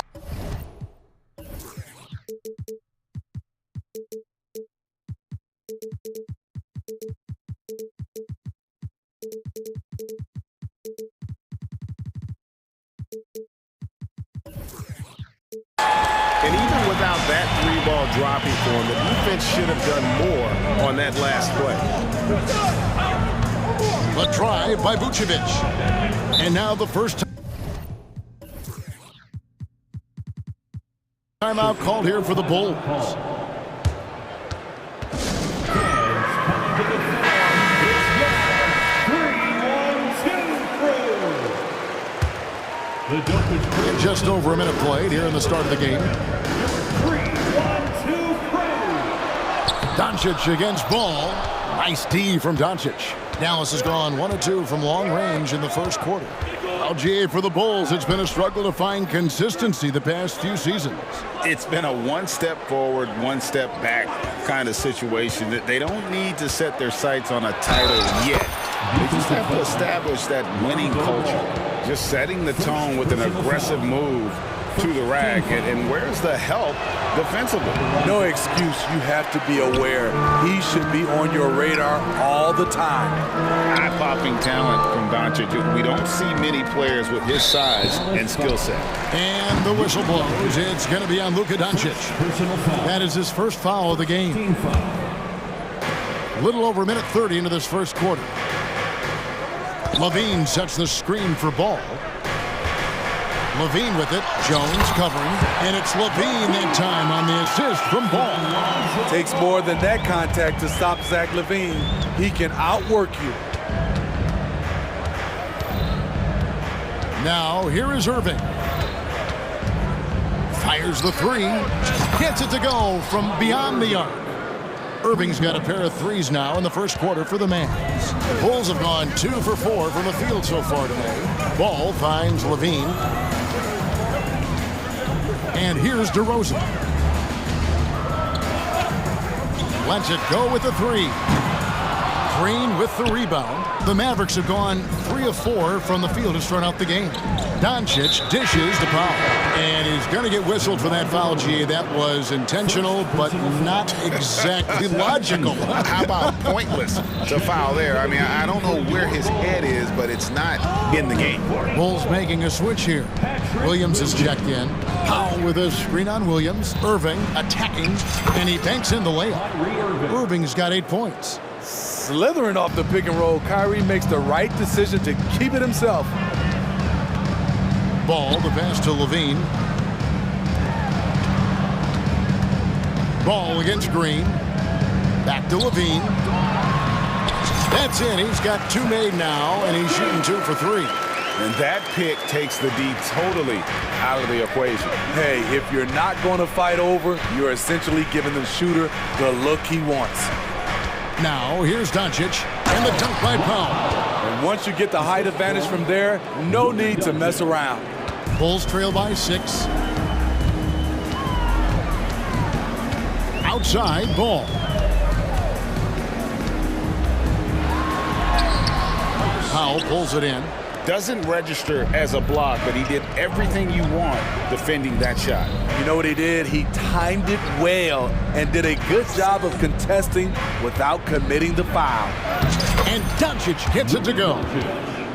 And even without that 3-ball dropping for him, the defense should have done more on that last play. A try by Vucevic. And now the first timeout called here for the Bulls. Just over a minute played here in the start of the game. Doncic against Ball. Nice D from Doncic. Dallas has gone 1 of 2 from long range in the first quarter. LGA for the Bulls, it's been a struggle to find consistency the past few seasons. It's been a one step forward, one step back kind of situation. That they don't need to set their sights on a title yet. They just have to establish that winning culture. Just setting the tone with an aggressive move to the rack. And where's the help defensively? No excuse. You have to be aware. He should be on your radar all the time. Eye-popping talent from Doncic. We don't see many players with his size and skill set. And the whistle blows. It's going to be on Luka Doncic. That is his first foul of the game. Little over a minute 30 into this first quarter. Levine sets the screen for Ball. Levine with it. Jones covering. And it's Levine that time on the assist from Ball. Takes more than that contact to stop Zach Levine. He can outwork you. Now, here is Irving. Fires the 3. Gets it to go from beyond the arc. Irving's got a pair of 3s now in the first quarter for the Mavs. The Bulls have gone 2 for 4 from the field so far today. Ball finds Levine. And here's DeRozan. Lets it go with the 3. Green with the rebound. The Mavericks have gone 3 of 4 from the field to start out the game. Doncic dishes to Powell. And he's going to get whistled for that foul, G. That was intentional, but not exactly logical. How about pointless to foul there? I mean, I don't know where his head is, but it's not in the game. Bulls making a switch here. Williams is checked in. Powell with a screen on Williams. Irving attacking, and he banks in the layup. Irving's got 8 points. Slithering off the pick and roll, Kyrie makes the right decision to keep it himself. Ball, the pass to Levine. Ball against Green. Back to Levine. That's in. He's got 2 made now, and he's shooting 2 for 3. And that pick takes the D totally out of the equation. Hey, if you're not going to fight over, you're essentially giving the shooter the look he wants. Now, here's Doncic, and the dunk by Powell. And once you get the height advantage from there, no need to mess around. Bulls trail by 6. Outside, Ball. Powell pulls it in. Doesn't register as a block, but he did everything you want defending that shot. You know what he did? He timed it well and did a good job of contesting without committing the foul. And Doncic gets it to go.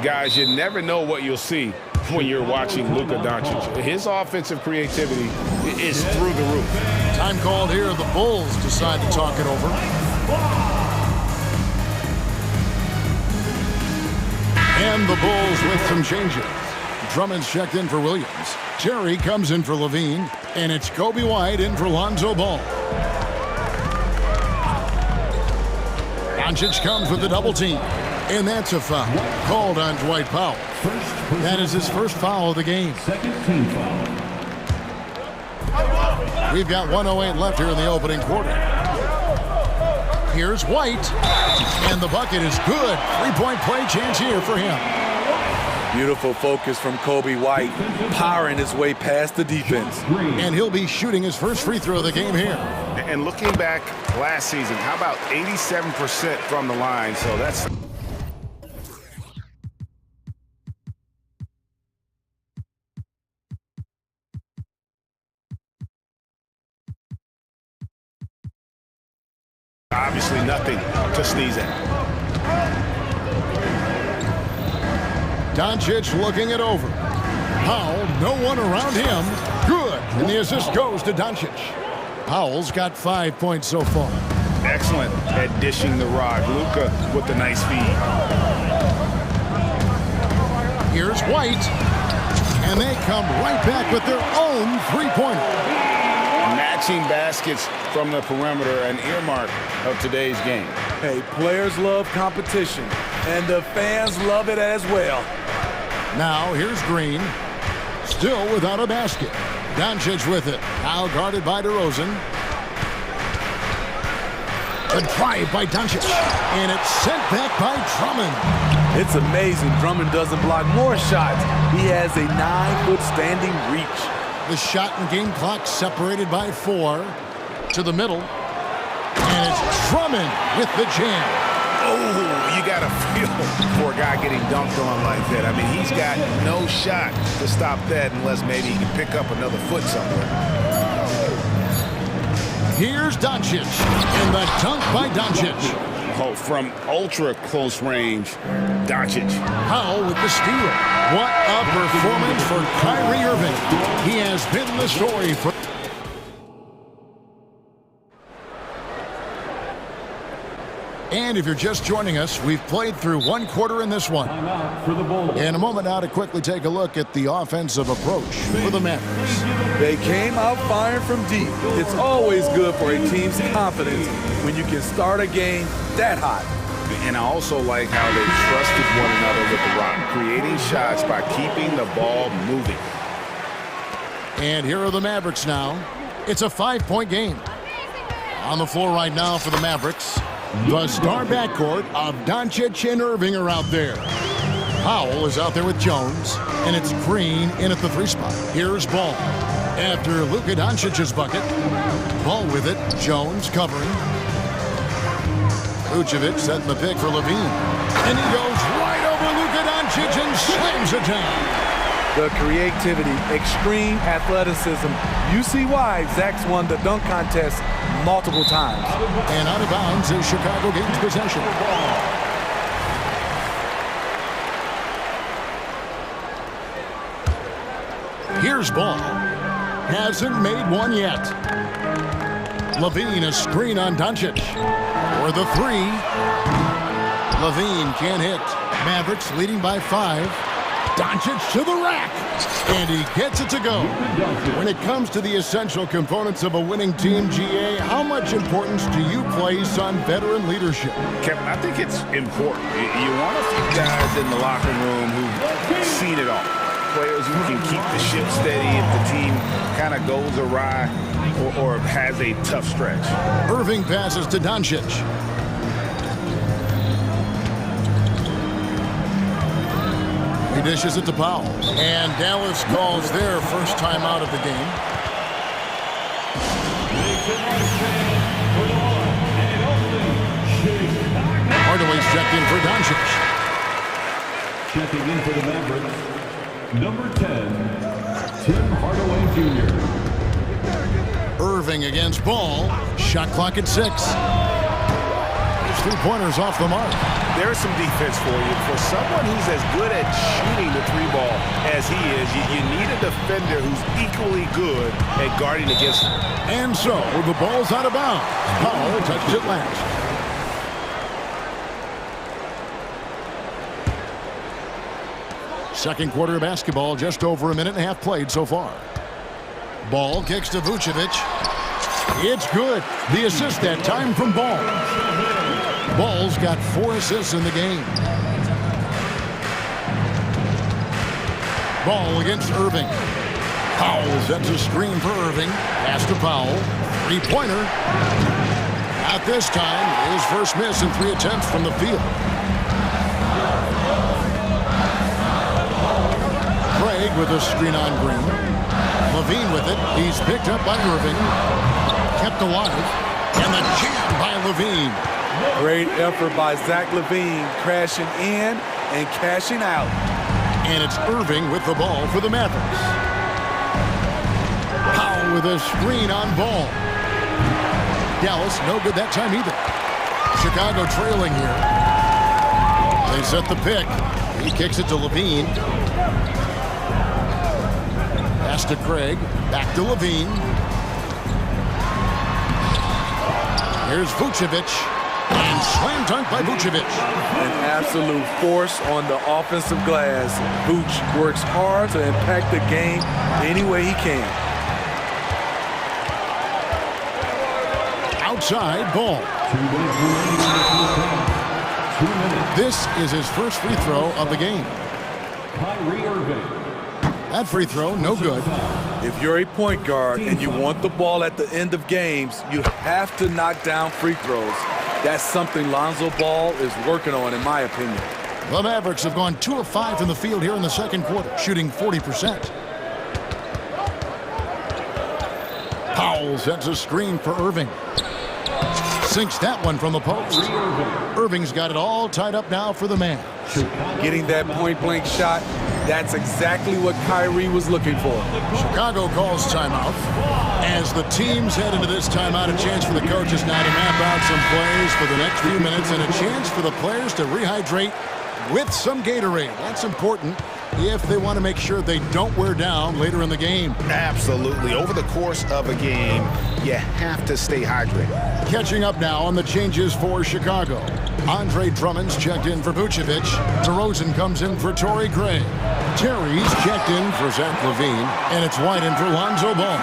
Guys, you never know what you'll see when you're watching Luka Doncic. His offensive creativity is through the roof. Time called here. The Bulls decide to talk it over. And the Bulls with some changes. Drummond's checked in for Williams. Terry comes in for Levine. And it's Kobe White in for Lonzo Ball. Doncic comes with the double team. And that's a foul called on Dwight Powell. That is his first foul of the game. Second team foul. We've got 1:08 left here in the opening quarter. Here's White. And the bucket is good. Three-point play chance here for him. Beautiful focus from Kobe White, powering his way past the defense. And he'll be shooting his first free throw of the game here. And looking back last season, how about 87% from the line? So that's... obviously nothing to sneeze at. Doncic looking it over. Powell, no one around him. Good. And the assist goes to Doncic. Powell's got 5 points so far. Excellent at dishing the rod. Luka with the nice feed. Here's White. And they come right back with their own three-pointer. Matching baskets from the perimeter, an earmark of today's game. Hey, players love competition, and the fans love it as well. Now here's Green, still without a basket. Doncic with it, now guarded by DeRozan. The drive by Doncic, and it's sent back by Drummond. It's amazing Drummond doesn't block more shots. He has a 9-foot standing reach. The shot and game clock separated by 4 to the middle. And it's Drummond with the jam. Oh, you got to feel for a guy getting dunked on like that. I mean, he's got no shot to stop that unless maybe he can pick up another foot somewhere. Here's Doncic, and the dunk by Doncic. Oh, from ultra close range, Doncic. Powell with the steal. What a performance for Kyrie Irving. He has been the story for... And if you're just joining us, we've played through one quarter in this one. In a moment now to quickly take a look at the offensive approach for the Mavericks. They came out firing from deep. It's always good for a team's confidence when you can start a game that hot. And I also like how they trusted one another with the rock, creating shots by keeping the ball moving. And here are the Mavericks now. It's a 5-point game. On the floor right now for the Mavericks, the star backcourt of Doncic and Irving are out there. Powell is out there with Jones, and it's Green in at the 3 spot. Here's Ball. After Luka Doncic's bucket, Ball with it, Jones covering. Vucevic setting the pick for Levine. And he goes right over Luka Doncic and slams it down. The creativity, extreme athleticism. You see why Zach's won the dunk contest multiple times. And out of bounds is Chicago gains possession. Here's Ball. Hasn't made one yet. Levine, a screen on Doncic. For the 3. Levine can't hit. Mavericks leading by 5. Doncic to the rack. And he gets it to go. When it comes to the essential components of a winning team, GA, how much importance do you place on veteran leadership? Kevin, I think it's important. You want a few guys in the locker room who've seen it all. Players who can keep the ship steady if the team kind of goes awry or has a tough stretch. Irving passes to Doncic. He dishes it to Powell. And Dallas calls their first time out of the game. Hardaway's checked in for Doncic. Checking in for the Mavericks, number 10, Tim Hardaway Jr. Irving against Ball. Shot clock at 6. His 3-pointers off the mark. there's some defense for you. For someone who's as good at shooting the three ball as he is, you need a defender who's equally good at guarding against him. And so, the ball's out of bounds. Powell touched it last. Second quarter of basketball, just over a minute and a half played so far. Ball kicks to Vucevic. It's good. The assist that time from Ball. Ball's got 4 assists in the game. Ball against Irving. Powell sets a screen for Irving. Pass to Powell. Three-pointer. At this time, his first miss in 3 attempts from the field. Craig with a screen on Green. Levine with it. He's picked up by Irving. Kept alive. And the jam by Levine. Great effort by Zach Levine, crashing in and cashing out. And it's Irving with the ball for the Mavericks. Powell with a screen on Ball. Dallas no good that time either. Chicago trailing here. They set the pick. He kicks it to Levine. Pass to Craig. Back to Levine. Here's Vucevic. And slam dunk by Vucevic. An absolute force on the offensive glass. Vuce works hard to impact the game any way he can. Outside Ball. This is his first free throw of the game. That free throw, no good. If you're a point guard and you want the ball at the end of games, you have to knock down free throws. That's something Lonzo Ball is working on, in my opinion. The Mavericks have gone 2 of 5 from the field here in the second quarter, shooting 40%. Powell sets a screen for Irving. Sinks that one from the post. Irving's got it all tied up now for the man. Getting that point-blank shot, that's exactly what Kyrie was looking for. Chicago calls timeout. As the teams head into this timeout, a chance for the coaches now to map out some plays for the next few minutes and a chance for the players to rehydrate with some Gatorade. That's important if they want to make sure they don't wear down later in the game. Absolutely. Over the course of a game, you have to stay hydrated. Catching up now on the changes for Chicago. Andre Drummond's checked in for Vucevic. DeRozan comes in for Torrey Craig. Terry's checked in for Zach Levine. And it's White in for Lonzo Ball.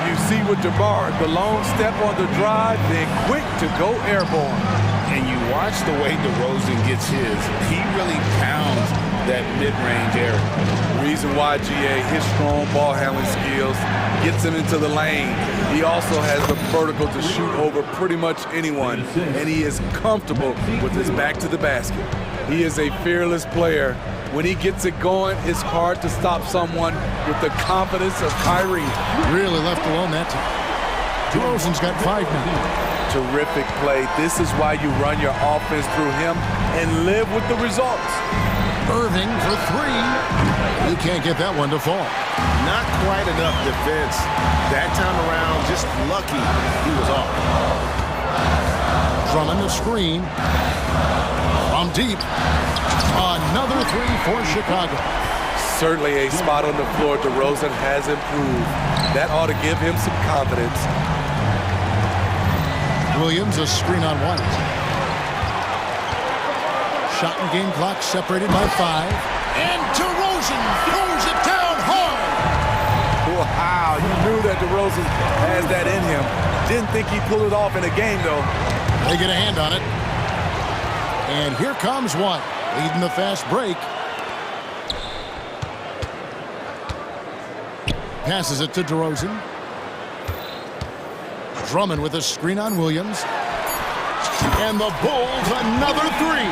You see with DeMar, the long step on the drive, then quick to go airborne. And you watch the way DeRozan gets his. He really pounds that mid-range area. Reason why, GA, his strong ball handling skills gets him into the lane. He also has the vertical to shoot over pretty much anyone, and he is comfortable with his back to the basket. He is a fearless player. When he gets it going, it's hard to stop someone with the confidence of Kyrie. Really left alone that time. DeRozan's got 5 now. Terrific play. This is why you run your offense through him and live with the results. Irving for 3. He can't get that one to fall. Not quite enough defense. That time around, just lucky he was off. Drummond the screen. From deep. Another 3 for Chicago. Certainly a spot on the floor DeRozan has improved. That ought to give him some confidence. Williams a screen on White. Shot and game clock separated by 5. And DeRozan throws it down hard. Wow, you knew that DeRozan has that in him. Didn't think he'd pull it off in a game, though. They get a hand on it. And here comes White, leading the fast break. Passes it to DeRozan. Drummond with a screen on Williams. And the Bulls another 3.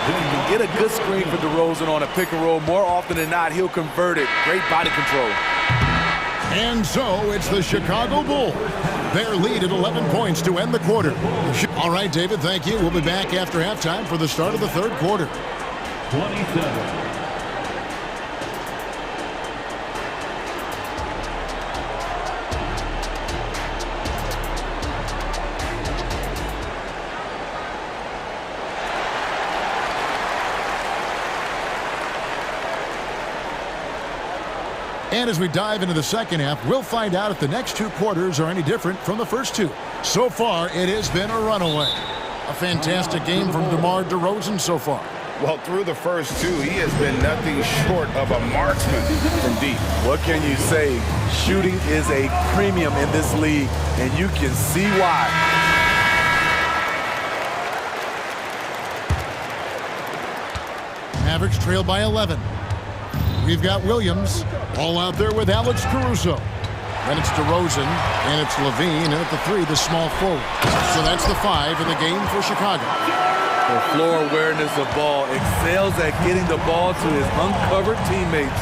When you get a good screen for DeRozan on a pick and roll, more often than not, he'll convert it. Great body control. And so it's the Chicago Bulls. Their lead at 11 points to end the quarter. All right, David, thank you. We'll be back after halftime for the start of the third quarter. 27. And as we dive into the second half, we'll find out if the next two quarters are any different from the first two. So far, it has been a runaway. A fantastic game from DeMar DeRozan so far. Well, through the first two, he has been nothing short of a marksman from deep. What can you say? Shooting is a premium in this league, and you can see why. Mavericks trail by 11. We've got Williams all out there with Alex Caruso. Then it's DeRozan, and it's Levine, and at the 3, the small forward. So that's the 5 in the game for Chicago. The floor awareness of ball, excels at getting the ball to his uncovered teammates.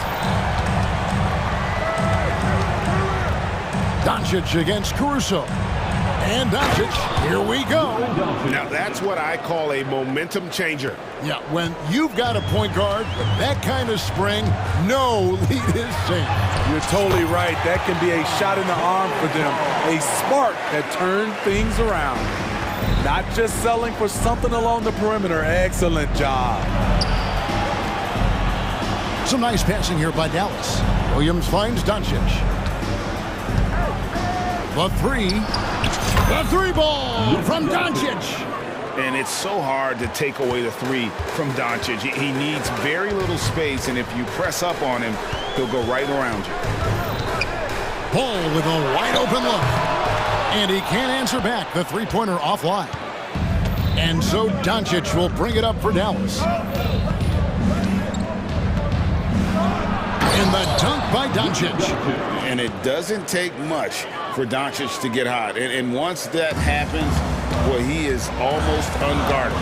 Doncic against Caruso. And Doncic, here we go. Now that's what I call a momentum changer. Yeah, when you've got a point guard with that kind of spring, no lead is safe. You're totally right. That can be a shot in the arm for them. A spark that turns things around. Not just selling for something along the perimeter. Excellent job. Some nice passing here by Dallas. Williams finds Doncic. The 3. The 3 ball from Doncic. And it's so hard to take away the 3 from Doncic. He needs very little space, and if you press up on him, he'll go right around you. Ball with a wide open look. And he can't answer back. The three-pointer offline. And so Doncic will bring it up for Dallas. And the dunk by Doncic. And it doesn't take much for Doncic to get hot. And once that happens, well, he is almost unguarded.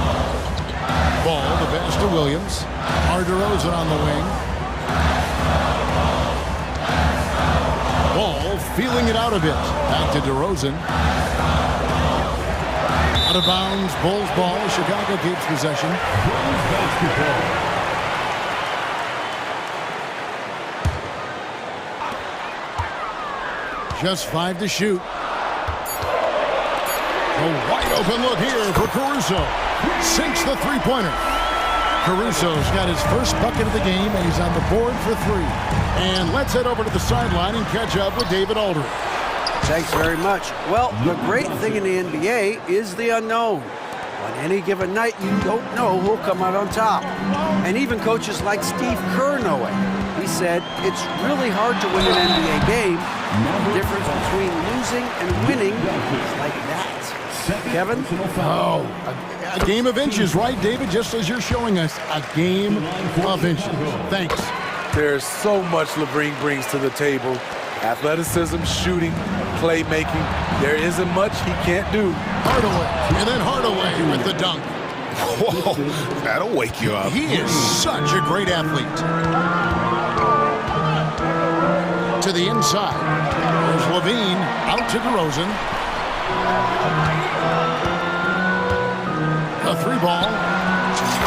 Ball, the pass to Williams. DeRozan on the wing. Ball feeling it out a bit. Back to DeRozan. Out of bounds, Bulls ball. Chicago keeps possession. Just 5 to shoot. A wide open look here for Caruso. Sinks the three-pointer. Caruso's got his first bucket of the game, and he's on the board for 3. And let's head over to the sideline and catch up with David Aldridge. Thanks very much. Well, the great thing in the NBA is the unknown. On any given night, you don't know who'll come out on top. And even coaches like Steve Kerr know it. He said, it's really hard to win an NBA game. The difference between losing and winning is like that. Kevin? Oh, a game of inches, right, David? Just as you're showing us, a game of inches. Thanks. There's so much LeBron brings to the table. Athleticism, shooting, playmaking. There isn't much he can't do. Hardaway, and then Hardaway with the dunk. Whoa, that'll wake you up. He is such a great athlete. To the inside. There's Levine out to DeRozan. A 3 ball.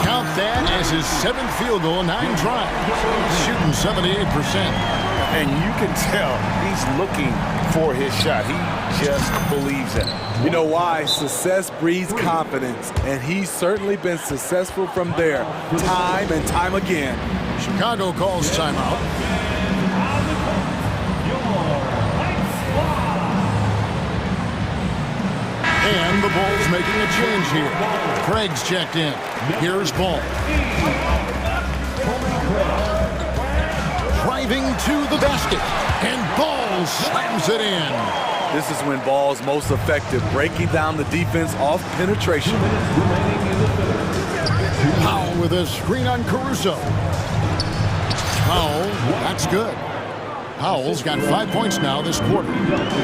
Count that as his 7th field goal, 9 tries. Shooting 78%. And you can tell he's looking for his shot. He just believes in it. You know why? Success breeds confidence, and he's certainly been successful from there, time and time again. Chicago calls timeout. And the Bulls making a change here. Craig's checked in. Here's Ball. Driving to the basket. And Ball slams it in. This is when Ball's most effective, breaking down the defense off penetration. Powell with a screen on Caruso. Powell, that's good. Powell's got 5 points now this quarter.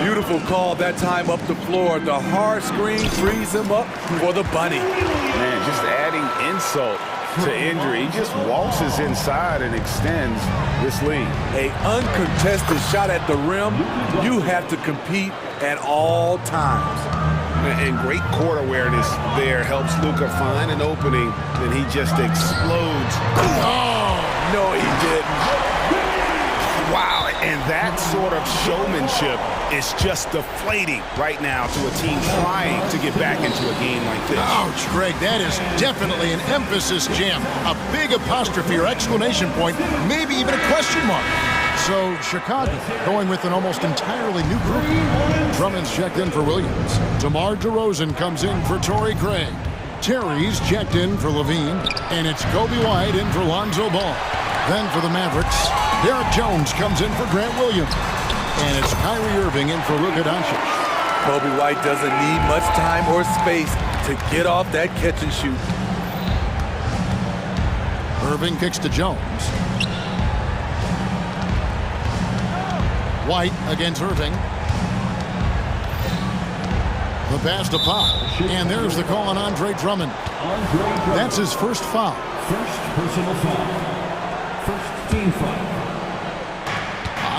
Beautiful call that time up the floor. The hard screen frees him up for the bunny. Man, just adding insult to injury. He just waltzes inside and extends this lead. A uncontested shot at the rim. You have to compete at all times. And great court awareness there helps Luka find an opening, and he just explodes. Oh, no, he didn't. Wow, and that sort of showmanship is just deflating right now to a team trying to get back into a game like this. Ouch, Greg, that is definitely an emphasis jam. A big apostrophe or exclamation point, maybe even a question mark. So Chicago going with an almost entirely new group. Drummond's checked in for Williams. DeMar DeRozan comes in for Torrey Craig. Terry's checked in for Levine. And it's Kobe White in for Lonzo Ball. Then for the Mavericks, Derek Jones comes in for Grant Williams. And it's Kyrie Irving in for Luka Doncic. Kobe White doesn't need much time or space to get off that catch and shoot. Irving kicks to Jones. White against Irving. The pass to Pop. And there's the call on Andre Drummond. That's his first foul. First personal foul. First team foul.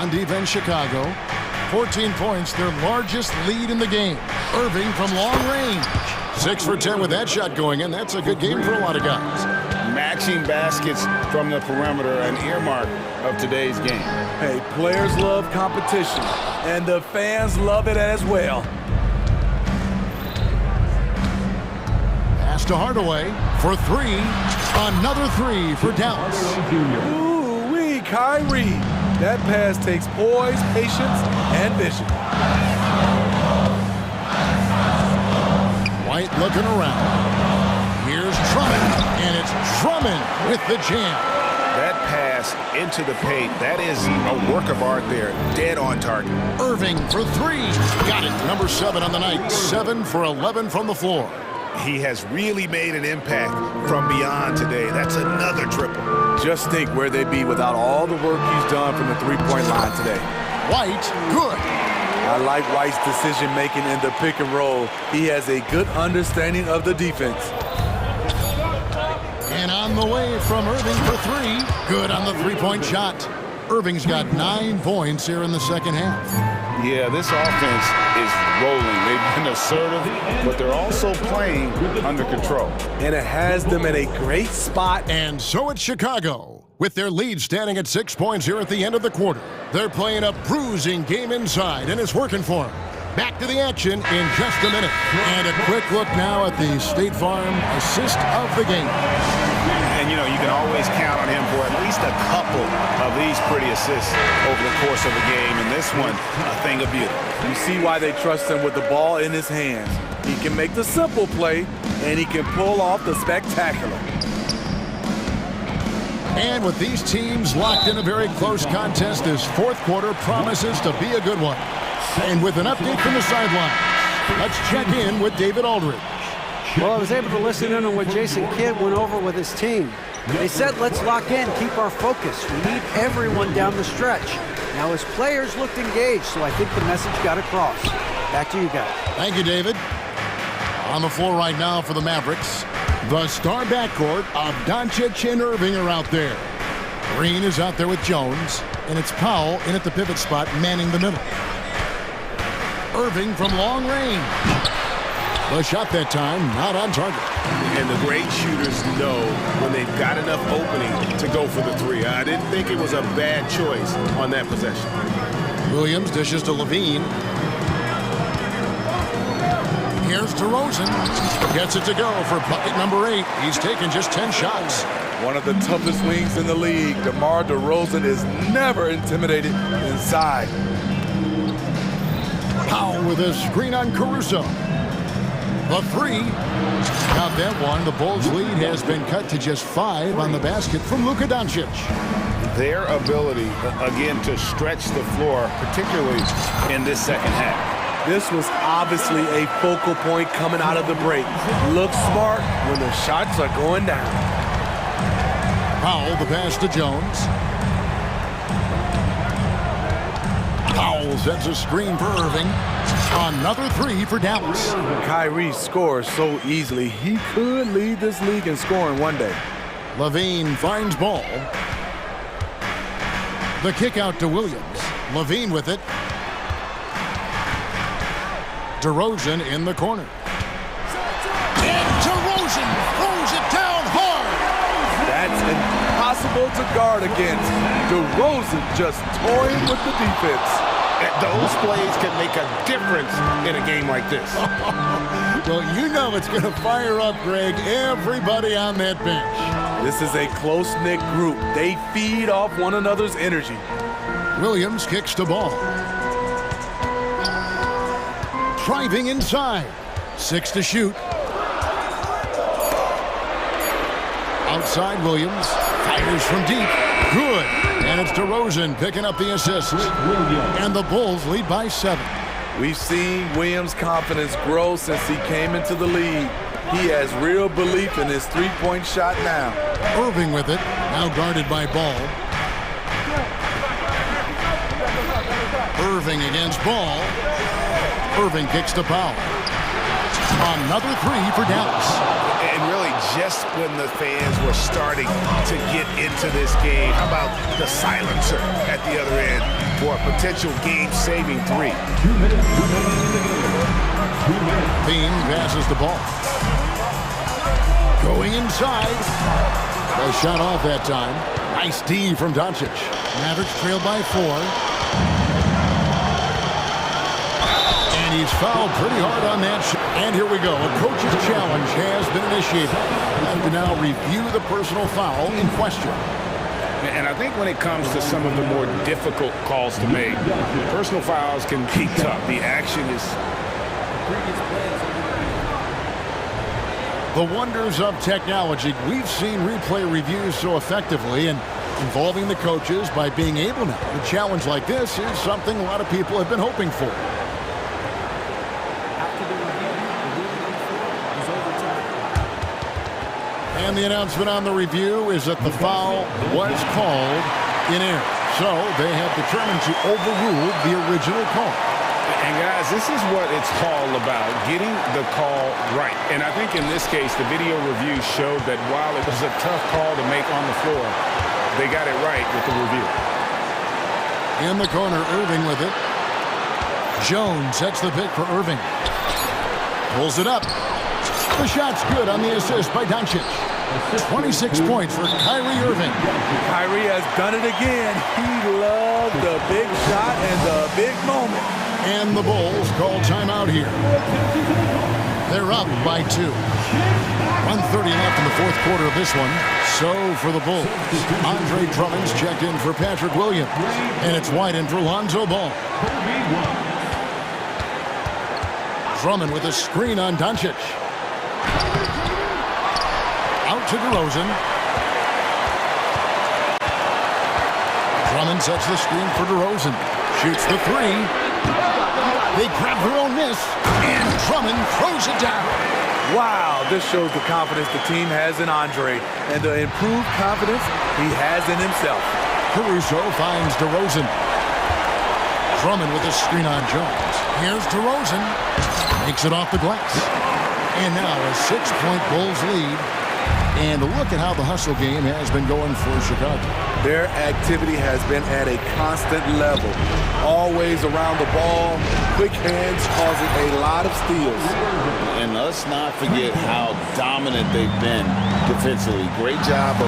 On defense, Chicago. 14 points, their largest lead in the game. Irving from long range. 6 for 10 with that shot going in. That's a good game for a lot of guys. Matching baskets from the perimeter, an earmark of today's game. Hey, players love competition, and the fans love it as well. Pass to Hardaway for 3. Another 3 for Dallas. Ooh-wee, Kyrie. That pass takes poise, patience, and vision. White looking around. Here's Drummond, and it's Drummond with the jam. That pass into the paint, that is a work of art there. Dead on target. Irving for 3. Got it. Number 7 on the night. 7 for 11 from the floor. He has really made an impact from beyond today. That's another triple. Just think where they'd be without all the work he's done from the three-point line today. White, good. I like White's decision-making in the pick and roll. He has a good understanding of the defense. And on the way from Irving for 3. Good on the three-point shot. Irving's got 9 points here in the second half. Yeah, this offense is rolling. They've been assertive, but they're also playing under control. And it has them in a great spot. And so it's Chicago, with their lead standing at 6 points here at the end of the quarter. They're playing a bruising game inside, and it's working for them. Back to the action in just a minute. And a quick look now at the State Farm assist of the game. And, you know, you can always count on him for at least a couple of these pretty assists over the course of the game. And this one, a thing of beauty. You see why they trust him with the ball in his hands. He can make the simple play, and he can pull off the spectacular. And with these teams locked in a very close contest, this fourth quarter promises to be a good one. And with an update from the sideline, let's check in with David Aldridge. Well, I was able to listen in on what Jason Kidd went over with his team. They said, let's lock in, keep our focus. We need everyone down the stretch. Now, his players looked engaged, so I think the message got across. Back to you guys. Thank you, David. On the floor right now for the Mavericks, the star backcourt of Doncic and Irving are out there. Green is out there with Jones, and it's Powell in at the pivot spot, manning the middle. Irving from long range. The shot that time, not on target. And the great shooters know when they've got enough opening to go for the 3. I didn't think it was a bad choice on that possession. Williams dishes to Levine. Here's DeRozan. Gets it to go for bucket number 8. He's taken just 10 shots. One of the toughest wings in the league. DeMar DeRozan is never intimidated inside. Powell with a screen on Caruso. The 3. Got that one. The Bulls' lead has been cut to just 5 on the basket from Luka Doncic. Their ability, again, to stretch the floor, particularly in this second half. This was obviously a focal point coming out of the break. Look smart when the shots are going down. Powell, the pass to Jones. Powell sets a screen for Irving. Another 3 for Dallas. Kyrie scores so easily. He could lead this league in scoring one day. Levine finds ball. The kick out to Williams. Levine with it. DeRozan in the corner. And DeRozan throws it down hard. That's impossible to guard against. DeRozan just toying with the defense. Those plays can make a difference in a game like this. Well, you know it's going to fire up, Greg, everybody on that bench. This is a close-knit group. They feed off one another's energy. Williams kicks the ball. Driving inside. 6 to shoot. Outside Williams. Fires from deep. Good. And it's DeRozan picking up the assist. And the Bulls lead by 7. We've seen Williams' confidence grow since he came into the league. He has real belief in his three-point shot now. Irving with it. Now guarded by Ball. Irving against Ball. Irving kicks to Powell. Another 3 for Dallas. And really, just when the fans were starting to get into this game, how about the silencer at the other end for a potential game-saving 3? Bean passes the ball. Going inside. Well, shot off that time. Nice D from Doncic. Mavericks trail by 4. And he's fouled pretty hard on that shot. And here we go. A coach's challenge has been initiated. We have to now review the personal foul in question. And I think when it comes to some of the more difficult calls to make, personal fouls can be tough. The action is... The wonders of technology. We've seen replay reviews so effectively and involving the coaches by being able now. A challenge like this is something a lot of people have been hoping for. And the announcement on the review is that the foul was called in error. So they have determined to overrule the original call. And guys, this is what it's all about, getting the call right. And I think in this case, the video review showed that while it was a tough call to make on the floor, they got it right with the review. In the corner, Irving with it. Jones sets the pick for Irving. Pulls it up. The shot's good on the assist by Doncic. 26 points for Kyrie Irving. Kyrie has done it again. He loved the big shot and the big moment. And the Bulls call timeout here. They're up by 2. 1:30 left in the fourth quarter of this one. So for the Bulls, Andre Drummond's checked in for Patrick Williams. And it's White in for Lonzo Ball. Drummond with a screen on Doncic. Out to DeRozan. Drummond sets the screen for DeRozan. Shoots the 3. They grab their own miss, and Drummond throws it down. Wow, this shows the confidence the team has in Andre and the improved confidence he has in himself. Caruso finds DeRozan. Drummond with a screen on Jones. Here's DeRozan. Makes it off the glass. And now a 6-point Bulls lead. And look at how the hustle game has been going for Chicago. Their activity has been at a constant level. Always around the ball, quick hands causing a lot of steals. And let's not forget how dominant they've been defensively. Great job of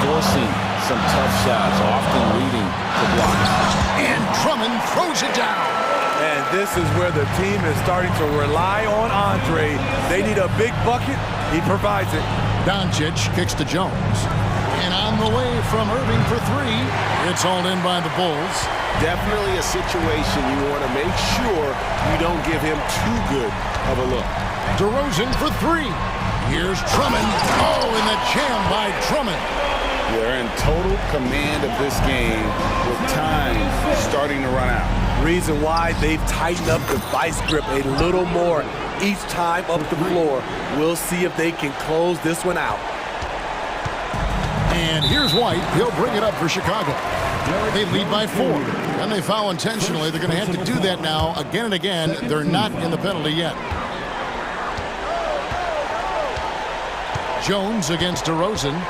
forcing some tough shots, often leading to blocks. And Drummond throws it down. And this is where the team is starting to rely on Andre. They need a big bucket. He provides it. Doncic kicks to Jones. And on the way from Irving for 3. It's hauled in by the Bulls. Definitely a situation you want to make sure you don't give him too good of a look. DeRozan for 3. Here's Drummond. Oh, and the jam by Drummond. They're in total command of this game with time starting to run out. Reason why they've tightened up the vice grip a little more each time up the floor. We'll see if they can close this one out. And here's White. He'll bring it up for Chicago. They lead by 4. And they foul intentionally. They're going to have to do that now again and again. They're not in the penalty yet. Jones against DeRozan.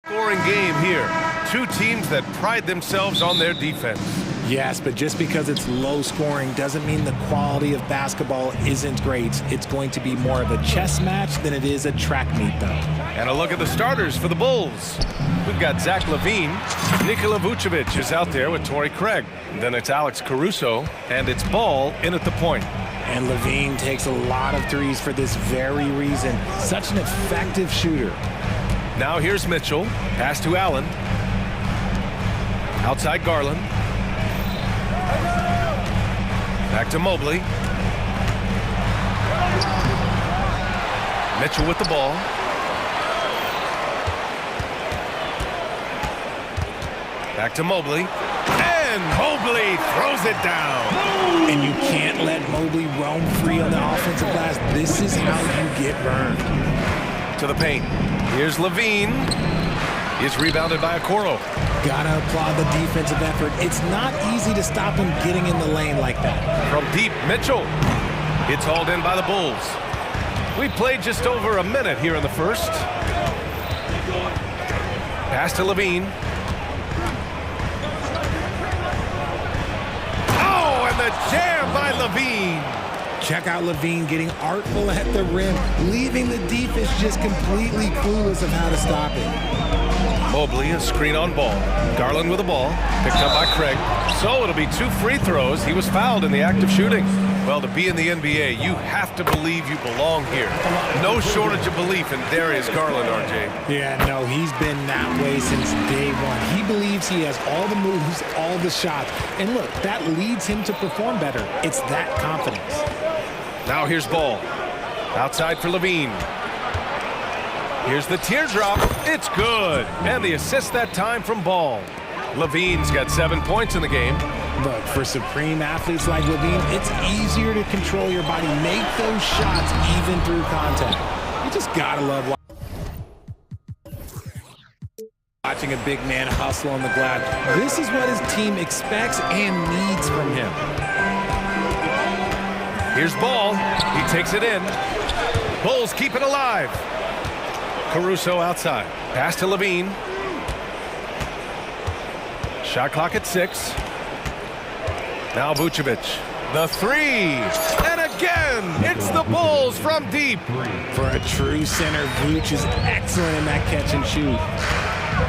Scoring game here. Two teams that pride themselves on their defense. Yes, but just because it's low scoring doesn't mean the quality of basketball isn't great. It's going to be more of a chess match than it is a track meet, though. And a look at the starters for the Bulls. We've got Zach LaVine. Nikola Vucevic is out there with Torrey Craig. Then it's Alex Caruso, and it's Ball in at the point. And LaVine takes a lot of threes for this very reason. Such an effective shooter. Now here's Mitchell. Pass to Allen. Outside Garland. Back to Mobley. Mitchell with the ball. Back to Mobley. And Mobley throws it down. And you can't let Mobley roam free on the offensive glass. This is how you get burned. To the paint. Here's LaVine. It's rebounded by Okoro. Gotta applaud the defensive effort. It's not easy to stop him getting in the lane like that. From deep, Mitchell. It's hauled in by the Bulls. We played just over a minute here in the first. Pass to LaVine. Oh, and the jam by LaVine. Check out LaVine getting artful at the rim, leaving the defense just completely clueless of how to stop it. Mobley, a screen on Ball. Garland with the ball, picked up by Craig. So it'll be 2 free throws. He was fouled in the act of shooting. Well, to be in the NBA, you have to believe you belong here. No shortage of belief in Darius Garland, RJ. Yeah, no, he's been that way since day one. He believes he has all the moves, all the shots. And look, that leads him to perform better. It's that confidence. Now here's Ball. Outside for LaVine. Here's the teardrop. It's good. And the assist that time from Ball. LaVine's got 7 points in the game. Look, for supreme athletes like LaVine, it's easier to control your body, make those shots even through contact. You just gotta love watching a big man hustle on the glass. This is what his team expects and needs from him. Here's Ball. He takes it in. Bulls keep it alive. Caruso outside. Pass to LaVine. Shot clock at 6. Now Vucevic. The 3. And again, it's the Bulls from deep. For a true center, Vuce is excellent in that catch and shoot.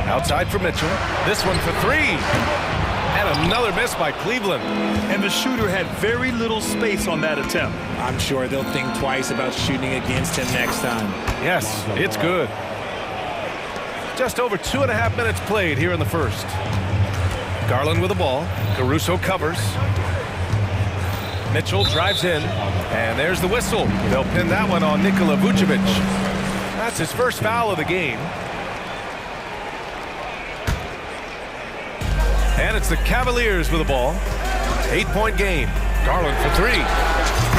Outside for Mitchell. This one for 3. And another miss by Cleveland. And the shooter had very little space on that attempt. I'm sure they'll think twice about shooting against him next time. Yes, it's good. Just over 2.5 minutes played here in the first. Garland with the ball. Caruso covers. Mitchell drives in. And there's the whistle. They'll pin that one on Nikola Vucevic. That's his first foul of the game. And it's the Cavaliers with the ball. 8-point game. Garland for 3.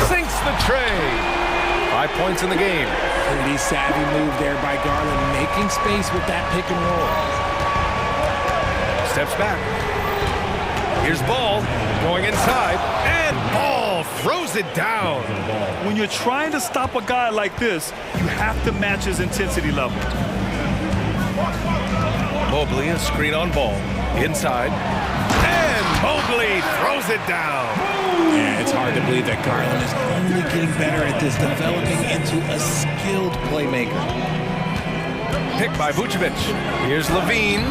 Sinks the tray. 5 points in the game. Pretty savvy move there by Garland, making space with that pick and roll. Steps back. Here's Ball going inside. And Ball throws it down. When you're trying to stop a guy like this, you have to match his intensity level. Mobley, a screen on Ball. Inside. And Mobley throws it down. Yeah, it's hard to believe that Garland is only getting better at this, developing into a skilled playmaker. Picked by Vucevic. Here's LaVine.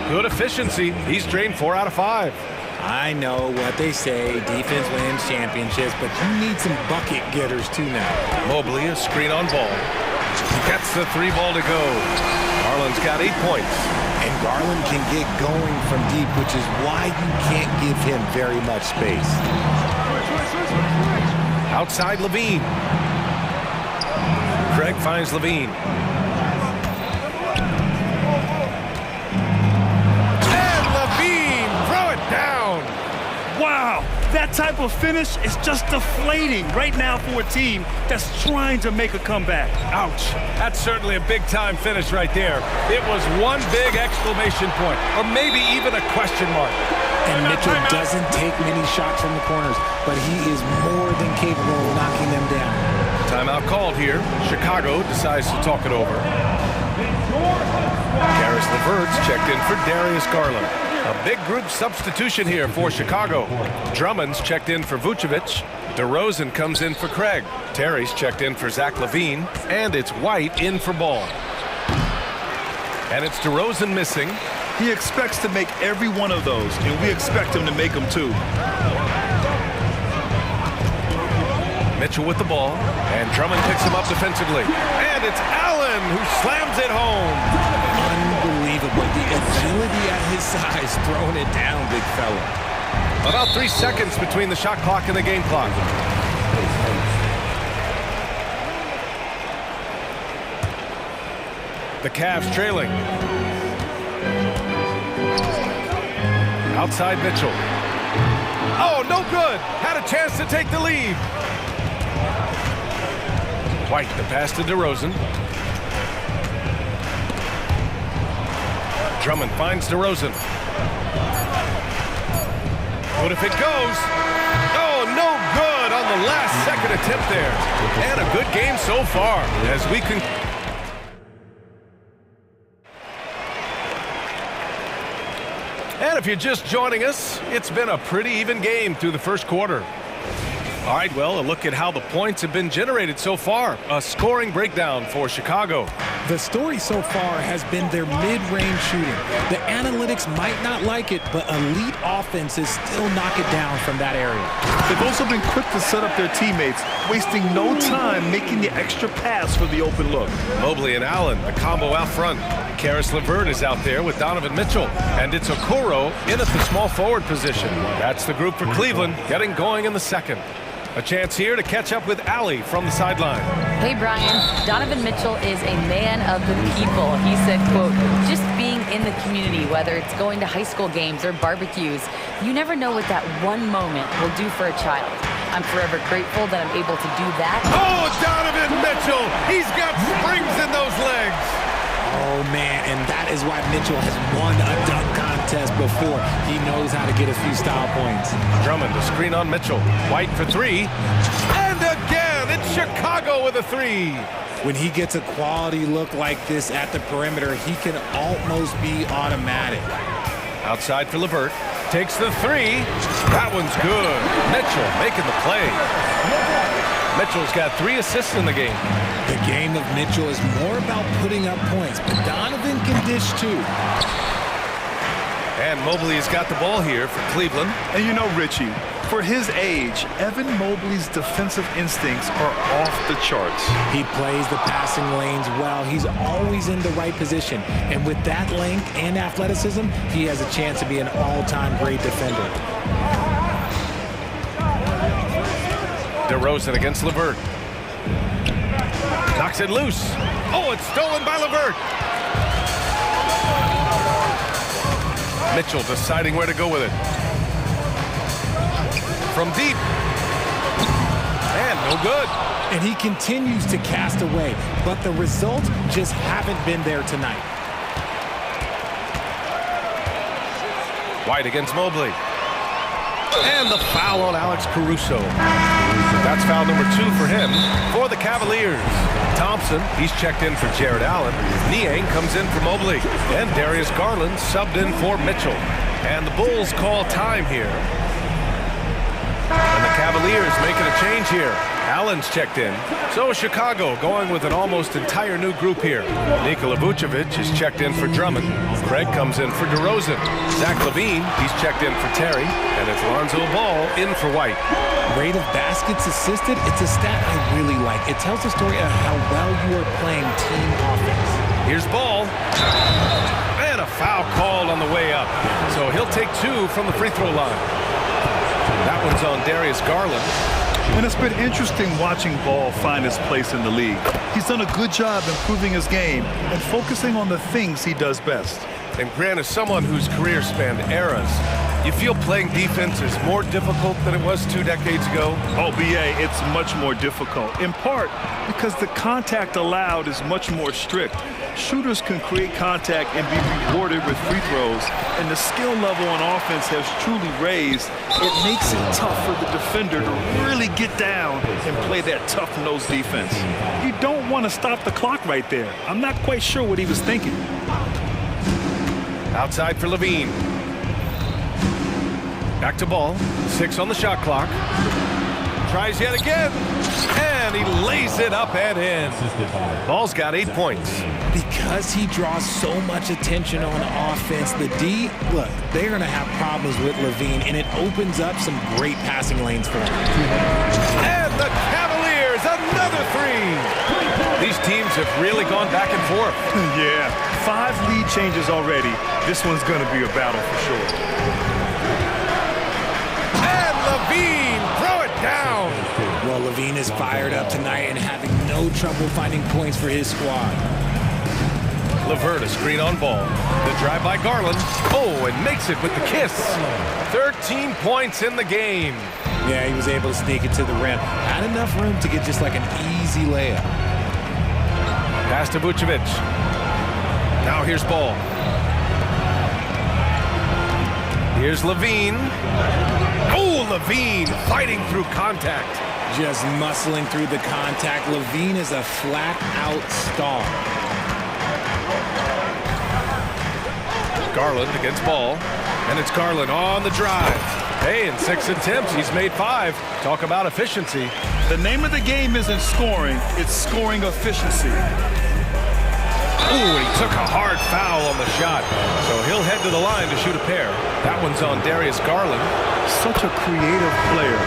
Good efficiency. He's drained 4 out of 5. I know what they say, defense wins championships, but you need some bucket getters too now. Mobley, a screen on Ball. Gets the 3 ball to go. Garland's got 8 points. And Garland can get going from deep, which is why you can't give him very much space. Outside LaVine. Craig finds LaVine. And LaVine, throw it down. Wow, that type of finish is just deflating right now for a team that's trying to make a comeback. Ouch. That's certainly a big-time finish right there. It was one big exclamation point, or maybe even a question mark. And Mitchell doesn't take many shots from the corners, but he is more than capable of knocking them down. Timeout called here. Chicago decides to talk it over. Carry Karis LeVert's checked in for Darius Garland. A big group substitution here for Chicago. Drummond's checked in for Vucevic. DeRozan comes in for Craig. Terry's checked in for Zach LaVine. And it's White in for Ball. And it's DeRozan missing. He expects to make every one of those, and we expect him to make them too. Mitchell with the ball, and Drummond picks him up defensively. And it's Allen who slams it home. Unbelievable. The agility at his size, throwing it down, big fella. About 3 seconds between the shot clock and the game clock. The Cavs trailing. Outside Mitchell. Oh, no good. Had a chance to take the lead. White, the pass to DeRozan. Drummond finds DeRozan. What if it goes? Oh, no good on the last second attempt there. And a good game so far as we can. And if you're just joining us, it's been a pretty even game through the first quarter. All right, well, a look at how the points have been generated so far. A scoring breakdown for Chicago. The story so far has been their mid-range shooting. The analytics might not like it, but elite offenses still knock it down from that area. They've also been quick to set up their teammates, wasting no time making the extra pass for the open look. Mobley and Allen, a combo out front. Karis LeVert is out there with Donovan Mitchell. And it's Okoro in at the small forward position. That's the group for Cleveland, getting going in the second. A chance here to catch up with Allie from the sideline. Hey, Brian. Donovan Mitchell is a man of the people. He said, quote, just being in the community, whether it's going to high school games or barbecues, you never know what that one moment will do for a child. I'm forever grateful that I'm able to do that. Oh, Donovan Mitchell! He's got springs in those legs! Oh, man, and that is why Mitchell has won a dunk contest before. He knows how to get a few style points. Drummond, the screen on Mitchell. White for three. And again, it's Chicago with a three. When he gets a quality look like this at the perimeter, he can almost be automatic. Outside for LeVert. Takes the three. That one's good. Mitchell making the play. Mitchell's got 3 assists in the game. The game of Mitchell is more about putting up points, but Donovan can dish too. And Mobley has got the ball here for Cleveland. And you know, Richie, for his age, Evan Mobley's defensive instincts are off the charts. He plays the passing lanes well. He's always in the right position. And with that length and athleticism, he has a chance to be an all-time great defender. DeRozan against LeVert. Knocks it loose. Oh, it's stolen by LeVert. Mitchell deciding where to go with it. From deep. And no good. And he continues to cast away, but the results just haven't been there tonight. White against Mobley. And the foul on Alex Caruso. That's foul number 2 for him for the Cavaliers. Thompson, he's checked in for Jared Allen. Niang comes in for Mobley. And Darius Garland subbed in for Mitchell. And the Bulls call time here. And the Cavaliers making a change here. Allen's checked in. So Chicago going with an almost entire new group here. Nikola Vucevic is checked in for Drummond. Craig comes in for DeRozan. Zach LaVine, he's checked in for Terry. And it's Lonzo Ball in for White. Rate of baskets assisted, it's a stat I really like. It tells the story of how well you are playing team offense. Here's Ball. And a foul called on the way up. So he'll take 2 from the free throw line. That one's on Darius Garland. And it's been interesting watching Ball find his place in the league. He's done a good job improving his game and focusing on the things he does best. And Grant, as someone whose career spanned eras, you feel playing defense is more difficult than it was 2 decades ago? Oh, BA, it's much more difficult, in part because the contact allowed is much more strict. Shooters can create contact and be rewarded with free throws, and the skill level on offense has truly raised. It makes it tough for the defender to really get down and play that tough-nosed defense. You don't want to stop the clock right there. I'm not quite sure what he was thinking. Outside for Levine. Back to ball. 6 on the shot clock. Tries yet again. And he lays it up and in. Ball's got 8 points. Because he draws so much attention on offense, the D, look, they're going to have problems with Levine, and it opens up some great passing lanes for him. And the Cavaliers, another 3. These teams have really gone back and forth. Yeah, 5 lead changes already. This one's going to be a battle for sure. And Levine, throw it down. Well, Levine is fired up tonight and having no trouble finding points for his squad. LeVert, a screen on ball. The drive by Garland. Oh, and makes it with the kiss. 13 points in the game. Yeah, he was able to sneak it to the rim. Had enough room to get just like an easy layup. Pass to Vucevic. Now here's Ball. Here's Levine. Oh, Levine fighting through contact. Just muscling through the contact. Levine is a flat-out star. Garland against Ball. And it's Garland on the drive. Hey, in 6 attempts, he's made 5. Talk about efficiency. The name of the game isn't scoring, it's scoring efficiency. Ooh, he took a hard foul on the shot. So he'll head to the line to shoot a pair. That one's on Darius Garland. Such a creative player.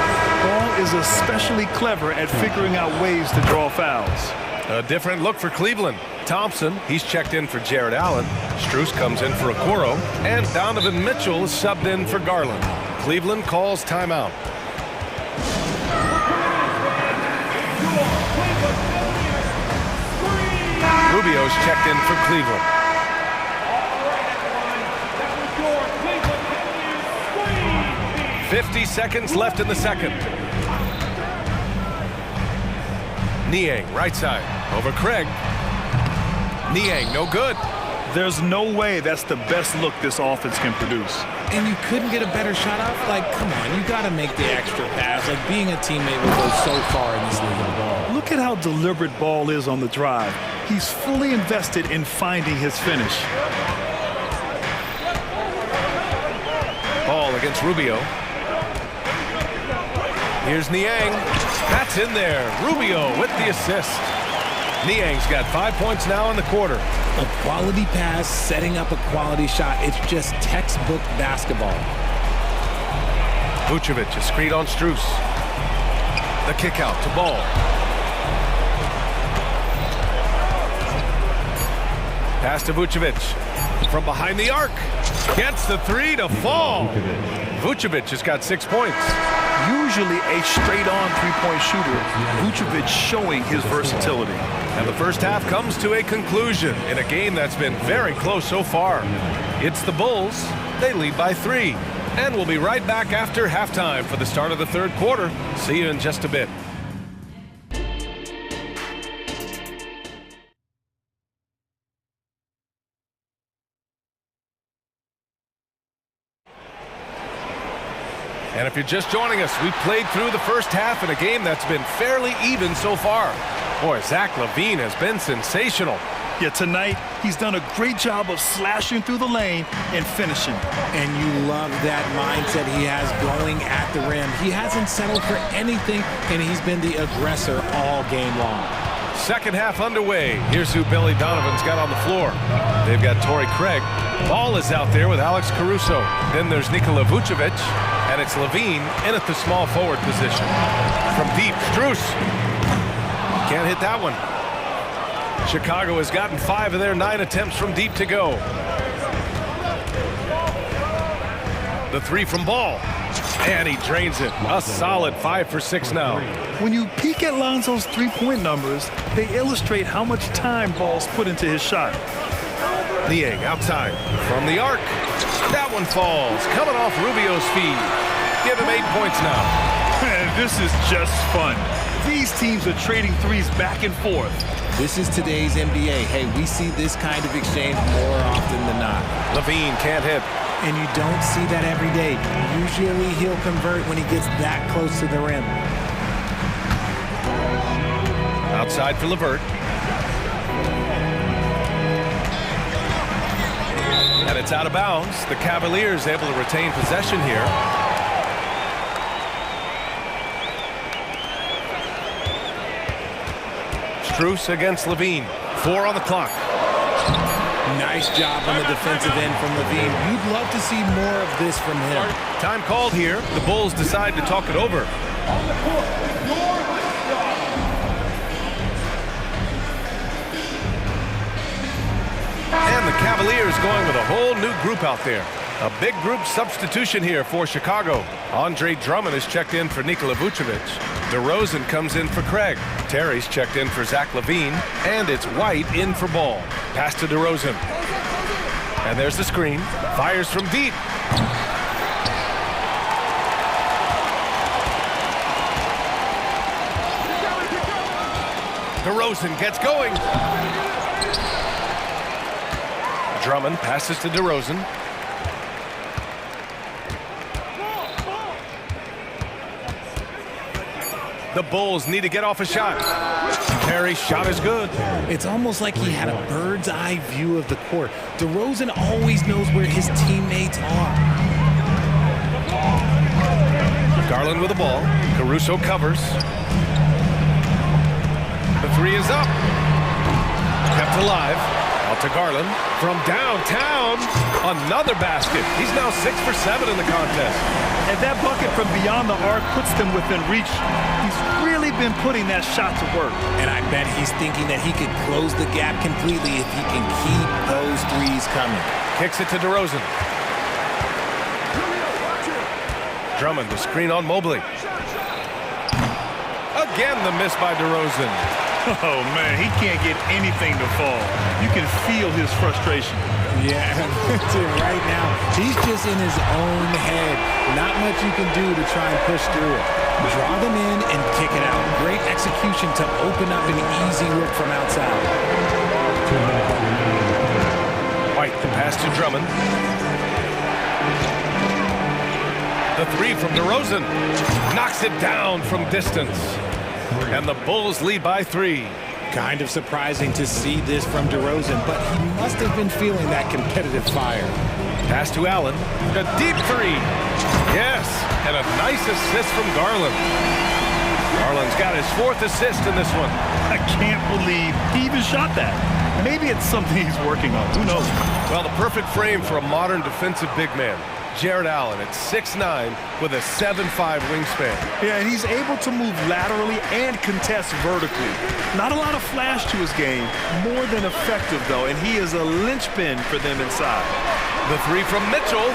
Ball is especially clever at figuring out ways to draw fouls. A different look for Cleveland. Thompson, he's checked in for Jared Allen. Strus comes in for Okoro. And Donovan Mitchell is subbed in for Garland. Cleveland calls timeout. Rubio's checked in for Cleveland. "50 seconds left in the second. Niang, right side, over Craig. Niang, no good. There's no way that's the best look this offense can produce. And you couldn't get a better shot off? Like, come on, you got to make the extra pass. Like, being a teammate will go so far in this league of ball. Look at how deliberate Ball is on the drive. He's fully invested in finding his finish. Ball against Rubio. Here's Niang. That's in there. Rubio with the assist. Niang's got 5 points now in the quarter. A quality pass, setting up a quality shot. It's just textbook basketball. Vucevic, a screen on Strus. The kick out to Ball. Pass to Vucevic. From behind the arc. Gets the 3 to fall. Vucevic has got 6 points. Usually a straight-on three-point shooter, Vucevic showing his versatility. And the first half comes to a conclusion in a game that's been very close so far. It's the Bulls. They lead by 3. And we'll be right back after halftime for the start of the third quarter. See you in just a bit. And if you're just joining us, we played through the first half in a game that's been fairly even so far. Boy, Zach LaVine has been sensational. Yeah, tonight, he's done a great job of slashing through the lane and finishing. And you love that mindset he has going at the rim. He hasn't settled for anything, and he's been the aggressor all game long. Second half underway. Here's who Billy Donovan's got on the floor. They've got Torrey Craig. Ball is out there with Alex Caruso. Then there's Nikola Vucevic. And it's Levine in at the small forward position. From deep, Strus. Can't hit that one. Chicago has gotten 5 of their 9 attempts from deep to go. The 3 from Ball. And he drains it. A solid 5 for 6 now. When you peek at Lonzo's three-point numbers, they illustrate how much time Ball's put into his shot. Niang outside from the arc. That one falls, coming off Rubio's feed. Give him 8 points now. This is just fun. These teams are trading threes back and forth. This is today's NBA. Hey, we see this kind of exchange more often than not. Levine can't hit. And you don't see that every day. Usually he'll convert when he gets that close to the rim. Outside for LeVert. And it's out of bounds. The Cavaliers able to retain possession here. Strus against Levine. 4 on the clock. Nice job on the defensive end from Levine. You'd love to see more of this from him. Time called here. The Bulls decide to talk it over. And the Cavaliers going with a whole new group out there. A big group substitution here for Chicago. Andre Drummond is checked in for Nikola Vucevic. DeRozan comes in for Craig. Terry's checked in for Zach LaVine. And it's White in for Ball. Pass to DeRozan. And there's the screen. Fires from deep. DeRozan gets going. Drummond passes to DeRozan. The Bulls need to get off a shot. Terry's shot is good. It's almost like he had a bird's eye view of the court. DeRozan always knows where his teammates are. Garland with the ball. Caruso covers. The three is up. Kept alive. Out to Garland. From downtown. Another basket. He's now 6 for 7 in the contest. And that bucket from beyond the arc puts them within reach. He's really been putting that shot to work. And I bet he's thinking that he could close the gap completely if he can keep those threes coming. Kicks it to DeRozan. Drummond, the screen on Mobley. Again, the miss by DeRozan. Oh, man, he can't get anything to fall. You can feel his frustration. Yeah, right now, he's just in his own head. Not much you can do to try and push through it. Draw them in and kick it out. Great execution to open up an easy look from outside. White, the pass to Drummond. The three from DeRozan. Knocks it down from distance. And the Bulls lead by 3. Kind of surprising to see this from DeRozan, but he must have been feeling that competitive fire. Pass to Allen. A deep 3. Yes, and a nice assist from Garland. Garland's got his 4th assist in this one. I can't believe he even shot that. Maybe it's something he's working on. Who knows? Well, the perfect frame for a modern defensive big man. Jared Allen at 6'9" with a 7'5" wingspan. Yeah, and he's able to move laterally and contest vertically. Not a lot of flash to his game, more than effective, though, and he is a linchpin for them inside. The three from Mitchell.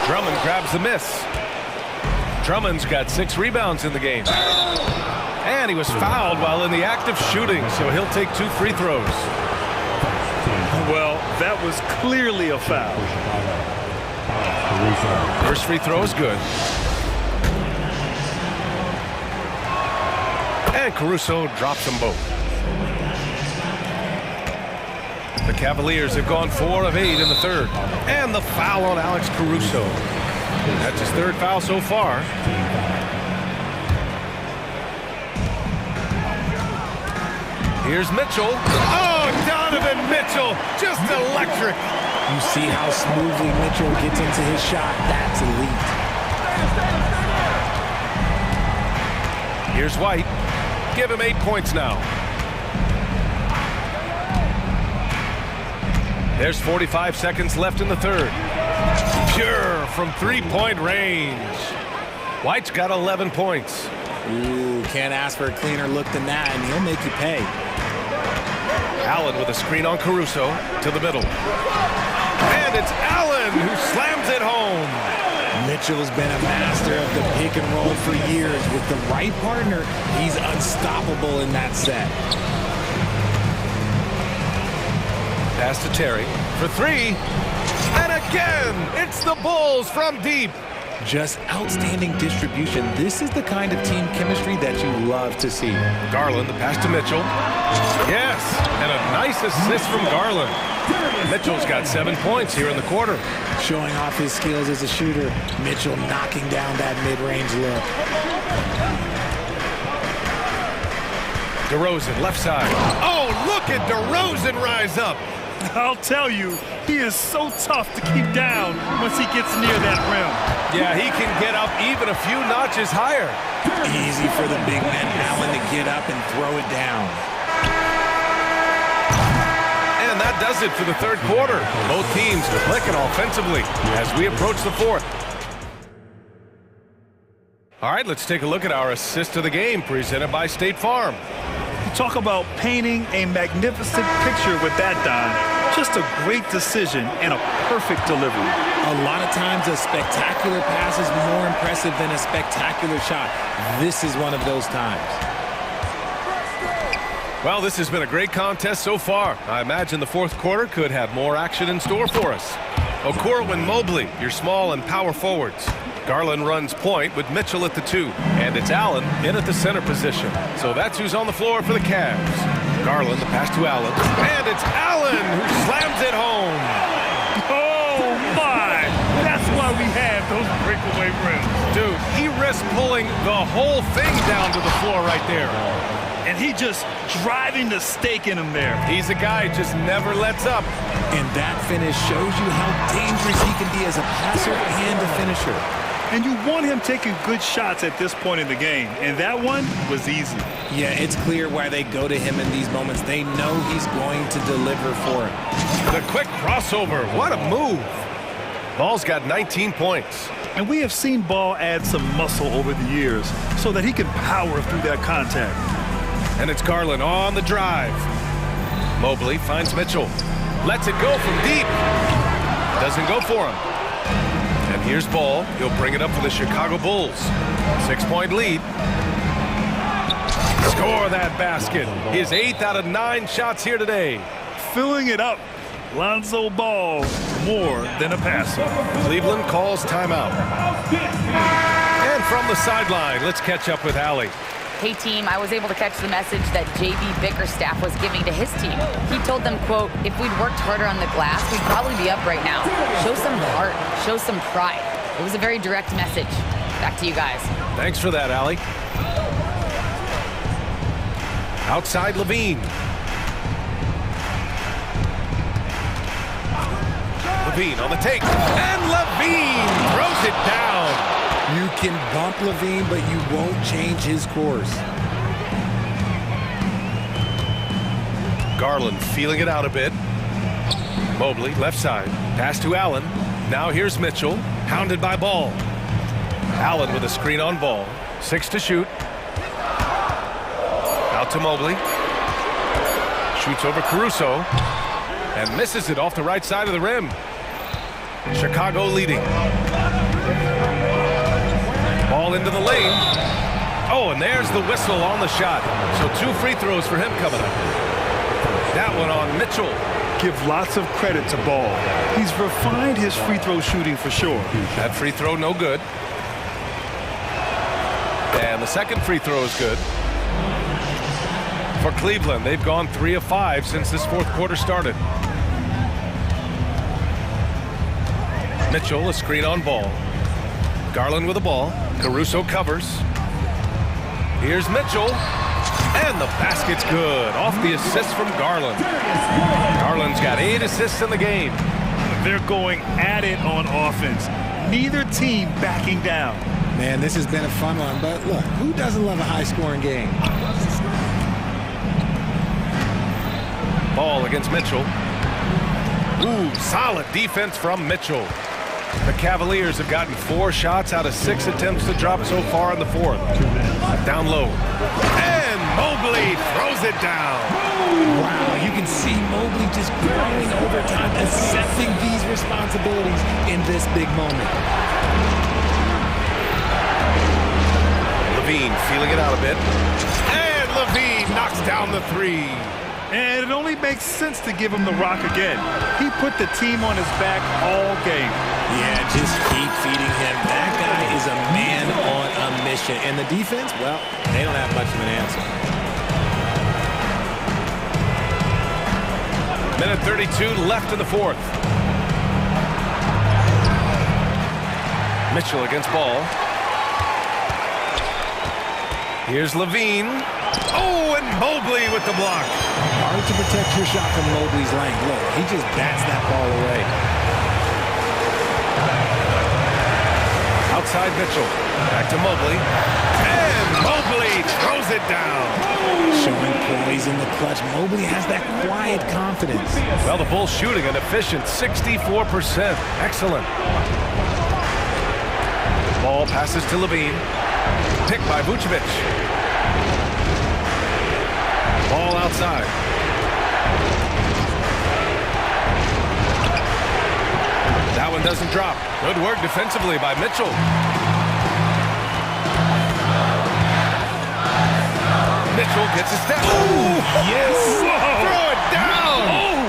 Drummond grabs the miss. Drummond's got 6 rebounds in the game. And he was fouled while in the act of shooting, so he'll take 2 free throws. Well, that was clearly a foul. First free throw is good. And Caruso drops them both. The Cavaliers have gone 4 of 8 in the third. And the foul on Alex Caruso. That's his 3rd foul so far. Here's Mitchell. Oh, Donovan Mitchell, just electric. You see how smoothly Mitchell gets into his shot. That's elite. Here's White. Give him 8 points now. There's 45 seconds left in the third. Pure from 3-point range. White's got 11 points. Ooh, can't ask for a cleaner look than that, and he'll make you pay. Allen with a screen on Caruso to the middle. And it's Allen who slams it home. Mitchell's been a master of the pick and roll for years. With the right partner, he's unstoppable in that set. Pass to Terry for 3. And again, it's the Bulls from deep. Just outstanding distribution. This is the kind of team chemistry that you love to see. Garland, the pass to Mitchell. Yes, and a nice assist from Garland. Mitchell's got 7 points here in the quarter. Showing off his skills as a shooter. Mitchell knocking down that mid-range look. DeRozan, left side. Oh, look at DeRozan rise up. I'll tell you, he is so tough to keep down once he gets near that rim. Yeah, he can get up even a few notches higher. Easy for the big man Allen to get up and throw it down. And that does it for the third quarter. Both teams clicking offensively as we approach the fourth. All right, let's take a look at our assist of the game presented by State Farm. You talk about painting a magnificent picture with that, Don. Just a great decision and a perfect delivery. A lot of times a spectacular pass is more impressive than a spectacular shot. This is one of those times. Well, this has been a great contest so far. I imagine the fourth quarter could have more action in store for us. Okoro and Mobley, your small and power forwards. Garland runs point with Mitchell at the 2. And it's Allen in at the center position. So that's who's on the floor for the Cavs. Garland, the pass to Allen. And it's Allen who slams it home. Oh, my! That's why we have those breakaway rims. Dude, he risked pulling the whole thing down to the floor right there. And he just driving the stake in him there. He's a guy who just never lets up. And that finish shows you how dangerous he can be as a passer and a finisher. And you want him taking good shots at this point in the game. And that one was easy. Yeah, it's clear why they go to him in these moments. They know he's going to deliver for him. The quick crossover. What a move. Ball's got 19 points. And we have seen Ball add some muscle over the years so that he can power through that contact. And it's Garland on the drive. Mobley finds Mitchell. Lets it go from deep. Doesn't go for him. And here's Ball. He'll bring it up for the Chicago Bulls. 6-point lead. Score that basket. His 8th out of 9 shots here today. Filling it up. Lonzo Ball, more than a passer. Cleveland calls timeout. And from the sideline, let's catch up with Allie. Hey team, I was able to catch the message that JB Bickerstaff was giving to his team. He told them, quote, if we'd worked harder on the glass, we'd probably be up right now. Show some heart, show some pride. It was a very direct message. Back to you guys. Thanks for that, Allie. Outside Levine. Levine on the take. And Levine throws it down. You can bump Levine, but you won't change his course. Garland feeling it out a bit. Mobley, left side. Pass to Allen. Now here's Mitchell, hounded by Ball. Allen with a screen on Ball. 6 to shoot. Out to Mobley. Shoots over Caruso. And misses it off the right side of the rim. Chicago leading. Ball into the lane. Oh, and there's the whistle on the shot. So 2 free throws for him coming up. That one on Mitchell. Give lots of credit to Ball. He's refined his free throw shooting for sure. That free throw no good. And the second free throw is good. For Cleveland, they've gone 3 of 5 since this fourth quarter started. Mitchell, a screen on Ball. Garland with the ball. Caruso covers. Here's Mitchell. And the basket's good. Off the assist from Garland. Garland's got 8 assists in the game. They're going at it on offense. Neither team backing down. Man, this has been a fun one, but look, who doesn't love a high-scoring game? Ball against Mitchell. Ooh, solid defense from Mitchell. The Cavaliers have gotten 4 shots out of 6 attempts to drop so far in the fourth. Down low. And Mobley throws it down. Wow, you can see Mobley just growing over time, accepting these responsibilities in this big moment. Levine feeling it out a bit. And Levine knocks down the 3. And it only makes sense to give him the rock again. He put the team on his back all game. Yeah, just keep feeding him. That guy is a man on a mission. And the defense, well, they don't have much of an answer. Minute 32 left in the fourth. Mitchell against Ball. Here's Levine. Oh, and Mobley with the block. Hard to protect your shot from Mobley's length. Look, he just bats that ball away. Outside Mitchell. Back to Mobley. And Mobley throws it down. Showing poise in the clutch. Mobley has that quiet confidence. Well, the Bulls shooting an efficient 64%. Excellent. Ball passes to Levine. Picked by Vucevic. Ball outside. That one doesn't drop. Good work defensively by Mitchell. Mitchell gets a step. Oh, yes. Whoa. Throw it down. Oh.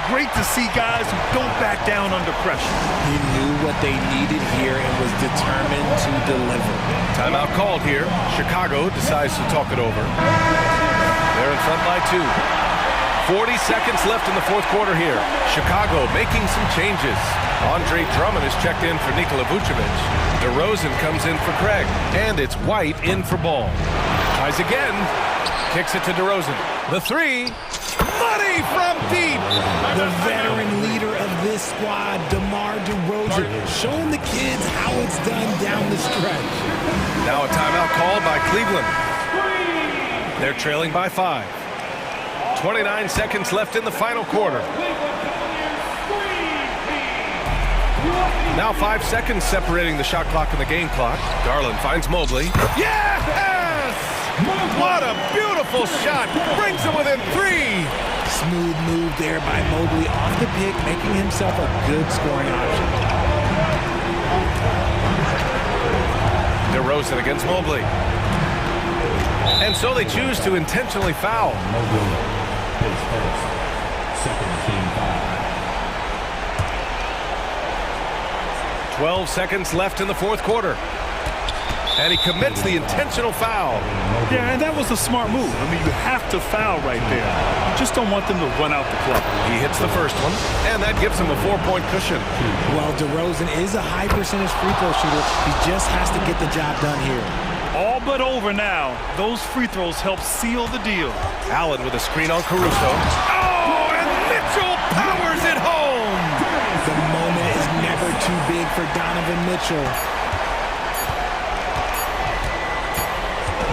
Great to see guys who don't back down under pressure. He knew what they needed here and was determined to deliver. Timeout called here. Chicago decides to talk it over. They're in front by 2. 40 seconds left in the fourth quarter here. Chicago making some changes. Andre Drummond is checked in for Nikola Vucevic. DeRozan comes in for Craig. And it's White in for Ball. Tries again. Kicks it to DeRozan. The 3. Money from deep. The veteran leader of this squad, DeMar DeRozan, showing the kids how it's done down the stretch. Now a timeout called by Cleveland. They're trailing by 5. 29 seconds left in the final quarter. Now 5 seconds separating the shot clock and the game clock. Garland finds Mobley. Yes! What a beautiful shot. Brings him within 3. Smooth move there by Mobley off the pick, making himself a good scoring option. DeRozan against Mobley. And so they choose to intentionally foul. Mobley is first. Second team foul. 12 seconds left in the fourth quarter. And he commits the intentional foul. Yeah, and that was a smart move. I mean, you have to foul right there. You just don't want them to run out the clock. He hits the first one, and that gives him a 4-point cushion. Well, DeRozan is a high percentage free throw shooter. He just has to get the job done here. All but over now. Those free throws help seal the deal. Allen with a screen on Caruso. Oh, and Mitchell powers it home. The moment is never too big for Donovan Mitchell.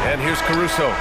And here's Caruso.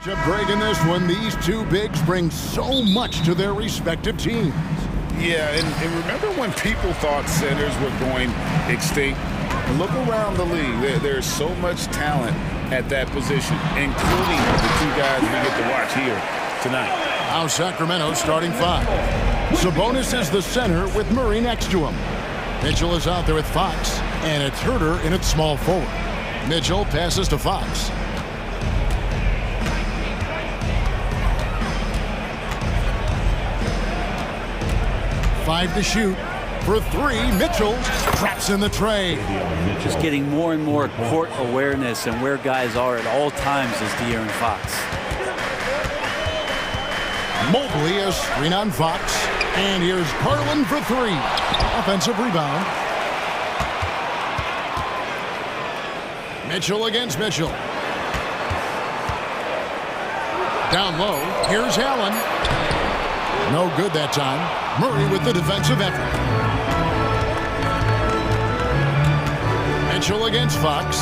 To break in this one, these two bigs bring so much to their respective teams. Yeah, and remember when people thought centers were going extinct? Look around the league. There's so much talent at that position, including the two guys we get to watch here tonight. Now Sacramento starting 5. Sabonis is the center with Murray next to him. Mitchell is out there with Fox, and it's Herter in its small forward. Mitchell passes to Fox. Five to shoot. For 3, Mitchell traps in the tray. Just getting more and more court awareness and where guys are at all times is De'Aaron Fox. Mobley is screen on Fox. And here's Garland for 3. Offensive rebound. Mitchell against Mitchell. Down low. Here's Allen. No good that time. Murray with the defensive effort. Mitchell against Fox.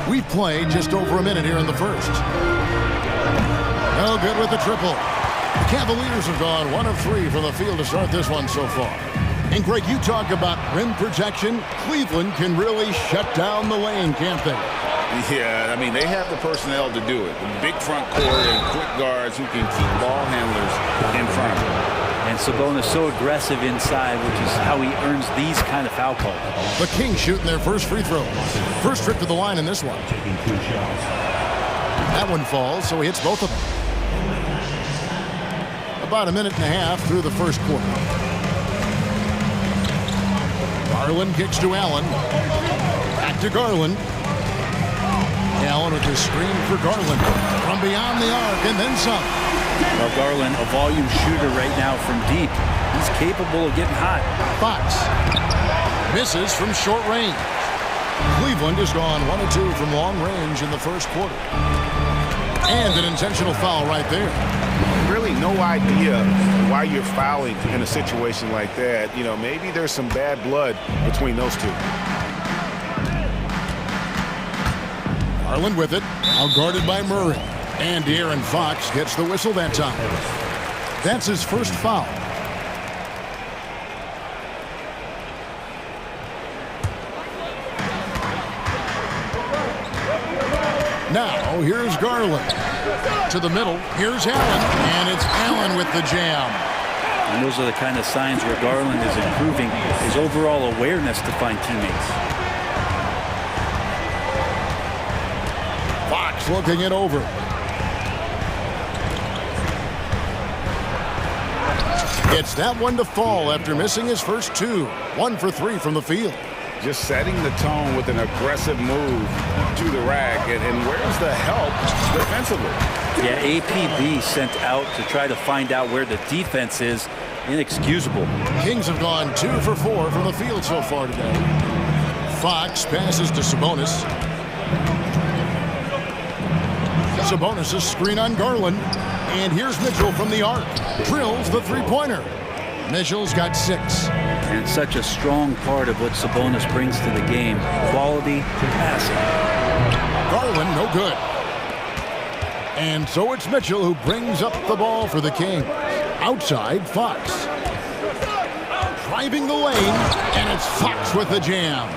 We've played just over a minute here in the first. No good with the triple. The Cavaliers have gone 1 of 3 from the field to start this one so far. And Greg, you talk about rim protection. Cleveland can really shut down the lane, can't they? Yeah, I mean, they have the personnel to do it. A big front court and quick guards who can keep ball handlers in front of them. And Sabonis so aggressive inside, which is how he earns these kind of foul calls. The Kings shooting their first free throw. First trip to the line in this one. That one falls, so he hits both of them. About a minute and a half through the first quarter. Garland kicks to Allen. Back to Garland. Allen with his screen for Garland. From beyond the arc and then some. Well, Garland, a volume shooter right now from deep. He's capable of getting hot. Fox misses from short range. Cleveland has gone 1 of 2 from long range in the first quarter. And an intentional foul right there. Really no idea why you're fouling in a situation like that. You know, maybe there's some bad blood between those two. Garland with it, now guarded by Murray. And De'Aaron Fox gets the whistle that time. That's his first foul. Now, here's Garland. To the middle, here's Allen. And it's Allen with the jam. And those are the kind of signs where Garland is improving his overall awareness to find teammates. Fox looking it over. It's that one to fall after missing his first 2. 1 for 3 from the field. Just setting the tone with an aggressive move to the rack. And where's the help defensively? Yeah, APB sent out to try to find out where the defense is. Inexcusable. Kings have gone 2 for 4 from the field so far today. Fox passes to Sabonis. Sabonis' screen on Garland. And here's Mitchell from the arc. Drills the three-pointer. Mitchell's got 6. And such a strong part of what Sabonis brings to the game. Quality passing. Garland, no good. And so it's Mitchell who brings up the ball for the Kings. Outside, Fox. Driving the lane, and it's Fox with the jam.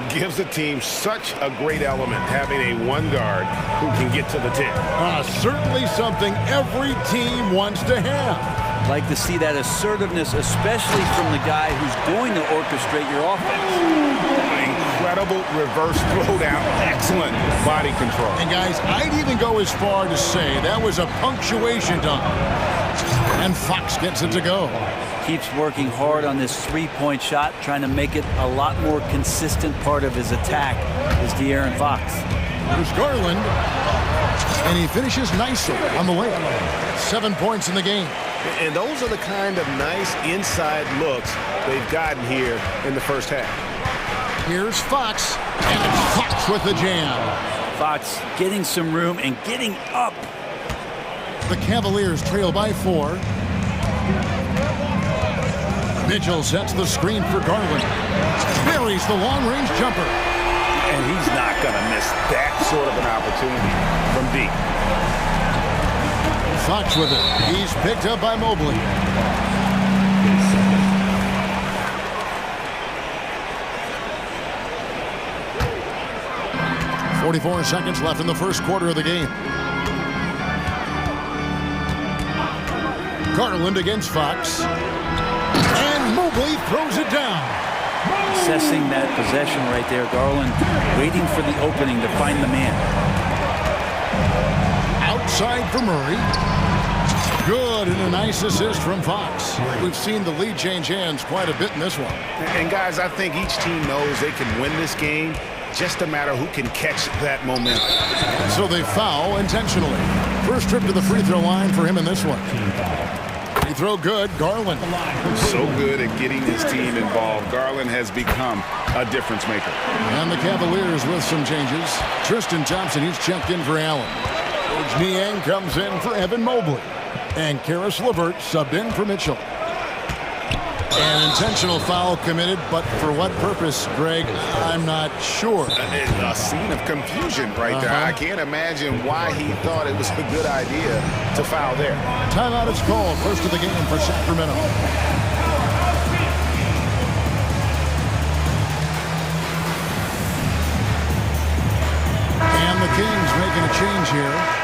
Gives the team such a great element having a one guard who can get to the 10. Certainly something every team wants to have. Like to see that assertiveness, especially from the guy who's going to orchestrate your offense. Incredible reverse throwdown. Excellent body control. And guys, I'd even go as far to say that was a punctuation dunk. And Fox gets it to go. Keeps working hard on this three-point shot, trying to make it a lot more consistent part of his attack is De'Aaron Fox. There's Garland. And he finishes nicely on the layup. 7 points in the game. And those are the kind of nice inside looks they've gotten here in the first half. Here's Fox, and it's Fox with the jam. Fox getting some room and getting up. The Cavaliers trail by 4. Mitchell sets the screen for Garland. Buries the long-range jumper. And he's not going to miss that sort of an opportunity from deep. Fox with it. He's picked up by Mobley. 44 seconds left in the first quarter of the game. Garland against Fox. And Mobley throws it down. Assessing that possession right there. Garland waiting for the opening to find the man. Outside for Murray. Good, and a nice assist from Fox. We've seen the lead change hands quite a bit in this one. And guys, I think each team knows they can win this game. Just a matter who can catch that momentum. So they foul intentionally. First trip to the free throw line for him in this one. Free throw good, Garland. So good at getting his team involved. Garland has become a difference maker. And the Cavaliers with some changes. Tristan Thompson, he's checked in for Allen. Coach Niang comes in for Evan Mobley. And Karis LeVert subbed in for Mitchell. An intentional foul committed, but for what purpose, Greg, I'm not sure. A scene of confusion right there. I can't imagine why he thought it was a good idea to foul there. Timeout is called. First of the game for Sacramento. And the Kings making a change here.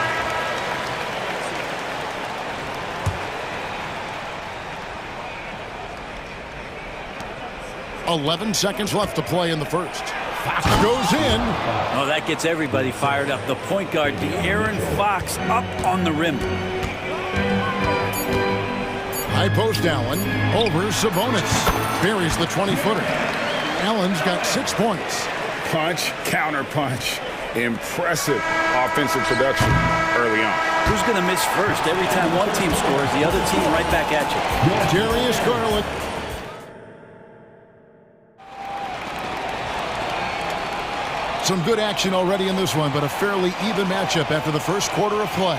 11 seconds left to play in the first. Fox goes in. Oh, that gets everybody fired up. The point guard, De'Aaron Fox, up on the rim. High post Allen. Over Sabonis. Buries the 20-footer. Allen's got 6 points. Punch, counter punch. Impressive offensive production early on. Who's going to miss first? Every time one team scores, the other team right back at you. Darius Garland. Some good action already in this one, but a fairly even matchup after the first quarter of play.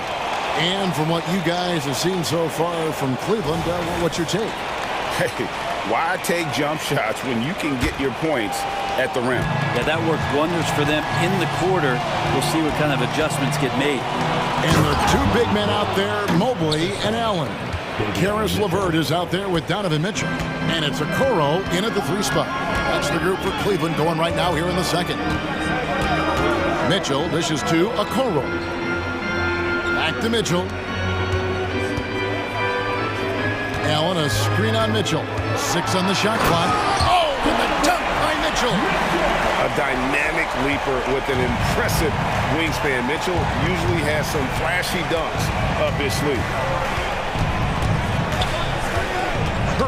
And from what you guys have seen so far from Cleveland, what's your take? Hey, why take jump shots when you can get your points at the rim? Yeah, that worked wonders for them in the quarter. We'll see what kind of adjustments get made. And the two big men out there, Mobley and Allen. Karis LeVert is out there with Donovan Mitchell. And it's Okoro in at the 3 spot. That's the group for Cleveland going right now here in the second. Mitchell dishes to Okoro. Back to Mitchell. Allen, a screen on Mitchell. 6 on the shot clock. Oh, and the dunk by Mitchell. A dynamic leaper with an impressive wingspan. Mitchell usually has some flashy dunks up his sleeve.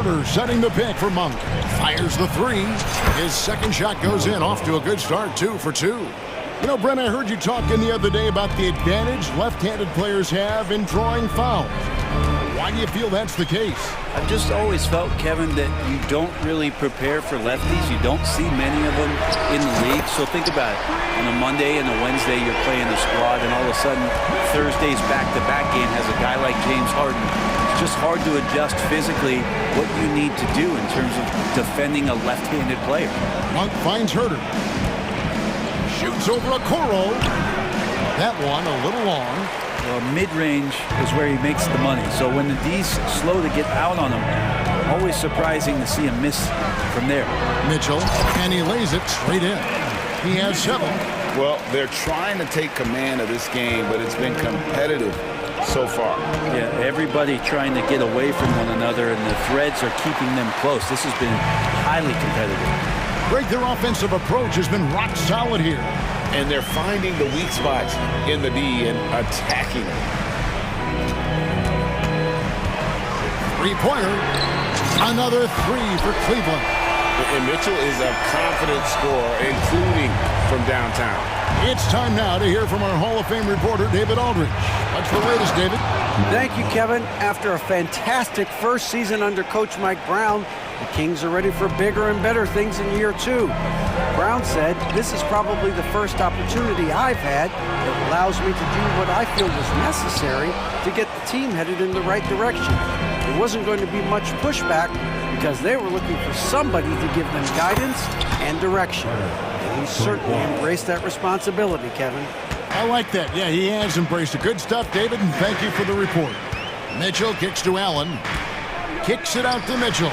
Herter setting the pick for Monk. Fires the 3. His second shot goes in. Off to a good start, 2 for 2. You know, Brent, I heard you talking the other day about the advantage left-handed players have in drawing fouls. Why do you feel that's the case? I've just always felt, Kevin, that you don't really prepare for lefties. You don't see many of them in the league. So think about it. On a Monday and a Wednesday, you're playing a squad, and all of a sudden, Thursday's back-to-back game has a guy like James Harden. It's just hard to adjust physically what you need to do in terms of defending a left-handed player. Monk finds Herter. Shoots over Okoro. That one a little long. Well, mid-range is where he makes the money. So when the D's slow to get out on him, always surprising to see him miss from there. Mitchell, and he lays it straight in. He has 7. Well, they're trying to take command of this game, but it's been competitive so far. Yeah, everybody trying to get away from one another, and the threads are keeping them close. This has been highly competitive. Greg, their offensive approach has been rock solid here. And they're finding the weak spots in the D and attacking it. 3-pointer. Another 3 for Cleveland. And Mitchell is a confident scorer, including from downtown. It's time now to hear from our Hall of Fame reporter, David Aldridge. What's the latest, David? Thank you, Kevin. After a fantastic first season under Coach Mike Brown, the Kings are ready for bigger and better things in year 2. Brown said, "This is probably the first opportunity I've had that allows me to do what I feel was necessary to get the team headed in the right direction. There wasn't going to be much pushback because they were looking for somebody to give them guidance and direction. And He's certainly embraced that responsibility, Kevin. I like that. Yeah, he has embraced it. Good stuff, David, and thank you for the report. Mitchell kicks to Allen. Kicks it out to Mitchell.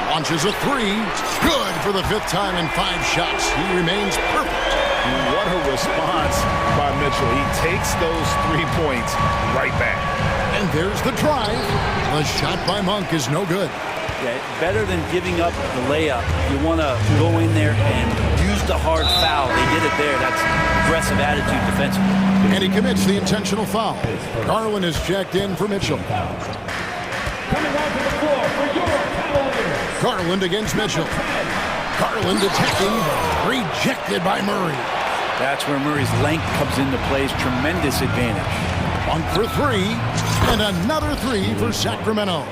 Launches a three. Good for the 5th time in 5 shots. He remains perfect. What a response by Mitchell. He takes those 3 points right back. And there's the drive. The shot by Monk is no good. Yeah, better than giving up the layup. You want to go in there and use the hard foul. They did it there. That's aggressive attitude defensively. And he commits the intentional foul. Garland is checked in for Mitchell. Coming onto the floor for your Cavaliers. Garland against Mitchell. Garland attacking. Rejected by Murray. That's where Murray's length comes into play. Tremendous advantage. Monk for 3. And another 3 for Sacramento.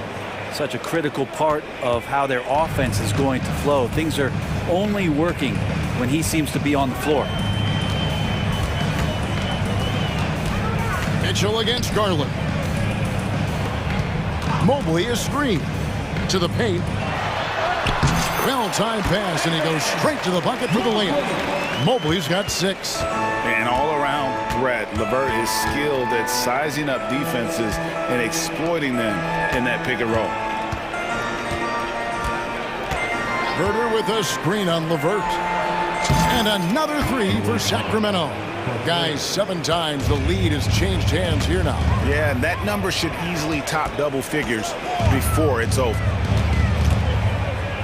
Such a critical part of how their offense is going to flow. Things are only working when he seems to be on the floor. Mitchell against Garland. Mobley is screened to the paint. Well-timed pass, and he goes straight to the bucket for the layup. Mobley's got 6. And all-around threat. LeVert is skilled at sizing up defenses and exploiting them in that pick and roll. Herter with a screen on LeVert. And another 3 for Sacramento. Guys, 7 times the lead has changed hands here now. Yeah, and that number should easily top double figures before it's over.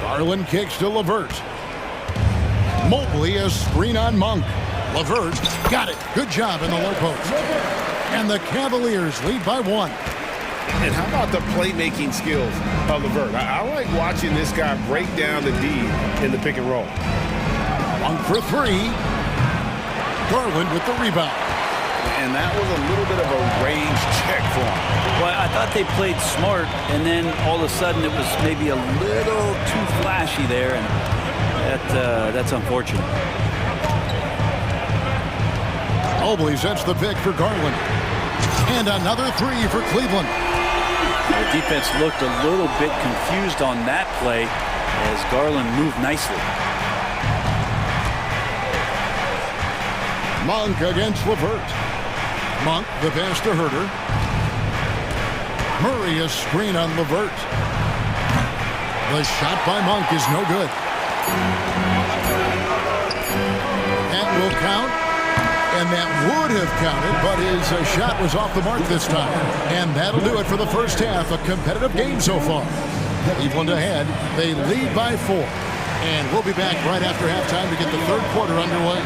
Garland kicks to LeVert. Mobley a screen on Monk. LeVert got it. Good job in the low post. And the Cavaliers lead by 1. And how about the playmaking skills of LeVert? I like watching this guy break down the D in the pick and roll. Monk for 3. Garland with the rebound. And that was a little bit of a range check for him. Well, I thought they played smart, and then all of a sudden it was maybe a little too flashy there, and that's unfortunate. Mobley sets the pick for Garland. And another 3 for Cleveland. The defense looked a little bit confused on that play as Garland moved nicely. Monk against LeVert. Monk, the pass to Herter. Murray a screen on LeVert. The shot by Monk is no good. That will count. And that would have counted, but his shot was off the mark this time. And that'll do it for the first half. A competitive game so far. Cleveland ahead. They lead by 4. And we'll be back right after halftime to get the 3rd quarter underway.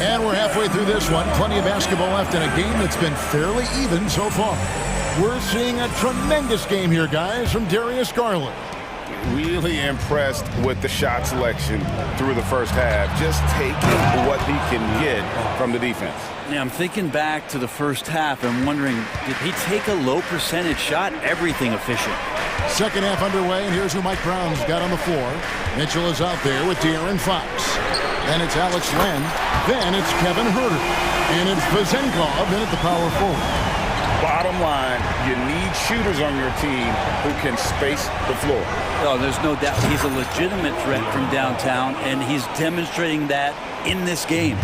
And we're halfway through this one. Plenty of basketball left in a game that's been fairly even so far. We're seeing a tremendous game here, guys, from Darius Garland. Really impressed with the shot selection through the first half. Just taking what he can get from the defense. Yeah, I'm thinking back to the first half and wondering, did he take a low percentage shot? Everything efficient. Second half underway, and here's who Mike Brown's got on the floor. Mitchell is out there with De'Aaron Fox. Then it's Alex Len. Then it's Kevin Herter. And it's Vezenkov in at the power forward. Bottom line, you need shooters on your team who can space the floor. Oh, there's no doubt he's a legitimate threat from downtown, and he's demonstrating that in this game.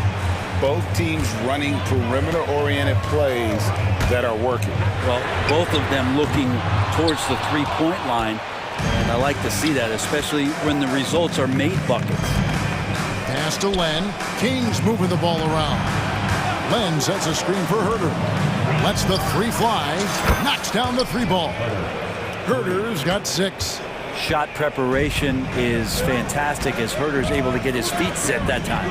Both teams running perimeter-oriented plays that are working. Well, both of them looking towards the three-point line, and I like to see that, especially when the results are made buckets. Pass to Len. Kings moving the ball around. Len sets a screen for Herter. Lets the 3 fly. Knocks down the 3 ball. Herter's got 6. Shot preparation is fantastic as Herter's able to get his feet set that time.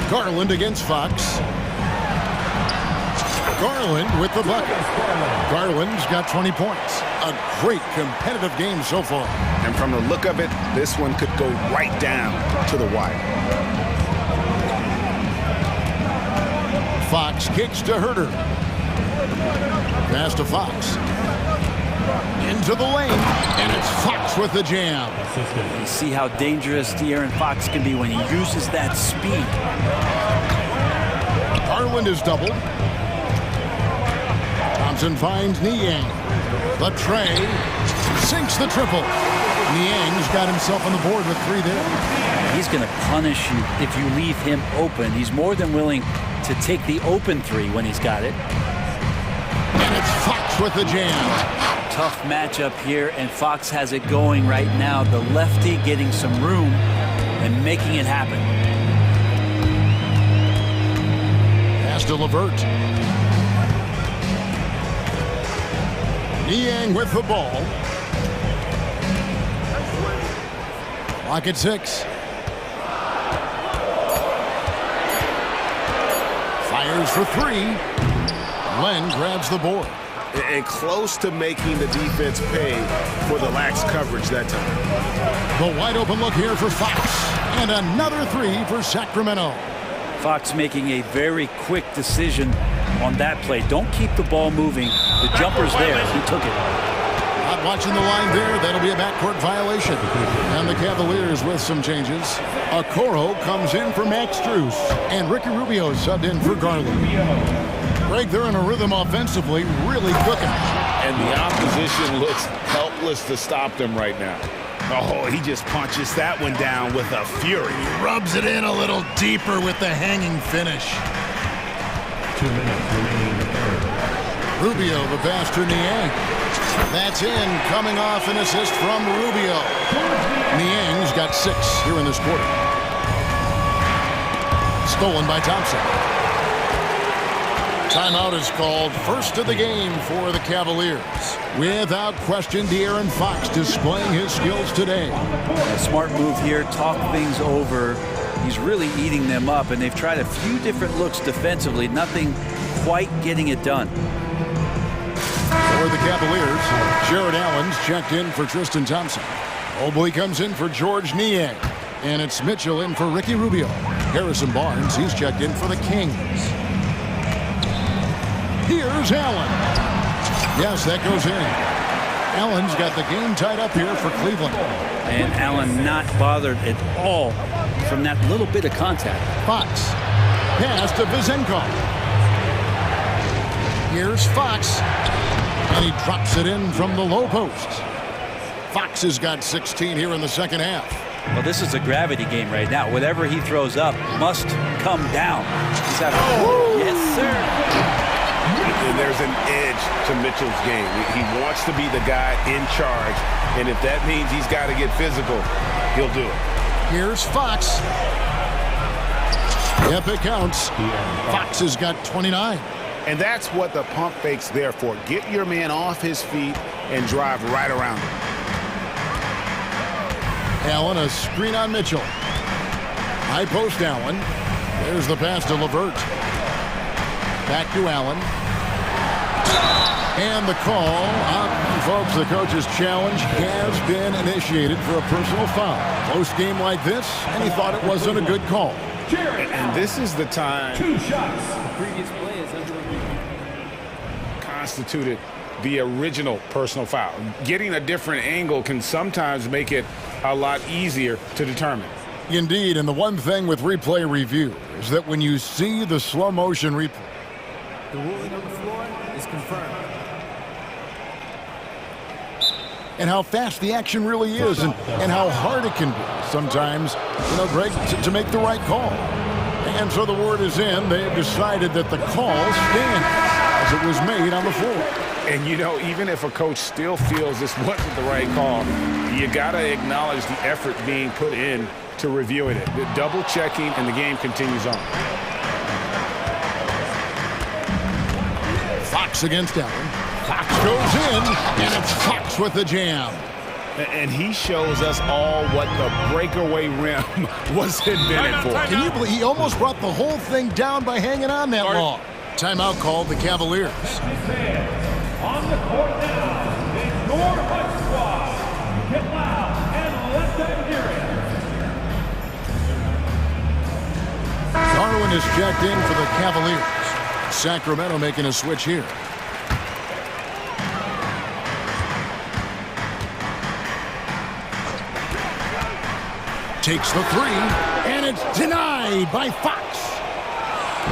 Garland against Fox. Garland with the bucket. Garland's got 20 points. A great competitive game so far. And from the look of it, this one could go right down to the wire. Fox kicks to Herter. Pass to Fox. Into the lane, and it's Fox with the jam. You see how dangerous De'Aaron Fox can be when he uses that speed. Garland is doubled. Thompson finds Niang. The tray sinks the triple. Niang's got himself on the board with 3 there. He's going to punish you if you leave him open. He's more than willing to take the open 3 when he's got it. And it's Fox with the jam. Tough matchup here, and Fox has it going right now. The lefty getting some room and making it happen. Pass to LeVert. Niang with the ball. Clock at 6. Fires for 3. Len grabs the board. And close to making the defense pay for the lax coverage that time. The wide open look here for Fox. And another 3 for Sacramento. Fox making a very quick decision on that play. Don't keep the ball moving. The jumper's there. He took it. Not watching the line there. That'll be a backcourt violation. And the Cavaliers with some changes. Okoro comes in for Max Strus. And Ricky Rubio subbed in for Garland. Greg, they're in a rhythm offensively, really cooking. And the opposition looks helpless to stop them right now. Oh, he just punches that one down with a fury. Rubs it in a little deeper with the hanging finish. 2 minutes remaining in the third. Rubio, the pass to Niang. That's in, coming off an assist from Rubio. Niang's got 6 here in this quarter. Stolen by Thompson. Timeout is called, first of the game for the Cavaliers. Without question, De'Aaron Fox displaying his skills today. A smart move here, talk things over. He's really eating them up, and they've tried a few different looks defensively, nothing quite getting it done. For the Cavaliers, Jared Allen's checked in for Tristan Thompson. Mobley comes in for George Niang. And it's Mitchell in for Ricky Rubio. Harrison Barnes, he's checked in for the Kings. Here's Allen. Yes, that goes in. Allen's got the game tied up here for Cleveland. And Allen not bothered at all from that little bit of contact. Fox. Pass to Vizenkov. Here's Fox. And he drops it in from the low post. Fox has got 16 here in the second half. Well, this is a gravity game right now. Whatever he throws up must come down. He's got yes, sir. And there's an edge to Mitchell's game. He wants to be the guy in charge, and if that means he's got to get physical, he'll do it. Here's Fox. Yep, it counts. Fox has got 29. And that's what the pump fake's there for. Get your man off his feet and drive right around him. Allen, a screen on Mitchell. High post Allen. There's the pass to LeVert. Back to Allen. And the call, folks, the coach's challenge has been initiated for a personal foul. Close game like this, and he thought it wasn't a good call. And this is the time 2 shots. The previous play is under review. Constituted the original personal foul. Getting a different angle can sometimes make it a lot easier to determine. Indeed, and the one thing with replay review is that when you see the slow motion replay, The ruling on the floor is confirmed. and how fast the action really is and how hard it can be sometimes, you know, Greg, to make the right call. And so the word is in. They've decided that the call stands as it was made on the floor. And, you know, even if a coach still feels this wasn't the right call, you got to acknowledge the effort being put in to reviewing it. The double checking, and the game continues on. Fox against Allen. Fox goes in, and it's Fox with the jam. And he shows us all what the breakaway rim was invented for. Can you believe he almost brought the whole thing down by hanging on that long? Timeout called the Cavaliers. On the court now, it's your Hut Squad. Get loud and let them hear it. Darwin is checked in for the Cavaliers. Sacramento making a switch here. takes the three, and it's denied by Fox.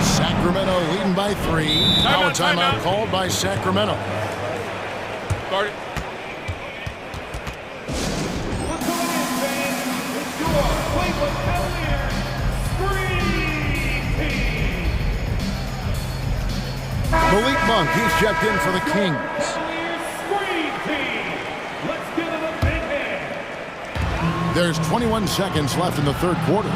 Sacramento leading by 3. Now a timeout called by Sacramento. Start it. Malik Monk, he's checked in for the Kings. There's 21 seconds left in the third quarter.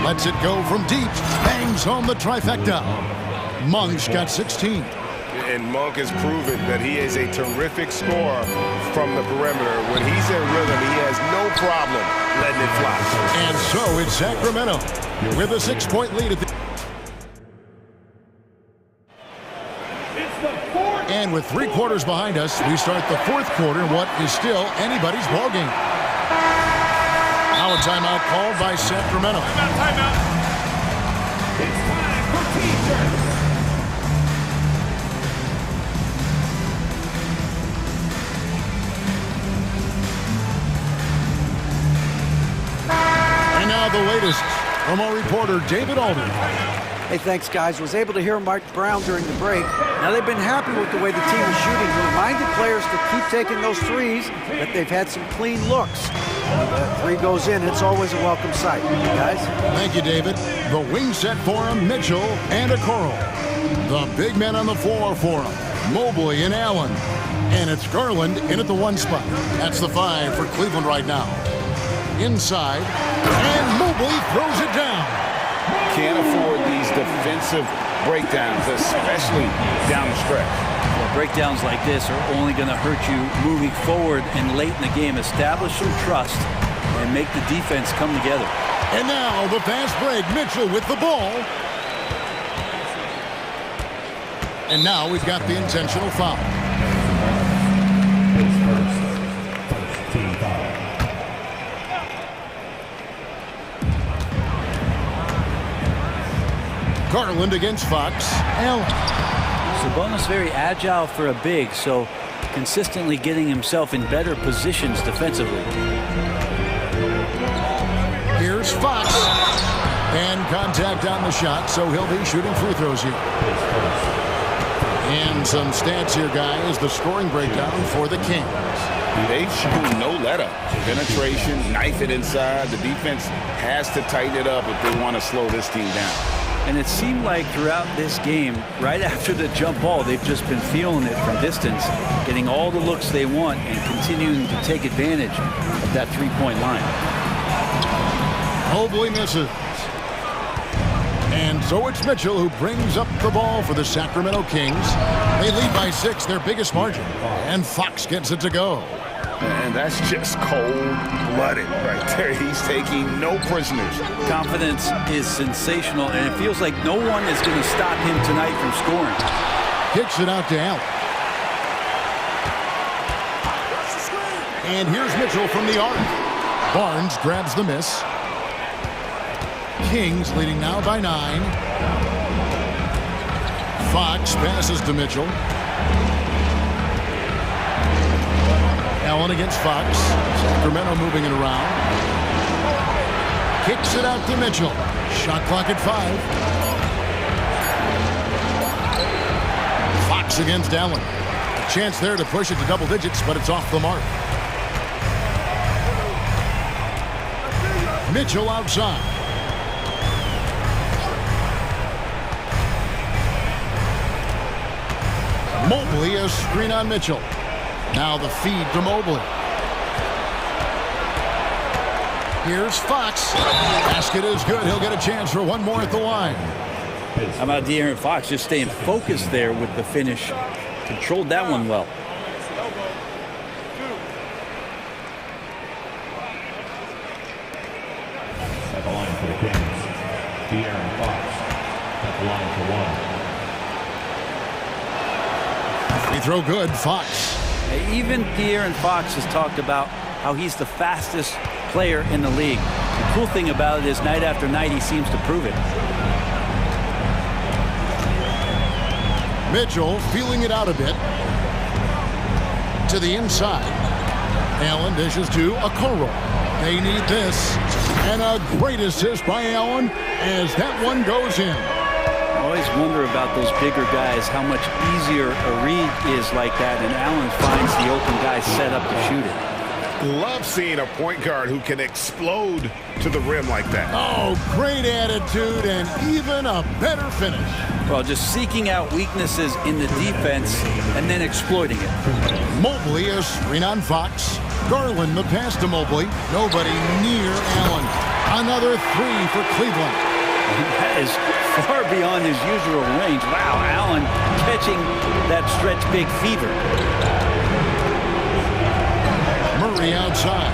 Lets it go from deep. Bangs home the trifecta. Monk's got 16. And Monk has proven that he is a terrific scorer from the perimeter. When he's in rhythm, he has no problem letting it fly. And so it's Sacramento with a 6-point lead at the... And with 3 quarters behind us, we start the fourth quarter in what is still anybody's ballgame. Now a timeout called by Sacramento. Timeout. It's time for T-shirts. And now the latest from our reporter, David Alden. Hey, thanks, guys. Was able to hear Mike Brown during the break. Now they've been happy with the way the team is shooting. He reminded players to keep taking those threes, that they've had some clean looks. When the 3 goes in, it's always a welcome sight. Guys? Thank you, David. The wing set for him, Mitchell and Okoro. The big men on the floor for him, Mobley and Allen. And it's Garland in at the 1 spot. That's the 5 for Cleveland right now. Inside, and Mobley throws it down. Can't afford these defensive breakdowns, especially down the stretch. Well, breakdowns like this are only going to hurt you moving forward and late in the game. Establish some trust and make the defense come together. And now the fast break. Mitchell with the ball. And now we've got the intentional foul. Garland against Fox. Allen. Sabonis very agile for a big, so consistently getting himself in better positions defensively. Here's Fox. And contact on the shot, so he'll be shooting free throws here. And some stats here, guys. The scoring breakdown for the Kings. They shoot no let-up. Penetration, knife it inside. The defense has to tighten it up if they want to slow this team down. And it seemed like throughout this game, right after the jump ball, they've just been feeling it from distance, getting all the looks they want and continuing to take advantage of that three-point line. Mobley misses. And so it's Mitchell who brings up the ball for the Sacramento Kings. They lead by 6, their biggest margin. And Fox gets it to go. And that's just cold-blooded right there. He's taking no prisoners. Confidence is sensational, and it feels like no one is going to stop him tonight from scoring. Kicks it out to Allen. And here's Mitchell from the arc. Barnes grabs the miss. Kings leading now by 9. Fox passes to Mitchell. Allen against Fox. Sacramento moving it around. Kicks it out to Mitchell. Shot clock at 5. Fox against Allen. A chance there to push it to double digits, but it's off the mark. Mitchell outside. Mobley, a screen on Mitchell. Now the feed to Mobley. Here's Fox. Basket is good. He'll get a chance for one more at the line. How about De'Aaron Fox just staying focused there with the finish? Controlled that one well. At the line for the Kings, De'Aaron Fox. At the line for 1. Free throw good. Fox. Even De'Aaron Fox has talked about how he's the fastest player in the league. The cool thing about it is night after night he seems to prove it. Mitchell feeling it out a bit. To the inside. Allen dishes to Okoro. They need this. And a great assist by Allen as that one goes in. I always wonder about those bigger guys, how much easier a read is like that, and Allen finds the open guy set up to shoot it. Love seeing a point guard who can explode to the rim like that. Oh, great attitude and even a better finish. Well, just seeking out weaknesses in the defense and then exploiting it. Mobley a screen on Fox. Garland the pass to Mobley. Nobody near Allen. Another three for Cleveland. That is far beyond his usual range. Wow, Allen catching that stretch big fever. Murray outside.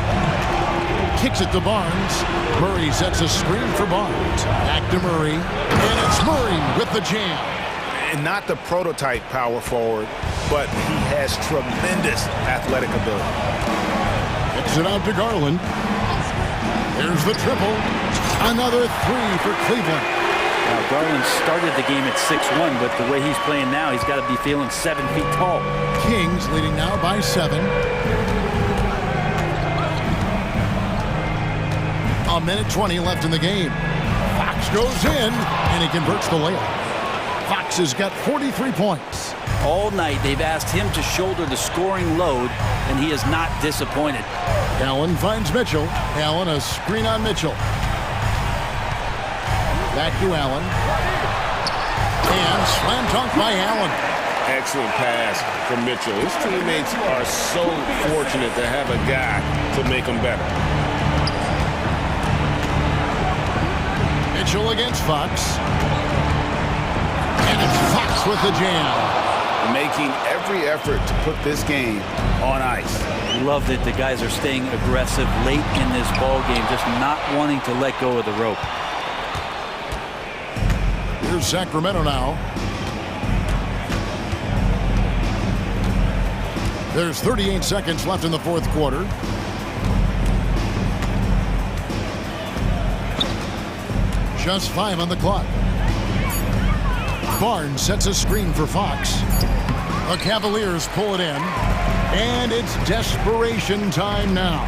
Kicks it to Barnes. Murray sets a screen for Barnes. Back to Murray. And it's Murray with the jam. And not the prototype power forward, but he has tremendous athletic ability. Kicks it out to Garland. Here's the triple. Another three for Cleveland. Now, Garland started the game at 6'1", but the way he's playing now, he's got to be feeling 7 feet tall. Kings leading now by 7. A minute 20 left in the game. Fox goes in, and he converts the layup. Fox has got 43 points. All night, they've asked him to shoulder the scoring load, and he is not disappointed. Allen finds Mitchell. Allen a screen on Mitchell. Back to Allen. And slam dunk by Allen. Excellent pass from Mitchell. His teammates are so fortunate to have a guy to make them better. Mitchell against Fox. And it's Fox with the jam. Making every effort to put this game on ice. Love that the guys are staying aggressive late in this ball game, just not wanting to let go of the rope. Here's Sacramento now. There's 38 seconds left in the fourth quarter. Just 5 on the clock. Barnes sets a screen for Fox. The Cavaliers pull it in. And it's desperation time now.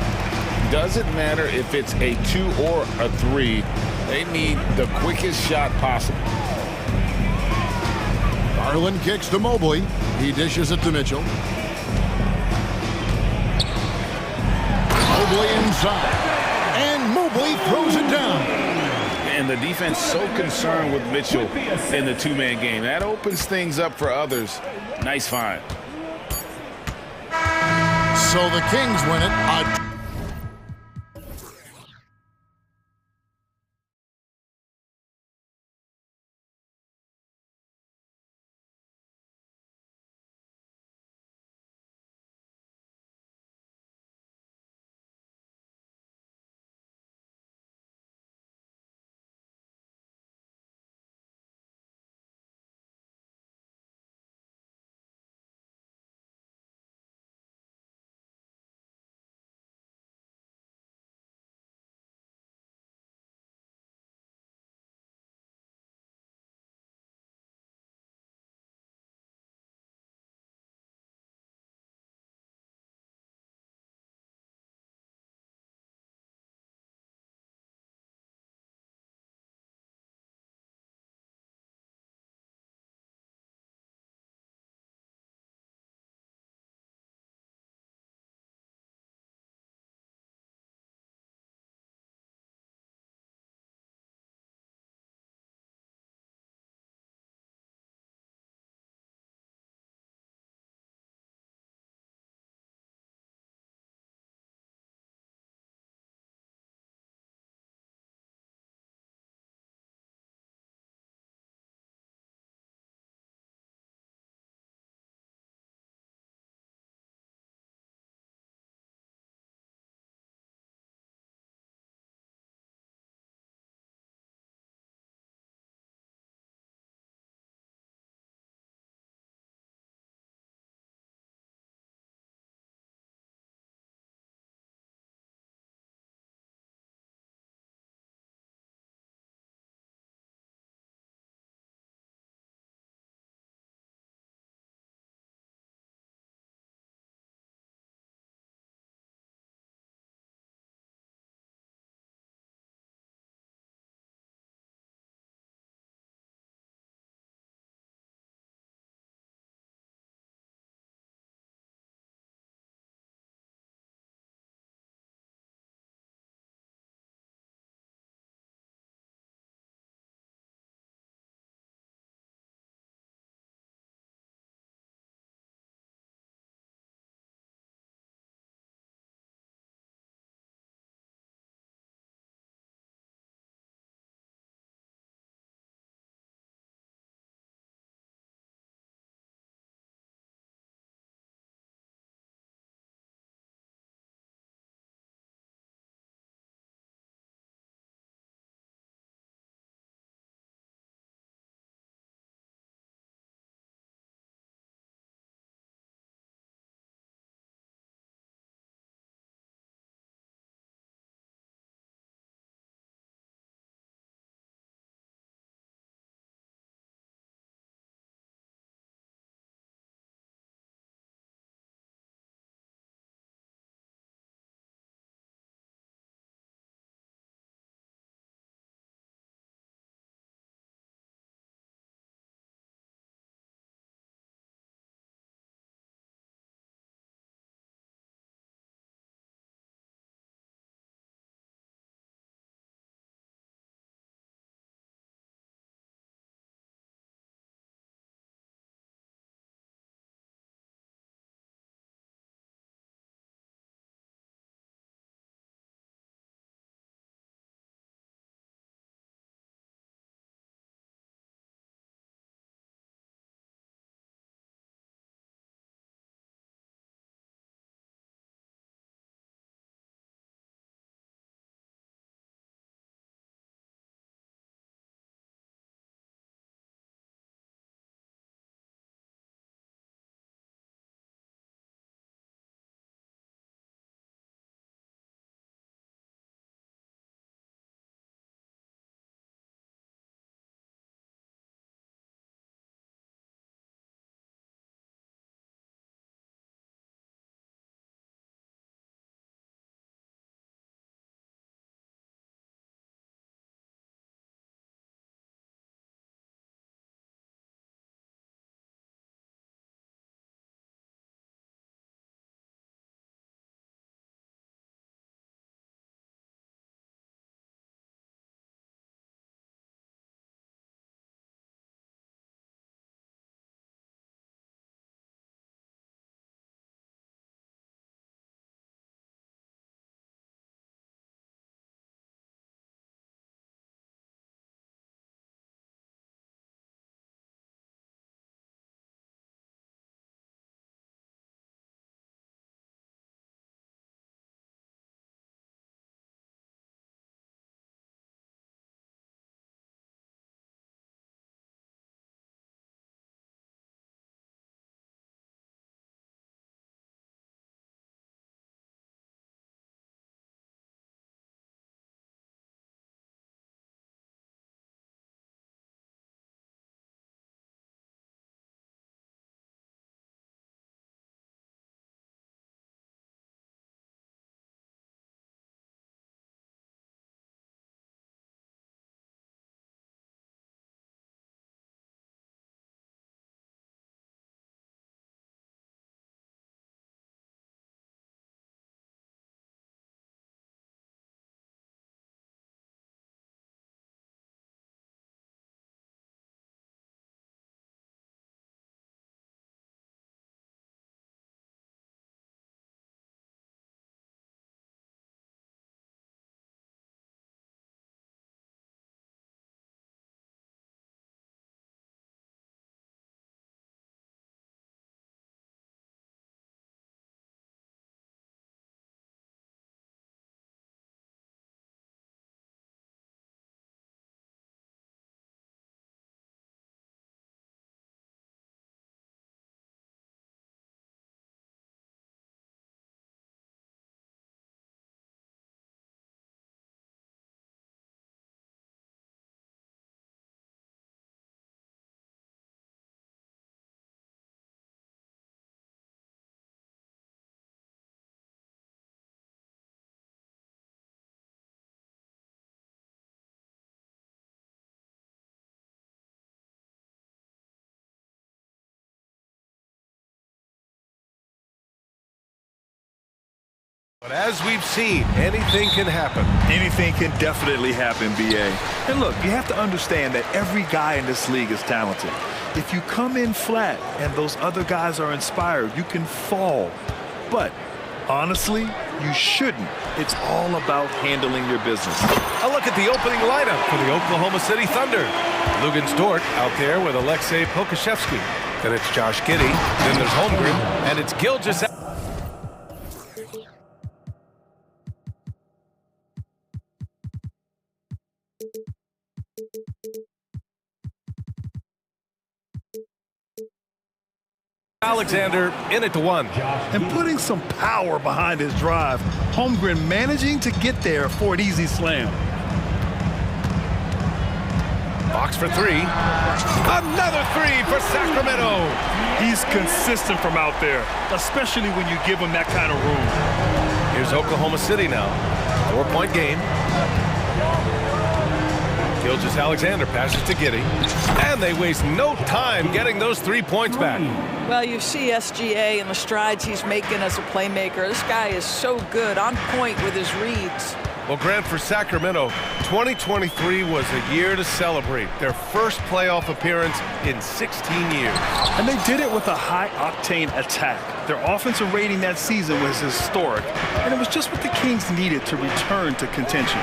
Doesn't matter if it's a 2 or a 3. They need the quickest shot possible. Garland kicks to Mobley. He dishes it to Mitchell. Mobley inside. And Mobley throws it down. And the defense so concerned with Mitchell in the two-man game. That opens things up for others. Nice find. So the Kings win it. But as we've seen, anything can happen. Anything can definitely happen, BA. And look, you have to understand that every guy in this league is talented. If you come in flat and those other guys are inspired, you can fall. But honestly, you shouldn't. It's all about handling your business. A look at the opening lineup for the Oklahoma City Thunder. Lugens Dort out there with Alexei Pokashevsky. Then it's Josh Giddey. Then there's Holmgren. And it's Gilgeous. Alexander in at the 1. And putting some power behind his drive. Holmgren managing to get there for an easy slam. Fox for 3. Another 3 for Sacramento. He's consistent from out there, especially when you give him that kind of room. Here's Oklahoma City now. 4-point game. Gilgeous Alexander passes to Giddey. And they waste no time getting those 3 points back. Well, you see SGA and the strides he's making as a playmaker. This guy is so good, on point with his reads. Well, Grant, for Sacramento, 2023 was a year to celebrate. Their first playoff appearance in 16 years. And they did it with a high-octane attack. Their offensive rating that season was historic. And it was just what the Kings needed to return to contention.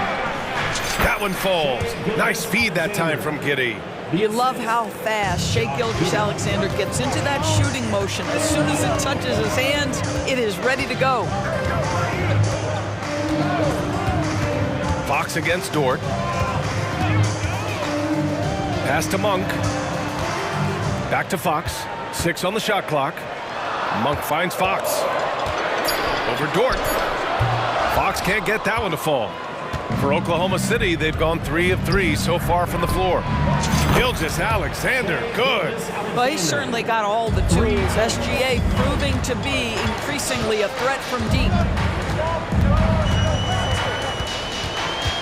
That one falls. Nice feed that time from Giddey. You love how fast Shai Gilgeous-Alexander gets into that shooting motion. As soon as it touches his hands, it is ready to go. Fox against Dort. Pass to Monk. Back to Fox. 6 on the shot clock. Monk finds Fox. Over Dort. Fox can't get that one to fall. For Oklahoma City, they've gone 3 of 3 so far from the floor. Gilgeous-Alexander, good. Well, he's certainly got all the tools. SGA proving to be increasingly a threat from deep.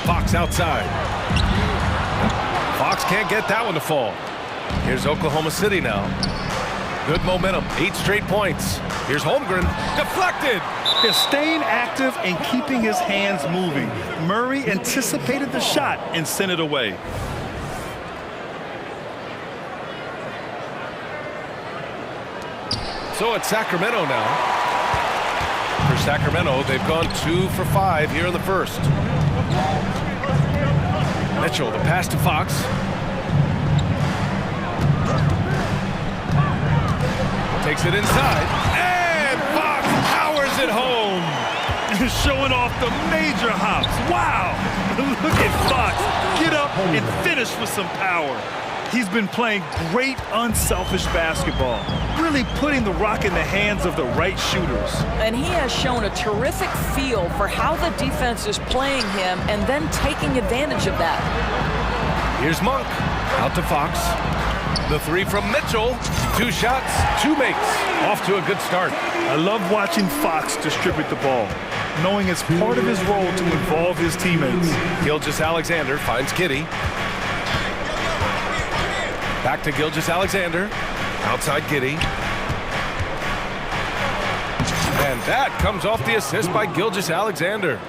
Fox outside. Fox can't get that one to fall. Here's Oklahoma City now. Good momentum, 8 straight points. Here's Holmgren, deflected. He's staying active and keeping his hands moving. Murray anticipated the shot and sent it away. So it's Sacramento now. For Sacramento, they've gone 2 for 5 here in the first. Mitchell, the pass to Fox. Takes it inside, and Fox powers it home. Showing off the major hops. Wow! Look at Fox. Get up and finish with some power. He's been playing great unselfish basketball, really putting the rock in the hands of the right shooters. And he has shown a terrific feel for how the defense is playing him and then taking advantage of that. Here's Monk, out to Fox. The 3 from Mitchell. 2 shots, 2 makes. Off to a good start. I love watching Fox distribute the ball, knowing it's part of his role to involve his teammates. Gilgeous-Alexander finds Giddey. Back to Gilgeous-Alexander. Outside Giddey. And that comes off the assist by Gilgeous-Alexander.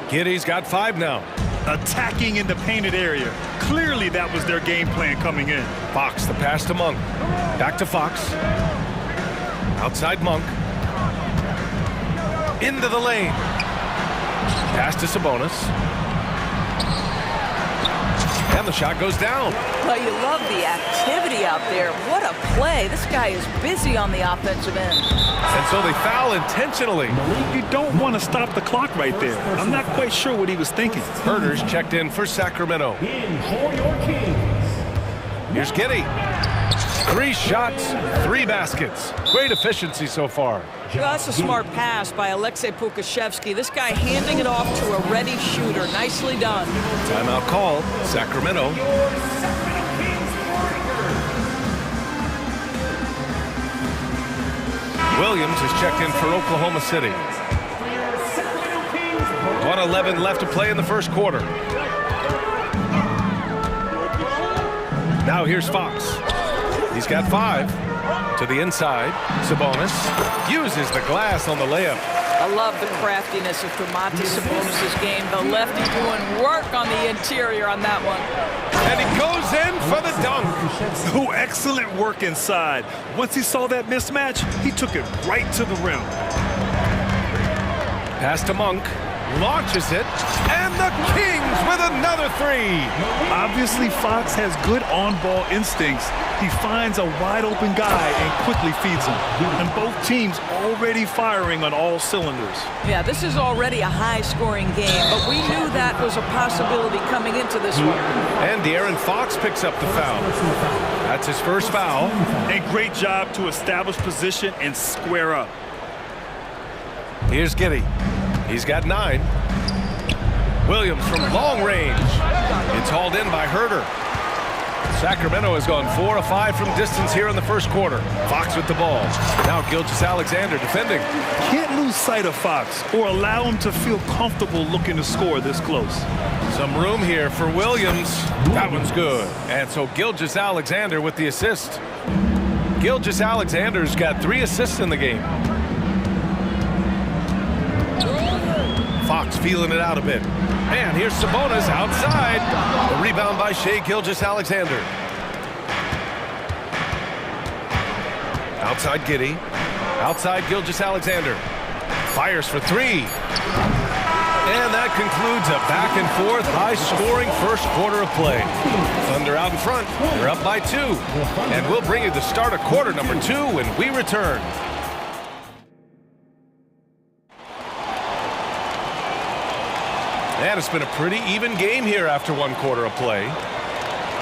Giddey's got 5 now. Attacking in the painted area. Clearly that was their game plan coming in. Fox, the pass to Monk. Back to Fox. Outside Monk. Into the lane. Pass to Sabonis. And the shot goes down. Well, you love the activity out there. What a play. This guy is busy on the offensive end. And so they foul intentionally. You don't want to stop the clock right there. I'm not quite sure what he was thinking. Herder's checked in for Sacramento. In for your Kings. Here's Giddey. 3 shots, 3 baskets. Great efficiency so far. Well, that's a smart pass by Alexei Pokashevsky. This guy handing it off to a ready shooter. Nicely done. Timeout call, Sacramento. Williams is checked in for Oklahoma City. 1:11 left to play in the first quarter. Now here's Fox. He's got 5. To the inside. Sabonis uses the glass on the layup. I love the craftiness of Domantas Sabonis' game. The lefty doing work on the interior on that one. And he goes in for the dunk. Oh, excellent work inside. Once he saw that mismatch, he took it right to the rim. Pass to Monk. Launches it, and the Kings with another three. Obviously, Fox has good on-ball instincts. He finds a wide-open guy and quickly feeds him. And both teams already firing on all cylinders. Yeah, this is already a high-scoring game, but we knew that was a possibility coming into this one. And De'Aaron Fox picks up the foul. That's his first foul. A great job to establish position and square up. Here's Giddey. He's got 9. Williams from long range. It's hauled in by Herter. Sacramento has gone 4 of 5 from distance here in the first quarter. Fox with the ball. Now Gilgeous-Alexander defending. Can't lose sight of Fox or allow him to feel comfortable looking to score this close. Some room here for Williams. That one's good. And so Gilgeous-Alexander with the assist. Gilgeous-Alexander's got 3 assists in the game. Fox feeling it out a bit. And here's Sabonis outside. The rebound by Shai Gilgeous-Alexander. Outside Giddey. Outside Gilgeous-Alexander. Fires for 3. And that concludes a back-and-forth, high-scoring first quarter of play. Thunder out in front. They're up by 2. And we'll bring you the start of quarter number 2 when we return. And it's been a pretty even game here after 1 quarter of play.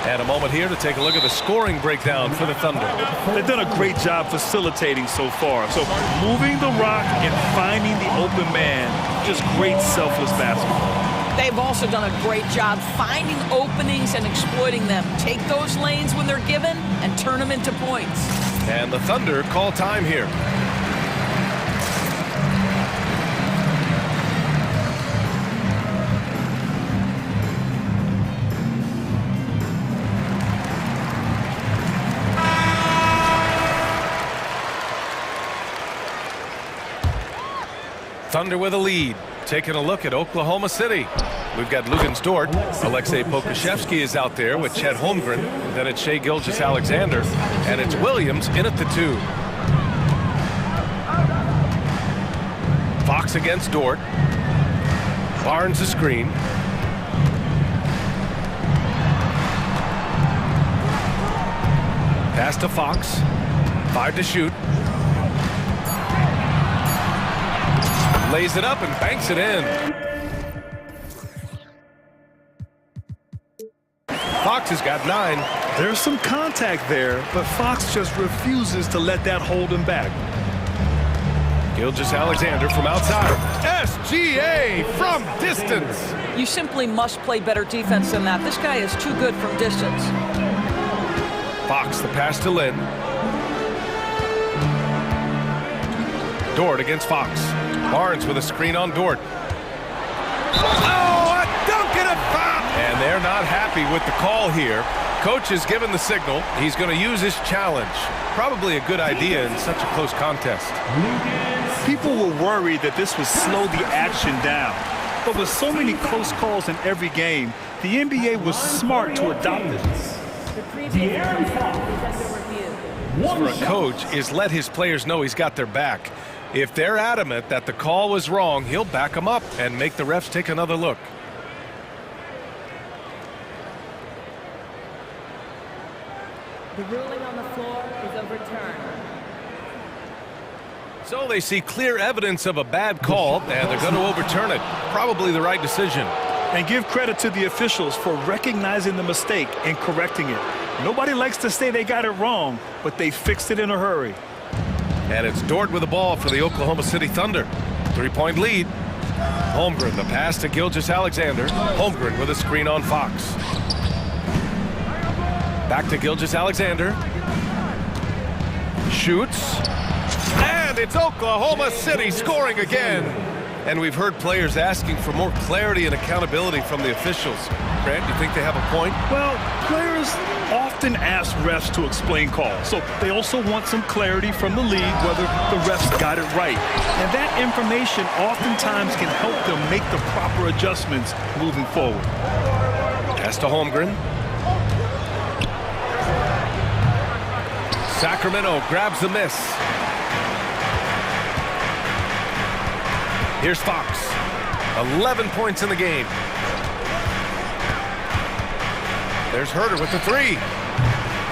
And a moment here to take a look at the scoring breakdown for the Thunder. They've done a great job facilitating so far. So moving the rock and finding the open man, just great selfless basketball. They've also done a great job finding openings and exploiting them. Take those lanes when they're given and turn them into points. And the Thunder call time here. Thunder with a lead. Taking a look at Oklahoma City. We've got Luguentz Dort. Alexei Pokusevski is out there with Chet Holmgren. Then it's Shai Gilgeous-Alexander. And it's Williams in at the 2. Fox against Dort. Barnes the screen. Pass to Fox. 5 to shoot. Lays it up and banks it in. Fox has got 9. There's some contact there, but Fox just refuses to let that hold him back. Gilgeous-Alexander from outside. SGA from distance. You simply must play better defense than that. This guy is too good from distance. Fox the pass to Lynn. Dort against Fox. Barnes with a screen on Dort. Oh, a dunk and a foul! And they're not happy with the call here. Coach has given the signal. He's going to use his challenge. Probably a good idea in such a close contest. People were worried that this would slow the action down. But with so many close calls in every game, the NBA was smart to adopt it. For a coach is let his players know he's got their back. If they're adamant that the call was wrong, he'll back them up and make the refs take another look. The ruling on the floor is overturned. So they see clear evidence of a bad call, and they're going to overturn it. Probably the right decision. And give credit to the officials for recognizing the mistake and correcting it. Nobody likes to say they got it wrong, but they fixed it in a hurry. And it's Dort with the ball for the Oklahoma City Thunder. 3-point lead. Holmgren, the pass to Gilgeous-Alexander. Holmgren with a screen on Fox. Back to Gilgeous-Alexander. Shoots. And it's Oklahoma City scoring again. And we've heard players asking for more clarity and accountability from the officials. Grant, do you think they have a point? Well, players often ask refs to explain calls, so they also want some clarity from the league whether the refs got it right. And that information oftentimes can help them make the proper adjustments moving forward. Pass to Holmgren. Sacramento grabs the miss. Here's Fox. 11 points in the game. There's Herter with the three.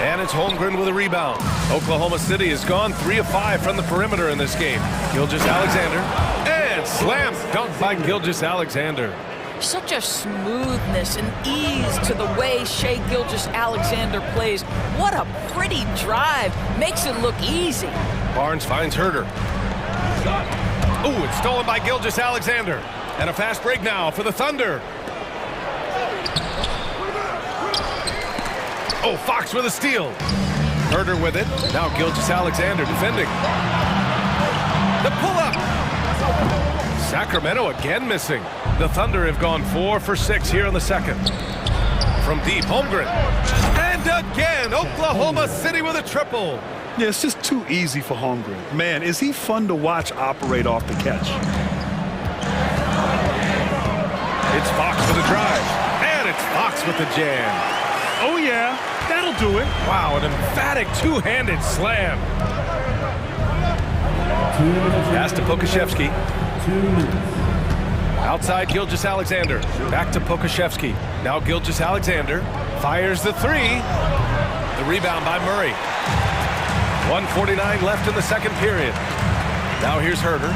And it's Holmgren with a rebound. Oklahoma City has gone 3 of 5 from the perimeter in this game. Gilgeous-Alexander. And slam dunk by Gilgeous-Alexander. Such a smoothness and ease to the way Shai Gilgeous-Alexander plays. What a pretty drive. Makes it look easy. Barnes finds Herter. Ooh, it's stolen by Gilgeous-Alexander. And a fast break now for the Thunder. Oh, Fox with a steal. Herter with it. Now Gilgeous-Alexander defending. The pull-up. Sacramento again missing. The Thunder have gone 4 for 6 here in the second. From deep, Holmgren. And again, Oklahoma City with a triple. Yeah, it's just too easy for Holmgren. Man, is he fun to watch operate off the catch. It's Fox with a drive. And it's Fox with the jam. Oh, yeah, that'll do it. Wow, an emphatic two-handed slam. Pass to Pokashevsky. Outside Gilgeous-Alexander. Back to Pokashevsky. Now Gilgeous-Alexander fires the three. The rebound by Murray. 1:49 left in the second period. Now here's Herter.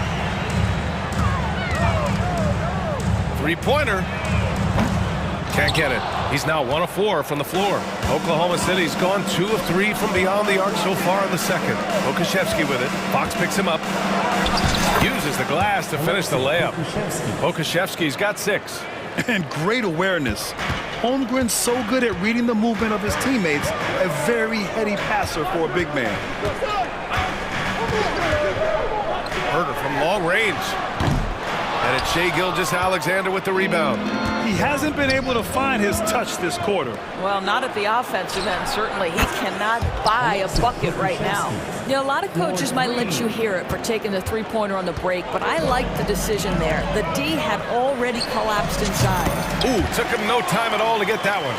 Three-pointer. Can't get it. He's now 1 of 4 from the floor. Oklahoma City's gone 2 of 3 from beyond the arc so far in the second. Pokashevsky with it. Fox picks him up. Uses the glass to finish the layup. Pokashevsky's got 6. And great awareness. Holmgren's so good at reading the movement of his teammates. A very heady passer for a big man. Herter from long range. And it's Shai Gilgeous-Alexander with the rebound. He hasn't been able to find his touch this quarter. Well, not at the offensive end, certainly. He cannot buy a bucket right now. You know, a lot of coaches might let you hear it for taking the three-pointer on the break, but I like the decision there. The D had already collapsed inside. Ooh, took him no time at all to get that one.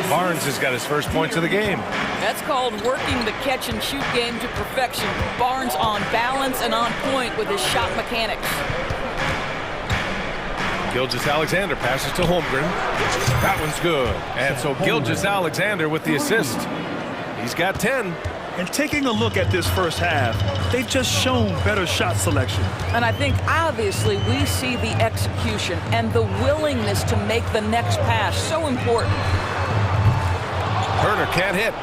Barnes has got his first points of the game. That's called working the catch-and-shoot game to perfection. Barnes on balance and on point with his shot mechanics. Gilgeous-Alexander passes to Holmgren. That one's good. And so Gilgeous-Alexander with the assist. He's got 10. And taking a look at this first half, they've just shown better shot selection. And I think obviously we see the execution and the willingness to make the next pass so important. Herter can't hit.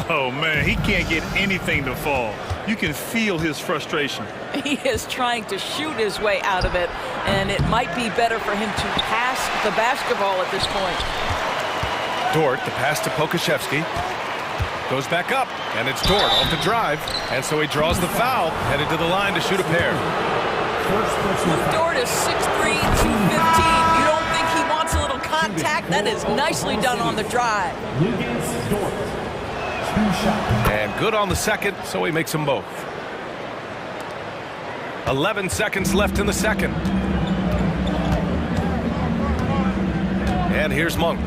Oh, man, he can't get anything to fall. You can feel his frustration. He is trying to shoot his way out of it, and it might be better for him to pass the basketball at this point. Dort, the pass to Pokashevsky. Goes back up, and it's Dort off the drive. And so he draws the foul, headed to the line to shoot a pair. Dort is 6'3", 215. You don't think he wants a little contact? That is nicely done on the drive. And good on the second, so he makes them both. 11 seconds left in the second. And here's Monk.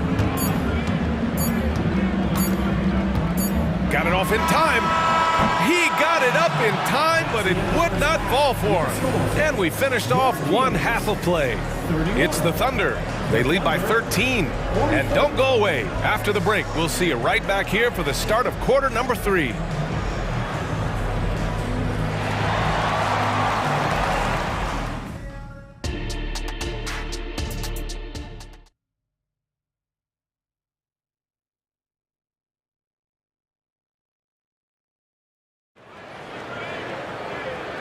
Got it off in time. He got it up in time, but it would not fall for him. And we finished off one half of play. It's the Thunder. They lead by 13. And don't go away. After the break, we'll see you right back here for the start of quarter number 3.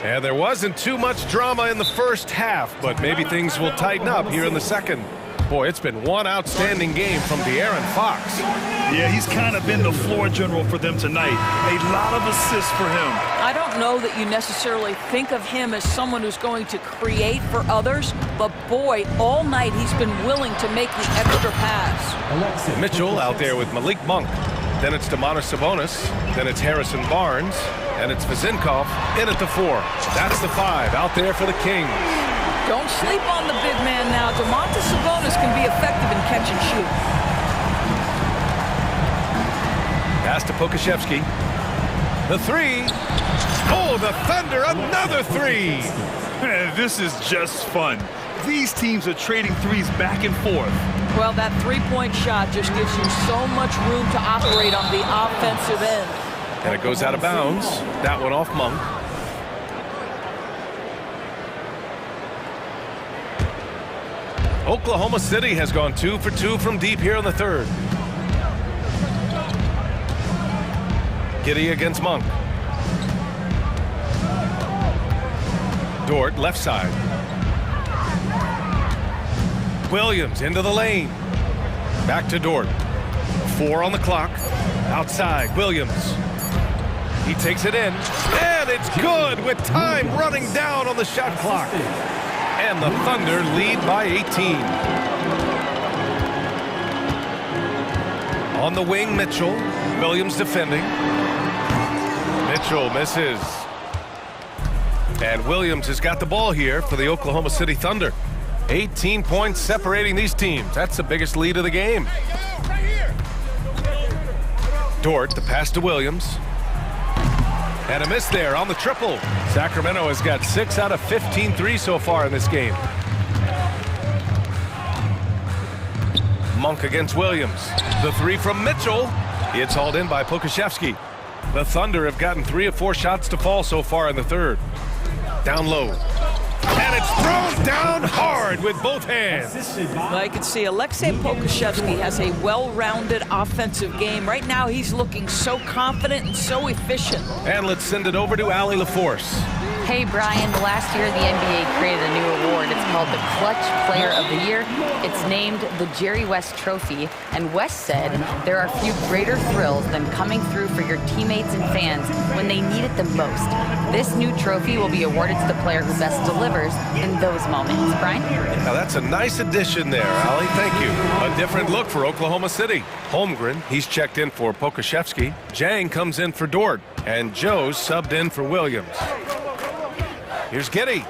And there wasn't too much drama in the first half, but maybe things will tighten up here in the second. Boy, it's been one outstanding game from De'Aaron Fox. Yeah, he's kind of been the floor general for them tonight. A lot of assists for him. I don't know that you necessarily think of him as someone who's going to create for others, but boy, all night he's been willing to make the extra pass. Mitchell out there with Malik Monk. Then it's Domantas Sabonis. Then it's Harrison Barnes. And it's Vezinkov in at the 4. That's the 5 out there for the Kings. Don't sleep on the big man now. Domantas Sabonis can be effective in catch and shoot. Pass to Pokashevsky. The 3. Oh, the Thunder, another 3. Man, this is just fun. These teams are trading threes back and forth. Well, that three-point shot just gives you so much room to operate on the offensive end. And it goes out of bounds. That one off Monk. Oklahoma City has gone 2 for 2 from deep here in the third. Giddey against Monk. Dort left side. Williams into the lane. Back to Dort. 4 on the clock. Outside, Williams. He takes it in, and it's good with time running down on the shot clock. And the Thunder lead by 18. On the wing, Mitchell. Williams defending. Mitchell misses. And Williams has got the ball here for the Oklahoma City Thunder. 18 points separating these teams. That's the biggest lead of the game. Dort, the pass to Williams. And a miss there on the triple. Sacramento has got 6 out of 15 threes so far in this game. Monk against Williams. The 3 from Mitchell. It's hauled in by Pokashevsky. The Thunder have gotten 3 of 4 shots to fall so far in the third. Down low. And it's thrown down hard with both hands. Well, I can see Aleksej Pokashevsky has a well-rounded offensive game. Right now, he's looking so confident and so efficient. And let's send it over to Allie LaForce. Hey, Brian, last year the NBA created a new award. It's called the Clutch Player of the Year. It's named the Jerry West Trophy. And West said there are few greater thrills than coming through for your teammates and fans when they need it the most. This new trophy will be awarded to the player who best delivers in those moments. Brian? Now that's a nice addition there, Allie. Thank you. A different look for Oklahoma City. Holmgren, he's checked in for Pokashevsky. Jang comes in for Dort. And Joe's subbed in for Williams. Here's Giddey.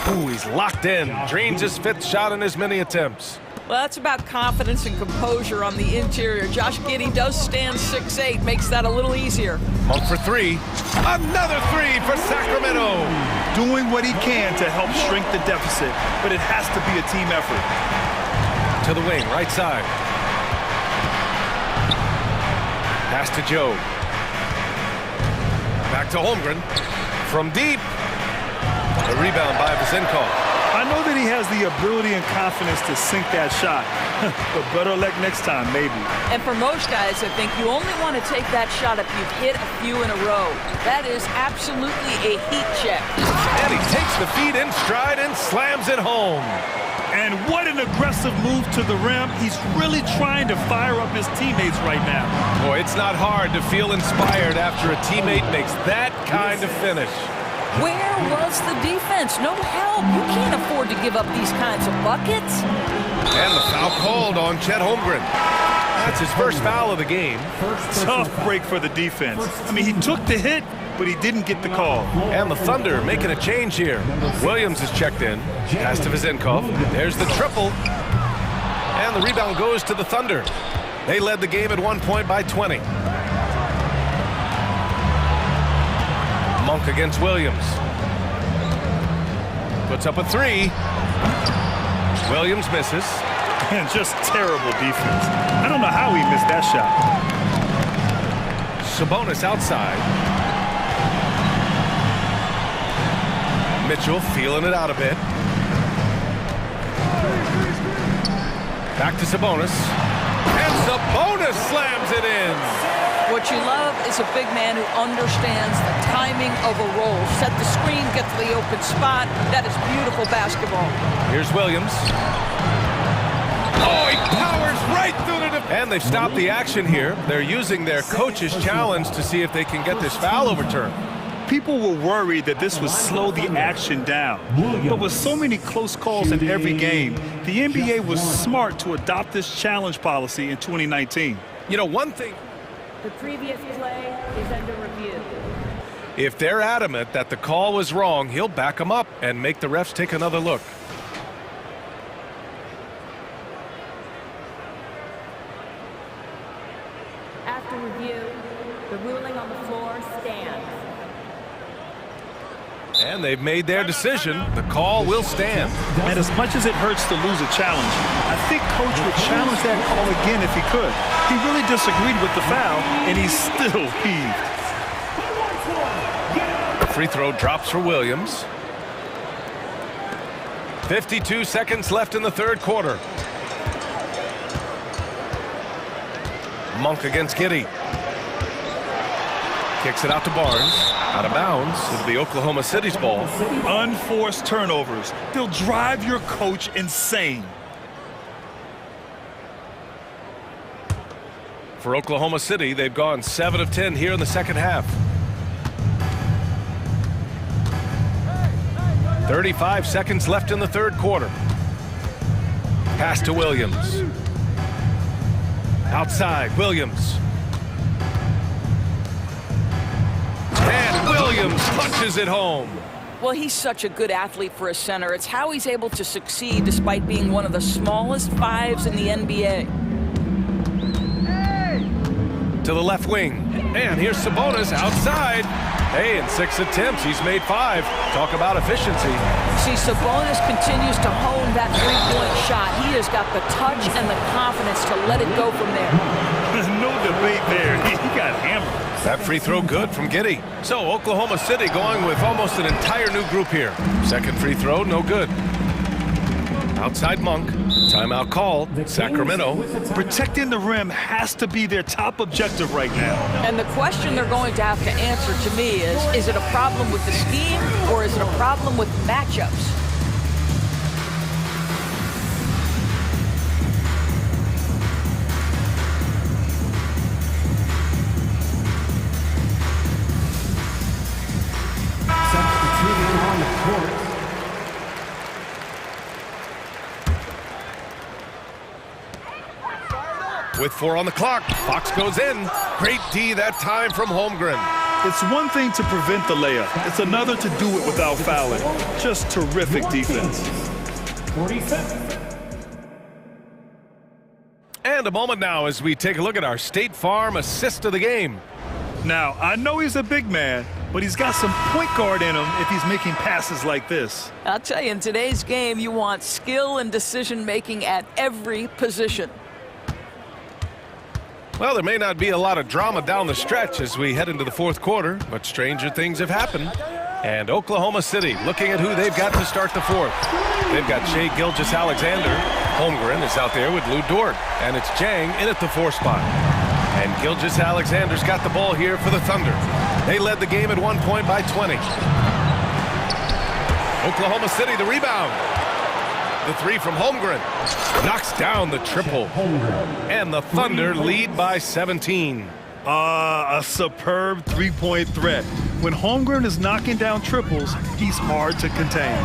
Ooh, he's locked in. Drains his 5th shot in as many attempts. Well, that's about confidence and composure on the interior. Josh Giddey does stand 6'8", makes that a little easier. Monk for 3. Another 3 for Sacramento. Doing what he can to help shrink the deficit, but it has to be a team effort. To the wing, right side. Pass to Joe. Back to Holmgren. From deep. A rebound by Vezinkov. I know that he has the ability and confidence to sink that shot, but better luck next time, maybe. And for most guys, I think you only want to take that shot if you've hit a few in a row. That is absolutely a heat check. And he takes the feed in stride and slams it home. And what an aggressive move to the rim. He's really trying to fire up his teammates right now. Boy, it's not hard to feel inspired after a teammate makes that kind of finish. Where was the defense? No help. You can't afford to give up these kinds of buckets. And the foul called on Chet Holmgren. That's his first foul of the game. Tough break for the defense. I mean, he took the hit, but he didn't get the call. And the Thunder making a change here. Williams is checked in. Pass to Vezinkov. There's the triple. And the rebound goes to the Thunder. They led the game at 1 point by 20. Monk against Williams. Puts up a 3. Williams misses. And just terrible defense. I don't know how he missed that shot. Sabonis outside. Mitchell feeling it out a bit. Back to Sabonis. And Sabonis slams it in. What you love is a big man who understands the timing of a roll. Set the screen, get to the open spot. That is beautiful basketball. Here's Williams. Oh, he powers right through the defense. And they've stopped the action here. They're using their coach's challenge to see if they can get this foul overturned. People were worried that this would slow the action down. But with so many close calls in every game, the NBA was smart to adopt this challenge policy in 2019. You know, one thing... The previous play is under review. If they're adamant that the call was wrong, he'll back them up and make the refs take another look. After review, the ruling on the floor stands. And they've made their decision. The call will stand. And as much as it hurts to lose a challenge, I think Coach would challenge that call again if he could. He really disagreed with the foul, and he's still peeved. Free throw drops for Williams. 52 seconds left in the third quarter. Monk against Giddey. Kicks it out to Barnes. Out of bounds. It'll be Oklahoma City's ball. Unforced turnovers. They'll drive your coach insane. For Oklahoma City, they've gone 7 of 10 here in the second half. 35 seconds left in the third quarter. Pass to Williams. Outside, Williams. And Williams punches it home. Well, he's such a good athlete for a center. It's how he's able to succeed despite being one of the smallest fives in the NBA. To the left wing. And here's Sabonis outside. Hey, in 6 attempts, he's made 5. Talk about efficiency. See, Sabonis continues to hone that three-point shot. He has got the touch and the confidence to let it go from there. No debate there. He got hammered. That free throw good from Giddey. So Oklahoma City going with almost an entire new group here. Second free throw, no good. Outside Monk. Timeout called. Sacramento. Protecting the rim has to be their top objective right now. And the question they're going to have to answer to me is it a problem with the scheme or is it a problem with matchups? Substituting on the court. With 4 on the clock, Fox goes in. Great D that time from Holmgren. It's one thing to prevent the layup. It's another to do it without fouling. Just terrific defense. 47. And a moment now as we take a look at our State Farm assist of the game. Now, I know he's a big man, but he's got some point guard in him if he's making passes like this. I'll tell you, in today's game, you want skill and decision-making at every position. Well, there may not be a lot of drama down the stretch as we head into the fourth quarter, but stranger things have happened. And Oklahoma City looking at who they've got to start the fourth. They've got Shai Gilgeous-Alexander. Holmgren is out there with Lou Dort. And it's Jang in at the 4 spot. And Gilgeous-Alexander's got the ball here for the Thunder. They led the game at 1 point by 20. Oklahoma City, the rebound. The 3 from Holmgren. Knocks down the triple. And the Thunder lead by 17. A superb three-point threat. When Holmgren is knocking down triples, he's hard to contain.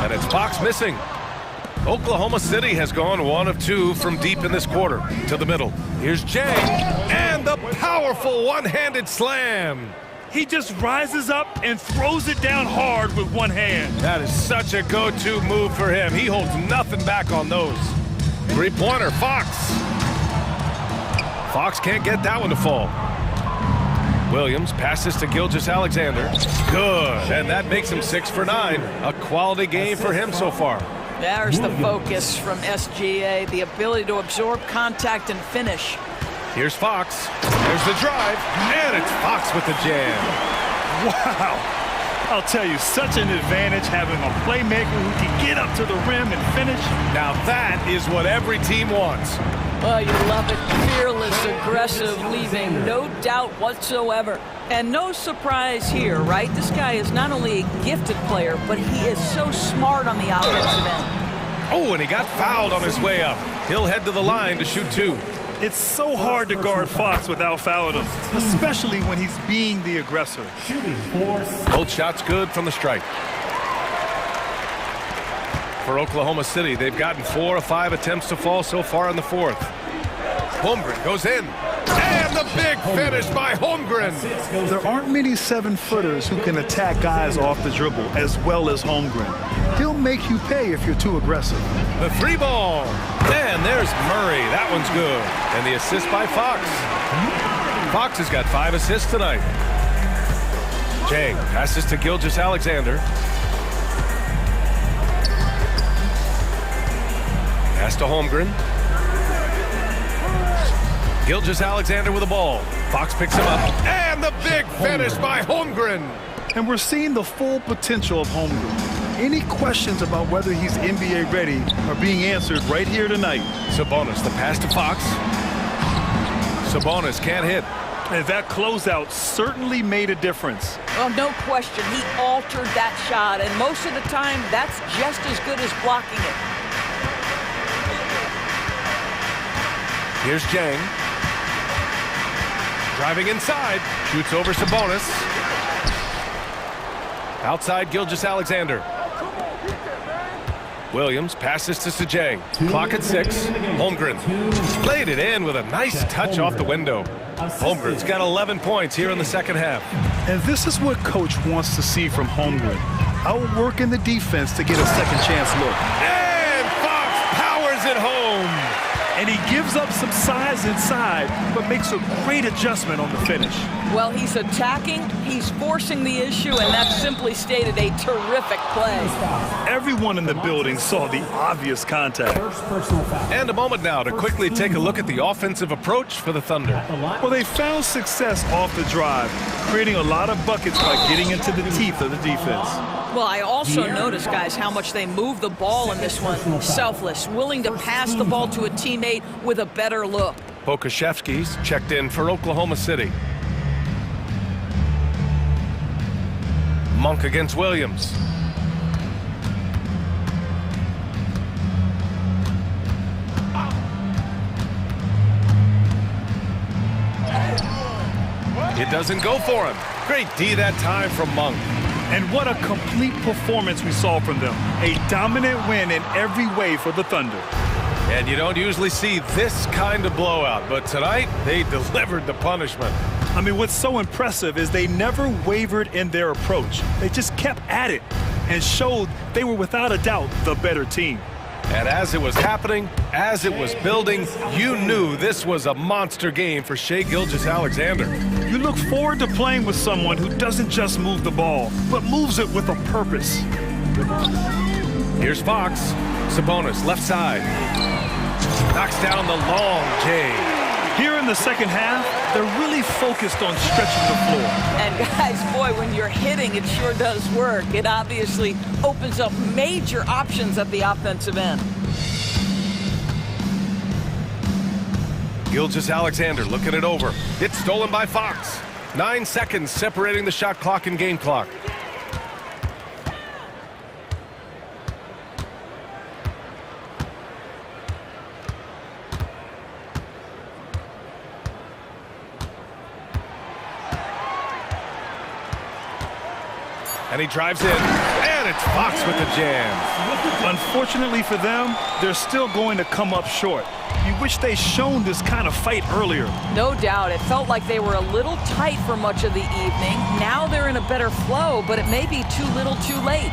And it's Fox missing. Oklahoma City has gone 1 of 2 from deep in this quarter. To the middle. Here's Jang. And the powerful one-handed slam. He just rises up and throws it down hard with one hand. That is such a go-to move for him. He holds nothing back on those. Three-pointer, Fox. Fox can't get that one to fall. Williams passes to Gilgeous-Alexander. Good, and that makes him 6 for 9. A quality game for him so far. There's the focus from SGA, the ability to absorb contact and finish. Here's Fox. There's the drive, and it's Fox with the jam. Wow. I'll tell you, such an advantage having a playmaker who can get up to the rim and finish. Now that is what every team wants. Oh, you love it. Fearless, aggressive, leaving no doubt whatsoever. And no surprise here, right? This guy is not only a gifted player, but he is so smart on the offensive end. Oh, and he got fouled on his way up. He'll head to the line to shoot 2. It's so hard to guard Fox without fouling him, especially when he's being the aggressor. Both shots good from the stripe. For Oklahoma City, they've gotten 4 of 5 attempts to fall so far in the fourth. Holmgren goes in. And the big finish by Holmgren. There aren't many 7-footers who can attack guys off the dribble as well as Holmgren. He'll make you pay if you're too aggressive. The 3-ball. And there's Murray. That one's good. And the assist by Fox. Fox has got 5 assists tonight. Jang passes to Gilgeous-Alexander. Pass to Holmgren. Gilgeous-Alexander with the ball. Fox picks him up. And the big finish by Holmgren. And we're seeing the full potential of Holmgren. Any questions about whether he's NBA ready are being answered right here tonight. Sabonis, the pass to Fox. Sabonis can't hit. And that closeout certainly made a difference. Well, no question. He altered that shot, and most of the time, that's just as good as blocking it. Here's Jang. Driving inside. Shoots over Sabonis. Outside Gilgeous-Alexander. Williams passes to Sajang. Clock at 6. Holmgren laid it in with a nice touch off the window. Holmgren's got 11 points here in the second half. And this is what Coach wants to see from Holmgren. Outworking the defense to get a second chance look. And Fox powers it home. And he gives up some size inside, but makes a great adjustment on the finish. Well, he's attacking, he's forcing the issue, and that simply stated a terrific play. Everyone in the building saw the obvious contact. And a moment now to quickly take a look at the offensive approach for the Thunder. Well, they found success off the drive, creating a lot of buckets by getting into the teeth of the defense. Well, I also noticed, guys, how much they move the ball in this one. Selfless, willing to pass the ball to a teammate with a better look. Pokashevsky's checked in for Oklahoma City. Monk against Williams. It doesn't go for him. Great D that time from Monk. And what a complete performance we saw from them. A dominant win in every way for the Thunder. And you don't usually see this kind of blowout, but tonight they delivered the punishment. I mean, what's so impressive is they never wavered in their approach. They just kept at it and showed they were without a doubt the better team. And as it was happening, as it was building, you knew this was a monster game for Shai Gilgeous-Alexander. You look forward to playing with someone who doesn't just move the ball, but moves it with a purpose. Here's Fox. Sabonis, left side. Knocks down the long J. Here in the second half, they're really focused on stretching the floor. And guys, boy, when you're hitting, it sure does work. It obviously opens up major options at the offensive end. Gilgeous-Alexander looking it over. It's stolen by Fox. 9 seconds separating the shot clock and game clock. And he drives in, and it's Fox with the jam. Unfortunately for them, they're still going to come up short. You wish they'd shown this kind of fight earlier. No doubt. It felt like they were a little tight for much of the evening. Now they're in a better flow, but it may be too little too late.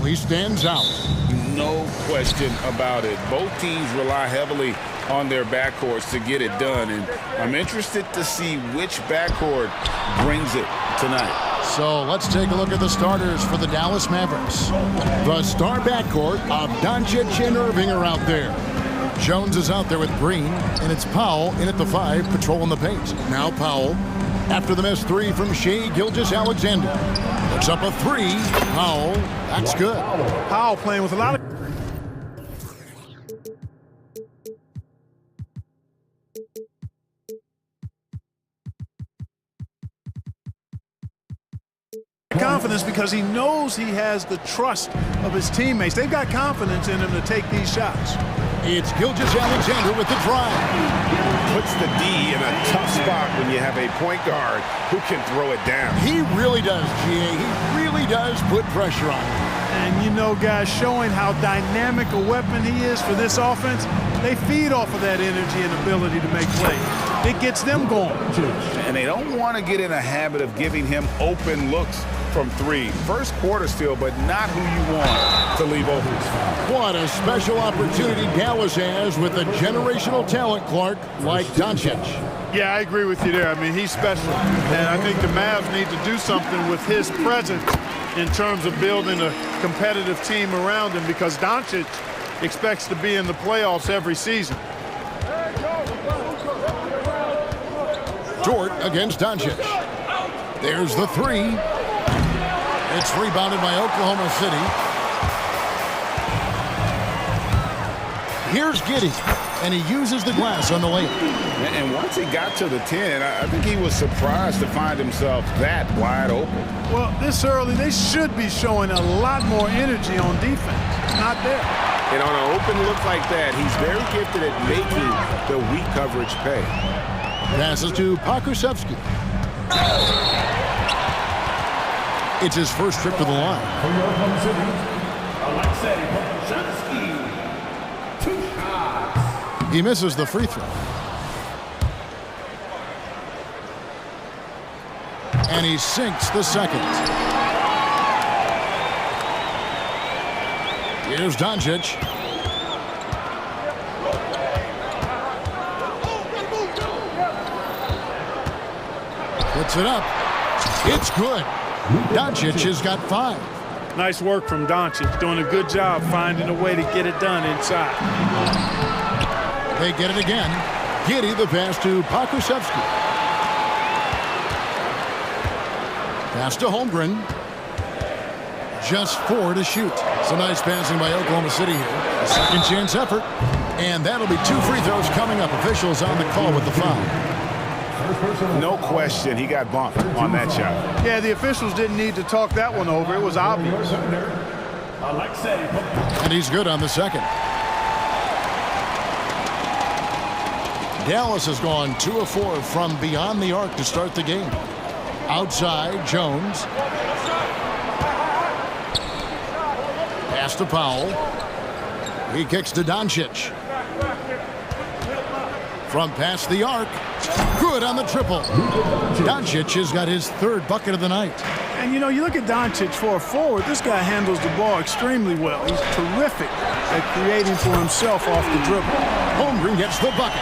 really stands out. No question about it. Both teams rely heavily on their backcourts to get it done, and I'm interested to see which backcourt brings it tonight. So let's take a look at the starters for the Dallas Mavericks. The star backcourt of Doncic and Irving are out there. Jones is out there with Green, and it's Powell in at the 5, patrolling the paint. Now Powell, after the missed 3 from Shai Gilgeous-Alexander. Puts up a 3. Powell, that's good. Powell playing with a lot of confidence because he knows he has the trust of his teammates. They've got confidence in him to take these shots. It's Gilgeous-Alexander with the drive. Puts the D in a tough spot when you have a point guard who can throw it down. He really does, GA. He really does put pressure on him. And you know, guys, showing how dynamic a weapon he is for this offense, they feed off of that energy and ability to make plays. It gets them going. And they don't want to get in a habit of giving him open looks from 3. First quarter still, but not who you want to leave open. What a special opportunity Dallas has with a generational talent, Clark, like Doncic. Yeah, I agree with you there. I mean, he's special. And I think the Mavs need to do something with his presence in terms of building a competitive team around him because Doncic expects to be in the playoffs every season. Dort against Doncic. There's the 3. It's rebounded by Oklahoma City. Here's Giddey, and he uses the glass on the layup. And once he got to the 10, I think he was surprised to find himself that wide open. Well, this early, they should be showing a lot more energy on defense. It's not there. And on an open look like that, he's very gifted at making the weak coverage pay. Passes to Pokusevski. It's his first trip to the line. He misses the free throw. And he sinks the second. Here's Doncic. Puts it up. It's good. Doncic has got 5. Nice work from Doncic, doing a good job finding a way to get it done inside. They get it again. Giddey the pass to Pokusevski. Pass to Holmgren. Just 4 to shoot. Some nice passing by Oklahoma City here. A second chance effort. And that'll be 2 free throws coming up. Officials on the call with the foul. No question, he got bumped on that shot. Yeah, the officials didn't need to talk that one over. It was obvious. And he's good on the second. Dallas has gone 2 of 4 from beyond the arc to start the game. Outside, Jones. Pass to Powell. He kicks to Doncic. From past the arc. Good on the triple. Doncic has got his 3rd bucket of the night. And, you know, you look at Doncic for a forward, this guy handles the ball extremely well. He's terrific at creating for himself off the dribble. Holmgren gets the bucket.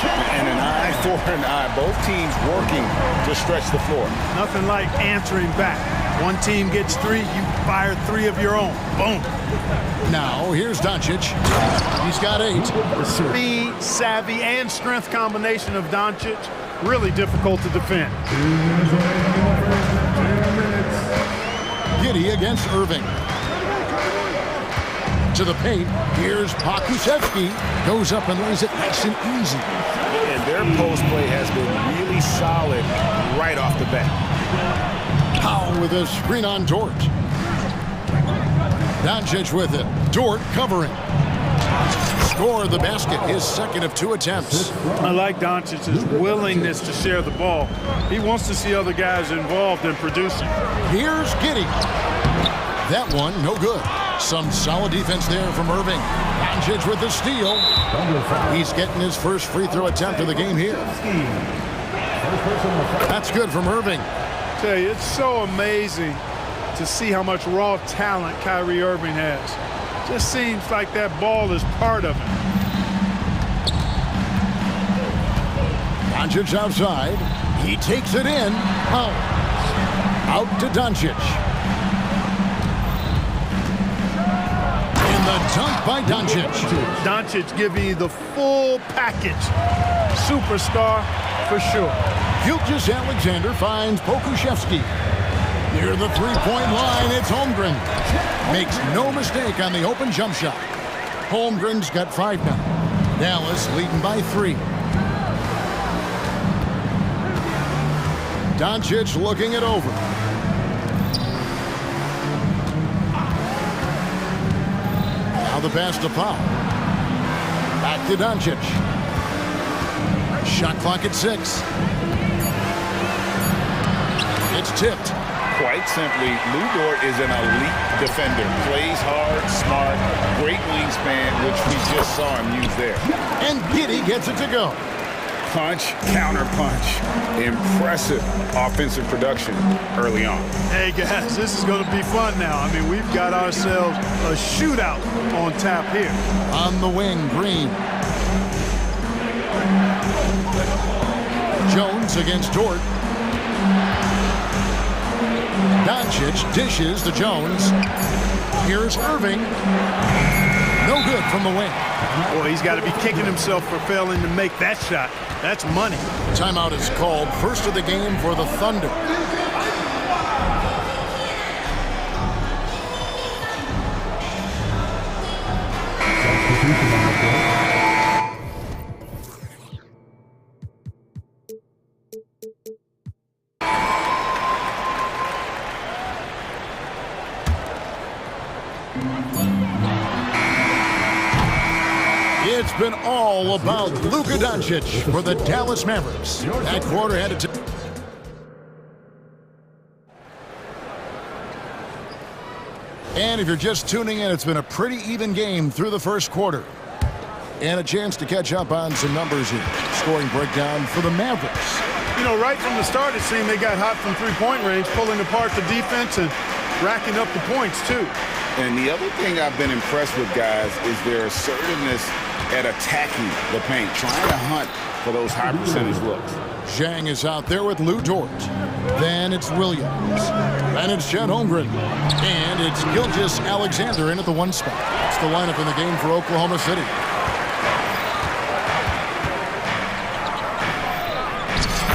And an eye for an eye. Both teams working to stretch the floor. Nothing like answering back. One team gets 3, you fire 3 of your own. Boom. Now, here's Doncic. He's got 8. The speed, savvy, and strength combination of Doncic, really difficult to defend. Giddey against Irving. To the paint. Here's Pokusevski. Goes up and lays it nice and easy. And their post play has been really solid right off the bat. Powell with a screen on Dort. Doncic with it. Dort covering. Score the basket, his 2nd of 2 attempts. I like Doncic's willingness to share the ball. He wants to see other guys involved in producing. Here's Giddey. That one, no good. Some solid defense there from Irving. Doncic with the steal. He's getting his first free throw attempt of the game here. That's good from Irving. I tell you, it's so amazing to to see how much raw talent Kyrie Irving has. Just seems like that ball is part of him. Doncic outside. He takes it in. Oh. Out to Doncic. In the dunk by Doncic. Doncic giving you the full package. Superstar for sure. Gilgeous Alexander finds Pokusevski. Near the three-point line, it's Holmgren. Makes no mistake on the open jump shot. Holmgren's got 5 now. Dallas leading by 3. Doncic looking it over. Now the pass to Pau. Back to Doncic. Shot clock at 6. It's tipped. Quite simply, Lou Dort is an elite defender. Plays hard, smart, great wingspan, which we just saw him use there. And Giddey gets it to go. Punch, counter punch. Impressive offensive production early on. Hey guys, this is going to be fun now. I mean, we've got ourselves a shootout on tap here. On the wing, Green. Jones against Dort. Doncic dishes to Jones. Here's Irving. No good from the wing. Boy, he's got to be kicking himself for failing to make that shot. That's money. Timeout is called. First of the game for the Thunder. It's been all about Luka Doncic for the Dallas Mavericks. That quarter had it. And if you're just tuning in, it's been a pretty even game through the first quarter. And a chance to catch up on some numbers here. Scoring breakdown for the Mavericks. You know, right from the start, it seemed they got hot from three-point range, pulling apart the defense and racking up the points, too. And the other thing I've been impressed with, guys, is their assertiveness at attacking the paint, trying to hunt for those high percentage looks. Zhang is out there with Lou Dort. Then it's Williams. Then it's Chet Holmgren. And it's Gilgeous Alexander in at the 1 spot. It's the lineup in the game for Oklahoma City.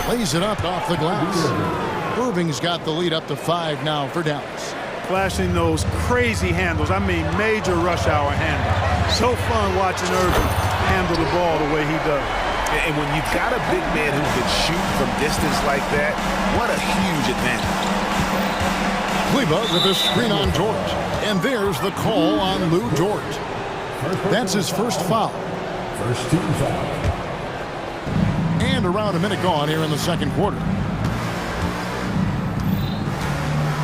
Lays it up off the glass. Irving's got the lead up to 5 now for Dallas. Flashing those crazy handles. I mean, major rush hour handle. So fun watching Irving handle the ball the way he does. And when you've got a big man who can shoot from distance like that, what a huge advantage. Kleba with a screen on Dort. And there's the call on Lou Dort. That's his first foul. First team foul. And around a minute gone here in the second quarter.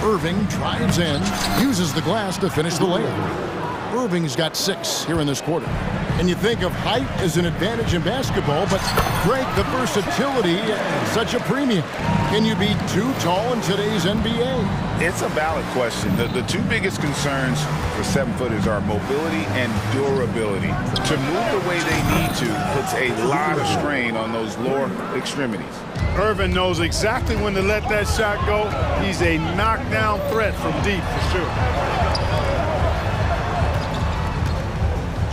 Irving drives in, uses the glass to finish the layup. Irving's got 6 here in this quarter. And you think of height as an advantage in basketball, but Greg, the versatility at such a premium. Can you be too tall in today's NBA? It's a valid question. The 2 biggest concerns for 7-footers are mobility and durability. To move the way they need to puts a lot of strain on those lower extremities. Irving knows exactly when to let that shot go. He's a knockdown threat from deep for sure.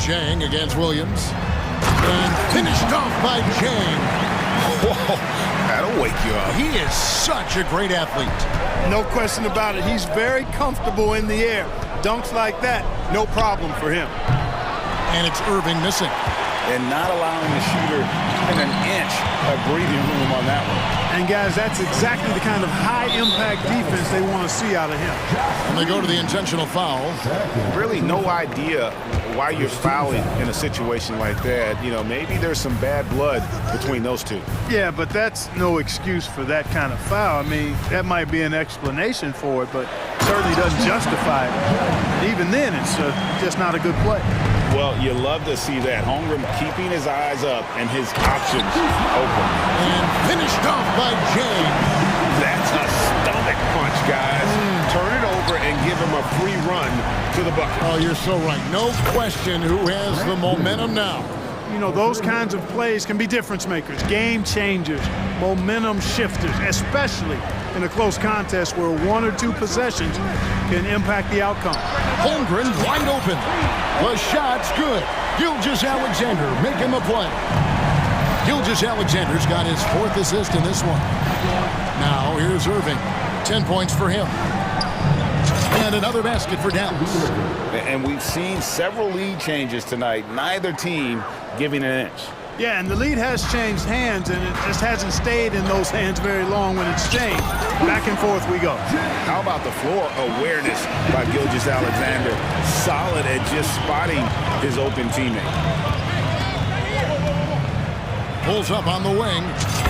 Zhang against Williams. And finished off by Zhang. Whoa, that'll wake you up. He is such a great athlete. No question about it. He's very comfortable in the air. Dunks like that, no problem for him. And it's Irving missing. And not allowing the shooter even an inch of breathing room on that one. And guys, that's exactly the kind of high-impact defense they want to see out of him. And they go to the intentional foul. Really no idea why you're fouling in a situation like that. You know, maybe there's some bad blood between those two. Yeah, but that's no excuse for that kind of foul. I mean, that might be an explanation for it, but certainly doesn't justify it. And even then, it's just not a good play. Well, you love to see that. Holmgren keeping his eyes up and his options open. And finished off by James. That's a stomach punch, guys. Turn it over over and give him a free run to the bucket. Oh, you're so right. No question who has the momentum now. You know, those kinds of plays can be difference makers, game changers, momentum shifters, especially in a close contest where 1 or 2 possessions can impact the outcome. Holmgren wide open. The shot's good. Gilgeous-Alexander making the play. Gilgeous-Alexander's got his 4th assist in this one. Now here's Irving. 10 points for him. And another basket for Dallas. And we've seen several lead changes tonight. Neither team giving an inch. Yeah, and the lead has changed hands, and it just hasn't stayed in those hands very long when it's changed. Back and forth we go. How about the floor awareness by Gilgeous-Alexander? Solid at just spotting his open teammate. Pulls up on the wing,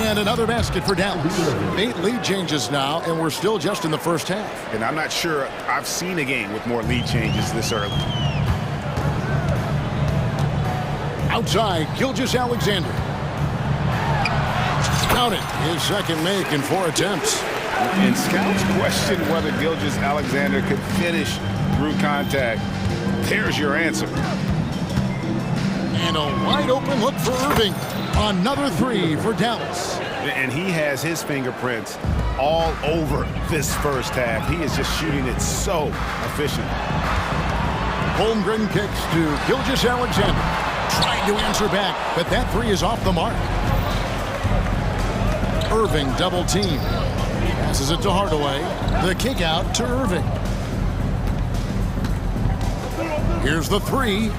and another basket for Dallas. 8 lead changes now, and we're still just in the first half. And I'm not sure I've seen a game with more lead changes this early. Outside, Gilgeous-Alexander. Count it. His second make in 4 attempts. And scouts question whether Gilgeous-Alexander could finish through contact. There's your answer. And a wide open look for Irving. Another 3 for Dallas. And he has his fingerprints all over this first half. He is just shooting it so efficient. Holmgren kicks to Gilgeous-Alexander. Trying to answer back, but that 3 is off the mark. Irving double team. Passes it to Hardaway. The kick out to Irving. Here's the 3.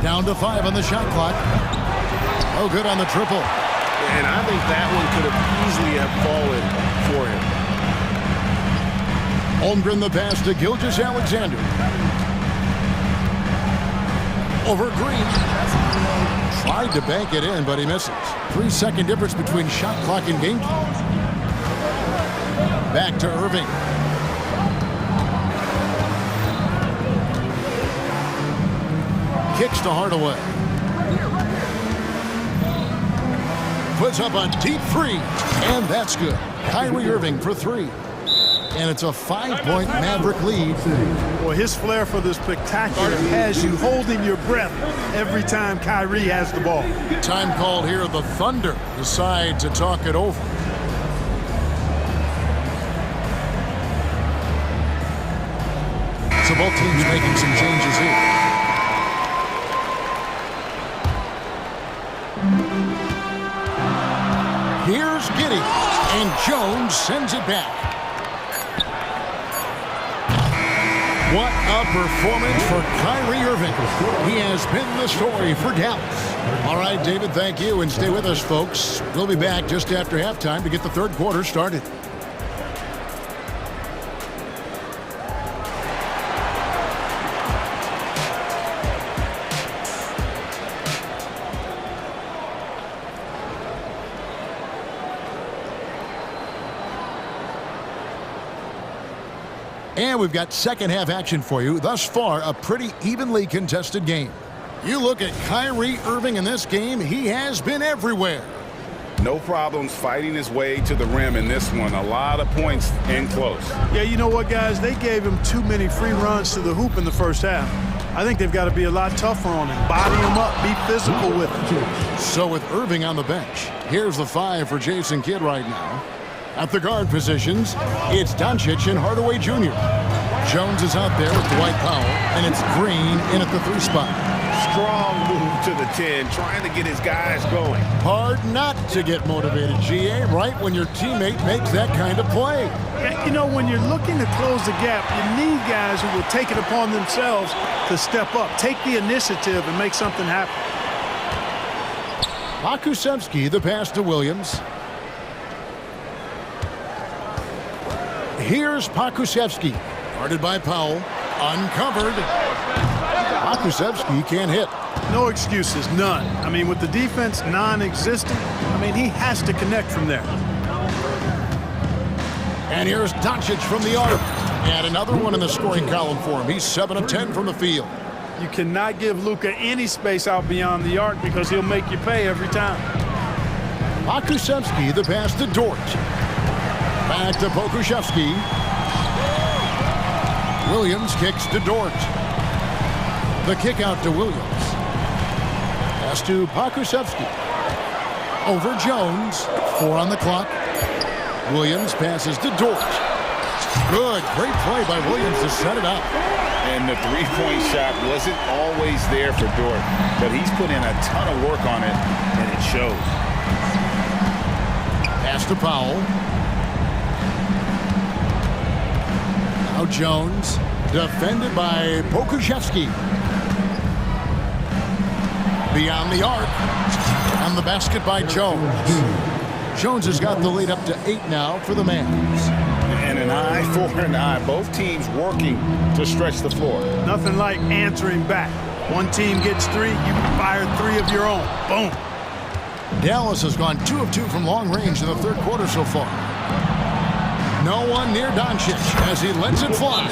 Down to 5 on the shot clock. Oh, good on the triple. And I think that one could have easily have fallen for him. Holmgren the pass to Gilgeous-Alexander. Over Green. Tried to bank it in, but he misses. 3-second difference between shot clock and game clock. Back to Irving. Kicks to Hardaway. Puts up a deep 3, and that's good. Kyrie Irving for 3. And it's a 5-point Maverick lead. Well, his flair for the spectacular has you holding your breath every time Kyrie has the ball. Time called here. The Thunder decide to talk it over. So both teams making some changes here. Here's Giddey, and Jones sends it back. What a performance for Kyrie Irving. He has been the story for Dallas. All right, David, thank you, and stay with us, folks. We'll be back just after halftime to get the third quarter started. And we've got second half action for you. Thus far, a pretty evenly contested game. You look at Kyrie Irving in this game, he has been everywhere. No problems fighting his way to the rim in this one. A lot of points in close. Yeah, you know what, guys? They gave him too many free runs to the hoop in the first half. I think they've got to be a lot tougher on him. Body him up, be physical with him. So with Irving on the bench, here's the 5 for Jason Kidd right now. At the guard positions, it's Doncic and Hardaway Jr. Jones is out there with Dwight Powell, and it's Green in at the 3 spot. Strong move to the 10, trying to get his guys going. Hard not to get motivated, GA, right when your teammate makes that kind of play. You know, when you're looking to close the gap, you need guys who will take it upon themselves to step up, take the initiative, and make something happen. Pokusevski, the pass to Williams. Here's Pokusevski, guarded by Powell, uncovered. Pokusevski can't hit. No excuses, none. I mean, with the defense non-existent, I mean, he has to connect from there. And here's Doncic from the arc. And another one in the scoring column for him. He's 7 of 10 from the field. You cannot give Luka any space out beyond the arc because he'll make you pay every time. Pokusevski, the pass to Dort. Back to Pokuševski. Williams kicks to Dort. The kick out to Williams. Pass to Pokuševski. Over Jones. 4 on the clock. Williams passes to Dort. Good. Great play by Williams to set it up. And the three-point shot wasn't always there for Dort, but he's put in a ton of work on it, and it shows. Pass to Powell. Now Jones, defended by Pokuševski. Beyond the arc. And the basket by Jones. Jones has got the lead up to 8 now for the Mavs. And an eye for an eye. Both teams working to stretch the floor. Nothing like answering back. One team gets 3, you can fire 3 of your own. Boom. Dallas has gone 2 of 2 from long range in the third quarter so far. No one near Doncic as he lets it fly.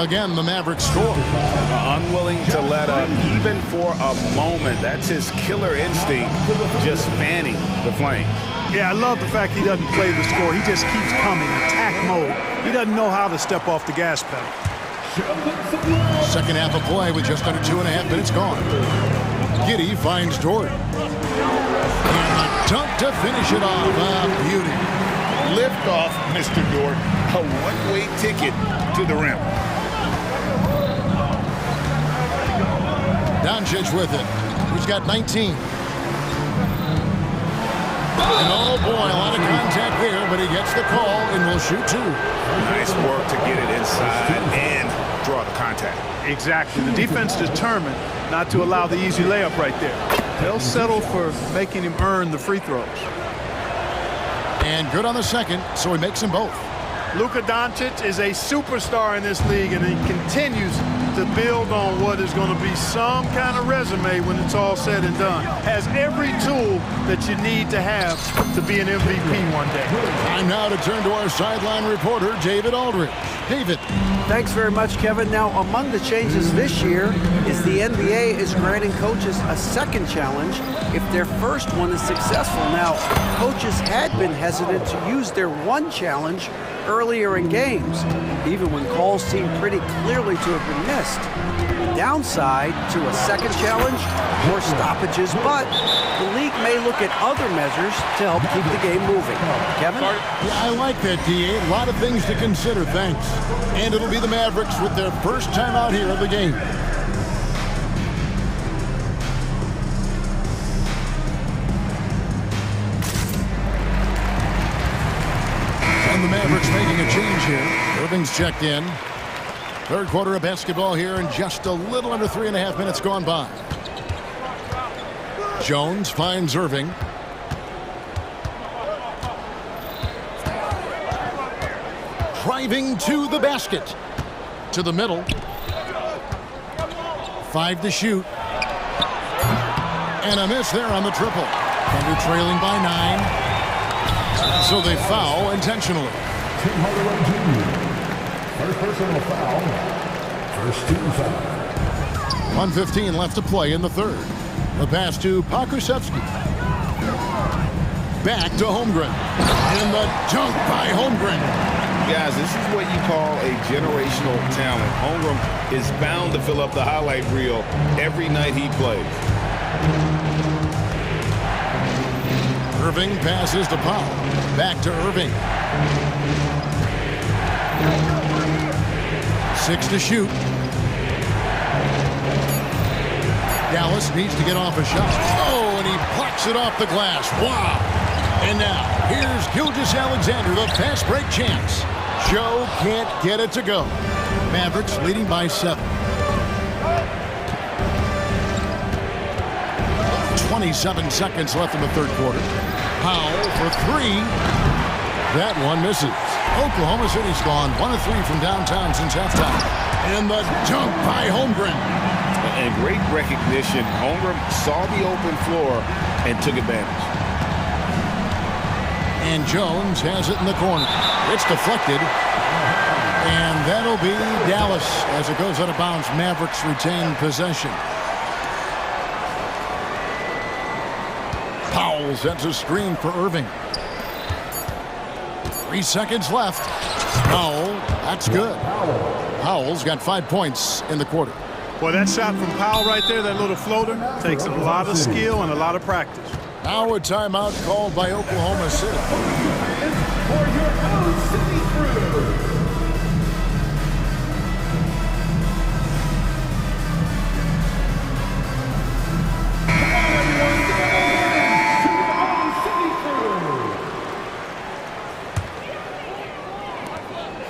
Again, the Mavericks score. Unwilling to let up even for a moment. That's his killer instinct, just fanning the flame. Yeah, I love the fact he doesn't play the score. He just keeps coming, attack mode. He doesn't know how to step off the gas pedal. Second half of play with just under 2.5 minutes gone. Giddey finds Dort. And a dunk to finish it off. A beauty. Lift off, Mr. Dort. A one-way ticket to the rim. Doncic with it. He's got 19. And oh boy, a lot of contact there, but he gets the call and will shoot 2. Nice work to get it inside and draw the contact. Exactly. The defense determined not to allow the easy layup right there. They'll settle for making him earn the free throws. And good on the second, so he makes them both. Luka Doncic is a superstar in this league, and he continues to build on what is going to be some kind of resume when it's all said and done. Has every tool that you need to have to be an MVP one day. Time now to turn to our sideline reporter, David Aldridge. David. Thanks very much, Kevin. Now, among the changes this year is the NBA is granting coaches a second challenge if their first one is successful. Now, coaches had been hesitant to use their one challenge earlier in games, even when calls seemed pretty clearly to have been missed. Downside to a second challenge, more stoppages, but the league may look at other measures to help keep the game moving. Kevin? Yeah, I like that, D.A. A lot of things to consider, thanks. And it'll be the Mavericks with their first time out here of the game. And the Mavericks making a change here. Irving's checked in. Third quarter of basketball here, and just a little under 3.5 minutes gone by. Jones finds Irving. Driving to the basket. To the middle. 5 to shoot. And a miss there on the triple. Thunder trailing by 9. So they foul intentionally. First personal foul. First team foul. 1:15 left to play in the third. The pass to Pokuševski. Back to Holmgren. And the dunk by Holmgren. Guys, this is what you call a generational talent. Holmgren is bound to fill up the highlight reel every night he plays. Irving passes to Powell. Back to Irving. 6 to shoot. Dallas needs to get off a shot. Oh, and he blocks it off the glass. Wow. And now, here's Gilgeous-Alexander, the fast break chance. Joe can't get it to go. Mavericks leading by 7. 27 seconds left in the third quarter. Powell for 3. That one misses. Oklahoma City's gone 1 of 3 from downtown since halftime. And the dunk by Holmgren. And great recognition. Holmgren saw the open floor and took advantage. And Jones has it in the corner. It's deflected. And that'll be Dallas as it goes out of bounds. Mavericks retain possession. Powell sets a screen for Irving. 3 seconds left. Powell, that's good. Powell's got 5 points in the quarter. Boy, that shot from Powell right there, that little floater, takes a lot of skill and a lot of practice. Now a timeout called by Oklahoma City. For your own city crew.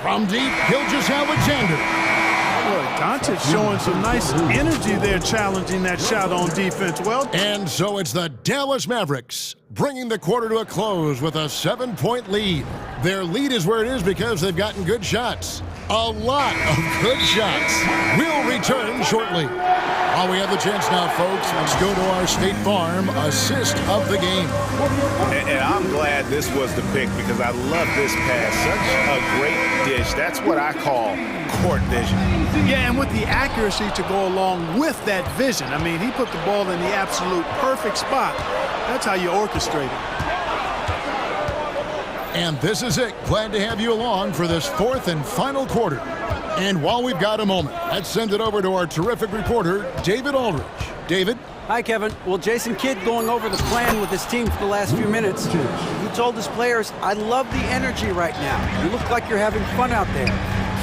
From deep, Gilgeous-Alexander. Doncic showing some nice energy there, challenging that shot on defense. Well, and so it's the Dallas Mavericks bringing the quarter to a close with a 7-point lead. Their lead is where it is because they've gotten good shots. A lot of good shots. We'll return shortly. While we have the chance now, folks, let's go to our State Farm assist of the game. And I'm glad this was the pick because I love this pass. Such a great dish. That's what I call court vision. Yeah, and with the accuracy to go along with that vision. I mean, he put the ball in the absolute perfect spot. That's how you orchestrate it. And this is it. Glad to have you along for this 4th and final quarter. And while we've got a moment, let's send it over to our terrific reporter, David Aldridge. David? Hi, Kevin. Well, Jason Kidd going over the plan with his team for the last few minutes. He told his players, I love the energy right now. You look like you're having fun out there.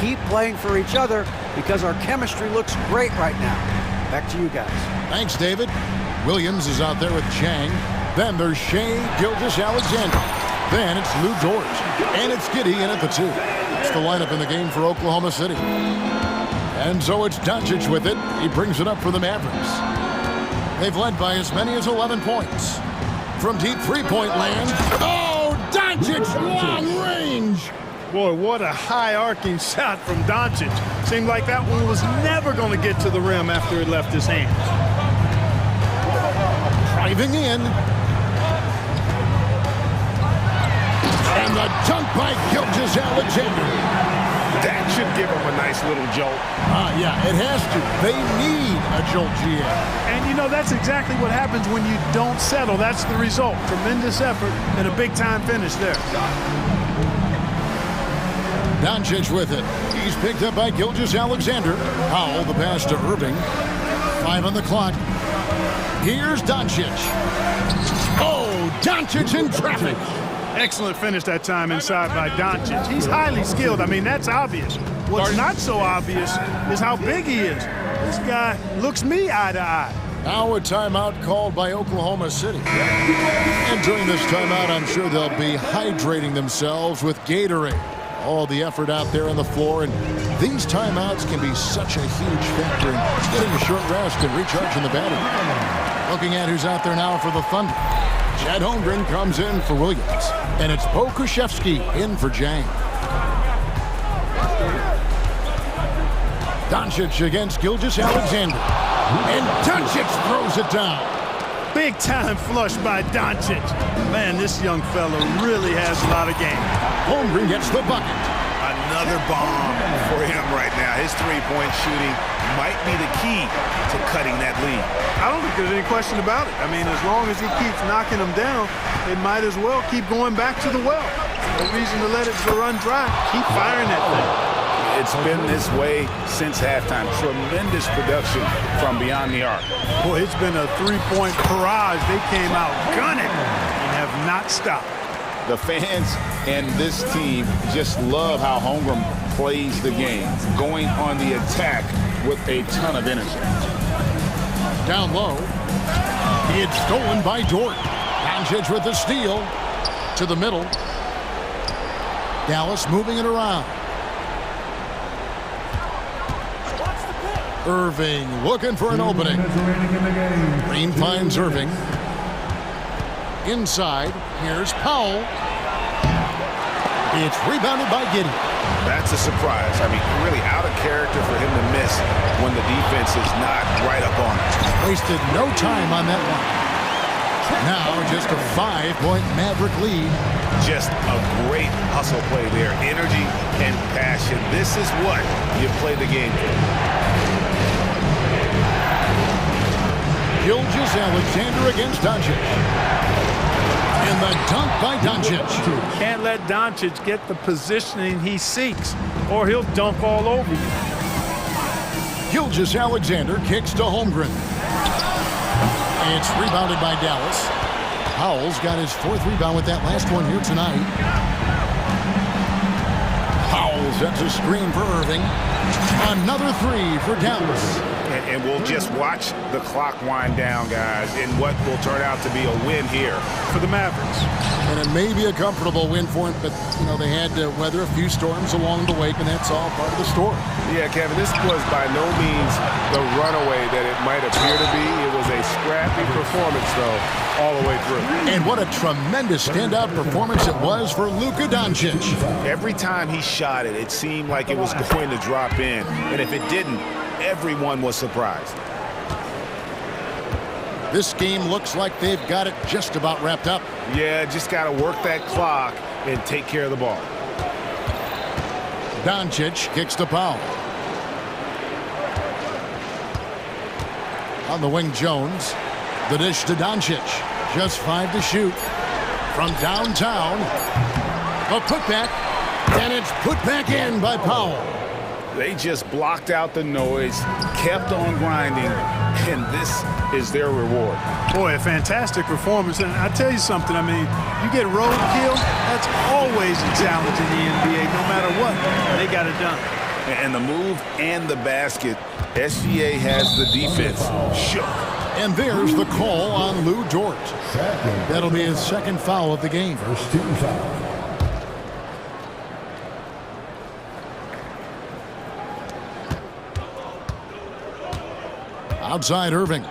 Keep playing for each other because our chemistry looks great right now. Back to you guys. Thanks, David. Williams is out there with Chang. Then there's Shea Gilgeous-Alexander. Then it's Lou Dort. And it's Giddey in at the 2. It's the lineup in the game for Oklahoma City. And so it's Doncic with it. He brings it up for the Mavericks. They've led by as many as 11 points. From deep three-point land. Oh, Doncic, long range. Boy, what a high-arcing shot from Doncic. Seemed like that one was never going to get to the rim after it left his hands. Driving in. And the dunk by Gilgeous-Alexander. That should give him a nice little jolt. Yeah, it has to. They need a jolt, GA. And, you know, that's exactly what happens when you don't settle. That's the result. Tremendous effort and a big-time finish there. Doncic with it. He's picked up by Gilgeous-Alexander. Powell, the pass to Irving. 5 on the clock. Here's Doncic. Oh, Doncic in traffic. Excellent finish that time inside by Doncic. He's highly skilled. I mean, that's obvious. What's not so obvious is how big he is. This guy looks me eye to eye. Now a timeout called by Oklahoma City. And during this timeout, I'm sure they'll be hydrating themselves with Gatorade. All the effort out there on the floor, and these timeouts can be such a huge factor in getting a short rest and recharging the battery. Looking at who's out there now for the Thunder. Chad Holmgren comes in for Williams, and it's Bo Krzyzewski in for Jang. Doncic against Gilgeous-Alexander, and Doncic throws it down. Big time flush by Doncic. Man, this young fella really has a lot of game. Holmgren gets the bucket. Another bomb for him right now. His three-point shooting might be the key to cutting that lead. I don't think there's any question about it. I mean, as long as he keeps knocking them down, it might as well keep going back to the well. No reason to let it run dry. Keep firing that thing. It's been this way since halftime. Tremendous production from beyond the arc. Boy, it's been a three-point barrage. They came out gunning and have not stopped. The fans and this team just love how Holmgren plays the game, going on the attack with a ton of energy. Down low. It's stolen by Dort. Doncic with the steal. To the middle. Dallas moving it around. Irving looking for an opening. Green finds Irving. Inside, here's Powell. It's rebounded by Giddey. That's a surprise. I mean, really out of character for him to miss when the defense is not right up on it. Wasted no time on that one. Now just a 5-point Maverick lead. Just a great hustle play there. Energy and passion. This is what you play the game for. Gilgeous-Alexander against Doncic. And the dunk by Doncic. Can't let Doncic get the positioning he seeks, or he'll dunk all over you. Gilgeous-Alexander kicks to Holmgren. It's rebounded by Dallas. Powell's got his 4th rebound with that last one here tonight. Powell sets a screen for Irving. Another 3 for Dallas. And we'll just watch the clock wind down, guys, in what will turn out to be a win here for the Mavericks. And it may be a comfortable win for them, but, you know, they had to weather a few storms along the way, and that's all part of the story. Yeah, Kevin, this was by no means the runaway that it might appear to be. It was a scrappy performance, though, all the way through. And what a tremendous standout performance it was for Luka Doncic. Every time he shot it, it seemed like it was going to drop in. And if it didn't, everyone was surprised. This game looks like they've got it just about wrapped up. Yeah, just got to work that clock and take care of the ball. Doncic kicks to Powell. On the wing, Jones. The dish to Doncic. Just 5 to shoot. From downtown. A putback. And it's put back in by Powell. They just blocked out the noise, kept on grinding, and this is their reward. Boy, a fantastic performance. And I tell you something, I mean, you get roadkill, that's always a challenge in the NBA, no matter what. They got it done. And the move and the basket, SGA has the defense shook. And there's the call on Lou Dort. That'll be his 2nd foul of the game. First team foul. Outside Irving.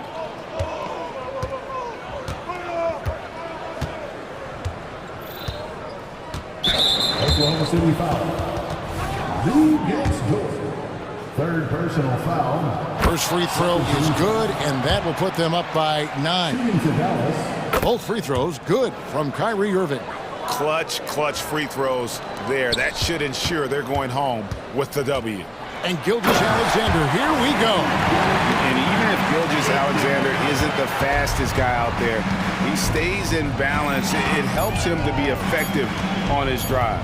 Oklahoma City foul. Lou gets Dort. 3rd personal foul. First free throw is good, and that will put them up by 9. To Dallas. Both free throws good from Kyrie Irving. Clutch free throws there. That should ensure they're going home with the W. And Gilgeous-Alexander, here we go. And even if Gilgeous-Alexander isn't the fastest guy out there, he stays in balance. It helps him to be effective on his drive.